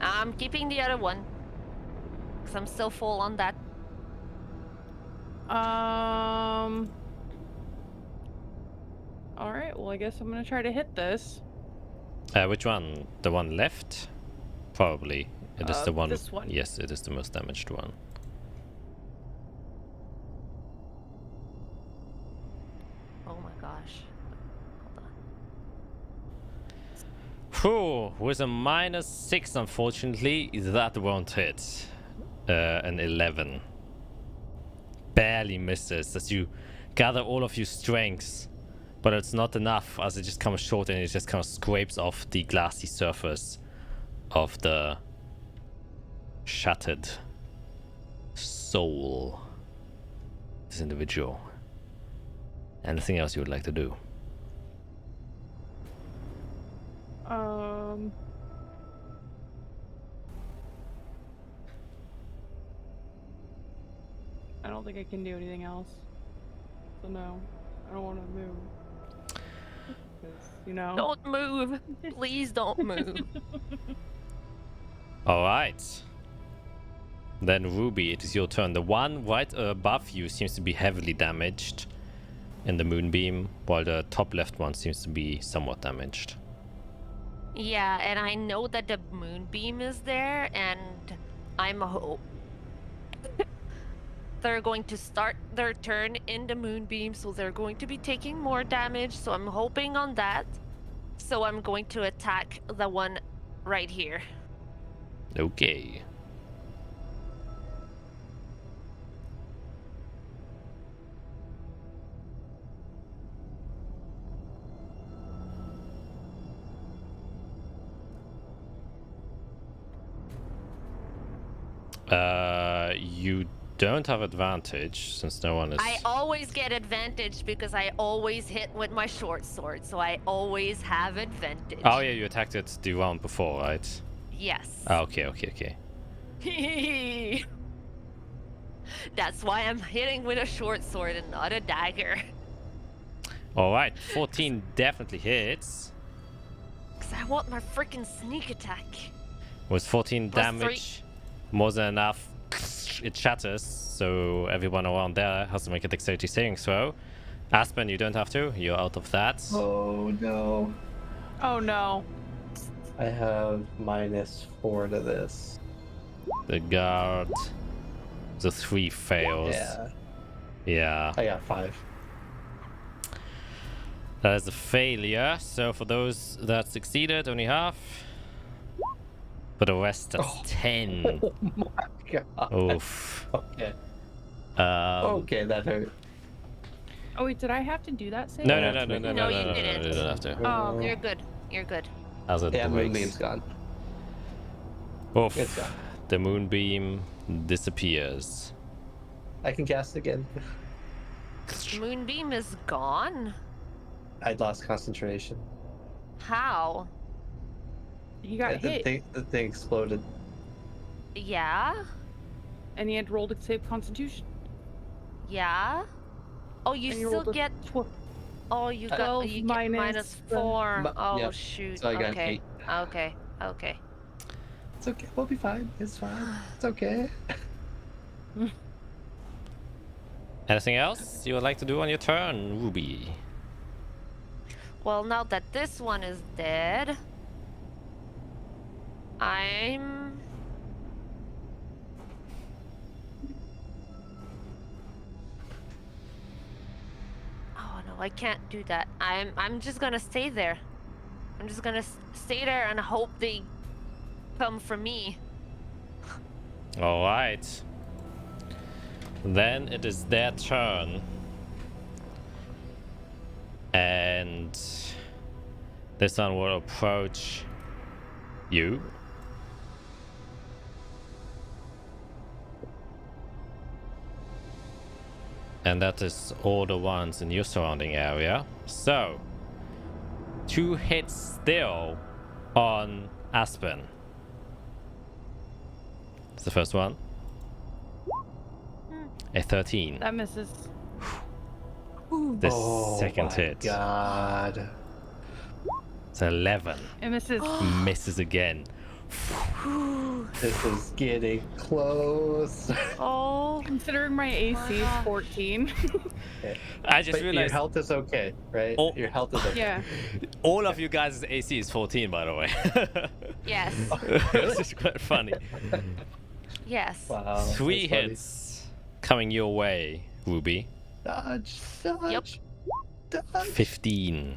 I'm keeping the other one, because I'm still full on that. Alright, well I guess I'm gonna try to hit this. Which one? The one left? Probably. It is the one. This one. Yes, it is the most damaged one. Oh my gosh. Hold on. Whew, with a -6, unfortunately, that won't hit. An 11. Barely misses as you gather all of your strengths, but it's not enough as it just comes short and it just kind of scrapes off the glassy surface of the shattered soul of this individual. Anything else you would like to do? I don't think I can do anything else. So no, I don't want to move. 'Cause, you know. Don't move. Please don't move. Alright. Then Ruby, it is your turn. The one right above you seems to be heavily damaged in the moonbeam, while the top left one seems to be somewhat damaged. Yeah, and I know that the moonbeam is there, and I'm they're going to start their turn in the moonbeam, so they're going to be taking more damage, so I'm hoping on that. So I'm going to attack the one right here. Okay. You don't have advantage since no one is. I always get advantage because I always hit with my short sword, so I always have advantage. Oh yeah, you attacked it the round before, right? Yes. Oh, okay. That's why I'm hitting with a short sword and not a dagger. All right, 14 definitely hits. Because I want my freaking sneak attack. With 14 Plus damage, more than enough. It shatters, so everyone around there has to make a dexterity saving throw. Aspen, you don't have to. You're out of that. Oh no. Oh no. I have -4 to this. The guard. The 3 fails. Yeah. I got 5. That is a failure. So for those that succeeded, only half. For the rest, that's 10. Oh my god. Oof. Okay. Um, Okay, that hurt. Oh wait, did I have to do that save? No, you don't have to. Oh, You're good. You're good. As it Yeah, breaks. Moonbeam's gone. Oof. It's gone. The moonbeam disappears. I can cast again. Moonbeam is gone? I'd lost concentration. How? He got hit, The thing exploded. Yeah? and he had rolled to save Constitution. Yeah? Oh, you And still rolled a get... Oh, you got 12 you get minus the- -4. Oh, yeah. shoot. So I got Okay. 8. Okay. Okay. It's okay. We'll be fine. It's fine. It's okay. Anything else you would like to do on your turn, Ruby? Well, now that this one is dead, I'm... Oh no, I can't do that. I'm just gonna stay there. I'm just gonna stay there and hope they come for me. All right. Then it is their turn. And this one will approach you. And that is all the ones in your surrounding area. So, 2 hits still on Aspen. It's the first one. A 13. That misses. The second my hit. God. It's 11. It misses. Misses again. This is getting close. Oh, Considering my AC is gosh. 14. I just But your realized health is okay, right? Oh. Your health is okay. Yeah. all of you guys' AC is 14, by the way. yes. This is quite funny. Yes. Wow. 3 that's funny. hits coming your way, Ruby. Dodge, dodge, dodge. 15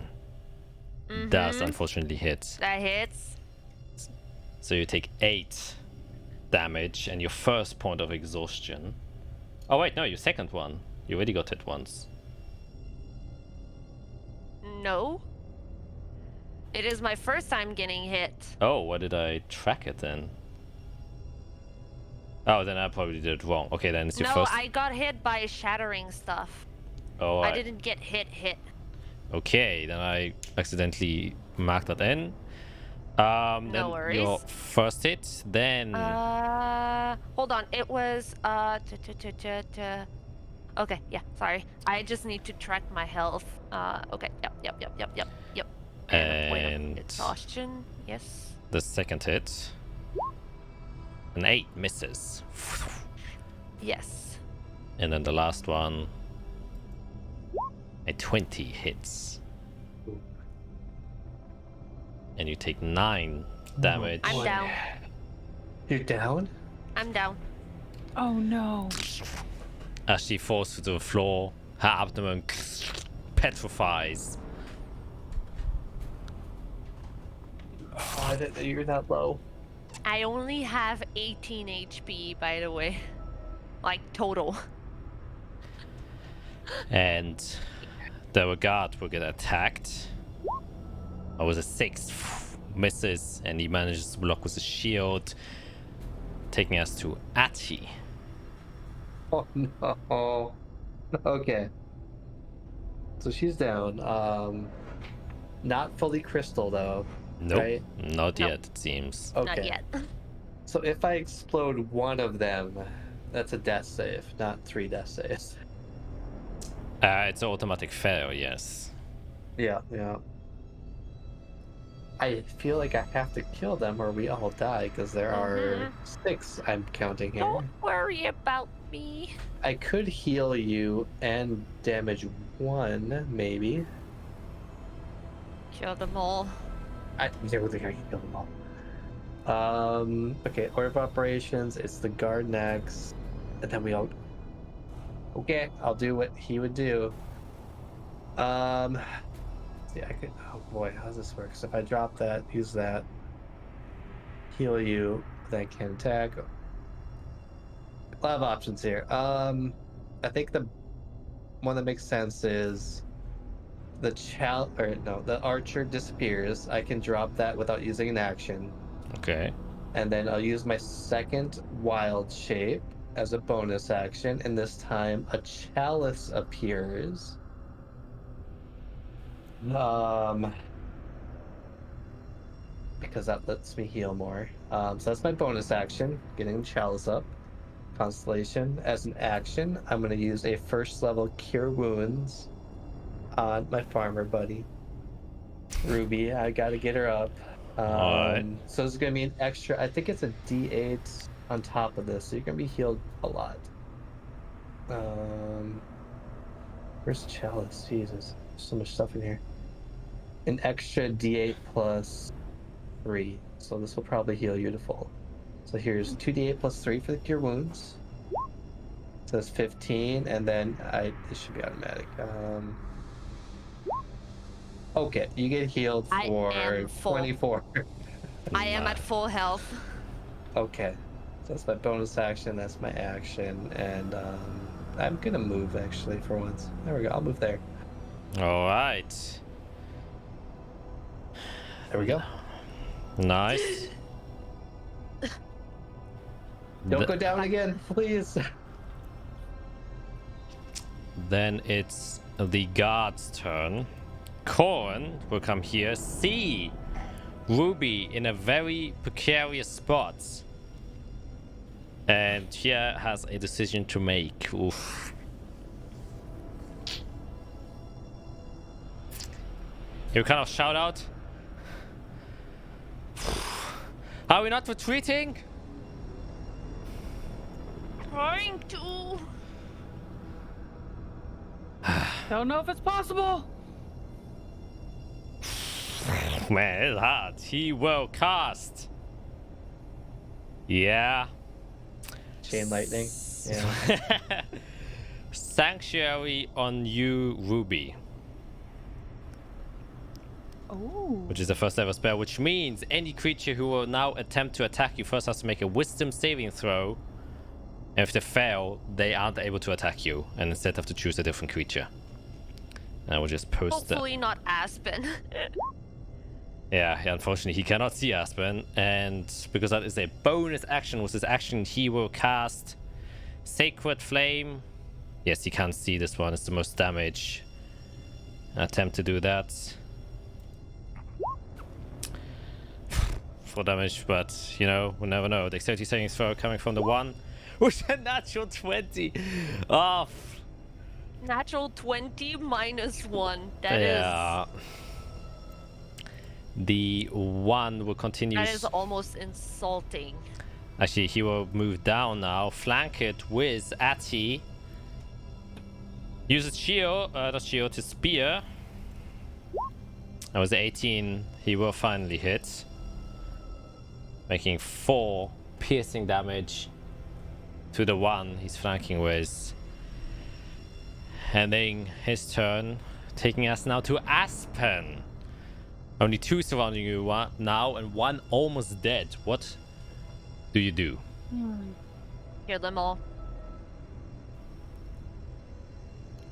does Mhm. unfortunately hit. That hits. So you take 8 damage and your first point of exhaustion. Oh wait, no, your second one. You already got hit once. No. It is my first time getting hit. Oh, why did I track it then? Oh, then I probably did it wrong. Okay, then it's your No, first. I got hit by shattering stuff. Oh, I didn't get hit. Okay, then I accidentally marked that in. Then No worries. your first hit, then Hold on. It was Okay, yeah, sorry. I just need to track my health. Okay. Yep. Point of And- exhaustion. Yes. the second hit. An 8 misses. Yes. And then the last one. A 20 hits. And you take 9 damage. I'm down. You're down? I'm down. Oh no. As she falls to the floor, her abdomen petrifies. Oh, I didn't know you were that low. I only have 18 HP, by the way. Like, total. And the guard will get attacked. I was a 6, misses, and he manages to block with a shield, taking us to Ati. Oh no. Okay. So she's down. Not fully crystal though. Nope, Right? not Nope. yet, it seems. Okay. Not yet. So if I explode one of them, that's a death save, not 3 death saves. It's an automatic fail, yes. Yeah. I feel like I have to kill them or we all die because there are 6 I'm counting here. Don't worry about me. I could heal you and damage 1, maybe. Kill them all. I don't think I can kill them all. Okay, order of operations, it's the guard next, and then we all... Okay, I'll do what he would do. See, I could... Oh boy, how does this work? So if I drop that, use that, heal you, then I can attack. A lot of options here. I think the one that makes sense is the the archer disappears. I can drop that without using an action. Okay. And then I'll use my second wild shape as a bonus action, and this time a chalice appears. Because that lets me heal more. So that's my bonus action, getting the chalice up. Constellation. As an action, I'm going to use a first level Cure Wounds on my farmer buddy. Ruby, I got to get her up. Alright. So it's going to be an extra, I think it's a D8 on top of this, so you're going to be healed a lot. Where's the chalice? Jesus, there's so much stuff in here. An extra D8 plus 3, so this will probably heal you to full. So here's 2d8 plus 3 for the Cure Wounds. So that's 15, and then it should be automatic. Okay, you get healed I for am full. 24. I am at full health. Okay, so that's my bonus action, that's my action, and I'm gonna move actually for once. There we go, I'll move there. Alright. There we go. Nice. Don't go down again, please. Then it's the guard's turn. Corn will come here. See Ruby in a very precarious spot. And here has a decision to make. Oof. You kind of shout out. Are we not retreating? Trying to. Don't know if it's possible. Man, it's hard. He will cast. Yeah. Chain lightning. Yeah. Sanctuary on you, Ruby. Oh. Which is the first level spell, which means any creature who will now attempt to attack you first has to make a wisdom saving throw. And if they fail, they aren't able to attack you and instead have to choose a different creature. And I will just post that. Hopefully not Aspen. Yeah, unfortunately he cannot see Aspen, and because that is a bonus action, with this action he will cast Sacred Flame. Yes, he can't see this one, it's the most damage. Attempt to do that. 4 damage, but you know, we'll never know. Dexterity saving throw coming from the 1. With a natural 20. Oh. Natural 20 minus 1. That yeah. The 1 will continue. That is almost insulting. Actually, he will move down now, flank it with Atty. Use his shield, not shield, his spear. That was 18. He will finally hit, making 4 piercing damage to the 1 he's flanking with. Ending his turn, taking us now to Aspen. Only 2 surrounding you now, and 1 almost dead. What do you do? Kill them all.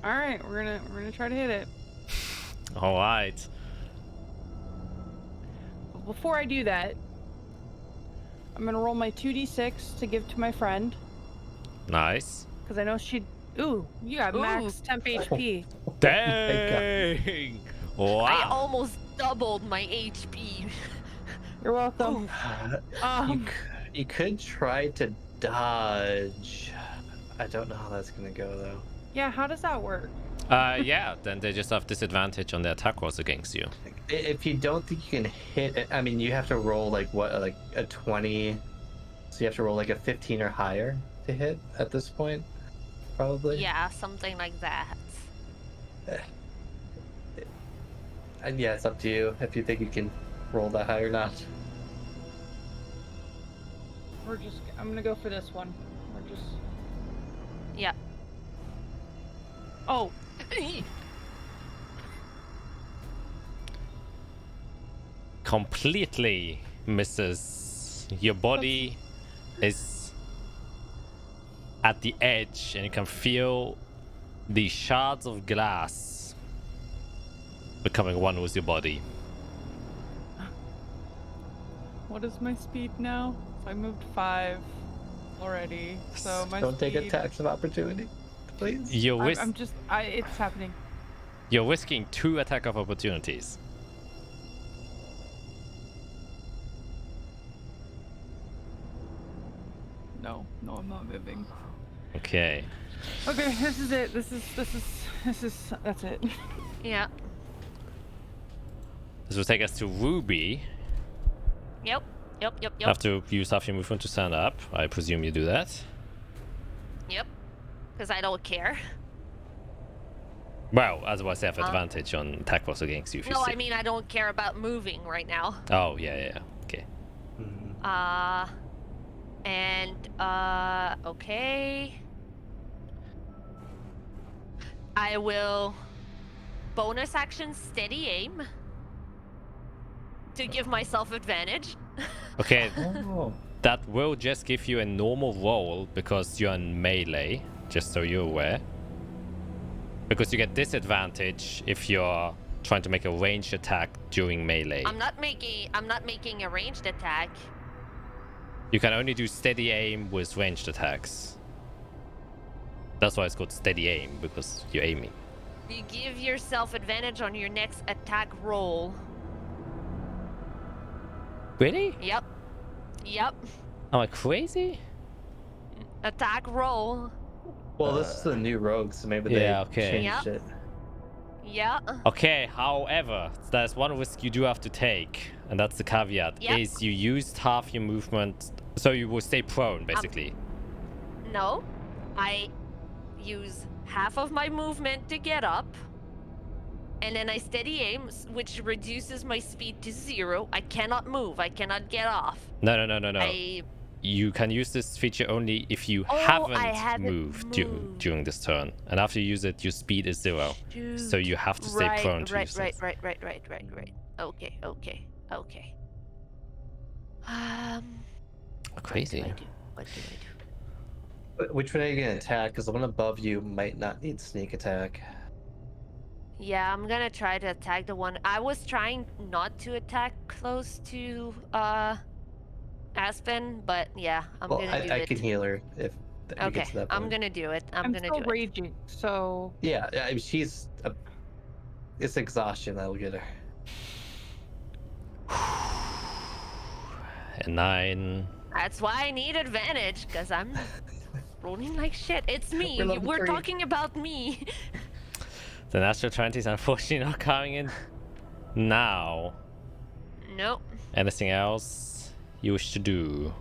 All right, we're gonna try to hit it. All right. But before I do that, I'm gonna roll my 2d6 to give to my friend. Nice. Because I know she. Ooh, you got max temp HP. Dang! Wow. I almost doubled my HP. You're welcome. You could try to dodge. I don't know how that's gonna go though. Yeah, how does that work? Yeah, then they just have disadvantage on their attack rolls against you. If you don't think you can hit it, I mean, you have to roll like a 20. So you have to roll like a 15 or higher to hit at this point, probably. Yeah, something like that. And yeah, it's up to you if you think you can roll that high or not. I'm gonna go for this one. We're just. Yeah. Oh. Completely misses. Your body is at the edge and you can feel the shards of glass becoming one with your body. What is my speed now? So I moved 5 already. So my Don't take speed... attacks of opportunity, please. It's happening. You're risking 2 attack of opportunities. No, I'm not moving. Okay. Okay, this is it. That's it. Yeah. This will take us to Ruby. Yep. You have to use half your movement to stand up. I presume you do that. Yep. Because I don't care. Well, otherwise they have advantage on attack rolls against you. If No, you I mean I don't care about moving right now. Oh, yeah. Okay. Okay. I will bonus action steady aim to give myself advantage. Okay, Oh. that will just give you a normal roll because you're in melee, just so you're aware. Because you get disadvantage if you're trying to make a ranged attack during melee. I'm not making a ranged attack. You can only do steady aim with ranged attacks. That's why it's called steady aim, because you're aiming. You give yourself advantage on your next attack roll. Really? Yep. Am I crazy? Attack roll. Well, this is the new rogue, so maybe they changed it. Yeah. Okay, however, there's one risk you do have to take, and that's the caveat, is you used half your movement, so you will stay prone, basically. No. I use half of my movement to get up, and then I steady aim, which reduces my speed to 0. I cannot move. I cannot get off. No. You can use this feature only if you haven't moved during this turn. And after you use it, your speed is 0. Shoot. So you have to stay prone to use it. Right. Okay. Crazy. What do I do? Which one are you gonna attack? Because the one above you might not need sneak attack. Yeah, I'm gonna try to attack the one. I was trying not to attack close to Aspen, but yeah, I'm gonna do it. I can heal her if you Okay, get to that point. I'm gonna do it. I'm still raging, so... Yeah, I mean, it's exhaustion that'll get her. A 9. That's why I need advantage, because I'm rolling like shit. It's me. We're level We're 3. talking about me. The natural 20 is unfortunately not coming in now. Nope. Anything else you wish to do?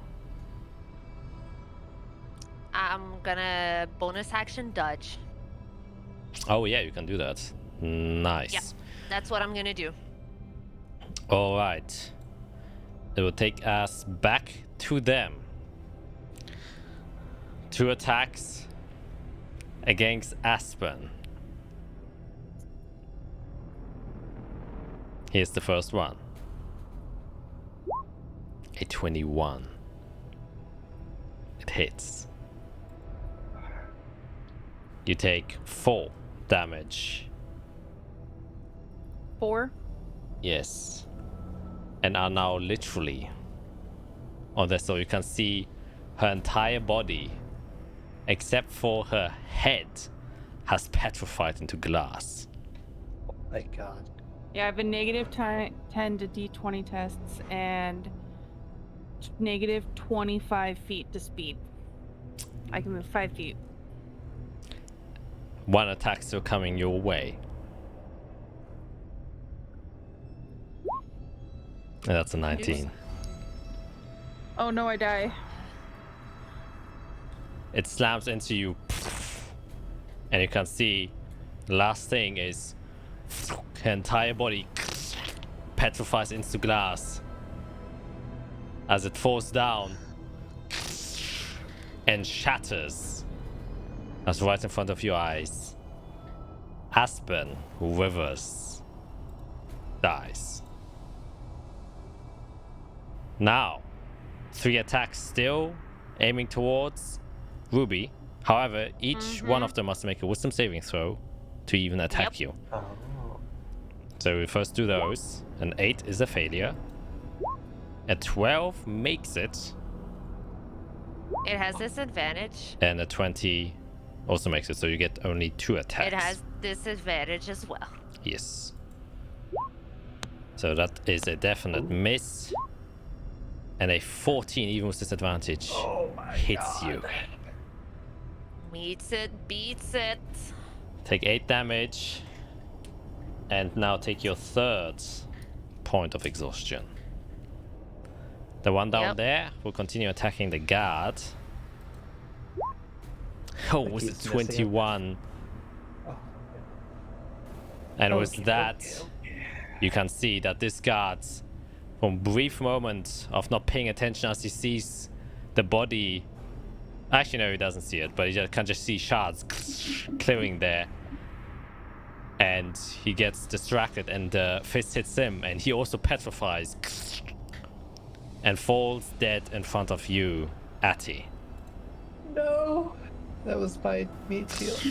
I'm gonna bonus action dodge. Oh yeah, you can do that. Nice. Yeah, that's what I'm gonna do. All right. It will take us back to them. 2 attacks against Aspen. Here's the first one. A 21. It hits. You take 4 damage. 4? Yes. And are now literally on there, so you can see her entire body except for her head, has petrified into glass. Oh my god. Yeah, I have a negative 10 to D20 tests and negative 25 feet to speed. I can move 5 feet. One attack still coming your way. And that's a 19. Oh no, I die. It slams into you, and you can see the last thing is her entire body petrifies into glass as it falls down and shatters. That's right in front of your eyes. Aspen Rivers dies. Now, 3 attacks still aiming towards Ruby. However, each one of them must make a wisdom saving throw to even attack you. Oh. So we first do those. An 8 is a failure. A 12 makes it. It has disadvantage. And a 20 also makes it. So you get only 2 attacks. It has disadvantage as well. Yes. So that is a definite miss. And a 14, even with disadvantage, hits you. Meets it, beats it. Take 8 damage. And now take your 3rd point of exhaustion. The one down there will continue attacking the guard. Oh, Like was it he's missing 21? Oh. And with Okay, that, okay. you can see that this guard, from brief moment of not paying attention as he sees the body. Actually, no, he doesn't see it, but he can just see shards clearing there. And he gets distracted, and the fist hits him, and he also petrifies and falls dead in front of you, Atty. No, that was my meat shield.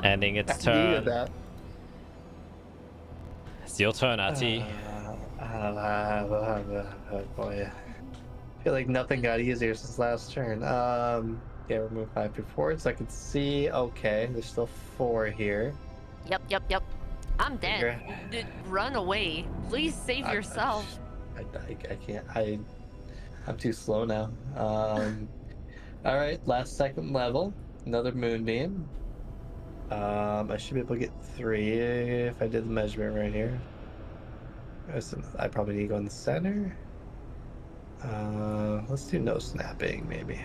Ending its I needed turn. that. It's your turn, Atty. Boy, I feel like nothing got easier since last turn. Yeah, remove 5 before so I can see. Okay, there's still 4 here. Yep. I'm dead. You're- Dude, run away. Please save yourself. I can't. I'm too slow now. All right, last second level. Another moonbeam. I should be able to get 3 if I did the measurement right here. I probably need to go in the center. Let's do no snapping, maybe.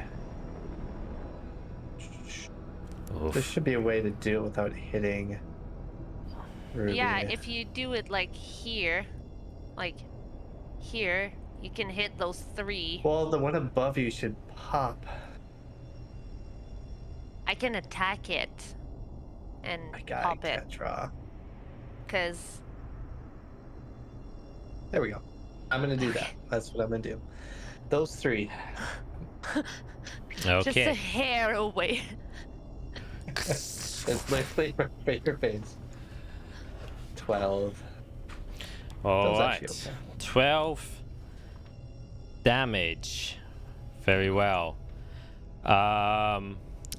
Oof. There should be a way to do it without hitting Ruby. Yeah, if you do it like here, you can hit those 3. Well, the one above you should pop. I can attack it and I pop it, can't draw. because There we go. I'm gonna do that. That's what I'm gonna do. Those 3. just a Okay. hair away. It's literally right your face. 12. All Does right. actually okay. 12 damage. Very well.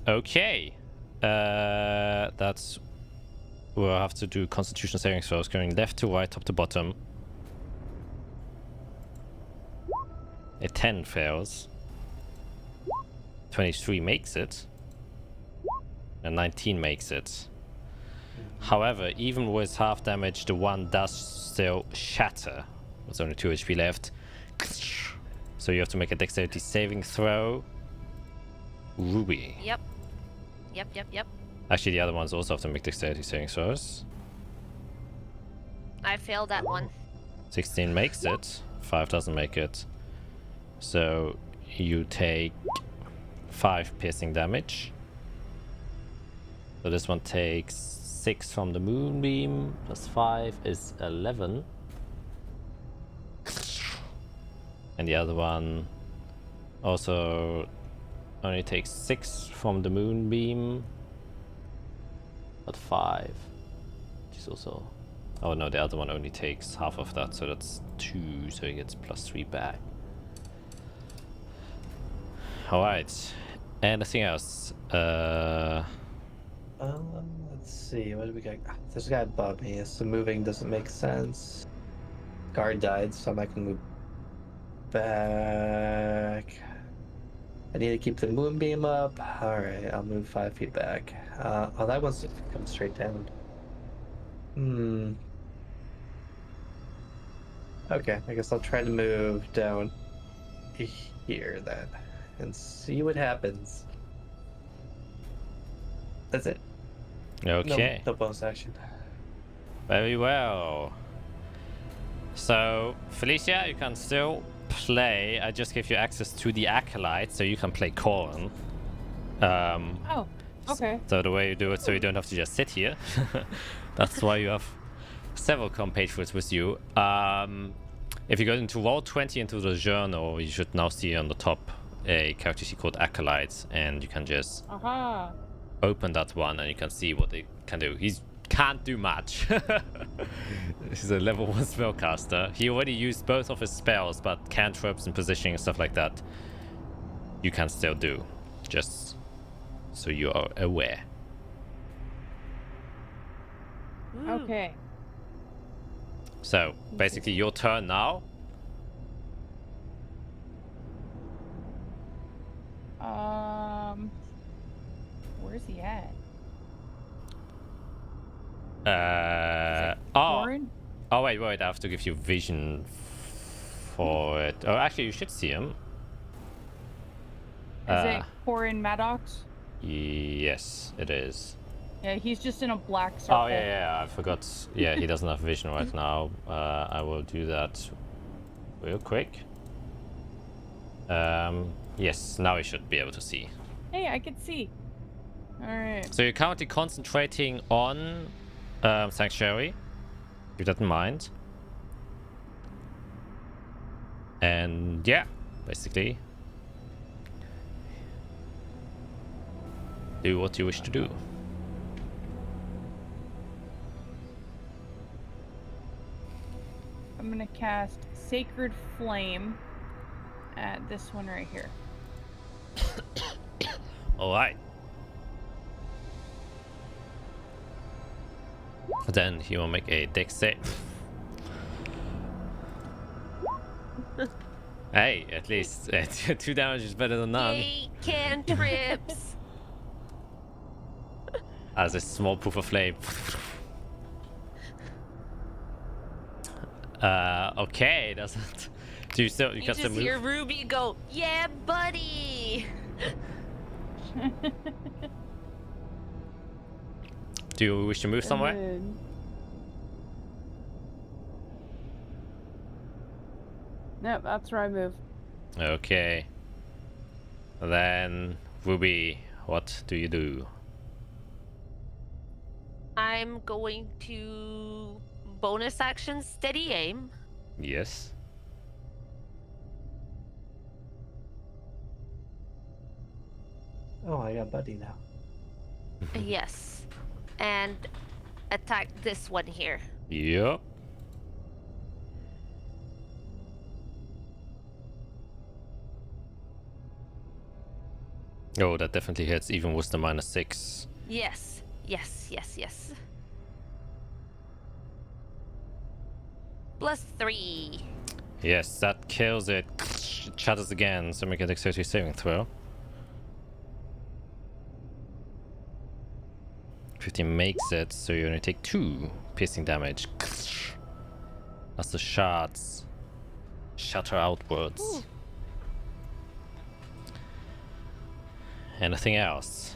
Okay. That's. We'll have to do Constitution saving throws, going left to right, top to bottom. A 10 fails. 23 makes it. And 19 makes it. However, even with half damage, the one does still shatter. There's only 2 HP left. So you have to make a dexterity saving throw. Ruby. Yep. Actually, the other ones also have to make dexterity saving throws. I failed that one. 16 makes it. 5 doesn't make it. So you take 5 piercing damage. So this one takes 6 from the moonbeam, plus 5 is 11. And the other one also only takes 6 from the moonbeam, but 5. Which is also... Oh no, the other one only takes half of that, so that's 2, so he gets plus 3 back. Alright. Anything else? Let's see. What do we got? There's a guy above me, so moving doesn't make sense. Guard died, so I can move back. I need to keep the moonbeam up. Alright, I'll move 5 feet back. Oh, that one's come straight down. Okay, I guess I'll try to move down here then and see what happens. That's it. Okay. No bonus action. Very well. So, Felicia, you can still play. I just gave you access to the Acolyte, so you can play Corn. Oh, okay. So the way you do it, so you don't have to just sit here. That's why you have several compatriots with you. If you go into Roll20 into the journal, you should now see on the top a character sheet called Acolyte, and you can just open that one and you can see what it can do. He can't do much. He's a level 1 spellcaster. He already used both of his spells, but cantrips and positioning and stuff like that you can still do, just so you are aware. Okay. So basically your turn now. Where's he at? Oh wait, I have to give you vision for it. Oh, actually you should see him. Is it Corin Maddox? Yes, it is. Yeah, he's just in a black circle. Oh yeah, I forgot. Yeah, he doesn't have vision right now. I will do that real quick. Yes, now he should be able to see. Hey, I can see. Alright. So you're currently concentrating on Sanctuary. Keep that in mind. And yeah, basically do what you wish to do. I'm gonna cast Sacred Flame at this one right here. Alright. Then he will make a dex save. Hey, at least 2 damage is better than none. Yay, cantrips! As a small poof of flame. Okay, doesn't. Do you still? You can You still just move. hear Ruby go, "Yeah, buddy." Do you wish to move somewhere? Yep, that's where I move. Okay. Then Ruby, what do you do? I'm going to bonus action steady aim. Yes. Oh, I got Buddy now. Yes. And attack this one here. Yep. Oh, that definitely hits, even with the -6. Yes. Yes. +3. Yes, that kills it. It shatters again, so make a dexterity saving throw. 15 makes it, so you only take 2 piercing damage. As the shards shatter outwards. Ooh. Anything else?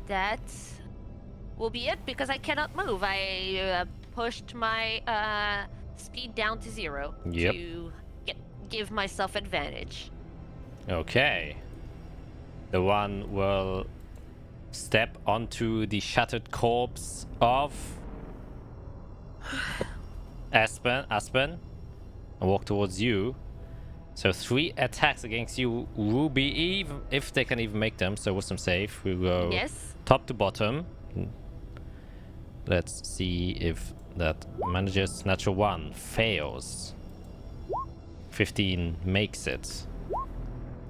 That will be it because I cannot move. I pushed my speed down to 0 Yep. to give myself advantage. Okay. The one will step onto the shattered corpse of Aspen, and walk towards you. So 3 attacks against you, Ruby, even if they can even make them. So wisdom save. We go Yes. top to bottom. Let's see if that manages. Natural 1 fails. 15 makes it.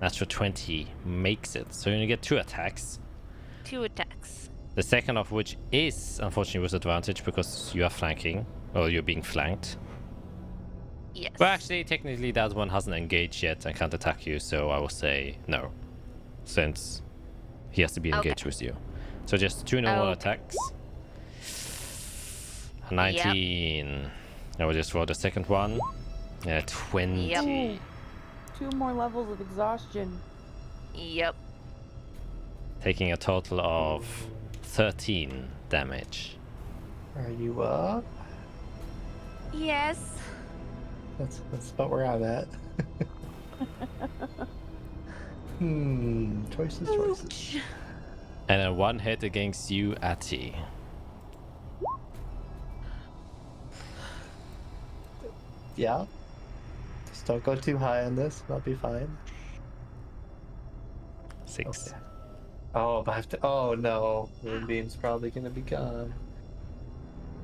Natural 20 makes it. So you only get 2 attacks. 2 attacks. The second of which is unfortunately with advantage because you are flanking. Or you're being flanked. Yes. Well, actually, technically that one hasn't engaged yet and can't attack you, so I will say no. Since he has to be engaged with you. So just 2 normal attacks. 19. I will just roll the second one. 20. Yep. Ooh, 2 more levels of exhaustion. Yep. Taking a total of 13 damage. Are you up? Yes. That's about where I'm at. Choices. Ouch. And a 1 hit against you, Ati. Yeah. Just don't go too high on this. I'll be fine. 6. Okay. Oh, but I have to. Oh no, Moonbeam's probably gonna be gone.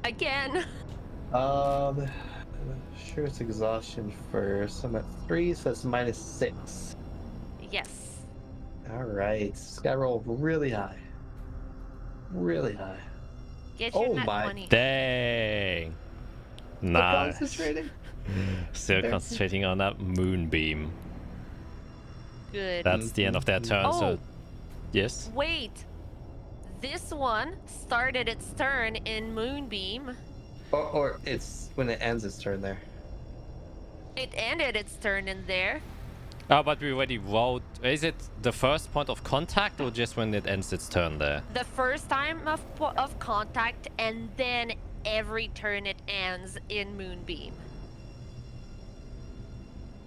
Again. Sure, it's exhaustion first. I'm at 3, so that's -6. Yes. All right, this guy rolled really high. Really high. Get your Oh nat my 20. Dang. Nice. Concentrating. Still concentrating on that moonbeam. Good. That's the end of their turn, so... Oh. Yes? Wait. This one started its turn in Moonbeam. Or it's when it ends its turn there. It ended its turn in there. Oh, but we already rolled... Is it the first point of contact or just when it ends its turn there? The first time of contact, and then every turn it ends in Moonbeam.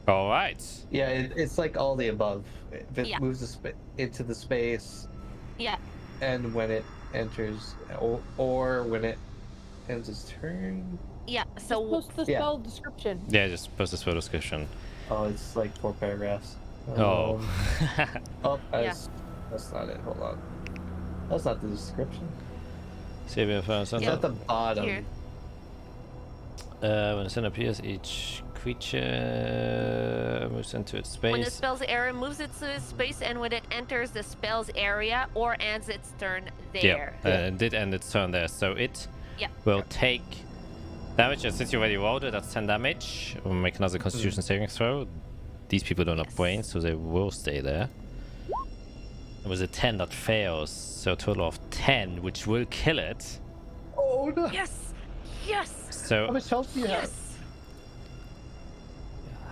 Alright. Yeah, it's like all the above. If it Yeah. moves into the space, Yeah. and when it enters, or when it ends its turn. Yeah. Just So post the Yeah. spell description. Yeah, just post this for description. Oh, it's like 4 paragraphs. Oh. That's not it. Hold on. That's not the description. Save it first. It's Yeah. at the bottom. Here. When the sun appears, each creature moves into its space. When the spell's area moves into its space, and when it enters the spell's area or ends its turn there. Yeah, it did end its turn there, so it will take damage. And since you already rolled it, that's 10 damage. We'll make another Constitution saving throw. These people don't have brains, so they will stay there. It was a 10 that fails, so a total of 10, which will kill it. Oh no! Yes. Yes. How So much health do you have? Yes.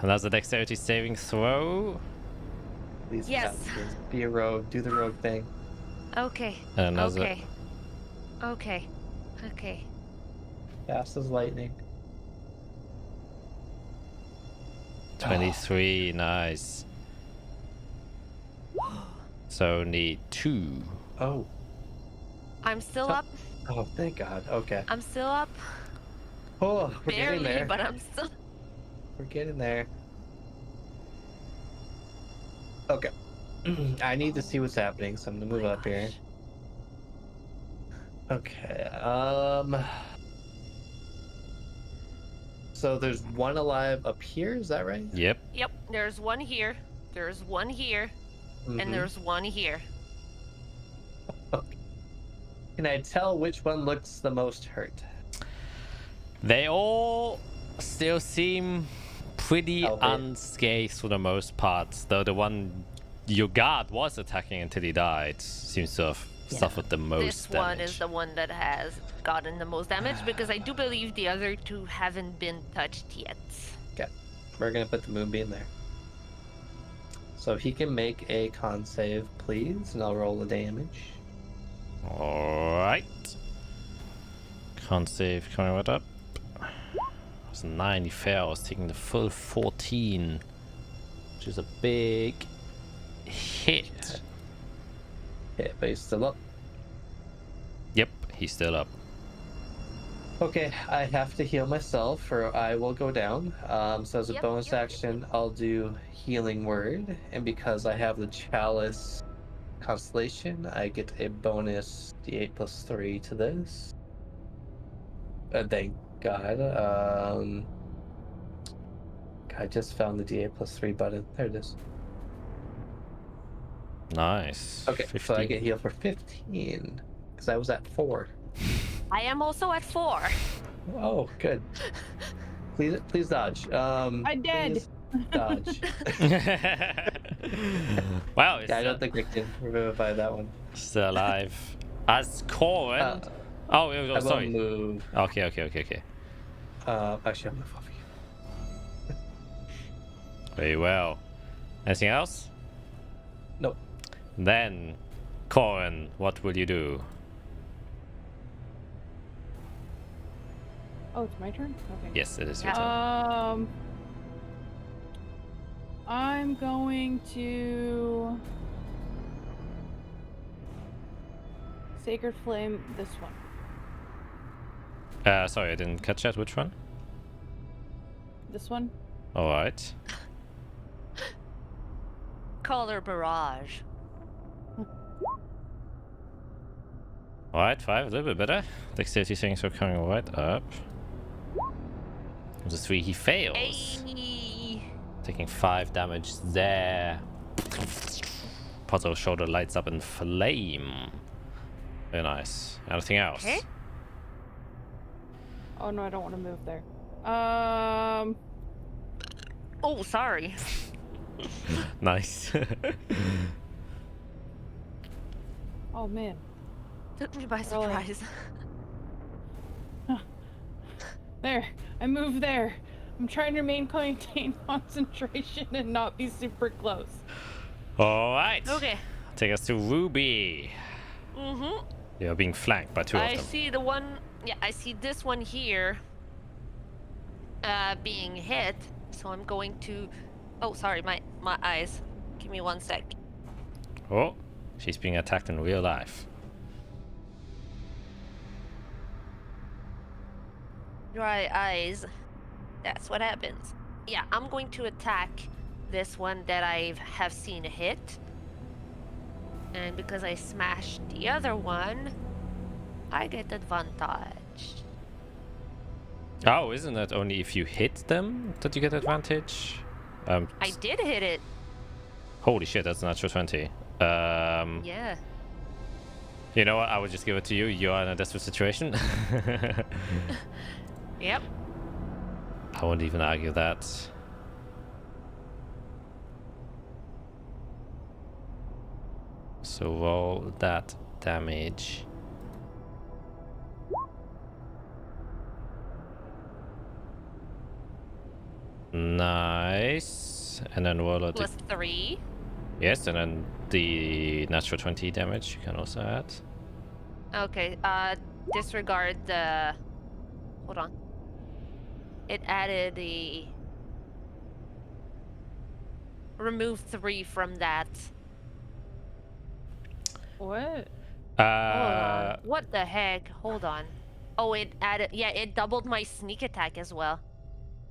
another dexterity saving throw. Please, Yes. please be a rogue. Do the rogue thing. Okay. And another Okay. Okay. Okay. Fast as lightning. 23, nice. So need 2. Oh. I'm still So- up. Oh, thank God. Okay. I'm still up. Oh, we're getting Barely, there. but I'm still. We're getting there. Okay. I need to see what's happening, so I'm gonna move up here. Okay. So there's one alive up here, is that right? Yep. Yep. There's one here. There's one here, Mhm. and there's one here. Can I tell which one looks the most hurt? They all still seem pretty Albeit. unscathed for the most part, though the one your guard was attacking until he died seems to have suffered the most This damage. one is the one that has gotten the most damage because I do believe the other two haven't been touched yet. Okay. We're gonna put the moonbeam there. So he can make a con save, please, and I'll roll the damage. Alright. Con save coming right up. It's 9, he fails, taking the full 14, which is a big hit. Okay, but he's still up. Yep, he's still up. Okay, I have to heal myself, or I will go down. So as a Yep, bonus yep. action, I'll do Healing Word, and because I have the Chalice Constellation, I get a bonus D8 plus 3 to this. Thank God. I just found the D8 plus 3 button. There it is. Nice. Okay, so I 15. get healed for 15 because I was at 4. I am also at 4. Oh, good. Please dodge. I did. Please dodge. Wow, it's Yeah, I don't think I can revivify that one. still alive. As Corin. I oh, sorry. will move. Okay. Actually, I'll move over here. Very well. Anything else? Nope. Then, Corin, what will you do? Oh, it's my turn? Okay. Yes, it is your turn. I'm going to Sacred Flame this one. Sorry, I didn't catch that. Which one? This one? Alright. Color Barrage. Alright, 5, a little bit better. Dexterity things are coming right up. The 3, he fails. Hey. Taking 5 damage there. Puzzle shoulder lights up in flame. Very nice. Anything else? Okay. Oh no, I don't want to move there. Oh, sorry. Nice. Oh man. Took me by surprise. There. I moved there. I'm trying to maintain concentration and not be super close. Alright. Okay. Take us to Ruby. Mm-hmm. You're being flanked by 2 of I them. see the one. Yeah, I see this one here. Being hit. So I'm going to. Oh, sorry, my eyes. Give me 1 sec. Oh, she's being attacked in real life. Dry eyes. That's what happens. Yeah, I'm going to attack this one that I have seen hit. And because I smashed the other one, I get advantage. Oh, isn't that only if you hit them that you get advantage? I did hit it. Holy shit, that's a natural 20. Yeah. You know what? I will just give it to you. You are in a desperate situation. Yep. I won't even argue that. So roll that damage. Nice. And then roll a Plus 3. yes, and then the natural 20 damage you can also add. Okay, disregard the... Hold on. It added the... Remove 3 from that. What? Hold on. What the heck? Hold on. Oh, it added... Yeah, it doubled my sneak attack as well.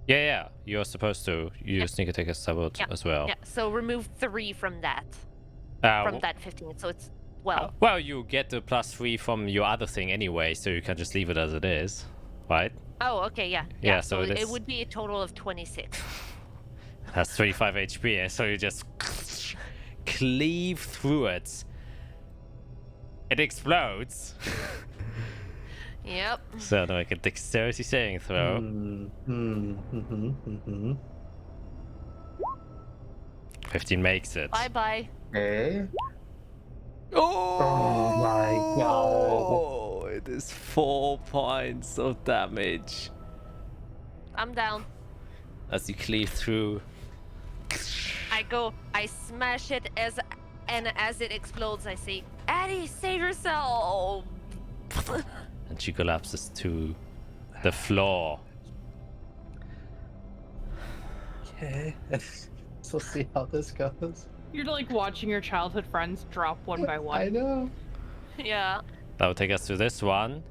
Yeah. You're supposed to use sneak attack as doubled as well. Yeah, so remove 3 from that. From that 15, so it's 12. Well, you get the +3 from your other thing anyway, so you can just leave it as it is, right? Oh, okay, yeah. Yeah, so it it's- would be a total of 26. That's 35 HP, so you just cleave through it. It explodes. Yep. So now make a dexterity saving throw. 15 makes it. Bye-bye. Okay. Oh my god. It is 4 points of damage I'm down. as you cleave through. I smash it and as it explodes, I say, Addie, save yourself! And she collapses to the floor. Okay. So see how this goes. You're like watching your childhood friends drop one by one. I know. Yeah. That will take us to this one.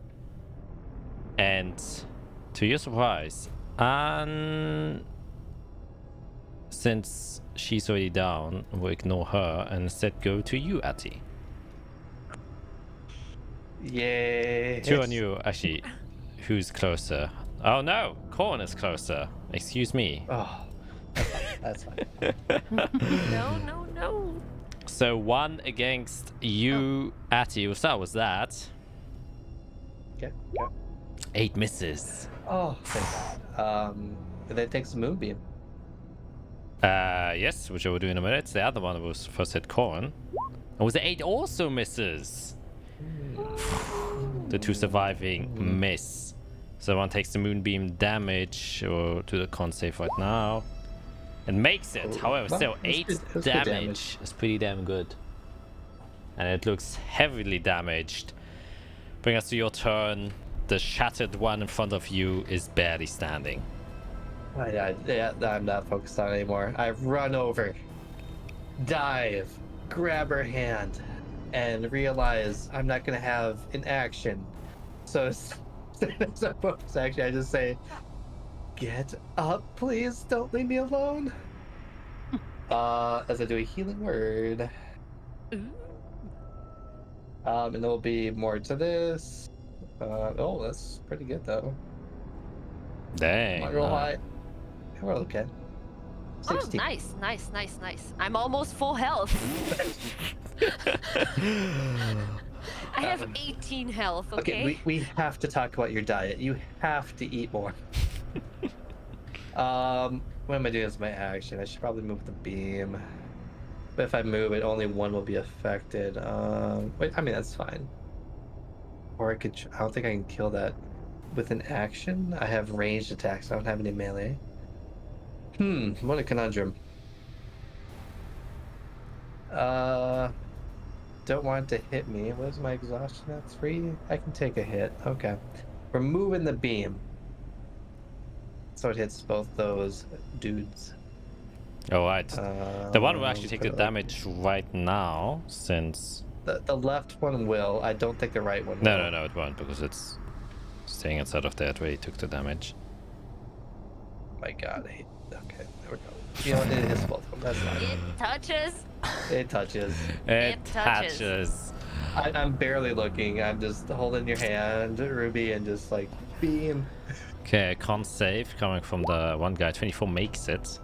And to your surprise, since she's already down, we'll ignore her and instead go to you, Atty. Yay. 2 on you, actually. Who's closer? Oh no, Corn is closer. Excuse me. Oh, that's fine. No. So 1 against you, Ati. So that was that. Okay. 8 misses. Oh, thank God. And then it takes a moonbeam. Yes, which I will do in a minute. The other one was first hit Corn. And was the 8 also misses? The 2 surviving miss. So one takes the moonbeam damage or to the con save right now. And makes it. However, Well, still that's 8 good- that's good damage. It's pretty damn good. And it looks heavily damaged. Bring us to your turn. The shattered one in front of you is barely standing. Yeah, I'm not focused on it anymore. I run over, dive, grab her hand, and realize I'm not gonna have an action. So as a bonus action, I just say, "Get up, please! Don't leave me alone." As I do a healing word. And there'll be more to this. Oh, that's pretty good though. Dang. Might roll high. We're okay. Oh, 16. nice. I'm almost full health. I have 18 health, okay? We have to talk about your diet. You have to eat more. What am I doing as my action? I should probably move the beam. But if I move it, only one will be affected. Wait, I mean, that's fine. Or I could, I don't think I can kill that with an action. I have ranged attacks. I don't have any melee. What a conundrum. Don't want it to hit me. What is my exhaustion at 3? I can take a hit. Okay. We're moving the beam. So it hits both those dudes. Alright. The one will actually take the damage right now, since... The left one will. I don't think the right one will. No, it won't, because it's staying inside of that where he took the damage. My God. Okay, there we go. You know what? It hits both of them. That's fine. It touches. It touches. It touches. touches. I'm barely looking. I'm just holding your hand, Ruby, and just like, beam. Okay, con save coming from the one guy. 24 makes it.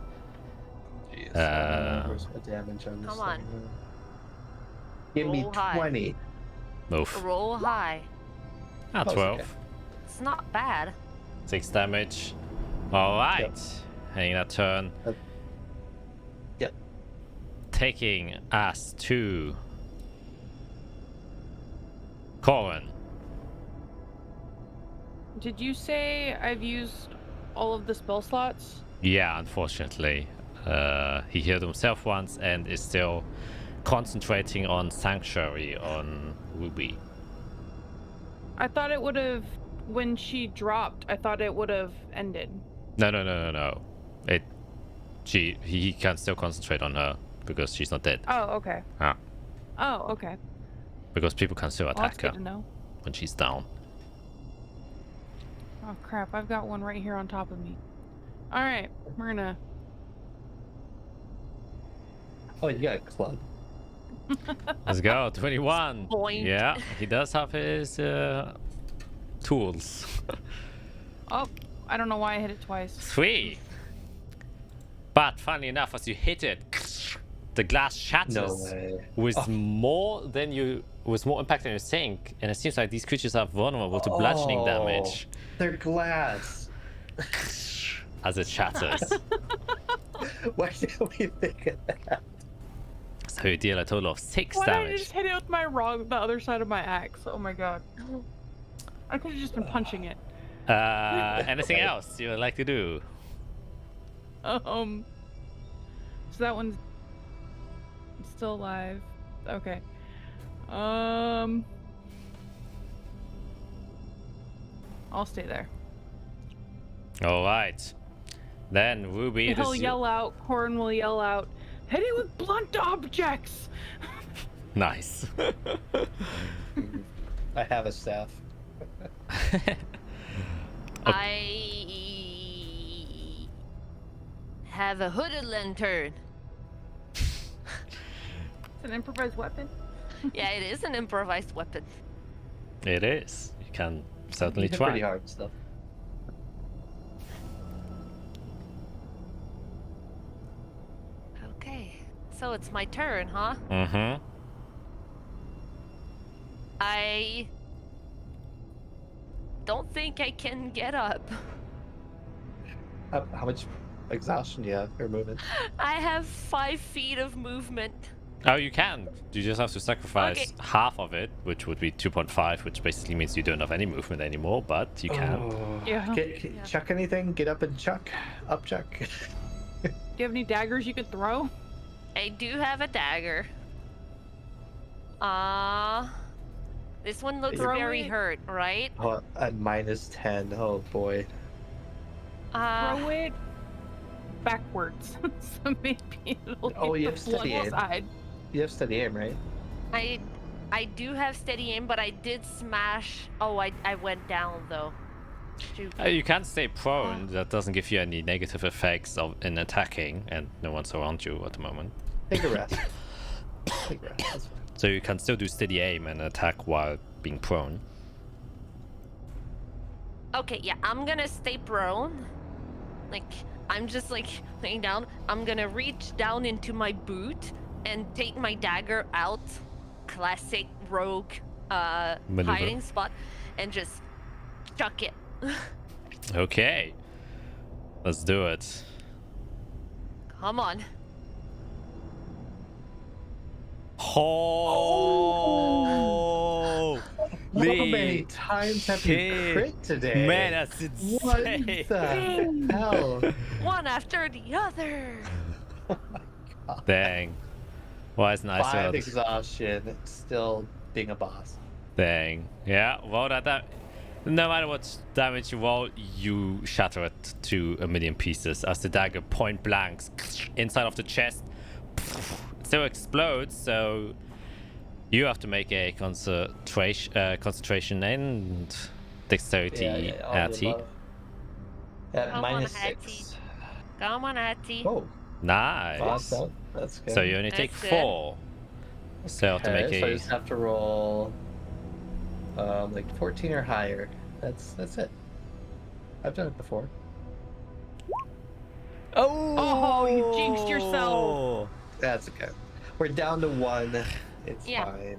Jeez. Where's my damage on this Come on. thing? Give me Roll high. 20. Move. Roll high. Ah, Oh, 12. okay. It's not bad. 6 damage. Alright. Yep. Ending that turn. Yep. Taking us to Corin. Did you say I've used all of the spell slots? Yeah, unfortunately. He healed himself once and is still concentrating on Sanctuary on Ruby. I thought it would have, when she dropped, I thought it would have ended. No. He can still concentrate on her because she's not dead. Oh, okay. Ah. Oh, okay. Because people can still Well, that's attack her good to know. when she's down. Oh crap, I've got one right here on top of me. Alright, we're gonna... Oh, you got a club. Let's go, 21. Point. Yeah, he does have his tools. Oh, I don't know why I hit it twice. 3. But funny enough, as you hit it, the glass shatters No way. with more impact than you think, and it seems like these creatures are vulnerable to bludgeoning damage They're glass. as it shatters. Why didn't we think of that? So you deal a total of 6 Why did I damage. just hit it with the other side of my axe? Oh my god. I could have just been punching it. Anything else you would like to do? So that one's still alive. Okay. I'll stay there. All right. Then Ruby, He'll yell out. Corin will yell out. Hit it with blunt objects. Nice. I have a staff. I have a hooded lantern. It's an improvised weapon. Yeah, it is an improvised weapon. It is. You can certainly Hit try. Pretty hard stuff. Okay, So it's my turn, huh? Mm-hmm. I don't think I can get up. How much exhaustion do you have or movement? I have 5 feet of movement. Oh, you can. You just have to sacrifice Okay. half of it, which would be 2.5, which basically means you don't have any movement anymore, but you can. Oh, Yeah. Yeah. Chuck anything? Get up and chuck. Up chuck. Do you have any daggers you could throw? I do have a dagger. This one looks Throw very it. hurt, right? Oh, at -10. Oh boy. Throw it backwards, so maybe it'll Oh, hit you the have steady blood aim. side. You have steady aim, right? I do have steady aim, but I did smash. Oh, I went down though. Shoot. You can stay prone. That doesn't give you any negative effects in attacking, and no one's around you at the moment. Take a rest. Take a rest. That's fine. So you can still do steady aim and attack while being prone. Okay, yeah, I'm gonna stay prone. Like, I'm just like laying down. I'm gonna reach down into my boot and take my dagger out. Classic rogue Maneuver. hiding spot, and just chuck it. Okay. Let's do it. Come on. Oh! How many times have you shit. crit today? Man, that's What insane. the hell? One after the other. Dang. Why isn't I 5 still? exhaustion, still being a boss. Dang. Yeah, well, that no matter what damage you roll, you shatter it to a million pieces as the dagger point blanks inside of the chest. It still explodes, so you have to make a concentration and dexterity all the AT. above. At Come on, -6. Come on, Hattie. Oh, Nice. awesome. That's good. So you only take That's good. 4. So you have to make Okay, so I a. just have to roll like 14 or higher. That's it. I've done it before. Oh, you jinxed yourself. That's okay. We're down to 1. It's Yeah. fine.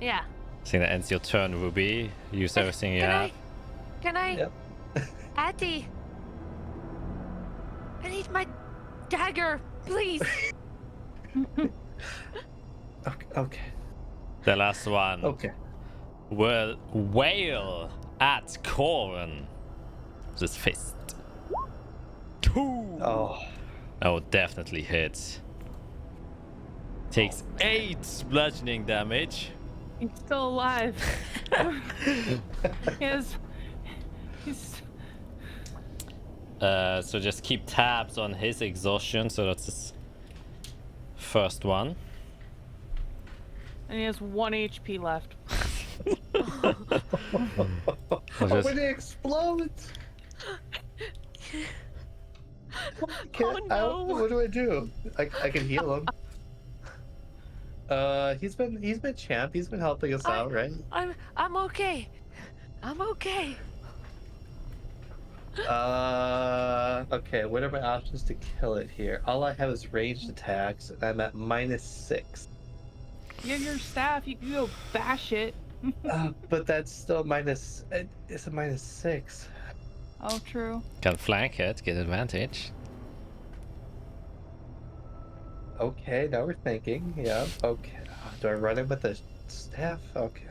Yeah. I think that ends your turn, Ruby. Use everything you have. Can I? Yep. Hattie. I need my dagger, please. Okay. The last one Okay. will wail at Corin with his fist. 2. Oh. Oh, definitely hits. Takes 8 bludgeoning damage. He's still alive. He's So just keep tabs on his exhaustion. So that's his first one. and he has 1 HP left. just- When it explodes. Oh, no. What do I do? I can heal him. He's been champ. He's been helping us out, right? I'm okay. I'm okay. Okay. What are my options to kill it here? All I have is ranged attacks, and I'm at -6. You have your staff. You can go bash it. But that's still minus. It's a -6. Oh, true. Can flank it, get advantage. Okay, now we're thinking. Yeah. Okay. Do I run it with the staff? Okay.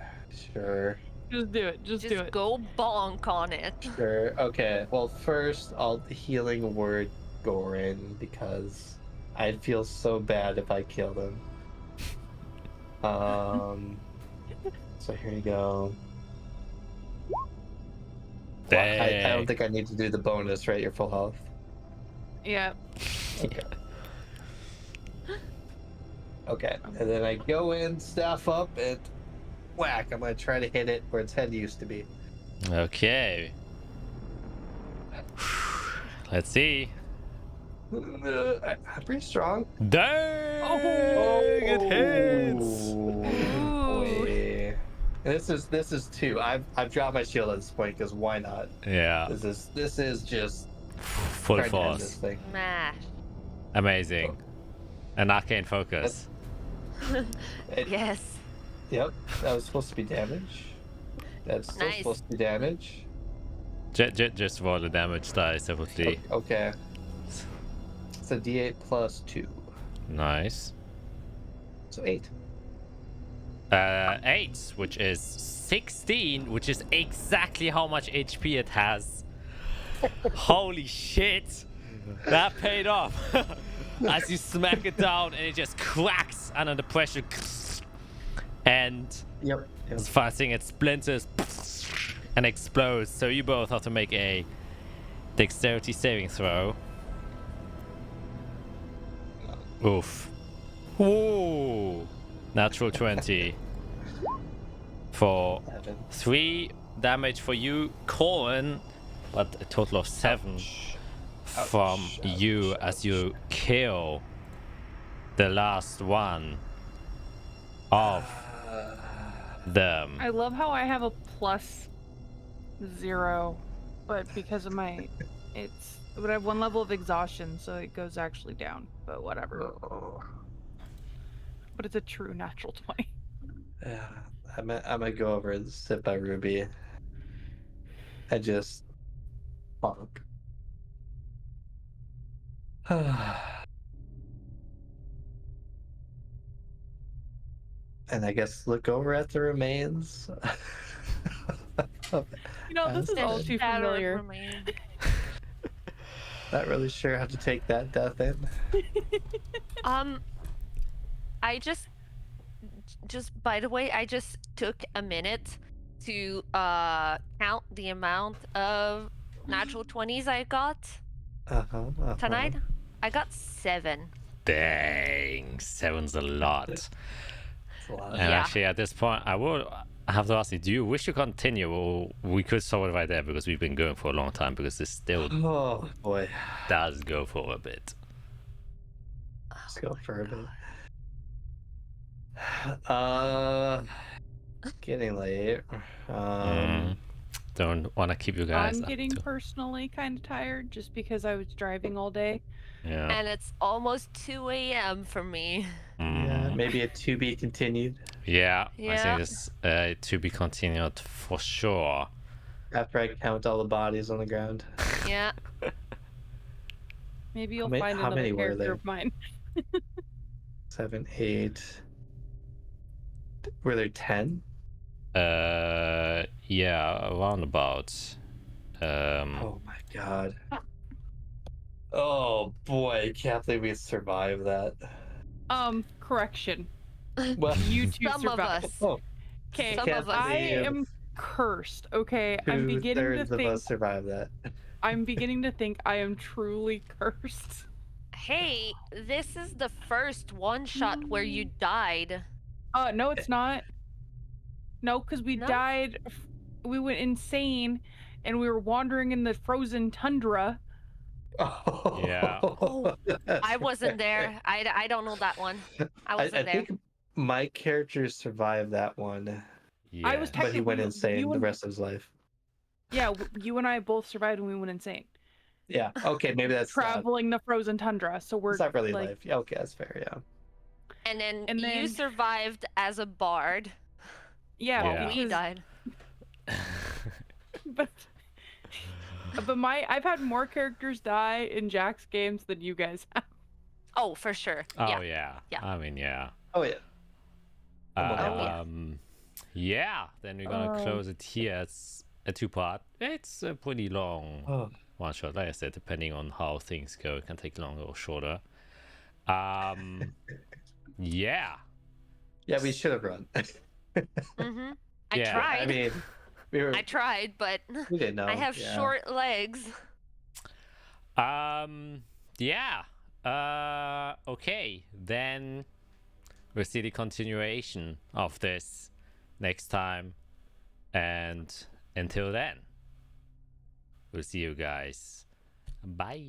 Sure. Just do it. Just do Just it. go bonk on it. Sure. Okay. Well, first I'll healing word Gorin because I'd feel so bad if I killed him. So here you go. Well, I don't think I need to do the bonus, right? Your full health. Yeah. Okay. Okay, and then I go in, staff up, and whack. I'm gonna try to hit it where its head used to be. Okay. Let's see. I'm pretty strong. Dang! Oh, It hits! Boy. And this is 2. I've dropped my shield at this point because why not? Yeah, This is just full trying to end this force. thing. Smash. Amazing. An arcane focus. Yes. Yep, that was supposed to be damage. That's still Nice. supposed to be damage. Just roll the damage dice separately. Okay. It's a D8 plus 2. Nice. So 8. 8, which is 16, which is exactly how much HP it has. Holy shit! That paid off. As you smack it down and it just cracks under the pressure. And Yep. it's fasting, it splinters and explodes. So you both have to make a dexterity saving throw. Oof. Ooh. Natural 20. For 11. 3 damage for you, Colin, but a total of 7 from you as you kill the last one of them. I love how I have a +0, but because of my, but I have 1 level of exhaustion, so it goes actually down. But whatever. Oh. But it's a true natural 20. Yeah, I'm gonna go over and sit by Ruby. I just bonk. And I guess look over at the remains. You know, this is all too familiar. Not really sure how to take that death in. I just by the way, I just took a minute to count the amount of natural 20s I got tonight. I got 7. Dang, 7's a lot. That's a lot. And Yeah. actually, at this point, I will have to ask you: do you wish to continue, or we could stop it right there because we've been going for a long time? Because this still Oh boy. does go for a bit. Let's go for a bit. Getting late. Don't want to keep you guys. I'm up getting to- personally kind of tired just because I was driving all day. Yeah. And it's almost 2 a.m. for me. Yeah, maybe a to be continued. Yeah, I Yeah. think it's to be continued for sure. After I count all the bodies on the ground. Yeah. Maybe you'll many- find how another many were character there? of mine. 7, 8. Were there 10? Yeah, around about. Oh my god. Oh boy, can't believe we survived that. Correction. Well, You two Some of survived. us. oh, Okay, Some of us. I am cursed. Okay, I'm beginning to 2/3 of think. us survived that. I'm beginning to think I am truly cursed. Hey, this is the first one shot where you died. No, it's not. No, because we No? died. We went insane, and we were wandering in the frozen tundra. Oh, Yeah. Oh, that's I wasn't right. there. I don't know that one. I wasn't I there. think my character survived that one, Yeah. I was but he went Technically, insane you the and- rest of his life. Yeah, you and I both survived when we went insane. Yeah. Okay, maybe that's Traveling the frozen tundra, so we're it's not really like, life. Yeah, okay, that's fair. Yeah. And then And you then- survived as a bard yeah, Well, while we because- died. but I've had more characters die in Jack's games than you guys have. Oh, for sure. Oh Yeah. yeah. Yeah. I mean, yeah. Oh yeah. yeah. Yeah. Then we're gonna Um, close it here. It's a 2-part. It's a pretty long Oh. one shot. Like I said, depending on how things go, it can take longer or shorter. Yeah. Yeah, we should have run. Mm-hmm. I Yeah, tried. I mean, we were. I tried, but We didn't know. I have yeah. short legs. Yeah. Okay. Then we'll see the continuation of this next time. And until then, we'll see you guys. Bye.